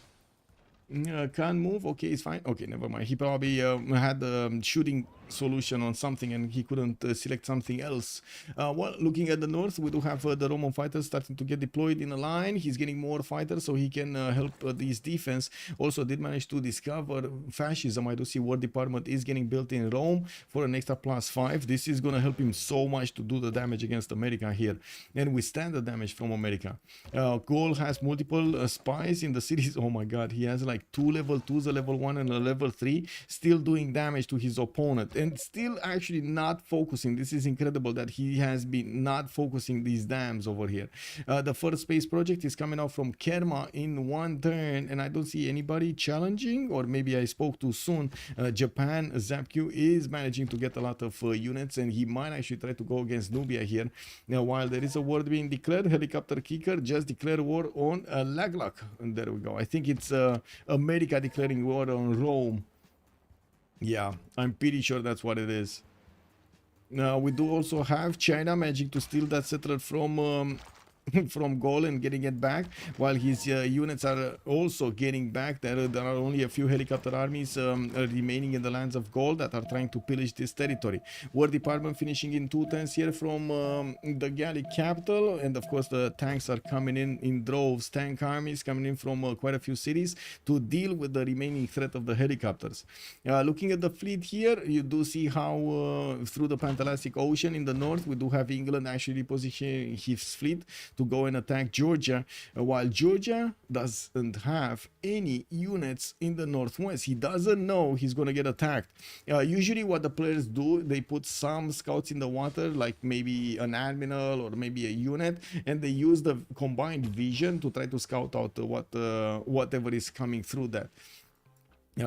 Can't move. Okay, it's fine. Okay, never mind. He probably had a shooting solution on something and he couldn't select something else. Well, looking at the north, we do have the Roman fighters starting to get deployed in a line. He's getting more fighters so he can help this defense. Also did manage to discover fascism. I do see War Department is getting built in Rome for an extra +5. This is going to help him so much to do the damage against America here and withstand the damage from America. Gaul has multiple spies in the cities. Oh my god, he has like 2 level 2s, a level 1 and a level 3, still doing damage to his opponent and still actually not focusing. This is incredible that he has been not focusing these dams over here. The first space project is coming out from Kerma in 1 turn and I don't see anybody challenging, or maybe I spoke too soon. Japan, Zappg is managing to get a lot of units and he might actually try to go against Nubia here. Now while there is a war being declared, Helicopterkicker just declared war on Lakluk, and there we go. I think it's America declaring war on Rome. Yeah, I'm pretty sure that's what it is. Now we do also have China managing to steal that settler from from Gaul and getting it back, while his units are also getting back. There are only a few helicopter armies remaining in the lands of Gaul that are trying to pillage this territory. War Department finishing in 2 turns here from the Gallic capital, and of course the tanks are coming in droves. Tank armies coming in from quite a few cities to deal with the remaining threat of the helicopters. Looking at the fleet here, you do see how through the Pantalastic Ocean in the north we do have England actually positioning his fleet to go and attack Georgia, while Georgia doesn't have any units in the northwest. He doesn't know he's gonna get attacked. Usually what the players do, they put some scouts in the water, like maybe an admiral or maybe a unit, and they use the combined vision to try to scout out whatever is coming through that.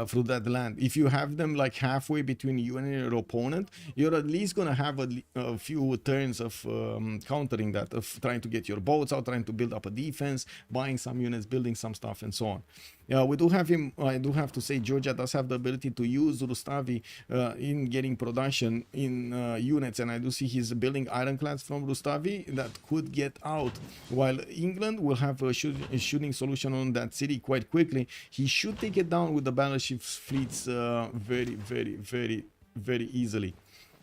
Through that land. If you have them like halfway between you and your opponent, you're at least gonna have a few turns of countering that, of trying to get your boats out, trying to build up a defense, buying some units, building some stuff, and so on. We do have him. I do have to say Georgia does have the ability to use Rustavi in getting production in units, and I do see he's building ironclads from Rustavi that could get out, while England will have a shooting solution on that city quite quickly. He should take it down with the battleship fleets very easily.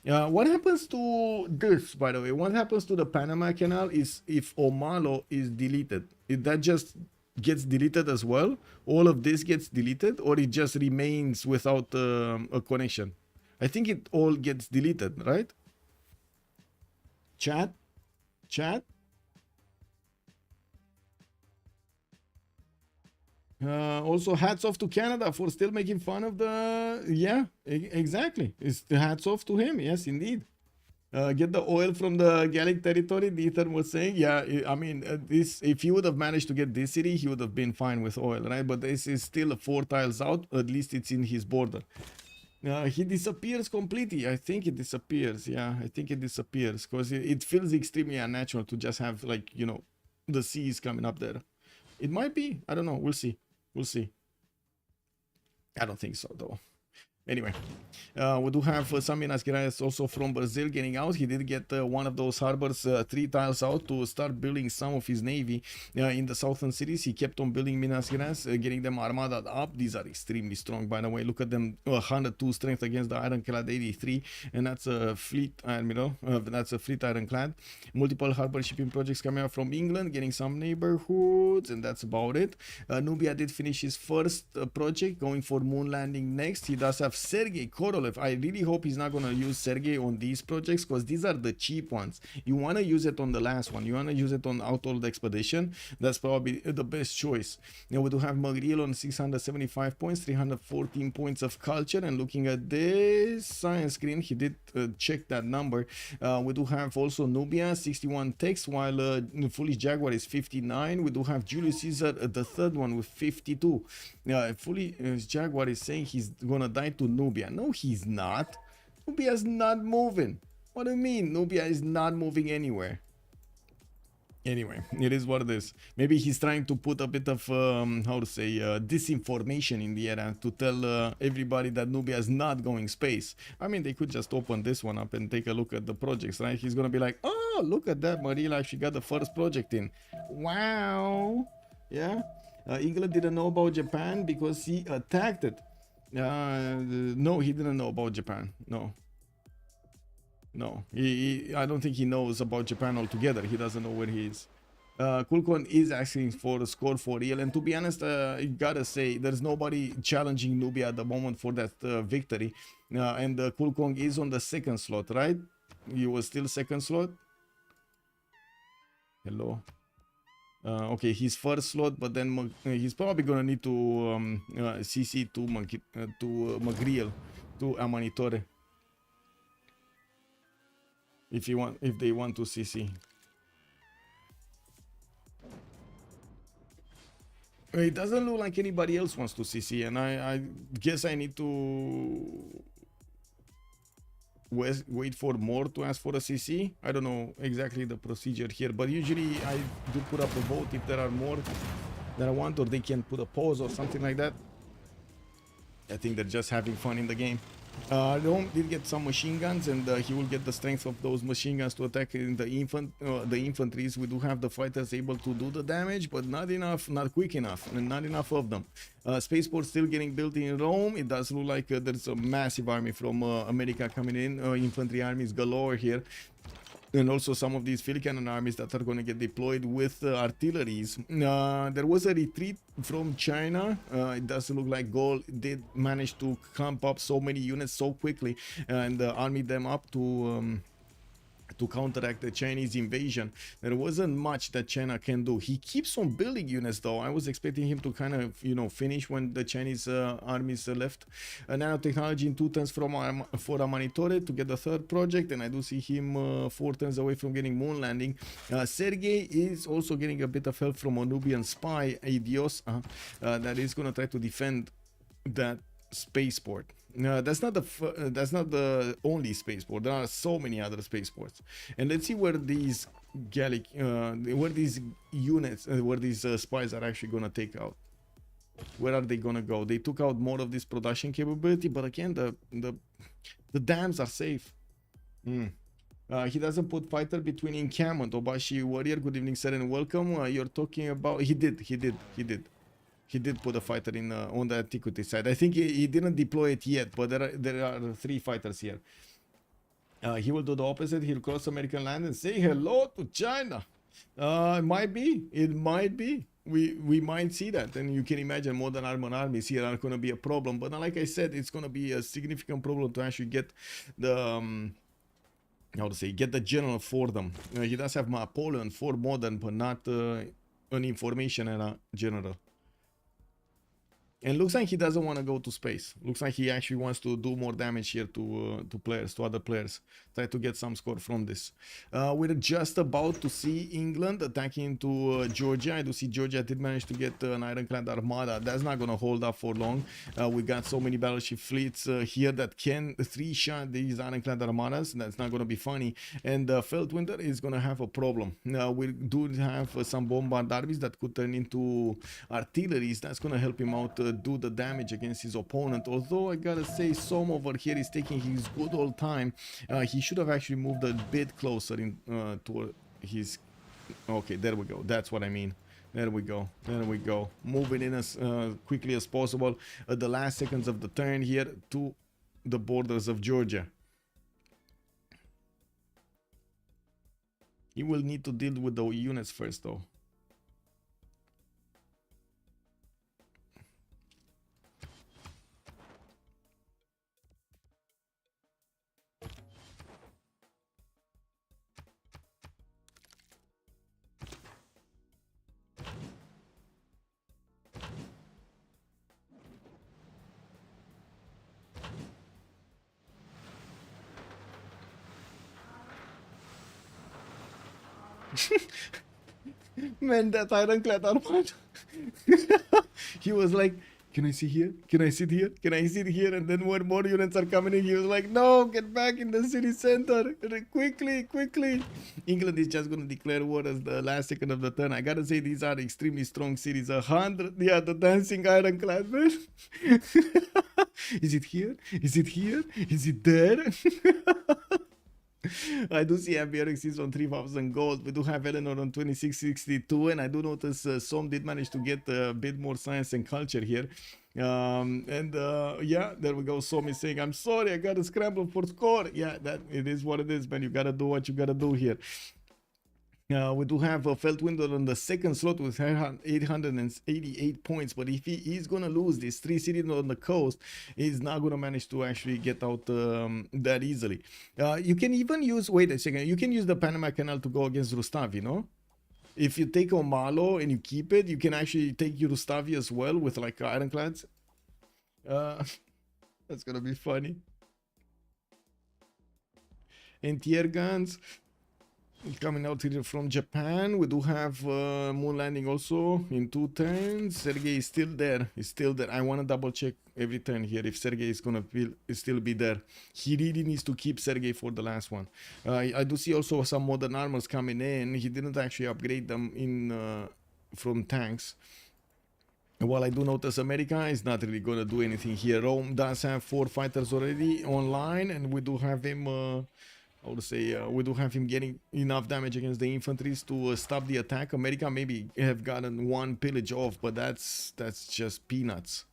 What happens to this, by the way? What happens to the Panama Canal is if Omalo is deleted? That just gets deleted as well? All of this gets deleted, or it just remains without a connection? I think it all gets deleted, right? Chat? Also hats off to Canada for still making fun of the... Yeah, exactly. It's the hats off to him. Yes, indeed. Get the oil from the Gallic territory, the Ethan was saying. Yeah, I mean, if he would have managed to get this city, he would have been fine with oil, right? But this is still 4 tiles out. At least it's in his border. He disappears completely. I think it disappears. Yeah, I think it disappears because it feels extremely unnatural to just have, like, you know, the seas coming up there. It might be. I don't know. We'll see. We'll see. I don't think so, though. Anyway, we do have Saminas Guerreiros also from Brazil getting out. He did get one of those harbors 3 tiles out to start building some of his navy in the southern cities. He kept on building Minas Gerais, getting them armada up. These are extremely strong, by the way. Look at them, 102 strength against the ironclad 83, and that's a fleet admiral. That's a fleet ironclad. Multiple harbor shipping projects coming out from England, getting some neighborhoods, and that's about it. Nubia did finish his first project, going for moon landing next. He does have Sergei Korolev. I really hope he's not going to use Sergei on these projects because these are the cheap ones. You want to use it on the last one. You want to use it on Outworld Expedition. That's probably the best choice. Now we do have Magriel on 675 points, 314 points of culture. And looking at this science screen, he did check that number. We do have also Nubia, 61 text, while Foolish Jaguar is 59. We do have Julius Caesar, the third one, with 52. Foolish Jaguar is saying he's going to die to Nubia. No, he's not. Nubia's not moving. What do you mean? Nubia is not moving anywhere. Anyway, it is what it is. Maybe he's trying to put a bit of, how to say, disinformation in the air to tell everybody that Nubia is not going space. I mean, they could just open this one up and take a look at the projects, right? He's going to be like, oh, look at that. Marila actually got the first project in. Wow. Yeah. England didn't know about Japan because he attacked it. No, he didn't know about Japan. No. I don't think he knows about Japan altogether. He doesn't know where he is. CoolCong is asking for a score for real, and to be honest, I gotta say there's nobody challenging Nubia at the moment for that victory, and CoolCong is on the second slot, right? You were still second slot. Hello. Okay, his first slot, but then he's probably gonna need to CC to Magriel, to Amanitore, if they want to CC. It doesn't look like anybody else wants to CC, and I guess I need to wait for more to ask for a CC. I don't know exactly the procedure here, but usually I do put up a vote if there are more that I want, or they can put a pause or something like that. I think they're just having fun in the game. Rome did get some machine guns, and he will get the strength of those machine guns to attack in the infantries. We do have the fighters able to do the damage, but not enough, not quick enough, and not enough of them. Spaceport still getting built in Rome. It does look like there's a massive army from America coming in. Infantry armies galore here. And also some of these field cannon armies that are going to get deployed with artilleries. There was a retreat from China. It doesn't look like Gaul did manage to camp up so many units so quickly and army them up to counteract the Chinese invasion. There wasn't much that China can do. He keeps on building units though. I was expecting him to kind of, you know, finish when the Chinese armies left. Nanotechnology in 2 turns for Amanitore to get the third project, and I do see him 4 turns away from getting moon landing. Sergei is also getting a bit of help from a Nubian spy, Idios, that is going to try to defend that spaceport. That's not the only spaceport. There are so many other spaceports, and let's see where these units, where these spies are actually gonna take out. Where are they gonna go? They took out more of this production capability, but again, the dams are safe. He doesn't put fighter between encampment. Obashi Warrior, good evening, sir, and welcome. You're talking about he did put a fighter in on the antiquity side. I think he didn't deploy it yet, but there are 3 fighters here. He will do the opposite. He'll cross American land and say hello to China. It might be. We might see that, and you can imagine modern armored armies here are going to be a problem. But like I said, it's going to be a significant problem to actually get the get the general for them. He does have Napoleon for modern, but not an information era general. And looks like he doesn't want to go to space. Looks like he actually wants to do more damage here to players, to other players. Try to get some score from this. We're just about to see England attacking into Georgia. I do see Georgia did manage to get an ironclad armada. That's not going to hold up for long. We got so many battleship fleets here that can 3-shot these ironclad armadas. That's not going to be funny. And Feltwind is going to have a problem. We do have some bombard armies that could turn into artilleries. That's going to help him out do the damage against his opponent. Although I gotta say, Som over here is taking his good old time. He should have actually moved a bit closer in toward his. Okay, there we go. That's what I mean. There we go. Moving in as quickly as possible at the last seconds of the turn here to the borders of Georgia. He will need to deal with the units first though. Man, that ironclad armada. He was like, can I see here? Can I sit here? Can I sit here? And then when more units are coming in, he was like, no, get back in the city center. Quickly. England is just going to declare war as the last second of the turn. I gotta say, these are extremely strong cities. 100, yeah, the dancing ironclad, man. Is it here? Is it here? Is it there? I do see Ambiorix is on 3,000 gold. We do have Eleanor on 2662, and I do notice Som did manage to get a bit more science and culture here. Yeah, there we go. Som is saying, I'm sorry, I gotta scramble for score. Yeah, that it is what it is, man. You gotta do what you gotta do here. We do have a Feltwind on the second slot with 888 points, but if he is going to lose these 3 cities on the coast, he's not going to manage to actually get out that easily. You can even use, wait a second, you can use the Panama Canal to go against Rustavi, you know? If you take Omalo and you keep it, you can actually take Rustavi as well with like ironclads. That's going to be funny. Anti-air guns. Coming out here from Japan, we do have moon landing also in 2 turns. Sergey is still there. He's still there. I want to double check every turn here if Sergey is gonna still be there. He really needs to keep Sergey for the last one. I do see also some modern armors coming in. He didn't actually upgrade them in from tanks. While I do notice America is not really gonna do anything here. Rome does have 4 fighters already online, and we do have him. I would say we do have him getting enough damage against the infantries to stop the attack. America maybe have gotten 1 pillage off, but that's just peanuts.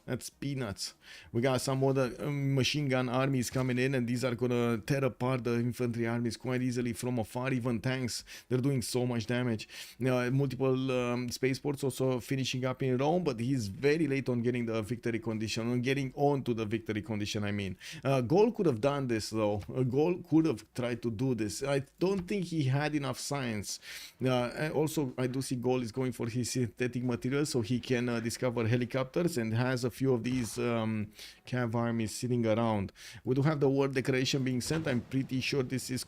That's peanuts. We got some other machine gun armies coming in, and these are gonna tear apart the infantry armies quite easily from afar. Even tanks, they're doing so much damage. Multiple spaceports also finishing up in Rome, but he's very late on getting the victory condition, on getting on to the victory condition, I mean. Gaul could have done this though. Gaul could have tried to do this. I don't think he had enough science. Also, I do see Gaul is going for his synthetic materials so he can discover helicopters, and has a few of these cav armies sitting around. We do have the war declaration being sent. I'm pretty sure this is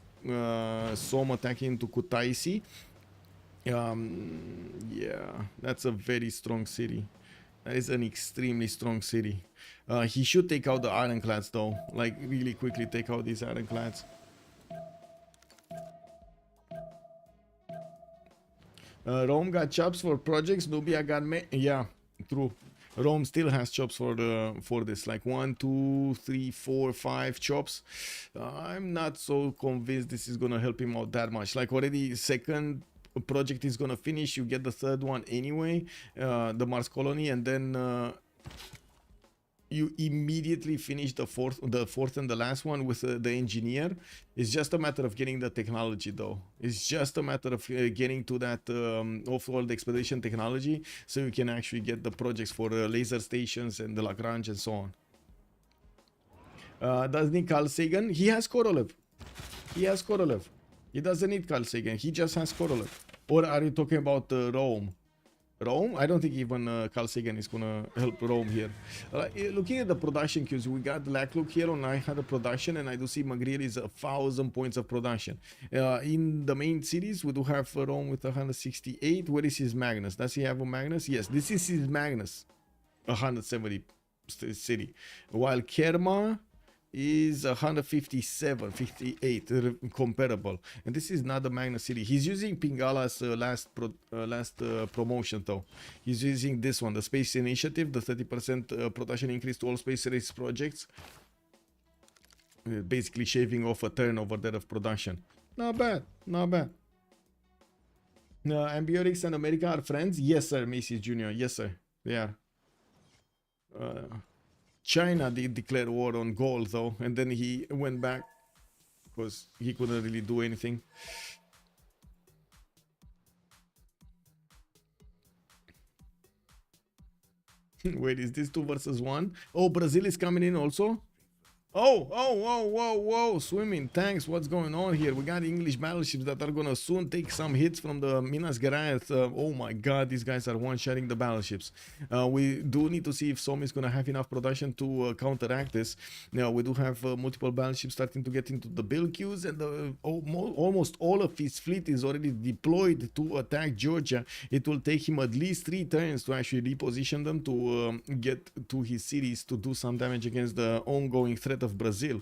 Som attacking to Kutaisi. Yeah, that's a very strong city. That is an extremely strong city. He should take out the ironclads though, like really quickly take out these ironclads. Rome got chops for projects. Nubia got yeah, true. Rome still has chops for this, like 1, 2, 3, 4, 5 chops. I'm not so convinced this is gonna help him out that much. Like already second project is gonna finish, you get the third one anyway, the Mars colony, and then you immediately finish the fourth and the last one with the engineer. It's just a matter of getting the technology though. It's just a matter of getting to that off-world expedition technology, so you can actually get the projects for laser stations and the Lagrange and so on. Doesn't need Carl Sagan. He has Korolev. He has Korolev. He doesn't need Carl Sagan. He just has Korolev. Or are you talking about Rome? Rome? I don't think even Carl Sagan is gonna help Rome here. Looking at the production queues, we got Lakluk here on 900 production, and I do see Magriel is 1,000 points of production. In the main cities, we do have Rome with 168. Where is his Magnus? Does he have a Magnus? Yes, this is his Magnus. 170 city. While Kerma is 157, 58, comparable. And this is not the Magnus city. He's using Pingala's last promotion though. He's using this one, the Space Initiative, the 30% production increase to all space race projects. Basically shaving off a turn over there of production. Not bad, not bad. Ambiorix and America are friends? Yes sir, Macy's Jr. Yes sir, they are. China did declare war on Gaul though, and then he went back because he couldn't really do anything. Wait, is this 2 versus 1? Oh, Brazil is coming in also? Oh, whoa, swimming tanks, what's going on here? We got English battleships that are gonna soon take some hits from the Minas Gerais. Oh my god, these guys are one-shotting the battleships. We do need to see if Som is gonna have enough production to counteract this. Now, we do have multiple battleships starting to get into the build queues, and almost all of his fleet is already deployed to attack Georgia. It will take him at least 3 turns to actually reposition them to get to his cities to do some damage against the ongoing threat part of Brazil.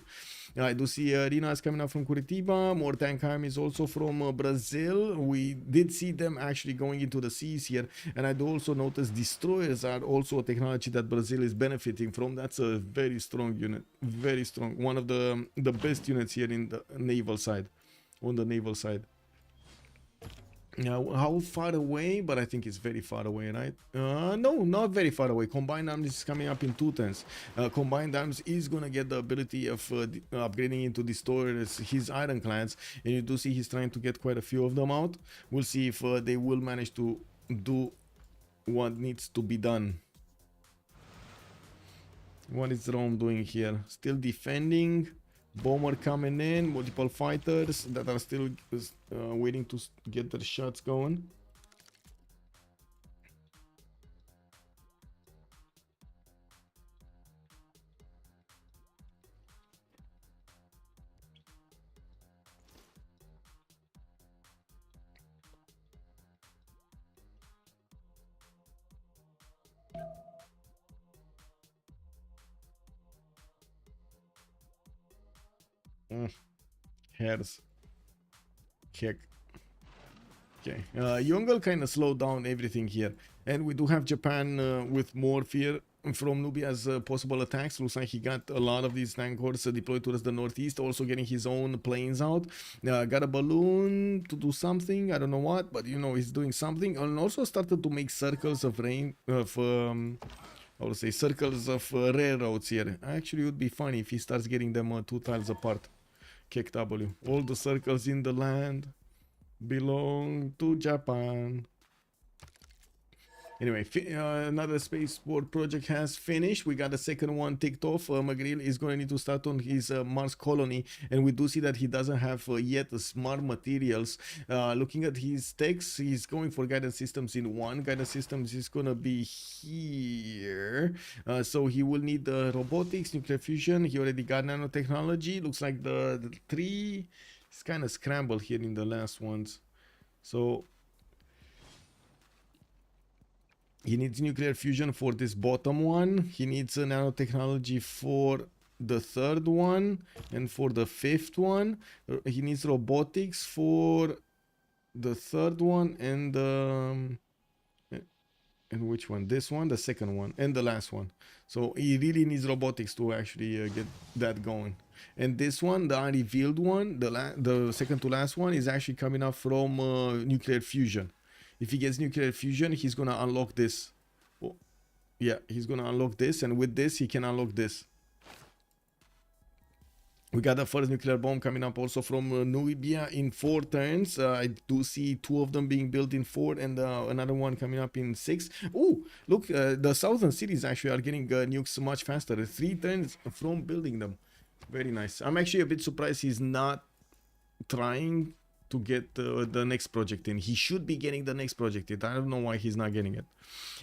I do see arenas coming up from Curitiba, more tank armies also from Brazil. We did see them actually going into the seas here, and I do also notice destroyers are also a technology that Brazil is benefiting from. That's a very strong unit, very strong, one of the best units here in the naval side, on the naval side. Now, how far away? But I think it's very far away, right? No, not very far away. Combined Arms is coming up in 2 turns. Combined Arms is gonna get the ability of upgrading into destroyers, his ironclads, and you do see he's trying to get quite a few of them out. We'll see if they will manage to do what needs to be done. What is Rome doing here? Still defending. Bomber coming in, multiple fighters that are still waiting to get their shots going. Hairs. Kick. Okay. Yongle kind of slowed down everything here. And we do have Japan with more fear from Nubia's possible attacks. Looks like he got a lot of these tank horses deployed towards the northeast, also getting his own planes out. Got a balloon to do something, I don't know what, but you know, he's doing something. And also started to make circles of rain, of I would say circles of railroads here. Actually, it would be funny if he starts getting them 2 tiles apart. Kick W. All the circles in the land belong to Japan. Anyway, another spaceport project has finished. We got the second one ticked off. McGrill is going to need to start on his Mars colony, and we do see that he doesn't have yet the smart materials. Looking at his text, he's going for guidance systems in 1. Guidance systems is going to be here. So he will need the robotics, nuclear fusion. He already got nanotechnology. Looks like the 3 is kind of scrambled here in the last ones. So he needs nuclear fusion for this bottom one. He needs nanotechnology for the 3rd one and for the 5th one. He needs robotics for the 3rd one and which one? This one, the 2nd one, and the last one. So he really needs robotics to actually get that going. And this one, the unrevealed one, the second to last one, is actually coming up from nuclear fusion. If he gets nuclear fusion, he's gonna unlock this. Oh, yeah, he's gonna unlock this, and with this, he can unlock this. We got the first nuclear bomb coming up also from Nubia in 4 turns. I do see 2 of them being built in 4 and another one coming up in 6. Oh, look, the southern cities actually are getting nukes much faster. 3 turns from building them. Very nice. I'm actually a bit surprised he's not trying to get the next project in. He should be getting the next project in. I don't know why he's not getting it.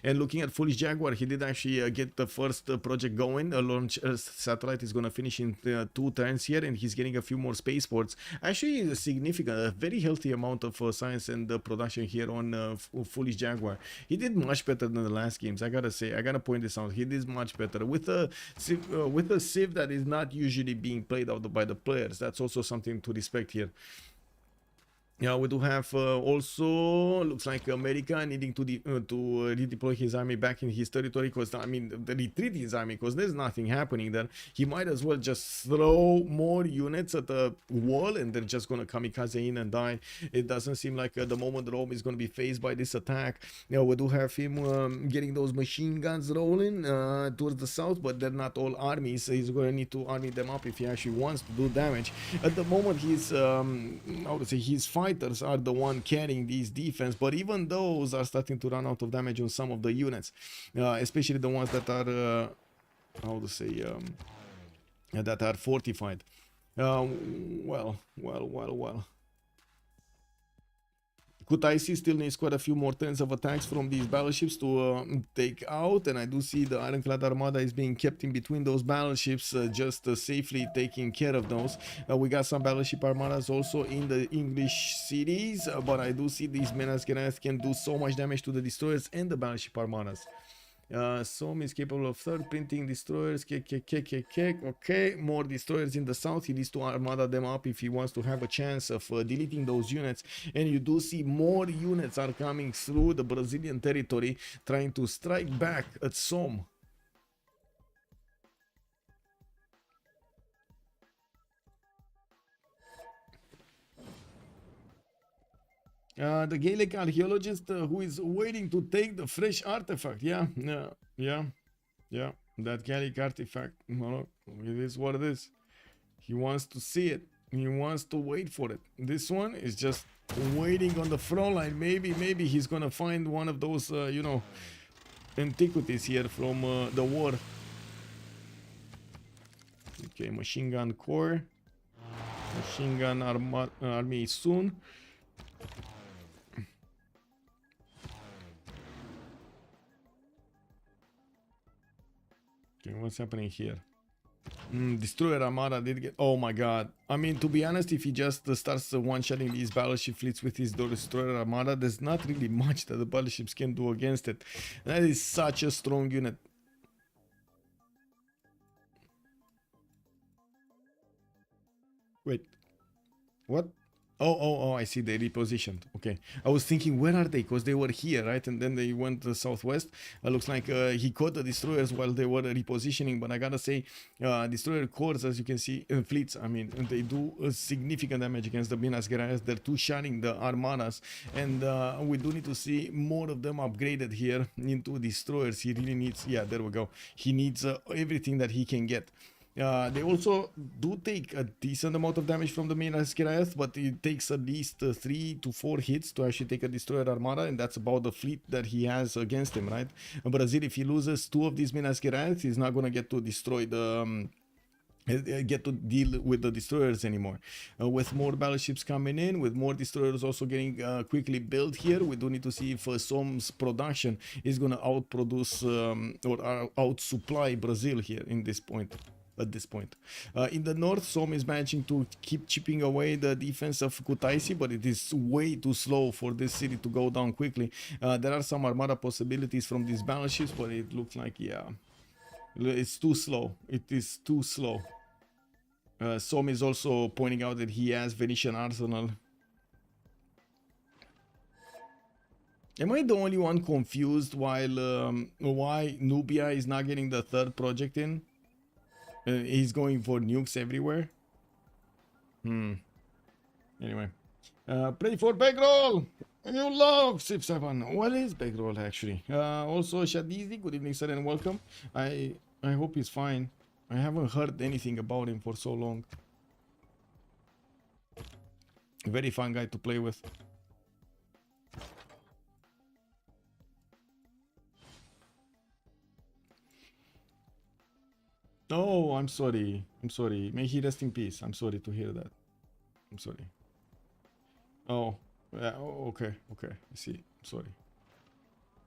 And looking at Foolish Jaguar, he did actually get the first project going. A launch satellite is going to finish in 2 turns here, and he's getting a few more spaceports. Actually, a significant, a very healthy amount of science and production here on Foolish Jaguar. He did much better than the last games. I gotta say, I gotta point this out. He did much better with a Civ that is not usually being played out by the players. That's also something to respect here. Yeah, we do have also, looks like America needing to redeploy his army back in his territory, because, I mean, retreat his army, because there's nothing happening there. He might as well just throw more units at the wall and they're just going to kamikaze in and die. It doesn't seem like the moment Rome is going to be faced by this attack. Yeah, we do have him getting those machine guns rolling towards the south, but they're not all armies. So he's going to need to army them up if he actually wants to do damage. At the moment, he's, I would say, his fighters are the one carrying these defense, but even those are starting to run out of damage on some of the units, especially the ones that are how to say that are fortified. Well. Kutaisi still needs quite a few more turns of attacks from these battleships to take out, and I do see the Ironclad Armada is being kept in between those battleships, just safely taking care of those. We got some battleship armadas also in the English cities, but I do see these Menas Gerais can do so much damage to the destroyers and the battleship armadas. Som is capable of third printing destroyers. Okay, more destroyers in the south. He needs to armada them up if he wants to have a chance of deleting those units. And you do see more units are coming through the Brazilian territory, trying to strike back at Som. The Gaelic archaeologist who is waiting to take the fresh artifact. Yeah. That Gaelic artifact. Well, it is what it is. He wants to see it. He wants to wait for it. This one is just waiting on the front line. Maybe he's gonna find one of those, you know, antiquities here from the war. Okay, machine gun corps. Machine gun army soon. Okay, what's happening here? Destroyer Armada did get... Oh my god. I mean, to be honest, if he just starts one-shotting these battleship fleets with his Destroyer Armada, there's not really much that the battleships can do against it. That is such a strong unit. Wait. What? Oh, I see, they repositioned. Okay. I was thinking, where are they? Because they were here, right? And then they went southwest. Looks like he caught the destroyers while they were repositioning. But I gotta say, destroyer cores, as you can see, fleets, I mean, they do significant damage against the Minas Gerais. They're two-shotting the armadas. And we do need to see more of them upgraded here into destroyers. He really needs, yeah, there we go. He needs everything that he can get. They also do take a decent amount of damage from the Minas Gerais, but it takes at least 3 to 4 hits to actually take a destroyer armada, and that's about the fleet that he has against him, right? Brazil, if he loses 2 of these Minas Gerais, he's not gonna get to destroy the get to deal with the destroyers anymore. With more battleships coming in, with more destroyers also getting quickly built here, we do need to see if Som's production is gonna outproduce or outsupply Brazil here in this point. At this point, in the north, Som is managing to keep chipping away the defense of Kutaisi, but it is way too slow for this city to go down quickly. There are some armada possibilities from these battleships, but it looks like, yeah, it's too slow. It is too slow. Som is also pointing out that he has Venetian arsenal. Am I the only one confused while why Nubia is not getting the third project in? He's going for nukes everywhere. Anyway, pray for Bankroll. You love Civ6. What is Bankroll actually? Also, Shadizi, good evening, sir, and welcome. I hope he's fine. I haven't heard anything about him for so long. Very fun guy to play with. Oh, I'm sorry. I'm sorry. May he rest in peace. I'm sorry to hear that. I'm sorry. Oh, yeah. Oh, okay. Okay. I see. I'm sorry.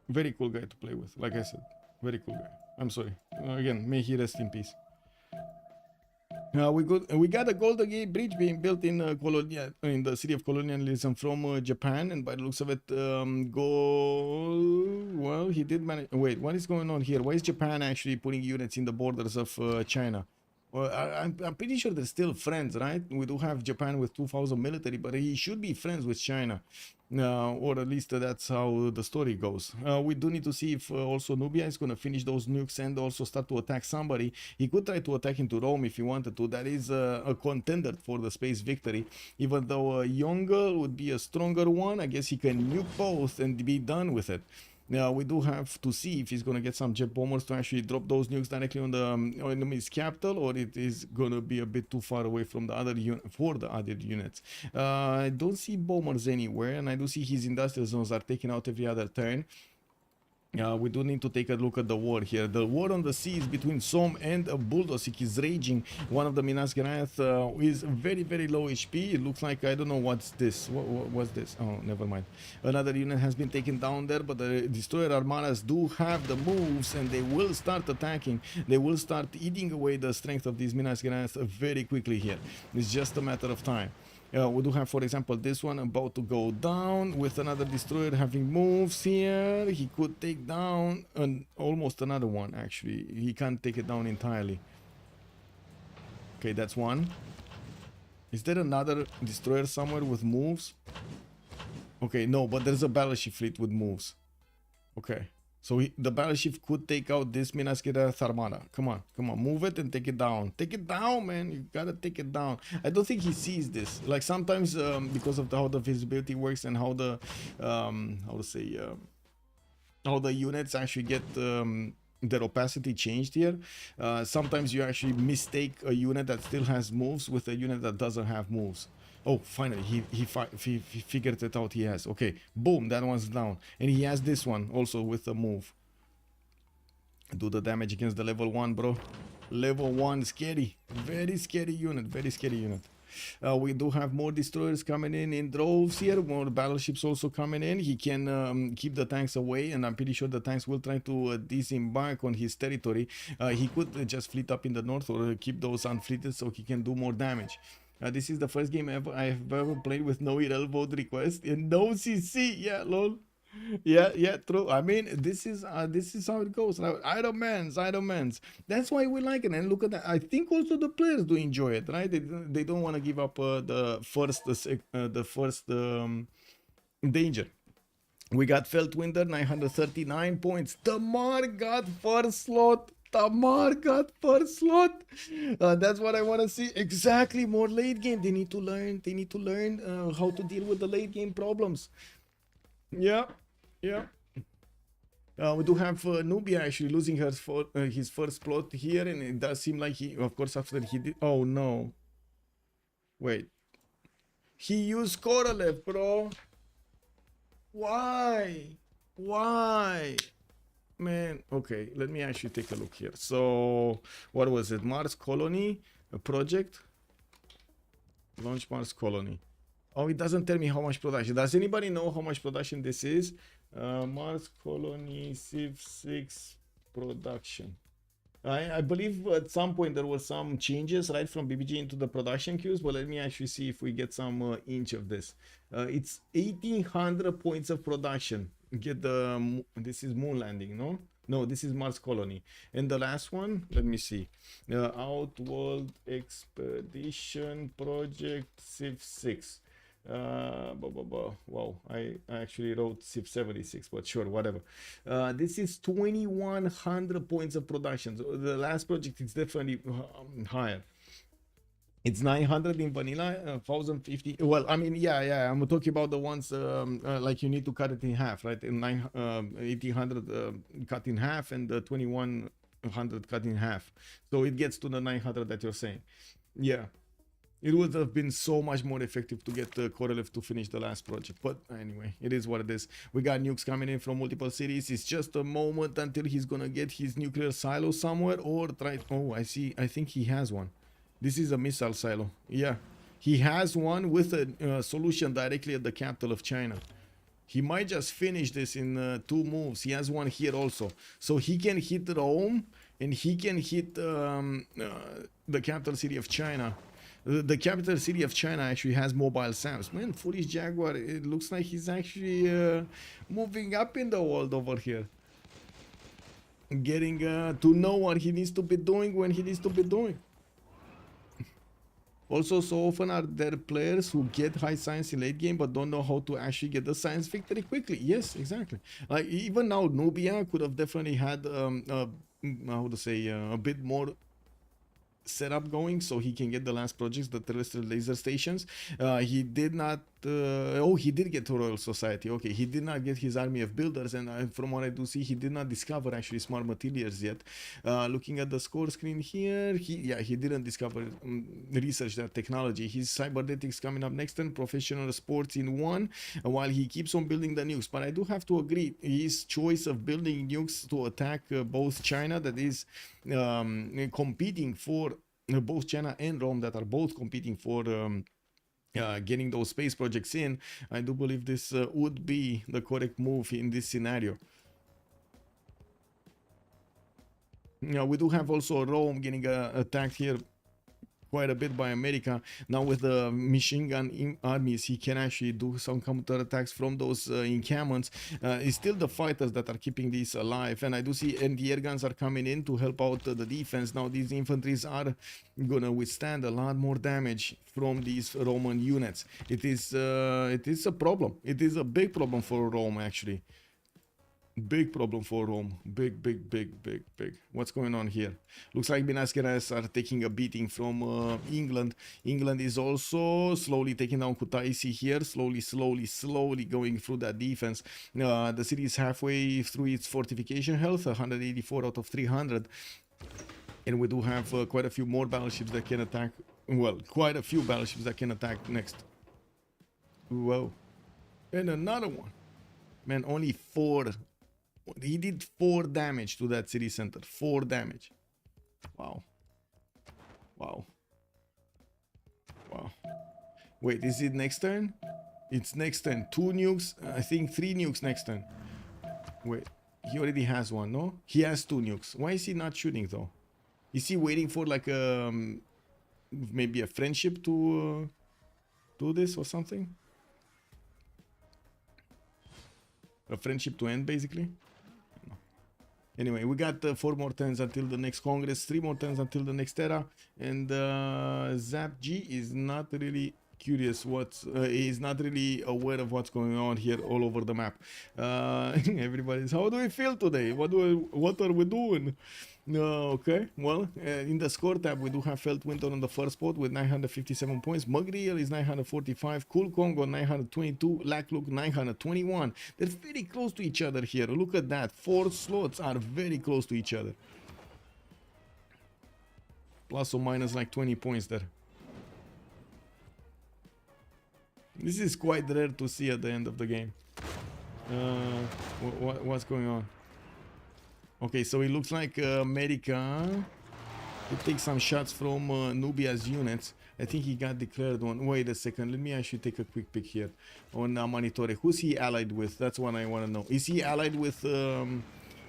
Very cool guy to play with. Like I said, very cool guy. I'm sorry. Again, may he rest in peace. We got a Golden Gate Bridge being built in in the city of colonialism from Japan, and by the looks of it, well, he did manage. Wait, what is going on here? Why is Japan actually putting units in the borders of China? Well, I'm pretty sure they're still friends, right? We do have Japan with 2,000 military, but he should be friends with China. Or at least that's how the story goes. We do need to see if also Nubia is going to finish those nukes and also start to attack somebody. He could try to attack into Rome if he wanted to. That is a contender for the space victory. Even though Yongle would be a stronger one, I guess he can nuke both and be done with it. Now we do have to see if he's going to get some jet bombers to actually drop those nukes directly on the enemy's capital, or it is going to be a bit too far away from the other other units. I don't see bombers anywhere, and I do see his industrial zones are taken out every other turn. We do need to take a look at the war here. The war on the seas between Som and Buldosik is raging. One of the Minas Gerais is very, very low HP. It looks like, I don't know what's this. What's this? Oh, never mind. Another unit has been taken down there, but the destroyer armadas do have the moves, and they will start attacking. They will start eating away the strength of these Minas Gerais very quickly here. It's just a matter of time. We do have, for example, this one about to go down with another destroyer having moves here. He could take down almost another one, actually. He can't take it down entirely. Okay, that's one. Is there another destroyer somewhere with moves? Okay, no, but there's a battleship fleet with moves. Okay. So the battleship could take out this Minaskira Tharmada. Come on, come on, move it and take it down. Take it down, man. You gotta take it down. I don't think he sees this. Like sometimes because of how the visibility works and how the how the units actually get their opacity changed here. Sometimes you actually mistake a unit that still has moves with a unit that doesn't have moves. Oh, finally, he figured it out. He has. Okay, boom, that one's down. And he has this one also with a move. Do the damage against the level 1, bro. Level 1, scary. Very scary unit, very scary unit. We do have more destroyers coming in droves here. More battleships also coming in. He can keep the tanks away, and I'm pretty sure the tanks will try to disembark on his territory. He could just fleet up in the north or keep those unfleeted so he can do more damage. This is the first game I've ever played with no IRL vote request and no CC. Yeah, lol. Yeah, true. I mean, this is how it goes. Iron Mans. That's why we like it. And look at that. I think also the players do enjoy it, right? They don't want to give up the first danger. We got Feltwinder, 939 points. Tamar got first slot. Tamar got first slot. That's what I want to see. Exactly, more late game. They need to learn. They need to learn how to deal with the late game problems. Yeah. We do have Nubia actually losing his first plot here, and it does seem like he, of course, after he did. Oh no! Wait, he used Korolev, bro. Why? Man, okay, let me actually take a look here. So, what was it? Mars Colony, a project? Launch Mars Colony. Oh, it doesn't tell me how much production. Does anybody know how much production this is? Mars Colony Civ6 production. I believe at some point there were some changes right from BBG into the production queues, but let me actually see if we get some inch of this. It's 1800 points of production. Get the this is moon landing, no, this is Mars Colony. And the last one, let me see, Outworld Expedition Project Civ6. Wow, I actually wrote Civ76, but sure, whatever. This is 2100 points of production. So the last project is definitely higher. It's 900 in vanilla, 1050. Well, I mean, yeah, I'm talking about the ones like you need to cut it in half, right? In 1800 cut in half and the 2100 cut in half. So it gets to the 900 that you're saying. Yeah. It would have been so much more effective to get Korolev to finish the last project. But anyway, it is what it is. We got nukes coming in from multiple cities. It's just a moment until he's gonna get his nuclear silo somewhere or try. Oh, I see. I think he has one. This is a missile silo. Yeah, he has one with a solution directly at the capital of China. He might just finish this in 2 moves. He has one here also. So he can hit Rome and he can hit the capital city of China. The capital city of China actually has mobile SAMs. Man, Foolish Jaguar, it looks like he's actually moving up in the world over here. Getting to know what he needs to be doing when he needs to be doing. Also, so often are there players who get high science in late game but don't know how to actually get the science victory quickly. Yes, exactly. Like even now, Nubia could have definitely had how to say a bit more setup going so he can get the last projects, the terrestrial laser stations. He did not oh, he did get to Royal Society. Okay, he did not get his army of builders, and from what I do see, he did not discover actually smart materials yet. Looking at the score screen here, he didn't discover research that technology. His cybernetics coming up next, and professional sports in 1 while he keeps on building the nukes. But I do have to agree, his choice of building nukes to attack both China, that is competing for both China and Rome, that are both competing for getting those space projects in, I do believe this would be the correct move in this scenario. We do have also Rome getting attacked here quite a bit by America. Now with the machine gun armies, he can actually do some counter attacks from those encampments. It's still the fighters that are keeping these alive, and I do see and the air guns are coming in to help out the defense. Now these infantries are gonna withstand a lot more damage from these Roman units. It is a problem. It is a big problem for Rome, actually. Big problem for Rome. Big. What's going on here? Looks like Benasqueras are taking a beating from England. England is also slowly taking down Kutaisi here. Slowly going through that defense. The city is halfway through its fortification health, 184 out of 300. And we do have quite a few more battleships that can attack. Well, quite a few battleships that can attack next. Whoa. And another one. Man, only 4. He did 4 damage to that city center. 4 damage. Wow. Wait, is it next turn? It's next turn. 2 nukes. I think 3 nukes next turn. Wait, he already has 1, no? He has 2 nukes. Why is he not shooting though? Is he waiting for like maybe a friendship to do this or something? A friendship to end, basically. Anyway, we got 4 more turns until the next Congress, 3 more turns until the next era, and Zappg is not really curious he's not really aware of what's going on here all over the map. Everybody's, how do we feel today? What are we doing? Okay, well, in the score tab we do have Feltwind on the first spot with 957 points. Mugriel is 945, CoolCong on 922, Lakluk 921. They're very close to each other here. Look at that, 4 slots are very close to each other. Plus or minus like 20 points there. This is quite rare to see at the end of the game. What's going on? Okay, so it looks like America will take some shots from Nubia's units. I think he got declared one. Wait a second, let me actually take a quick pick here on Manitore. Who's he allied with? That's what I want to know. Is he allied with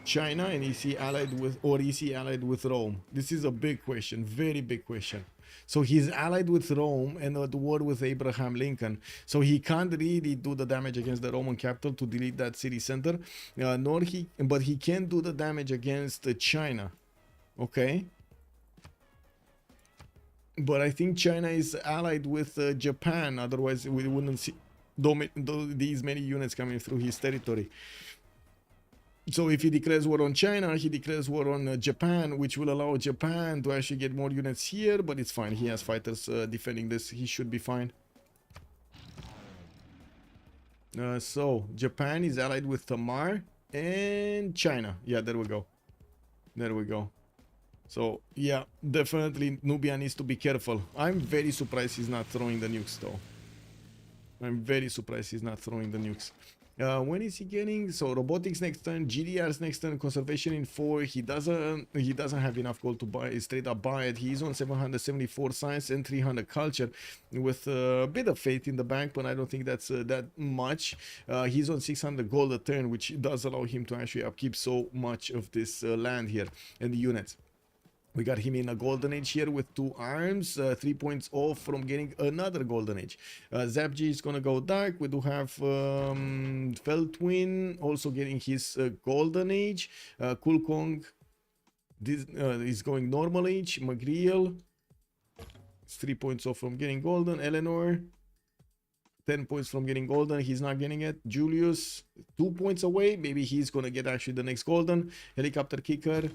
China, and is he allied with, or is he allied with Rome? This is a big question, very big question. So he's allied with Rome and at war with Abraham Lincoln. So he can't really do the damage against the Roman capital to delete that city center. But he can do the damage against China. Okay. But I think China is allied with Japan. Otherwise, we wouldn't see these many units coming through his territory. So if he declares war on China, he declares war on Japan, which will allow Japan to actually get more units here, but it's fine. He has fighters defending this. He should be fine. So Japan is allied with Tamar and China. Yeah, there we go. There we go. So yeah, definitely Nubia needs to be careful. I'm very surprised he's not throwing the nukes though. I'm very surprised he's not throwing the nukes. When is he getting? So robotics next turn, GDR's next turn, conservation in 4. He doesn't have enough gold to buy straight up buy it. He's on 774 science and 300 culture with a bit of faith in the bank, but I don't think that's that much. He's on 600 gold a turn, which does allow him to actually upkeep so much of this land here and the units. We got him in a golden age here with 2 arms, 3 points off from getting another golden age. Zappg is gonna go dark. We do have Feltwind also getting his golden age. CoolCong is going normal age. Magriel is 3 points off from getting golden. Eleanor 10 points from getting golden. He's not getting it. Julius 2 points away. Maybe he's gonna get actually the next golden. Helicopterkicker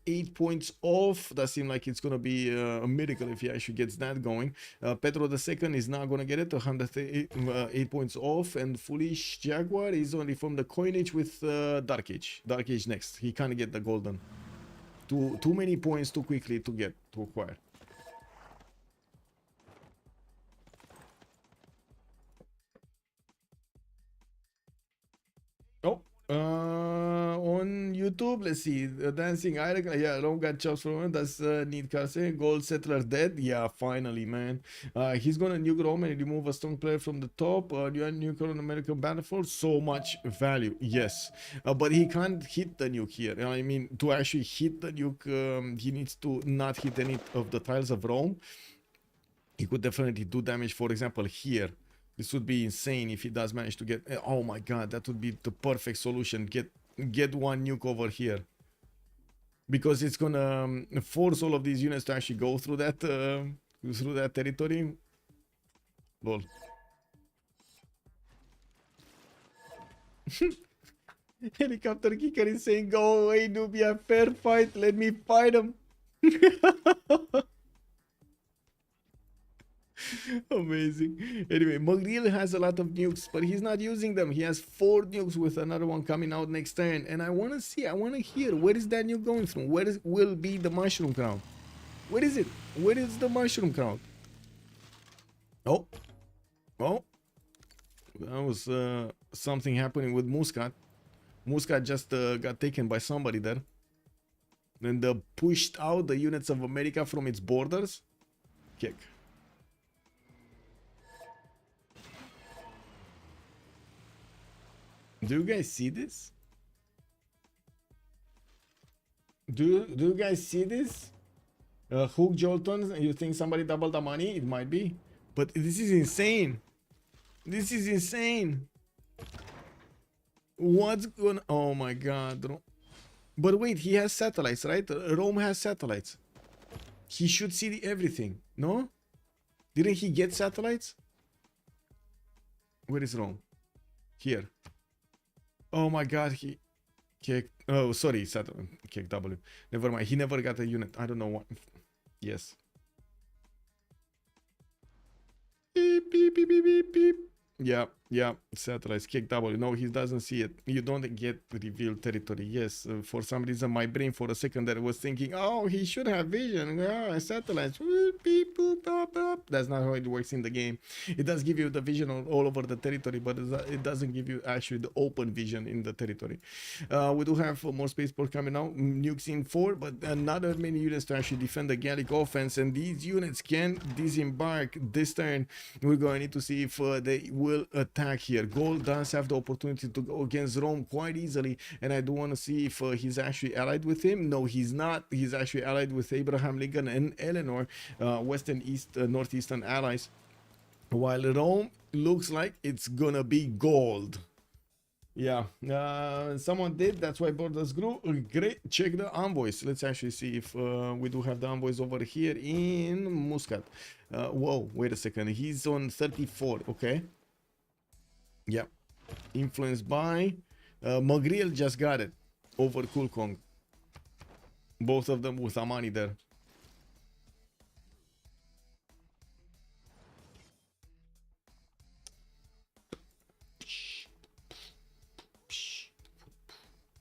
8 points off. Does seem like it's gonna be a miracle if he actually gets that going. Petro II is not gonna get it, 108 points off, and Foolish Jaguar is only from the coinage with Dark Age next. He can't get the golden. Too many points too quickly to acquire. On YouTube. Let's see. Dancing Iron. Yeah, Rome got chops from him. That's need Carson. Gold settler dead. Yeah, finally, man. He's gonna nuke Rome and remove a strong player from the top. You nuke on American battlefield. So much value. Yes, but he can't hit the nuke here. I mean, to actually hit the nuke, he needs to not hit any of the tiles of Rome. He could definitely do damage. For example, here. This would be insane if he does manage to get... Oh my god, that would be the perfect solution. Get one nuke over here. Because it's gonna force all of these units to actually go through that territory. Lol. Helicopterkicker is saying, go away, Nubia, fair fight, let me fight him. Amazing. Anyway, Magriel has a lot of nukes, but he's not using them. He has 4 nukes with another one coming out next turn. And I want to see, I want to hear, where is that nuke going from? Where will be the mushroom crowd? Where is it? Where is the mushroom crowd? Oh. Oh. That was something happening with Muscat. Muscat just got taken by somebody there. And pushed out the units of America from its borders. Kick. Do you guys see this? Do you guys see this? Hook Jolton, you think somebody doubled the money? It might be. But this is insane. This is insane. What's going... Oh my god. But wait, he has satellites, right? Rome has satellites. He should see everything, no? Didn't he get satellites? Where is Rome? Here. Oh my god, he kicked... Oh, sorry, kick W. Never mind, he never got a unit. I don't know what... Yes. Beep, beep, beep, beep, beep, beep. Yeah, satellites, kick W. No, he doesn't see it. You don't get revealed territory. Yes, for some reason, my brain for a second there was thinking, oh, he should have vision. Yeah, satellites. Beep, boop, bop, bop. That's not how it works in the game. It does give you the vision all over the territory, but it doesn't give you actually the open vision in the territory. We do have more spaceport coming out. Nukes in 4, but not that many units to actually defend the Gallic offense. And these units can disembark this turn. We're going to need to see if they will attack here. Gaul does have the opportunity to go against Rome quite easily, and I do want to see if he's actually allied with him. No, he's not. He's actually allied with Abraham Lincoln and Eleanor, western northeastern allies, while Rome looks like it's gonna be gold. Yeah, someone did. That's why borders grew. Great. Check the envoys. Let's actually see if we do have the envoys over here in Muscat. Whoa, wait a second. He's on 34. Okay. Yeah. Influenced by Magriel just got it over CoolCong. Both of them with Amani there.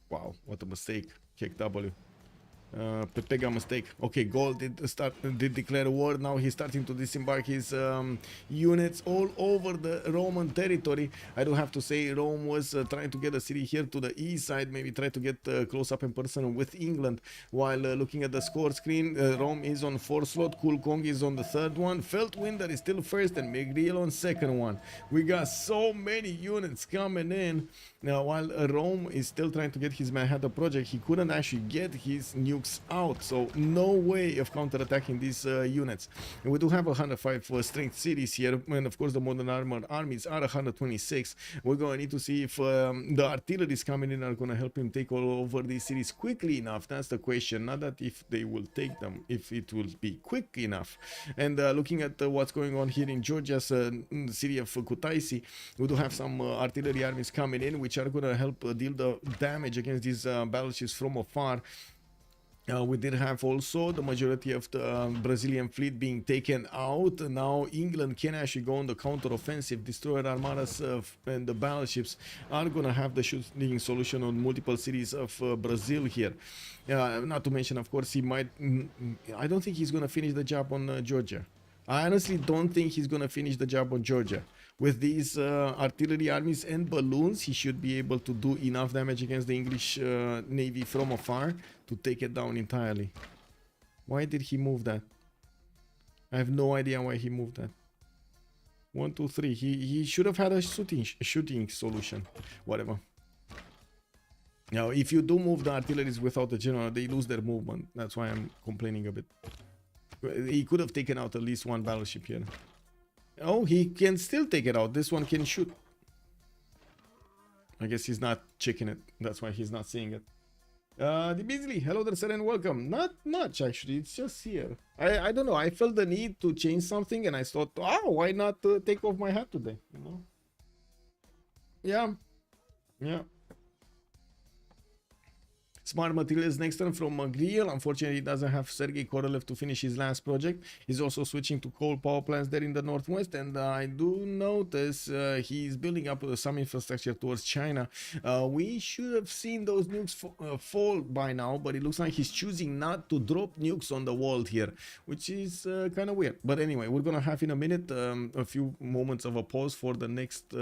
Wow, what a mistake. Kick W. Pepega mistake. Okay, Gaul did declare war. Now he's starting to disembark his units all over the Roman territory. I do have to say Rome was trying to get a city here to the east side, maybe try to get close up in person with England. While looking at the score screen, Rome is on 4th slot, CoolCong is on the 3rd one, Feltwind is still 1st, and Magriel on 2nd one. We got so many units coming in. Now, while Rome is still trying to get his Manhattan project, he couldn't actually get his nukes out, so no way of counterattacking these units. And we do have 105 strength cities here, and of course the modern armored armies are 126. We're going to need to see if the artilleries coming in are going to help him take all over these cities quickly enough. That's the question, not that if they will take them, if it will be quick enough. And looking at what's going on here in Georgia's city of Kutaisi, we do have some artillery armies coming in, which are going to help deal the damage against these battleships from afar. We did have also the majority of the Brazilian fleet being taken out. Now England can actually go on the counter-offensive. Destroyer armadas and the battleships are going to have the shooting solution on multiple cities of Brazil here. Not to mention, of course, he might... I don't think he's going to finish the job on Georgia. I honestly don't think he's gonna finish the job on Georgia. With these artillery armies and balloons, he should be able to do enough damage against the English navy from afar to take it down entirely. Why did he move that? I have no idea why he moved that. 1, 2, 3. He should have had a shooting solution. Whatever. Now, if you do move the artilleries without the general, they lose their movement. That's why I'm complaining a bit. He could have taken out at least one battleship here. Oh, he can still take it out. This one can shoot. I guess he's not checking it. That's why he's not seeing it. The Beasley, hello there, sir, and welcome. Not much, actually. It's just here. I don't know. I felt the need to change something, and I thought, oh, why not take off my hat today? You know? Yeah. Yeah. Smart materials next turn from Gaul. Unfortunately, he doesn't have Sergei Korolev to finish his last project. He's also switching to coal power plants there in the northwest, and I do notice he's building up some infrastructure towards China. We should have seen those nukes fall by now, but it looks like he's choosing not to drop nukes on the world here, which is kind of weird. But anyway, we're gonna have in a minute a few moments of a pause for the next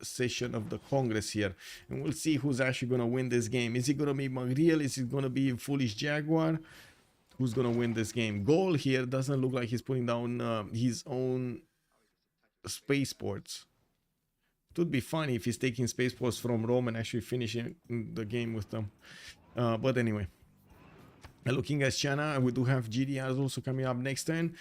session of the Congress here, and we'll see who's actually gonna win this game. Is it gonna be Is it going to be Foolish Jaguar? Who's going to win this game? Gaul here doesn't look like he's putting down his own spaceports. It would be funny if he's taking spaceports from Rome and actually finishing the game with them. But anyway. Looking at China, we do have GDRs also coming up next turn.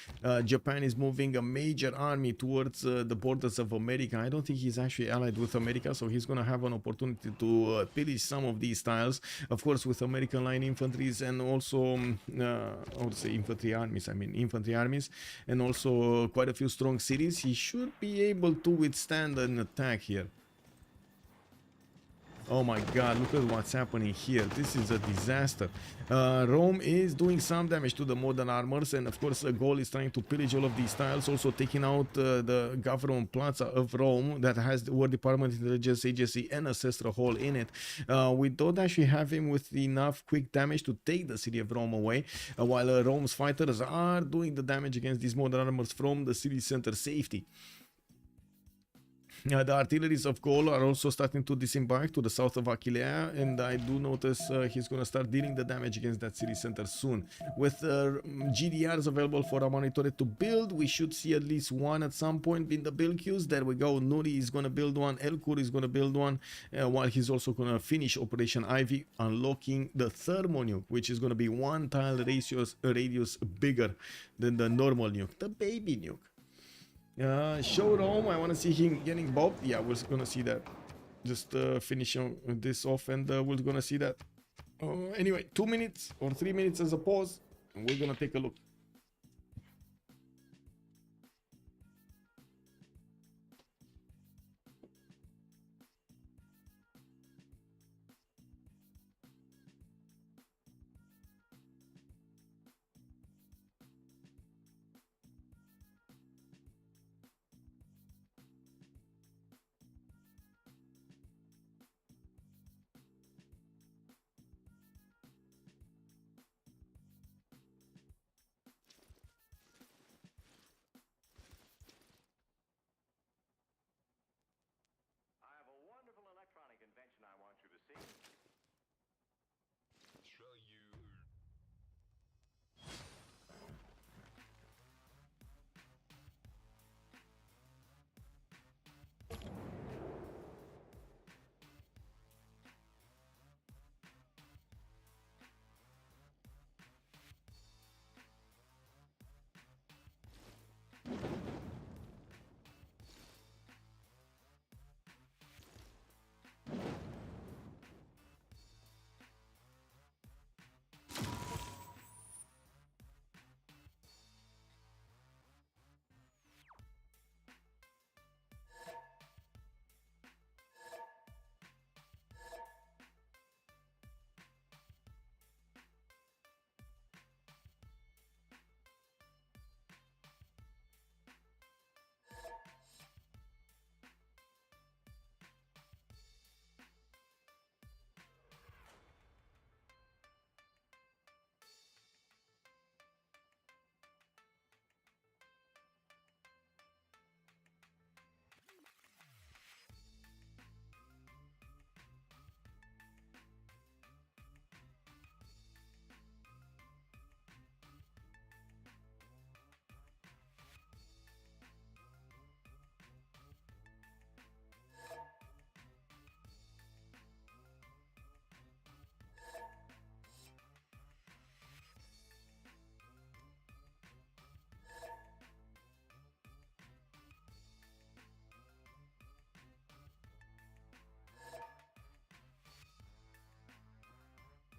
Japan is moving a major army towards the borders of America. I don't think he's actually allied with America, so he's going to have an opportunity to pillage some of these tiles. Of course, with American line infantries and also, I would say infantry armies, and also quite a few strong cities. He should be able to withstand an attack here. Oh my god, look at what's happening here. This is a disaster. Rome is doing some damage to the modern armors, and of course Gaul is trying to pillage all of these tiles, also taking out the government plaza of Rome that has the War Department, Intelligence Agency and Ancestral Hall in it. We don't actually have him with enough quick damage to take the city of Rome away, while Rome's fighters are doing the damage against these modern armors from the city center safety. The artilleries of Gaul are also starting to disembark to the south of Aquileia, and I do notice he's going to start dealing the damage against that city center soon. With GDRs available for our monitor to build, we should see at least one at some point in the build queues. There we go. Nuri is going to build one. Elkur is going to build one, while he's also going to finish Operation Ivy, unlocking the thermo nuke, which is going to be one tile radius bigger than the normal nuke, the baby nuke. Show Rome, I want to see him getting bobbed. Yeah, we're gonna see that. Just finish this off, and we're gonna see that. Anyway, 2 minutes or 3 minutes as a pause, and we're gonna take a look.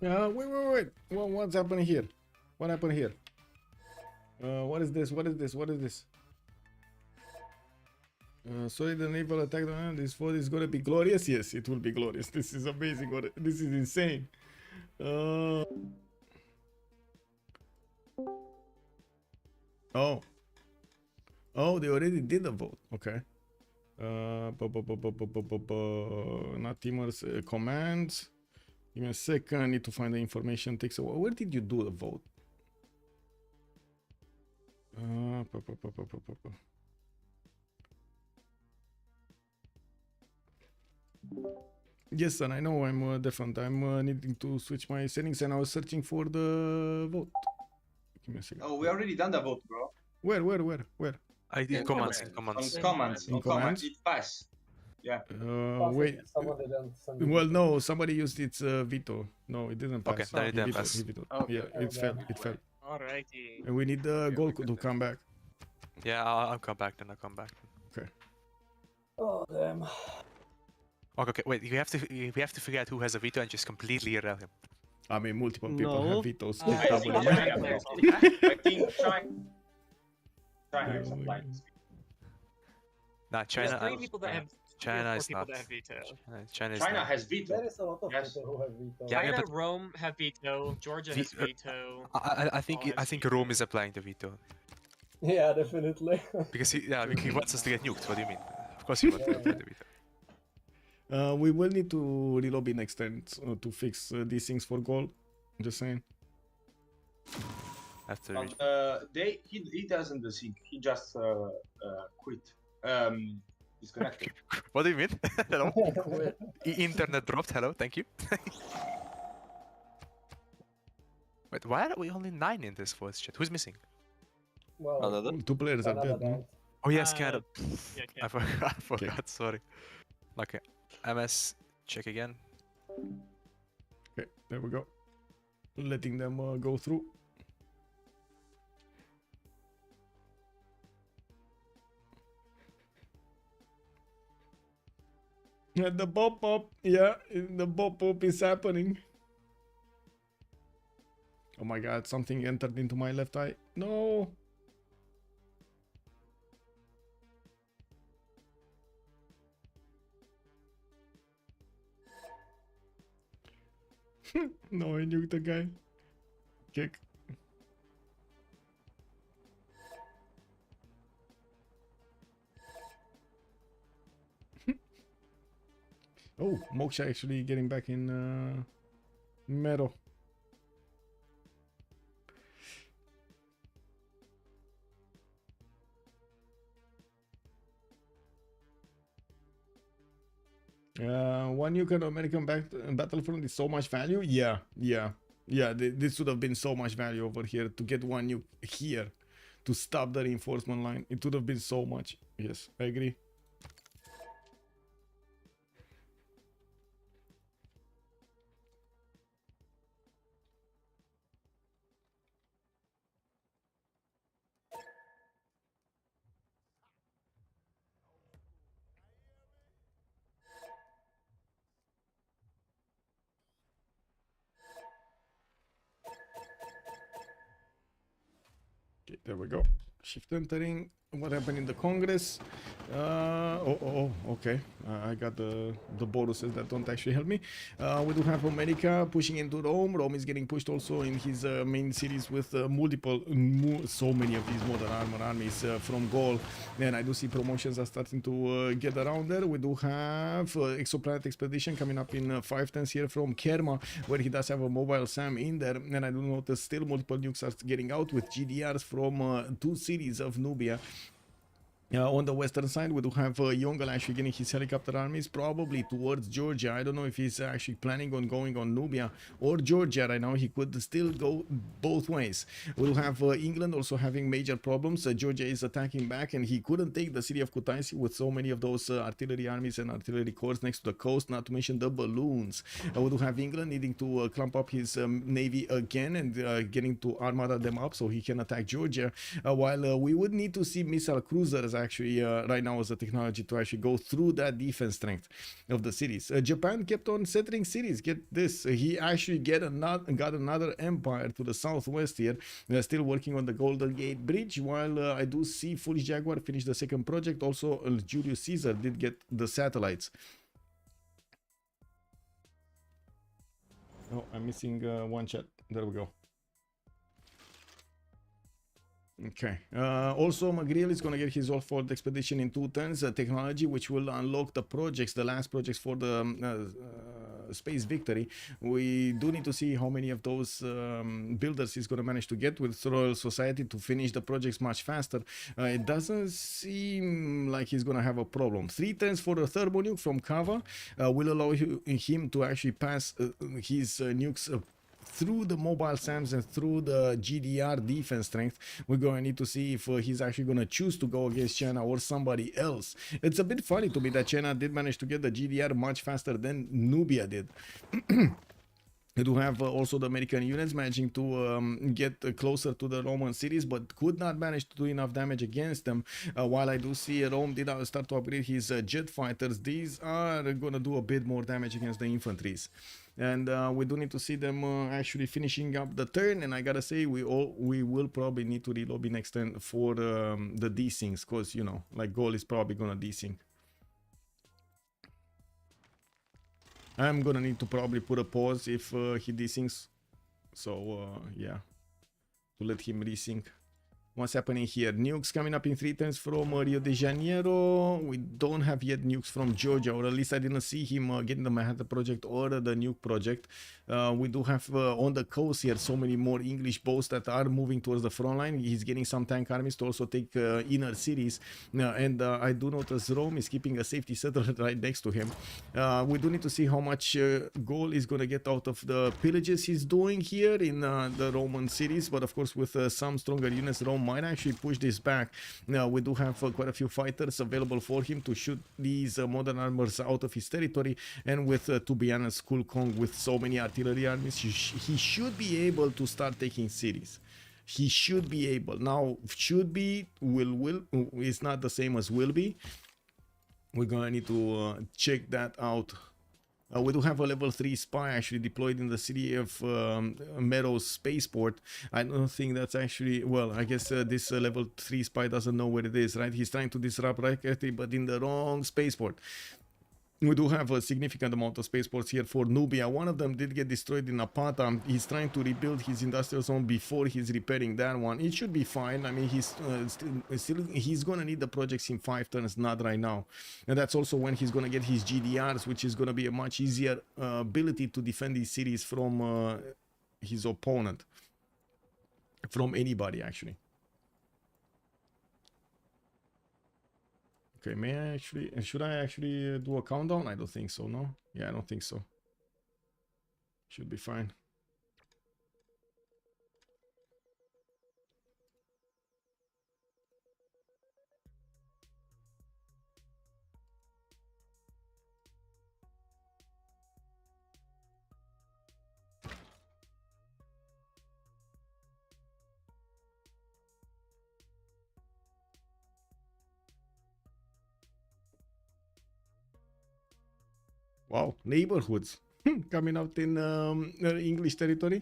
Wait. What's happening here? What happened here? What is this? What is this? Sorry, the naval attack. This fort is gonna be glorious. Yes, it will be glorious. This is amazing. This is insane. Oh, they already did the vote. Okay. Not Timar's commands. Give me a second. I need to find the information. Takes a while. Where did you do the vote? Yes, and I know I'm different. I'm needing to switch my settings, and I was searching for the vote. Give me a second. Oh, we already done the vote, bro. Where? I did commands. On commands. It passed. Yeah. Wait. Well, no, somebody used its veto. No, it didn't pass. Okay, then it didn't pass. Okay. Yeah, it fell. Alrighty. And we need the Gaul to come back. Yeah, I'll come back then. Okay. Oh damn. Okay, wait. We have to figure out who has a veto and just completely erase him. I mean, multiple people have vetoes. I think China is applying. Nah, China. There's 3 people that have. China is people not. that have veto. China has veto. There is a lot of Yes. people who have veto. Yeah, China, but- Rome have veto. Georgia has veto. I think Rome is applying the veto Yeah, definitely. because he wants us to get nuked. What do you mean? Of course he wants to apply the veto. We will need to relobby next time to fix these things for Gaul. Just saying. After He doesn't do sync. He just quit. Disconnected. what do you mean? Hello? Internet dropped. Hello, thank you. Wait, why are we only 9 in this voice chat? Who's missing? Well, 2 players are Canada dead. No? died. Oh yes, Uh, Canada. Yeah, I forgot. Sorry. Okay. MS, check again. Okay, there we go. Letting them go through. Yeah, the pop-up. Yeah, the pop-up is happening. Oh my god, something entered into my left eye. No. No, I nuked the guy. Kick. Oh, Moksha actually getting back in Mero. One nuke on American Battlefront is so much value. Yeah. This would have been so much value over here to get one nuke here to stop the reinforcement line. It would have been so much. Yes, I agree. Okay, there we go. Shift entering. What happened in the Congress? Okay. I got the bonuses that don't actually help me. We do have America pushing into Rome. Rome is getting pushed also in his main cities with so many of these modern armor armies from Gaul. And I do see promotions are starting to get around there. We do have Exoplanet Expedition coming up in 5/10 here from Kerma, where he does have a mobile SAM in there. And I do notice still multiple nukes are getting out with GDRs from 2 cities of Nubia. On the western side, we do have Yongle actually getting his helicopter armies probably towards Georgia. I don't know if he's actually planning on going on Nubia or Georgia right now. He could still go both ways. We'll have England also having major problems. Georgia is attacking back, and he couldn't take the city of Kutaisi with so many of those artillery armies and artillery corps next to the coast, not to mention the balloons. We do have England needing to clump up his navy again and getting to armada them up so he can attack Georgia, while we would need to see missile cruisers actually right now as a technology to actually go through that defense strength of the cities. Japan kept on settling cities. Get this, he actually got another empire to the southwest here. They're still working on the Golden Gate Bridge, while I do see Foolish Jaguar finish the second project. Also, Julius Caesar did get the satellites. Oh, I'm missing one chat. There we go. Okay. Also, McGreal is going to get his Off-World Expedition in 2 turns. Technology which will unlock the projects, the last projects for the Space Victory. We do need to see how many of those builders he's going to manage to get with Royal Society to finish the projects much faster. It doesn't seem like he's going to have a problem. 3 turns for the Thermo nuke from Kava will allow him to actually pass his nukes through the mobile SAMs and through the GDR defense strength. We're going to need to see if he's actually going to choose to go against China or somebody else. It's a bit funny to me that China did manage to get the GDR much faster than Nubia did. We do have also the American units managing to get closer to the Roman cities, but could not manage to do enough damage against them. While I do see Rome did start to upgrade his jet fighters, these are going to do a bit more damage against the infantries. And we do need to see them actually finishing up the turn. And I gotta say, we will probably need to relobby next turn for the desyncs, because, you know, like Gaul is probably gonna desync. I'm gonna need to probably put a pause if he desyncs. So yeah, to let him resync. What's happening here? Nukes coming up in 3 turns from Rio de Janeiro. We don't have yet nukes from Georgia, or at least I didn't see him getting the Manhattan project or the nuke project. We do have on the coast here so many more English boats that are moving towards the front line. He's getting some tank armies to also take inner cities. And I do notice Rome is keeping a safety settlement right next to him. We do need to see how much Gaul is going to get out of the pillages he's doing here in the Roman cities. But of course, with some stronger units, Rome might actually push this back. Now we do have quite a few fighters available for him to shoot these modern armors out of his territory, and with to be honest, CoolCong with so many artillery armies, he should be able to start taking cities. He should be able. Now, should be will is not the same as will be. We're gonna need to check that out. We do have a level 3 spy actually deployed in the city of Meadows Spaceport. I don't think that's actually, well, I guess this level 3 spy doesn't know where it is, right? He's trying to disrupt Raketi, but in the wrong spaceport. We do have a significant amount of spaceports here for Nubia. One of them did get destroyed in Apata. He's trying to rebuild his industrial zone before he's repairing that one. It should be fine. I mean, he's gonna need the projects in 5 turns, not right now. And that's also when he's gonna get his GDRs, which is gonna be a much easier ability to defend these cities from his opponent, from anybody actually. Okay, may I actually, should I actually do a countdown? I don't think so, no? Yeah, I don't think so. Should be fine. Wow, neighborhoods coming out in English territory.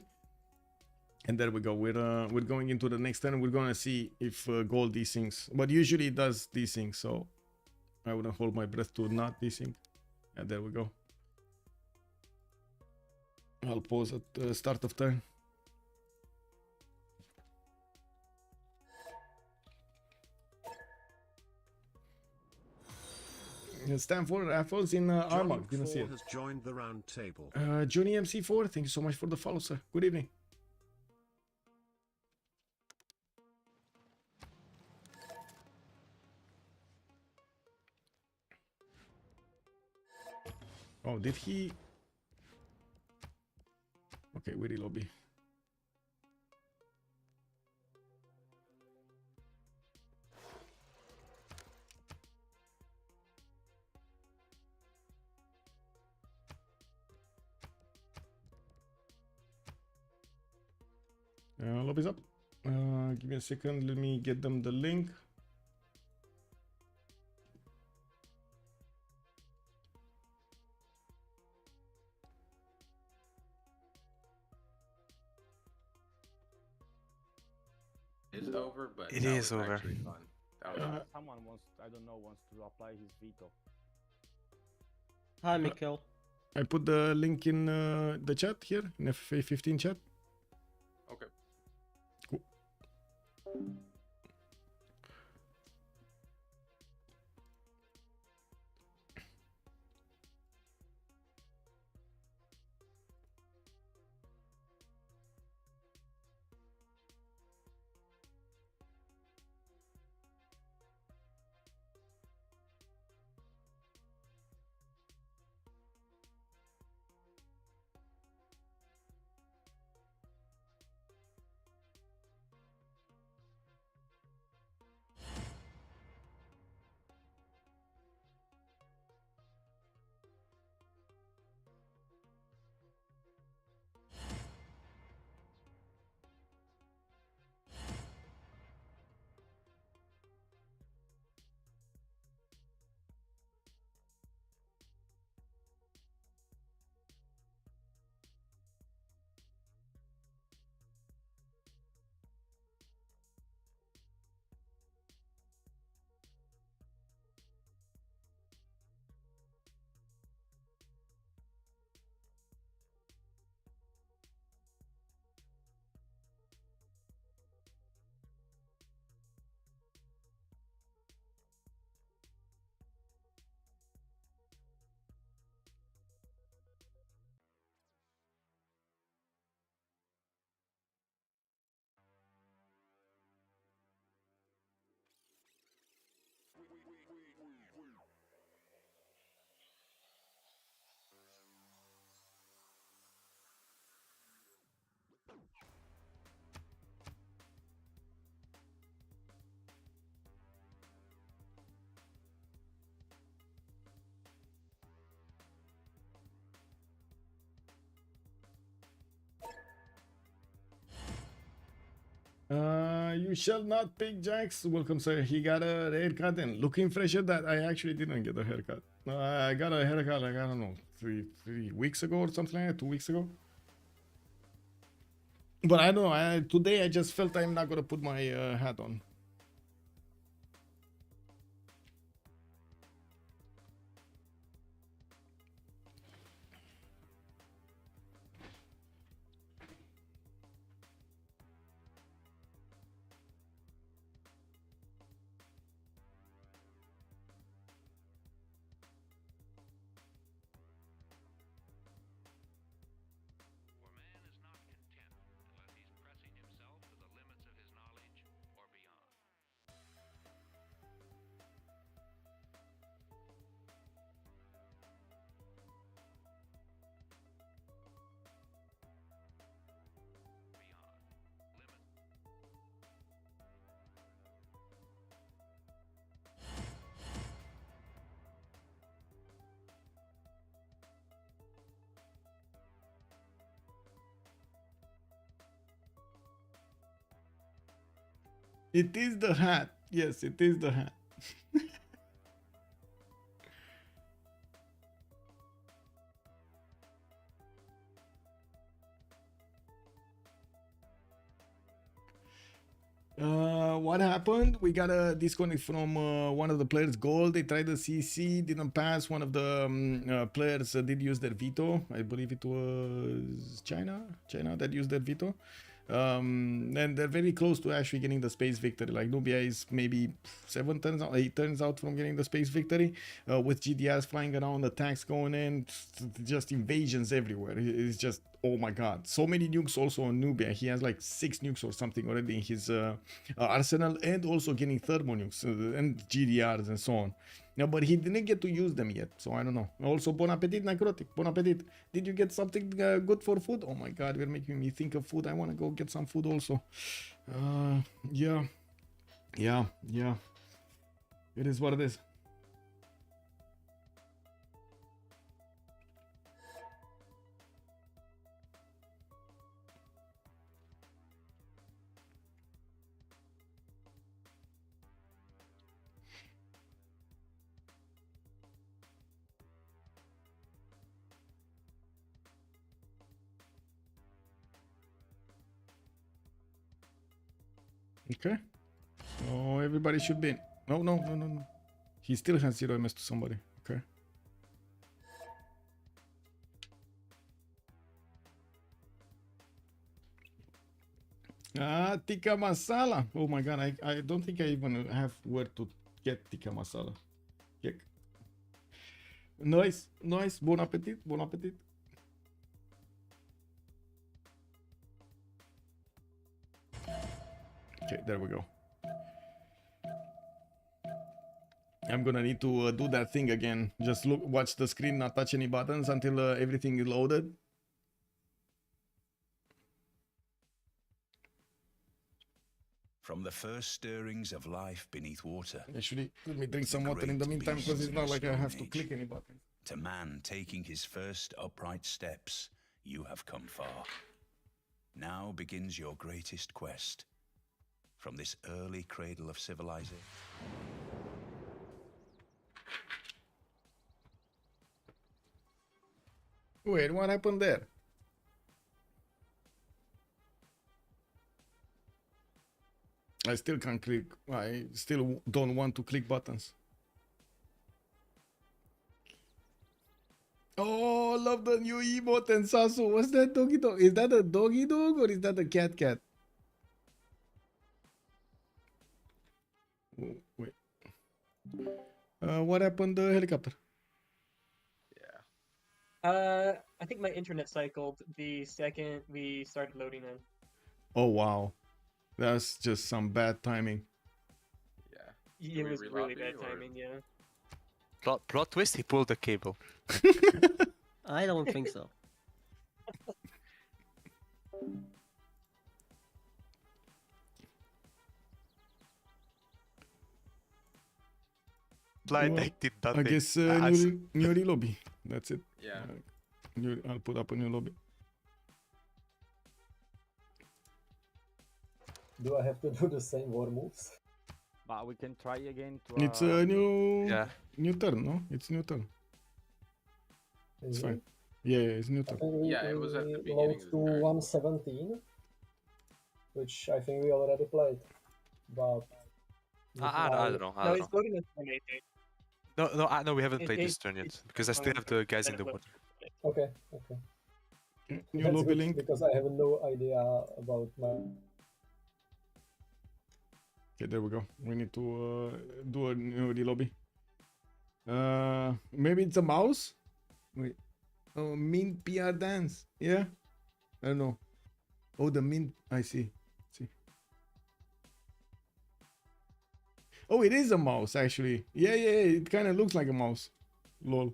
And there we go. We're going into the next turn. We're gonna see if Gaul desyncs, but usually it does desync, so I wouldn't hold my breath to not desync. And there we go. I'll pause at the start of turn. Stanford Raffles in Armagh. Didn't see it. Has joined the round table. Johnny MC4, thank you so much for the follow, sir. Good evening. Oh, did he? Okay, we relobby. Lobby's up. Give me a second. Let me get them the link. is over, but It that is was over. actually fun. That was fun. Someone wants, I don't know, wants to apply his veto. Hi, Mikkel. I put the link in the chat here, in FA15 chat. Okay. Cool. You shall not pick Jax. Welcome, sir. He got a haircut and looking fresher. That I actually didn't get a haircut. I got a haircut like, I don't know, three weeks ago or something like that, 2 weeks ago. But I don't know. Today I just felt I'm not gonna put my hat on. It is the hat. Yes, it is the hat. What happened? We got a disconnect from one of the players, Gaul. They tried the CC, didn't pass. One of the players did use their veto. I believe it was China that used their veto. And they're very close to actually getting the space victory. Like Nubia is maybe 8 turns out from getting the space victory, with GDRs flying around, attacks going in, just invasions everywhere. It's just, oh my god, so many nukes also on Nubia. He has like 6 nukes or something already in his arsenal, and also getting thermo nukes and GDRs and so on. No, but he didn't get to use them yet, so I don't know. Also, bon appetit, Necrotic. Bon appetit. Did you get something good for food? Oh my god, you're making me think of food. I want to go get some food also. Yeah. It is what it is. Okay. Oh, everybody should be in. No. He still has 0 MS to somebody. Okay. Tikka masala. Oh my god, I don't think I even have where to get tikka masala. Yuck. Nice. Bon appetit. Okay, there we go. I'm gonna need to do that thing again. Just watch the screen, not touch any buttons until everything is loaded. From the first stirrings of life beneath water. Actually, let me drink some water in the meantime because it's not like I have to click any button. To man taking his first upright steps, you have come far. Now begins your greatest quest. From this early cradle of civilization. Wait, what happened there? I still can't click. I still don't want to click buttons. Oh, love the new emote and Sasu. What's that doggy dog? Is that a doggy dog or is that a cat? Oh, wait. What happened to the helicopter? I think my internet cycled the second we started loading in. Oh, wow. That's just some bad timing. Yeah. It was really bad timing, yeah. Plot twist, he pulled the cable. I don't think so. Blind deck did nothing. I guess new lobby. That's it. Yeah. I'll put up a new lobby. Do I have to do the same war moves? But we can try again to. It's a new turn, no? It's new turn. It's fine. Yeah, it's new turn. Yeah, it was at the load beginning of to the turn. 117, which I think we already played. But I don't know. No, it's loading at 118. No, we haven't played this turn yet because I still have the guys in the water. Okay. New That's lobby good, link. because I have no idea about my. Okay, there we go. We need to do a new lobby. Maybe it's a mouse? Wait. Oh, mint PR dance. Yeah? I don't know. Oh, the mint. I see. Oh, it is a mouse, actually. Yeah. It kind of looks like a mouse. Lol.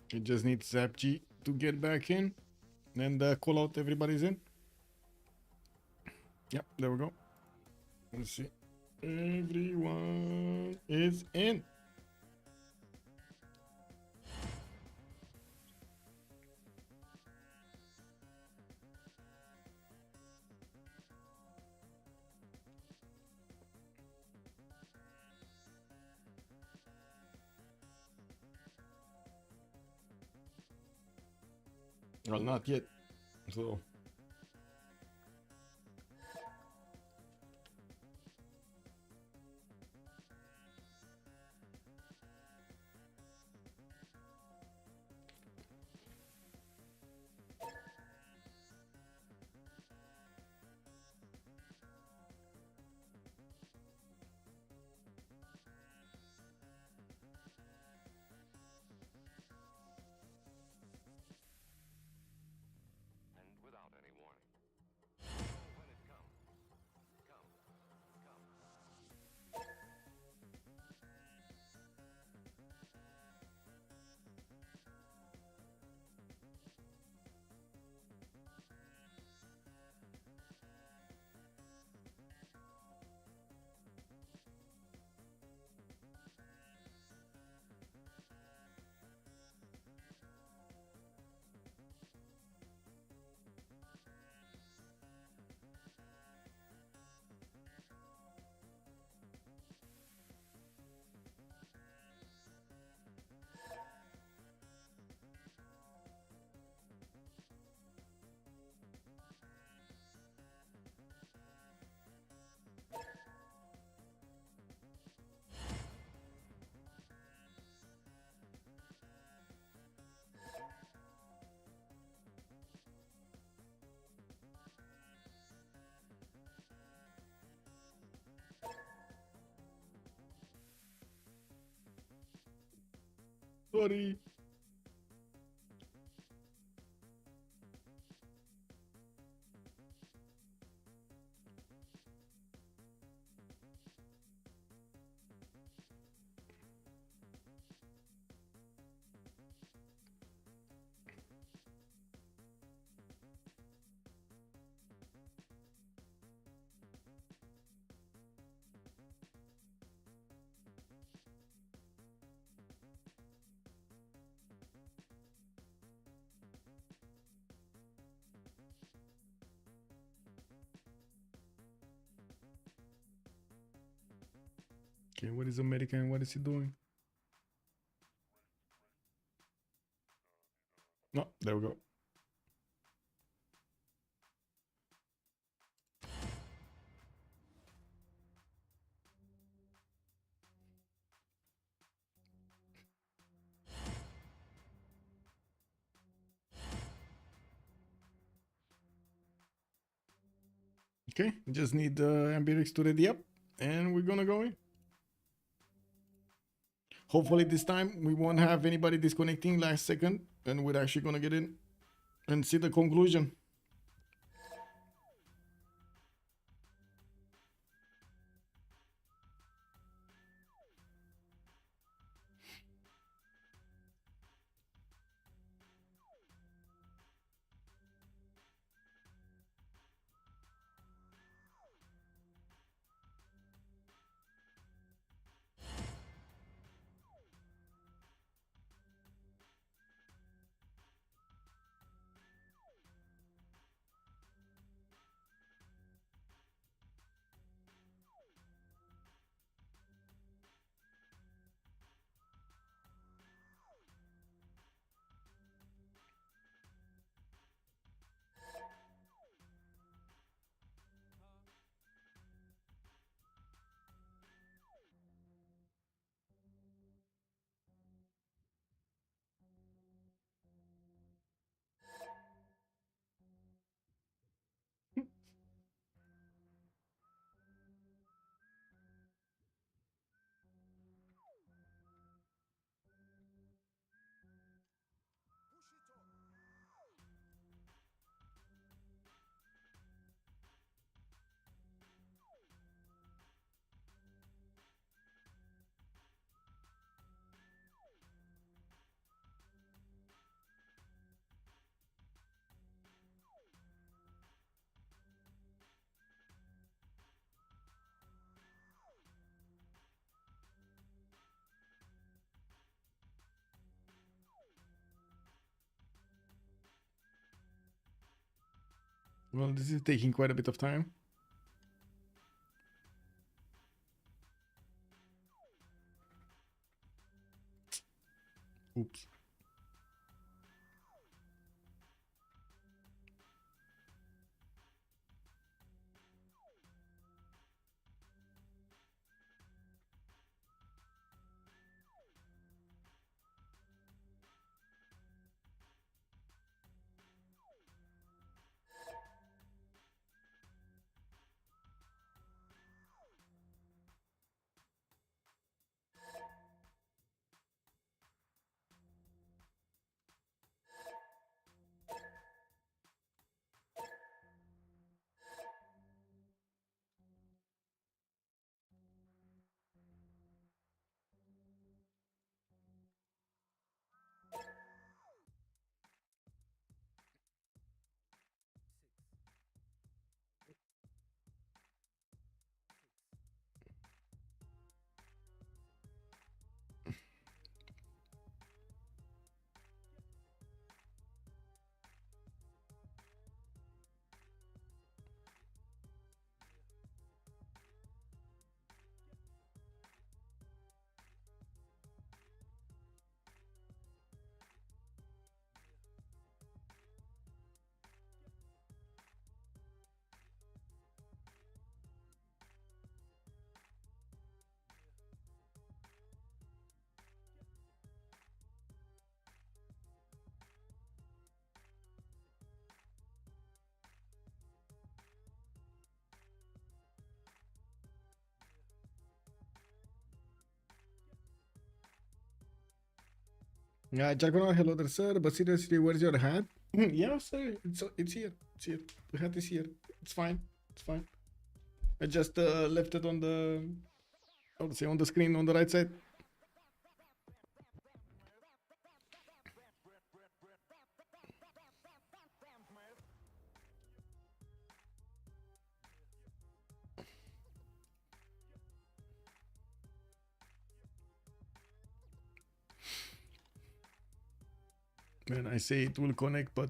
It just needs Zappg to get back in and call out everybody's in. Yep, there we go. Let's see. Everyone is in. Well, not yet. So. Sorry. Okay, what is America and what is he doing? No, there we go. Okay, just need Ambirix to ready up and we're gonna go in. Hopefully this time we won't have anybody disconnecting last second and we're actually gonna get in and see the conclusion. Well, this is taking quite a bit of time. Oops. Jargonar, hello there, sir. But seriously, where's your hat? Yeah, sir. It's here. It's here. The hat is here. It's fine. It's fine. I just left it on the, I would say, on the screen on the right side. Man, I say it will connect, but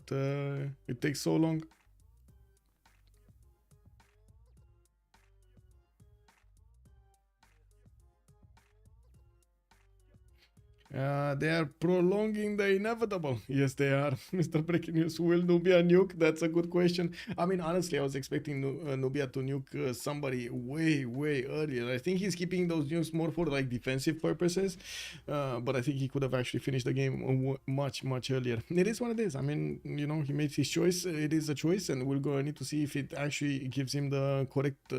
it takes so long. They are prolonging the inevitable. Yes, they are. Mr. Breaking News, will Nubia nuke? That's a good question. I mean, honestly, I was expecting Nubia to nuke somebody way, way earlier. I think he's keeping those nukes more for like defensive purposes. But I think he could have actually finished the game much, much earlier. It is what it is. I mean, you know, he made his choice. It is a choice, and we're going to need to see if it actually gives him the correct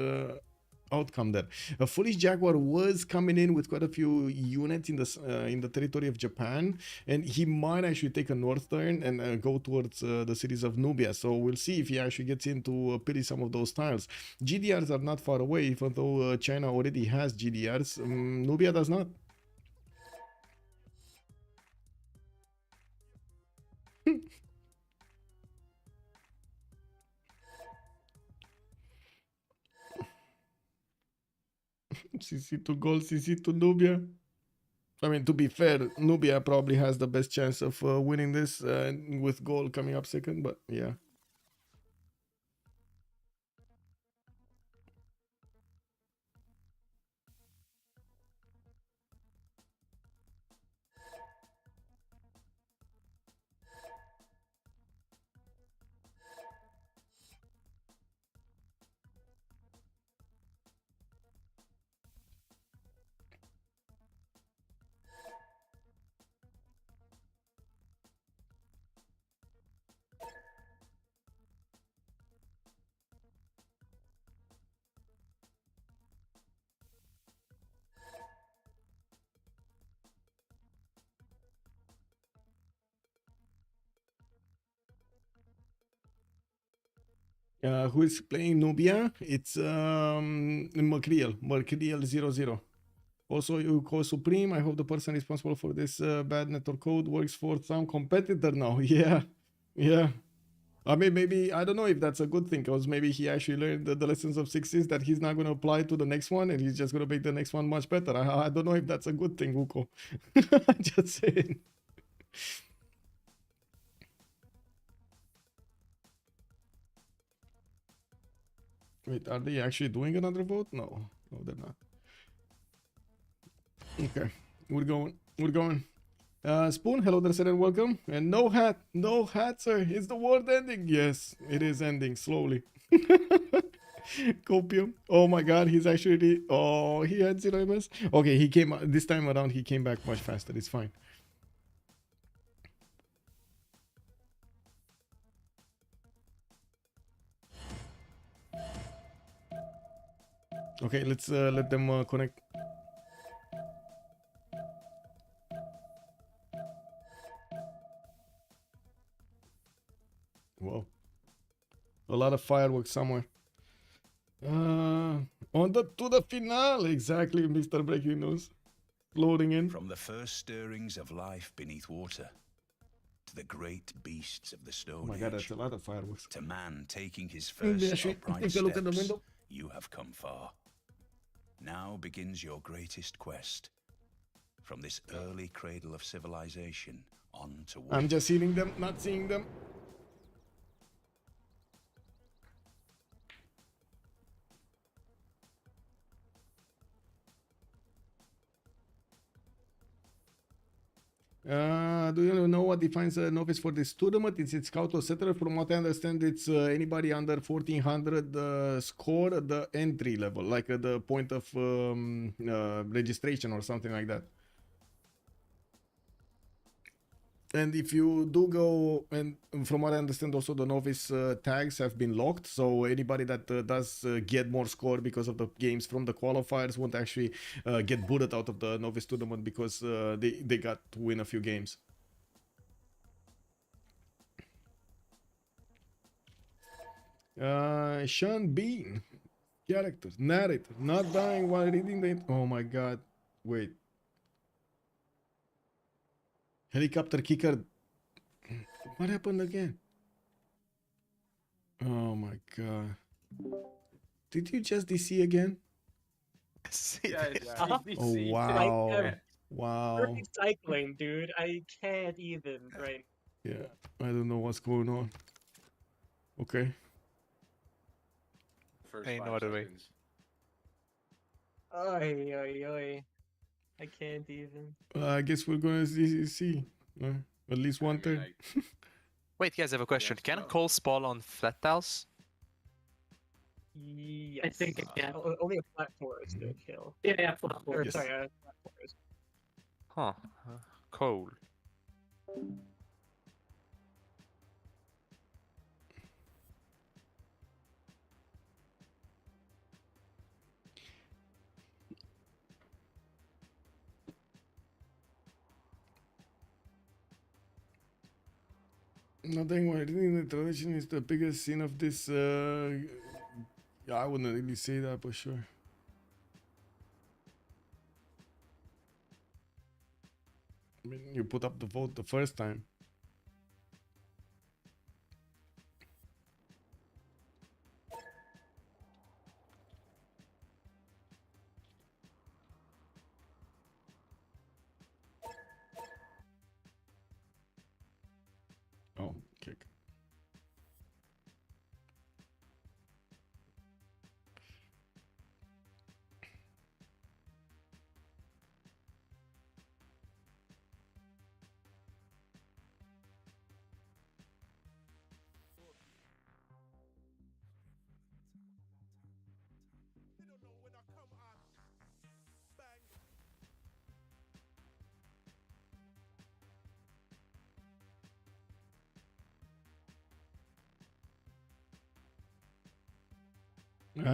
outcome there. A Foolish Jaguar was coming in with quite a few units in the territory of Japan, and he might actually take a north turn and go towards the cities of Nubia. So we'll see if he actually gets into pity some of those tiles. GDRs are not far away, even though China already has GDRs. Nubia does not. CC to Gaul, CC to Nubia. I mean, to be fair, Nubia probably has the best chance of winning this with Gaul coming up second, but yeah. Who is playing Nubia? It's Mercurial 00. Also, you call Supreme. I hope the person responsible for this bad network code works for some competitor now. Yeah, yeah. I mean, maybe, I don't know if that's a good thing, because maybe he actually learned the lessons of 6s that he's not going to apply to the next one, and he's just going to make the next one much better. I don't know if that's a good thing, Uko. Just saying. Wait, are they actually doing another vote? No, no, they're not. Okay, we're going. Spoon, hello there, sir, and welcome. And no hat, sir. Is the world ending? Yes, it is ending slowly. Copium. Oh my God, he's actually. Oh, he had 0 MS. Okay, he came this time around. He came back much faster. It's fine. Okay, let's let them connect. Whoa. A lot of fireworks somewhere. To the finale. Exactly, Mr. Breaking News. Loading in. From the first stirrings of life beneath water, to the great beasts of the Stone Age. Oh my God, that's a lot of fireworks. To man taking his first upright steps, you have come far. Now begins your greatest quest. From this early cradle of civilization on to war. I'm just hearing them, not seeing them. Do you know what defines a novice for this tournament? It's scout or settler. From what I understand, it's anybody under 1400 score at the entry level, like at the point of registration or something like that. And if you do go, and from what I understand, also the novice tags have been locked. So anybody that does get more score because of the games from the qualifiers won't actually get booted out of the novice tournament because they got to win a few games. Sean Bean. Characters. Narrator. Not dying while reading the... Oh my god. Wait. Helicopterkicker. What happened again? Oh my god. Did you just DC again? Yeah, it's Oh DC. wow. Like, Wow. perfect cycling, dude. I can't even. Right. Yeah. I don't know what's going on. Okay. First Ain't no 5 other way. seconds. Oi, oi, oi. I can't even. I guess we're gonna see. At least one I mean, turn. Wait, guys, I have a question. Yes, Can no. Cole spawn on flat tiles? Yes. I think it can. Only a flat forest will kill. Yeah, flat Or, forward. Yes. sorry, a flat forest. Huh. Cole. Nothing while reading the tradition is the biggest sin of this. Yeah, I wouldn't really say that, but sure. I mean, you put up the vote the first time. Oh, kick.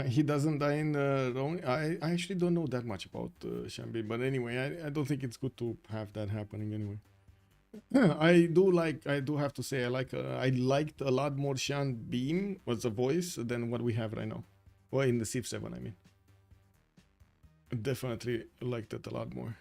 He doesn't die in wrong. I actually don't know that much about Shambi, but anyway, I don't think it's good to have that happening anyway. I do have to say I liked a lot more Sean Beam as a voice than what we have right now. Well, in the Civ7, I mean. Definitely liked it a lot more.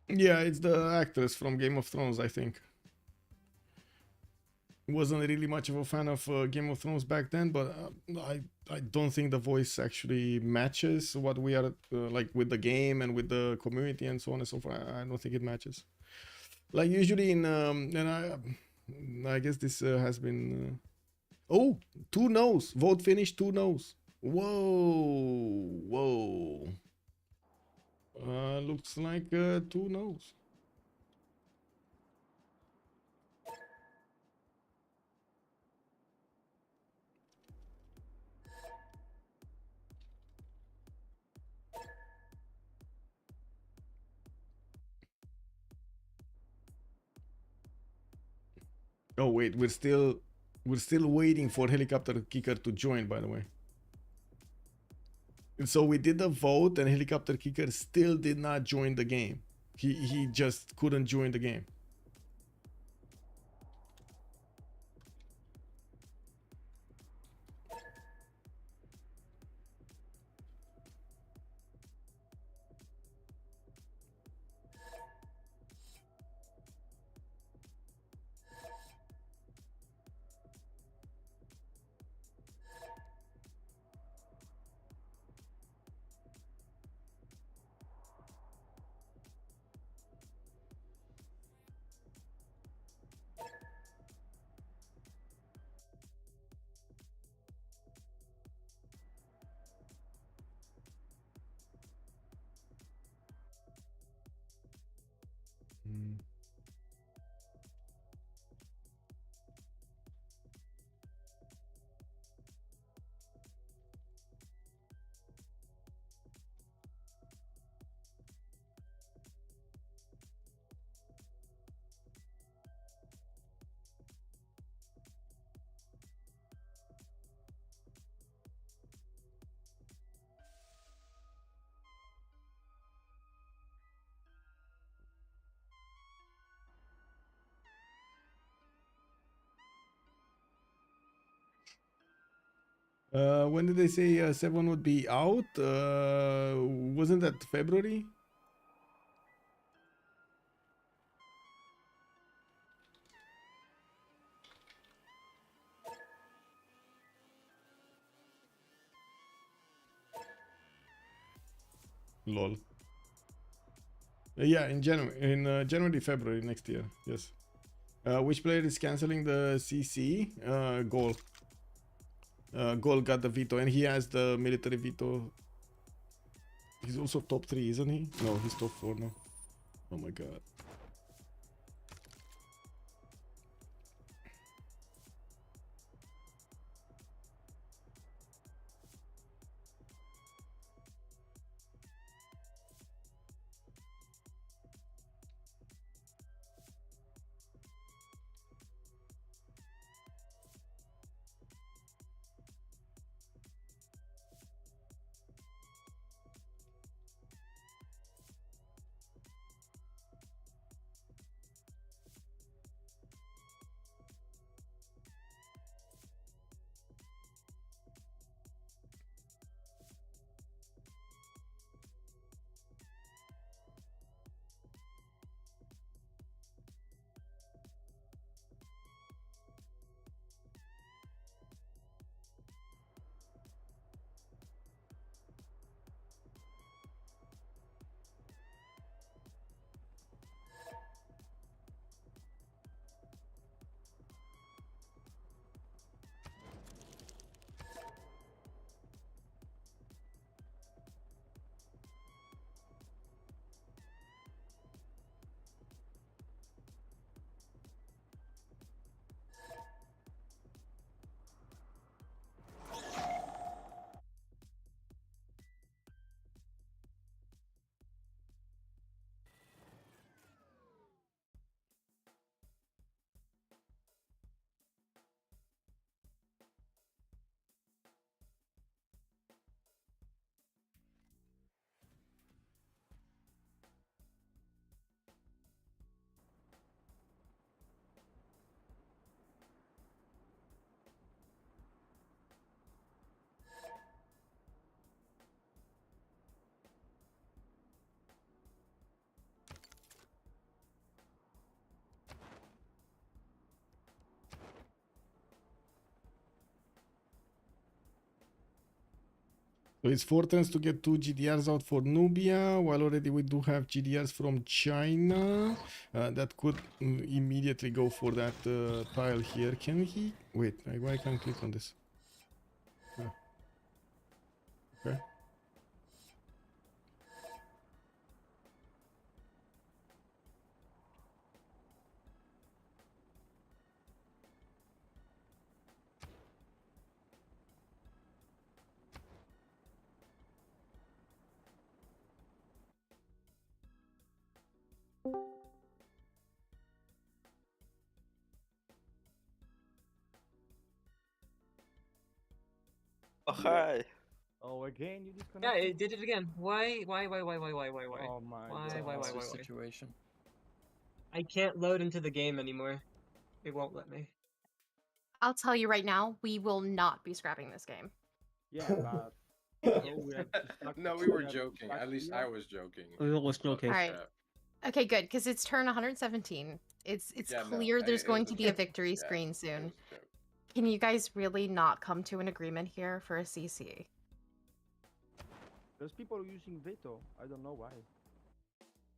Yeah, it's the actress from Game of Thrones, I think. Wasn't really much of a fan of Game of Thrones back then, but I don't think the voice actually matches what we are like with the game and with the community and so on and so forth. I don't think it matches. Like usually in and I guess this has been oh, 2 no's. Vote finish, 2 no's. Whoa. Looks like 2 no's. Oh wait, we're still waiting for Helicopterkicker to join, by the way. And so we did the vote and Helicopterkicker still did not join the game. He just couldn't join the game. When did they say 7 would be out? Wasn't that February? Lol. Yeah, in January, February next year. Yes. Which player is canceling the CC? Gaul. Gaul got the veto, and he has the military veto. He's also top 3, isn't he? No, he's top 4 now. Oh my god. So it's 4 turns to get 2 GDRs out for Nubia, while already we do have GDRs from China. That could immediately go for that tile here. Can he? Wait, why can't I click on this? Okay. Oh, hi. Oh, again you Yeah, disconnected? it did it again. Why? Oh my Why? god. Situation. I can't load into the game anymore. It won't let me. I'll tell you right now, we will not be scrapping this game. Yeah, but No, we were joking. At least I was joking. We was joking. All right. Okay, good, because it's turn 117. It's Yeah, no, clear there's it going was to a be a joke. victory Yeah, screen it soon. was a joke. Can you guys really not come to an agreement here for a CC? There's people using veto. I don't know why.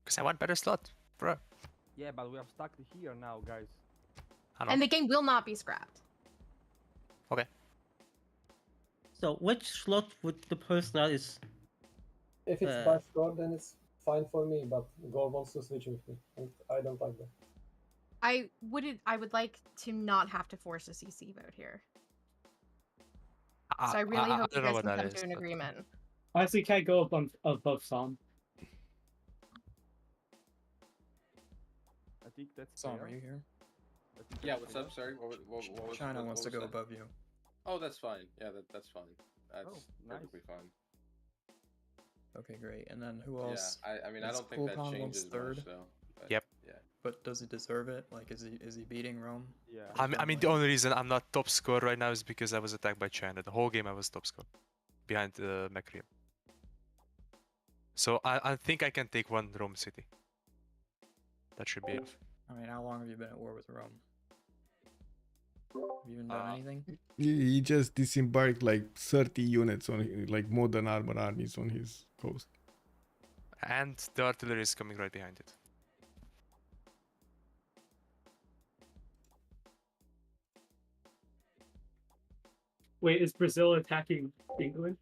Because I want better slot, bro. Yeah, but we are stuck here now, guys. And the game will not be scrapped. Okay. So which slot would the person that is? If it's by score, then it's fine for me. But Gaul wants to switch with me, and I don't like that. I would like to not have to force a CC vote here. So I really hope you guys can come to an agreement. Honestly, can't go above Sam. I think that's Sam, fair. are you here? Yeah, what's up? Sorry, what was China what wants to was go that? above you. Oh, that's fine. Yeah, that's fine. That's nice. perfectly fine. Okay, great. And then who else? Yeah, I mean, I It's don't think that CoolCong changes wants third. much, so. But, Yep. Yeah. but does he deserve it? Like, is he beating Rome? Yeah. I mean, the only reason I'm not top score right now is because I was attacked by China. The whole game I was top score, behind Macreal. So I think I can take one Rome city. That should be enough. I mean, how long have you been at war with Rome? Have you even done anything? He just disembarked like 30 units on like modern armor armies on his coast. And the artillery is coming right behind it. Wait, is Brazil attacking England?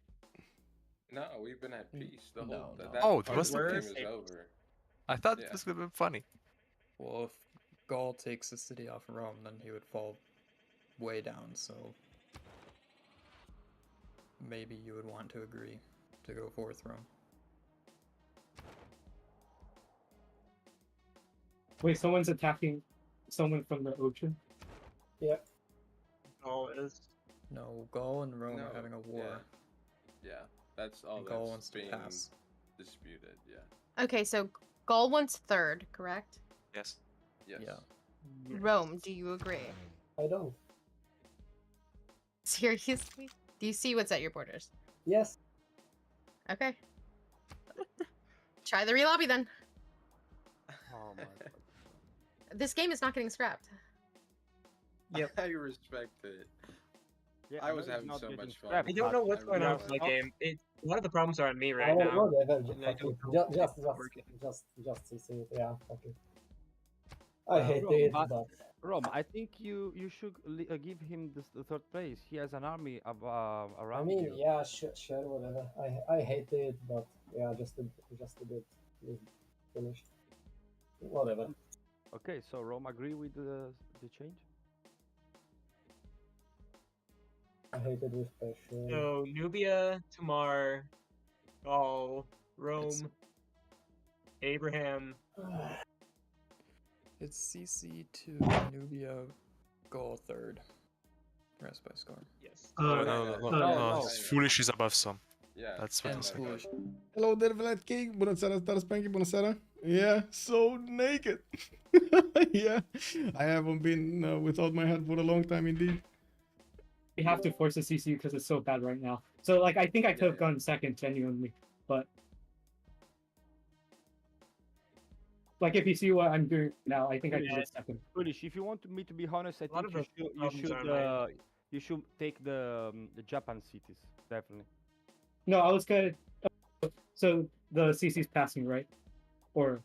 No, we've been at peace. The whole. No. Oh, part was of the the game case? is over. I thought Yeah. it was gonna be funny. Well, if Gaul takes the city off Rome, then he would fall way down, so maybe you would want to agree to go fourth Rome. Wait, someone's attacking someone from the ocean? Yeah. Gaul is. No, Gaul and Rome No, are having a war. Yeah, that's all And Gaul that's wants to being pass. disputed. Yeah. Okay, so Gaul wants third, correct? Yes. Yes. Yeah. Rome, do you agree? I don't. Seriously? Do you see what's at your borders? Yes. Okay. Try the re-lobby then. Oh my god. This game is not getting scrapped. Yep. I respect it. Yeah, I was know it's having not so getting much fun. scrapped, I don't know what's I going on really with my like- game. A lot of the problems are on me right Oh, now. whatever. and I don't know Just see it. Yeah, fuck it. I hate Rome, it, but- but Rome, I think you should give him the third place. He has an army of, around I mean, you. yeah, sure, whatever. I hate it, but yeah, just a bit finished. Whatever. Okay, so Rome agree with the change? I hate it with passion. So Nubia, Tamar, Gaul, Rome, Abraham. It's CC to Nubia, Gaul third. Rest by score. Yes. No, Foolish is above some. Yeah. That's what I'm And saying. Foolish. Hello there, Vlad King. Bună seara, Star Spanky. Bună seara. Yeah, so naked. Yeah, I haven't been without my hat for a long time indeed. We have to force a CC because it's so bad right now. So, like, I think I could have gone second genuinely, but like, if you see what I'm doing now, I think I could get second. Foolish, if you want me to be honest, I A lot think of the you should take the Japan cities, definitely. No, I was gonna. So the CC's passing, right? Or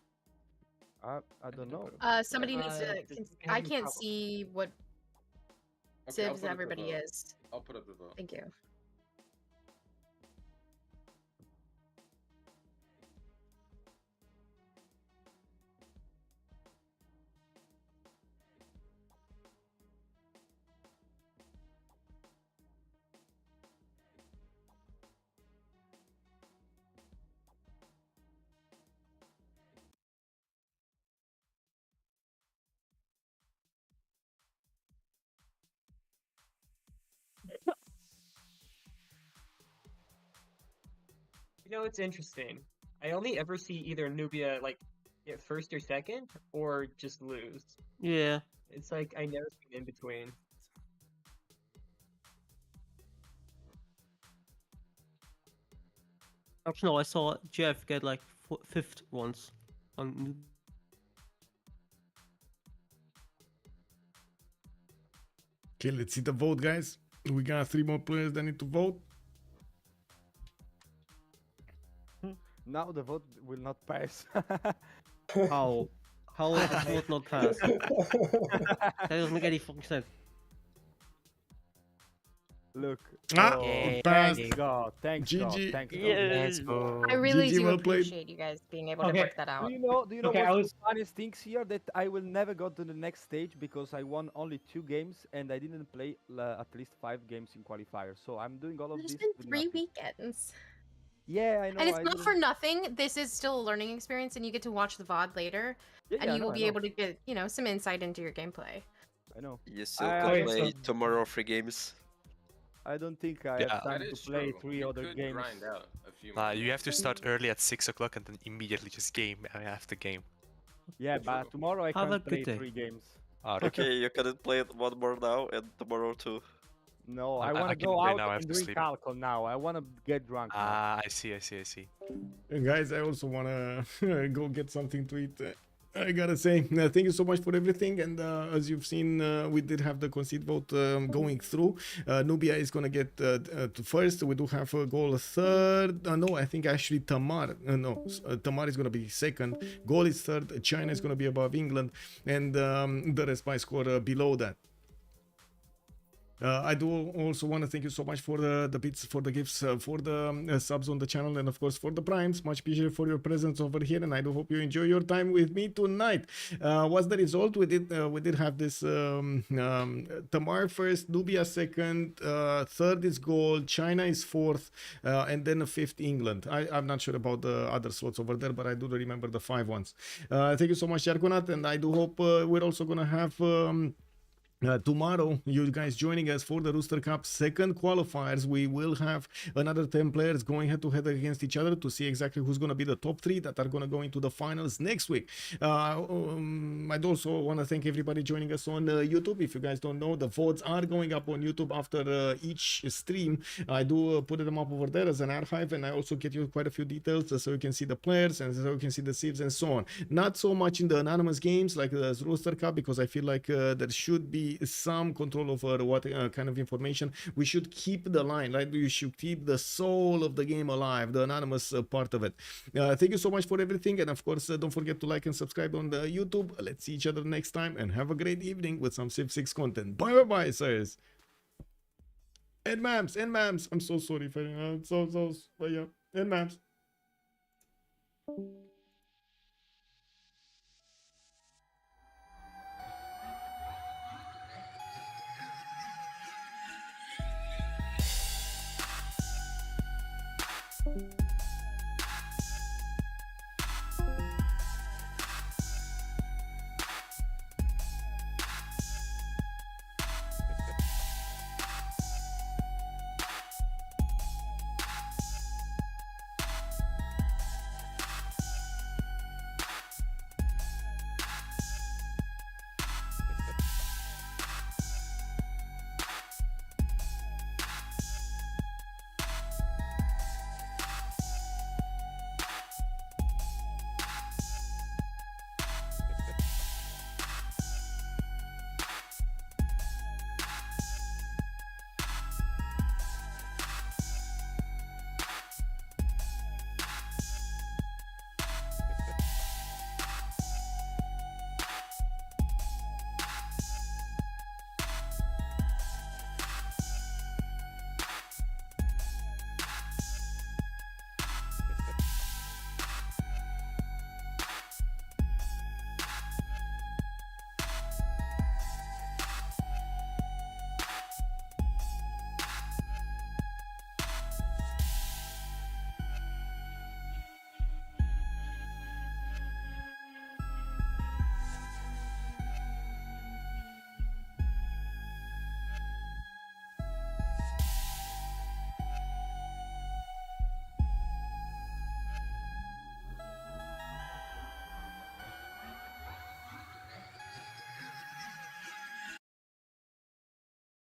I don't know. Somebody needs to. I can't see what Okay, I'll civs put up the everybody vote. is. I'll put up the vote. Thank you. You know, it's interesting. I only ever see either Nubia like get first or second, or just lose. Yeah. It's like I never see in between. Actually, no, I saw Jeff get like fifth once on. Okay, let's see the vote, guys. We got 3 more players that need to vote. Now the vote will not pass. How? How will the vote not pass? That doesn't make any fucking sense. Look. Ah, oh, it passed. Thank God. Thanks God. GG. Thanks God. Yes. I really GG, do well played. appreciate you guys being able to Okay. work that out. Do you know Okay, what's the funniest things here? That I will never go to the next stage because I won only 2 games and I didn't play at least 5 games in qualifier. So I'm doing all of There's this. been with 3 nothing. weekends. Yeah, I know. And it's I not didn't- for nothing. This is still a learning experience, and you get to watch the VOD later, Yeah, and yeah, I you know, will I be know. able to get, you know, some insight into your gameplay. I know. You still I- can I- play so- tomorrow 3 games. I don't think I Yeah. have time That to is play true. 3 You other could games. grind out a few Nah, more you have to games. start early at 6 o'clock and then immediately just game after game. Yeah, but tomorrow I Have a can't play good day. 3 games. Okay, you cannot play it one more now and tomorrow too. No, I- I I want to can go play out now, I have and to drink sleep. alcohol now. I want to get drunk now. Ah, I see. And guys, I also wanna go get something to eat. I gotta say, thank you so much for everything. And as you've seen, we did have the concede vote going through. Nubia is gonna get to first. We do have Gaul third. No, I think actually Tamar. Tamar is gonna be second. Gaul is third. China is gonna be above England, and the rest by score below that. I do also want to thank you so much for the bits, for the gifts, for the subs on the channel, and of course for the primes. Much appreciated for your presence over here, and I do hope you enjoy your time with me tonight. What's the result? We did have this Tamar first, Nubia second, third is Gaul, China is fourth, and then a fifth England. I'm not sure about the other slots over there, but I do remember the 5 ones. Thank you so much, Jargonat, and I do hope we're also gonna have tomorrow you guys joining us for the Rooster Cup second qualifiers. We will have another 10 players going head to head against each other to see exactly who's going to be the top 3 that are going to go into the finals next week. I'd also want to thank everybody joining us on YouTube. If you guys don't know, the votes are going up on YouTube after each stream. I do put them up over there as an archive, and I also get you quite a few details so you can see the players and so you can see the civs and so on. Not so much in the anonymous games like the Rooster Cup, because I feel like there should be some control over what kind of information. We should keep the line, right? You should keep the soul of the game alive, the anonymous part of it. Thank you so much for everything, and of course don't forget to like and subscribe on the YouTube. Let's see each other next time, and have a great evening with some Civ6 content. Bye sirs. And mams, I'm so sorry for yeah, and mams.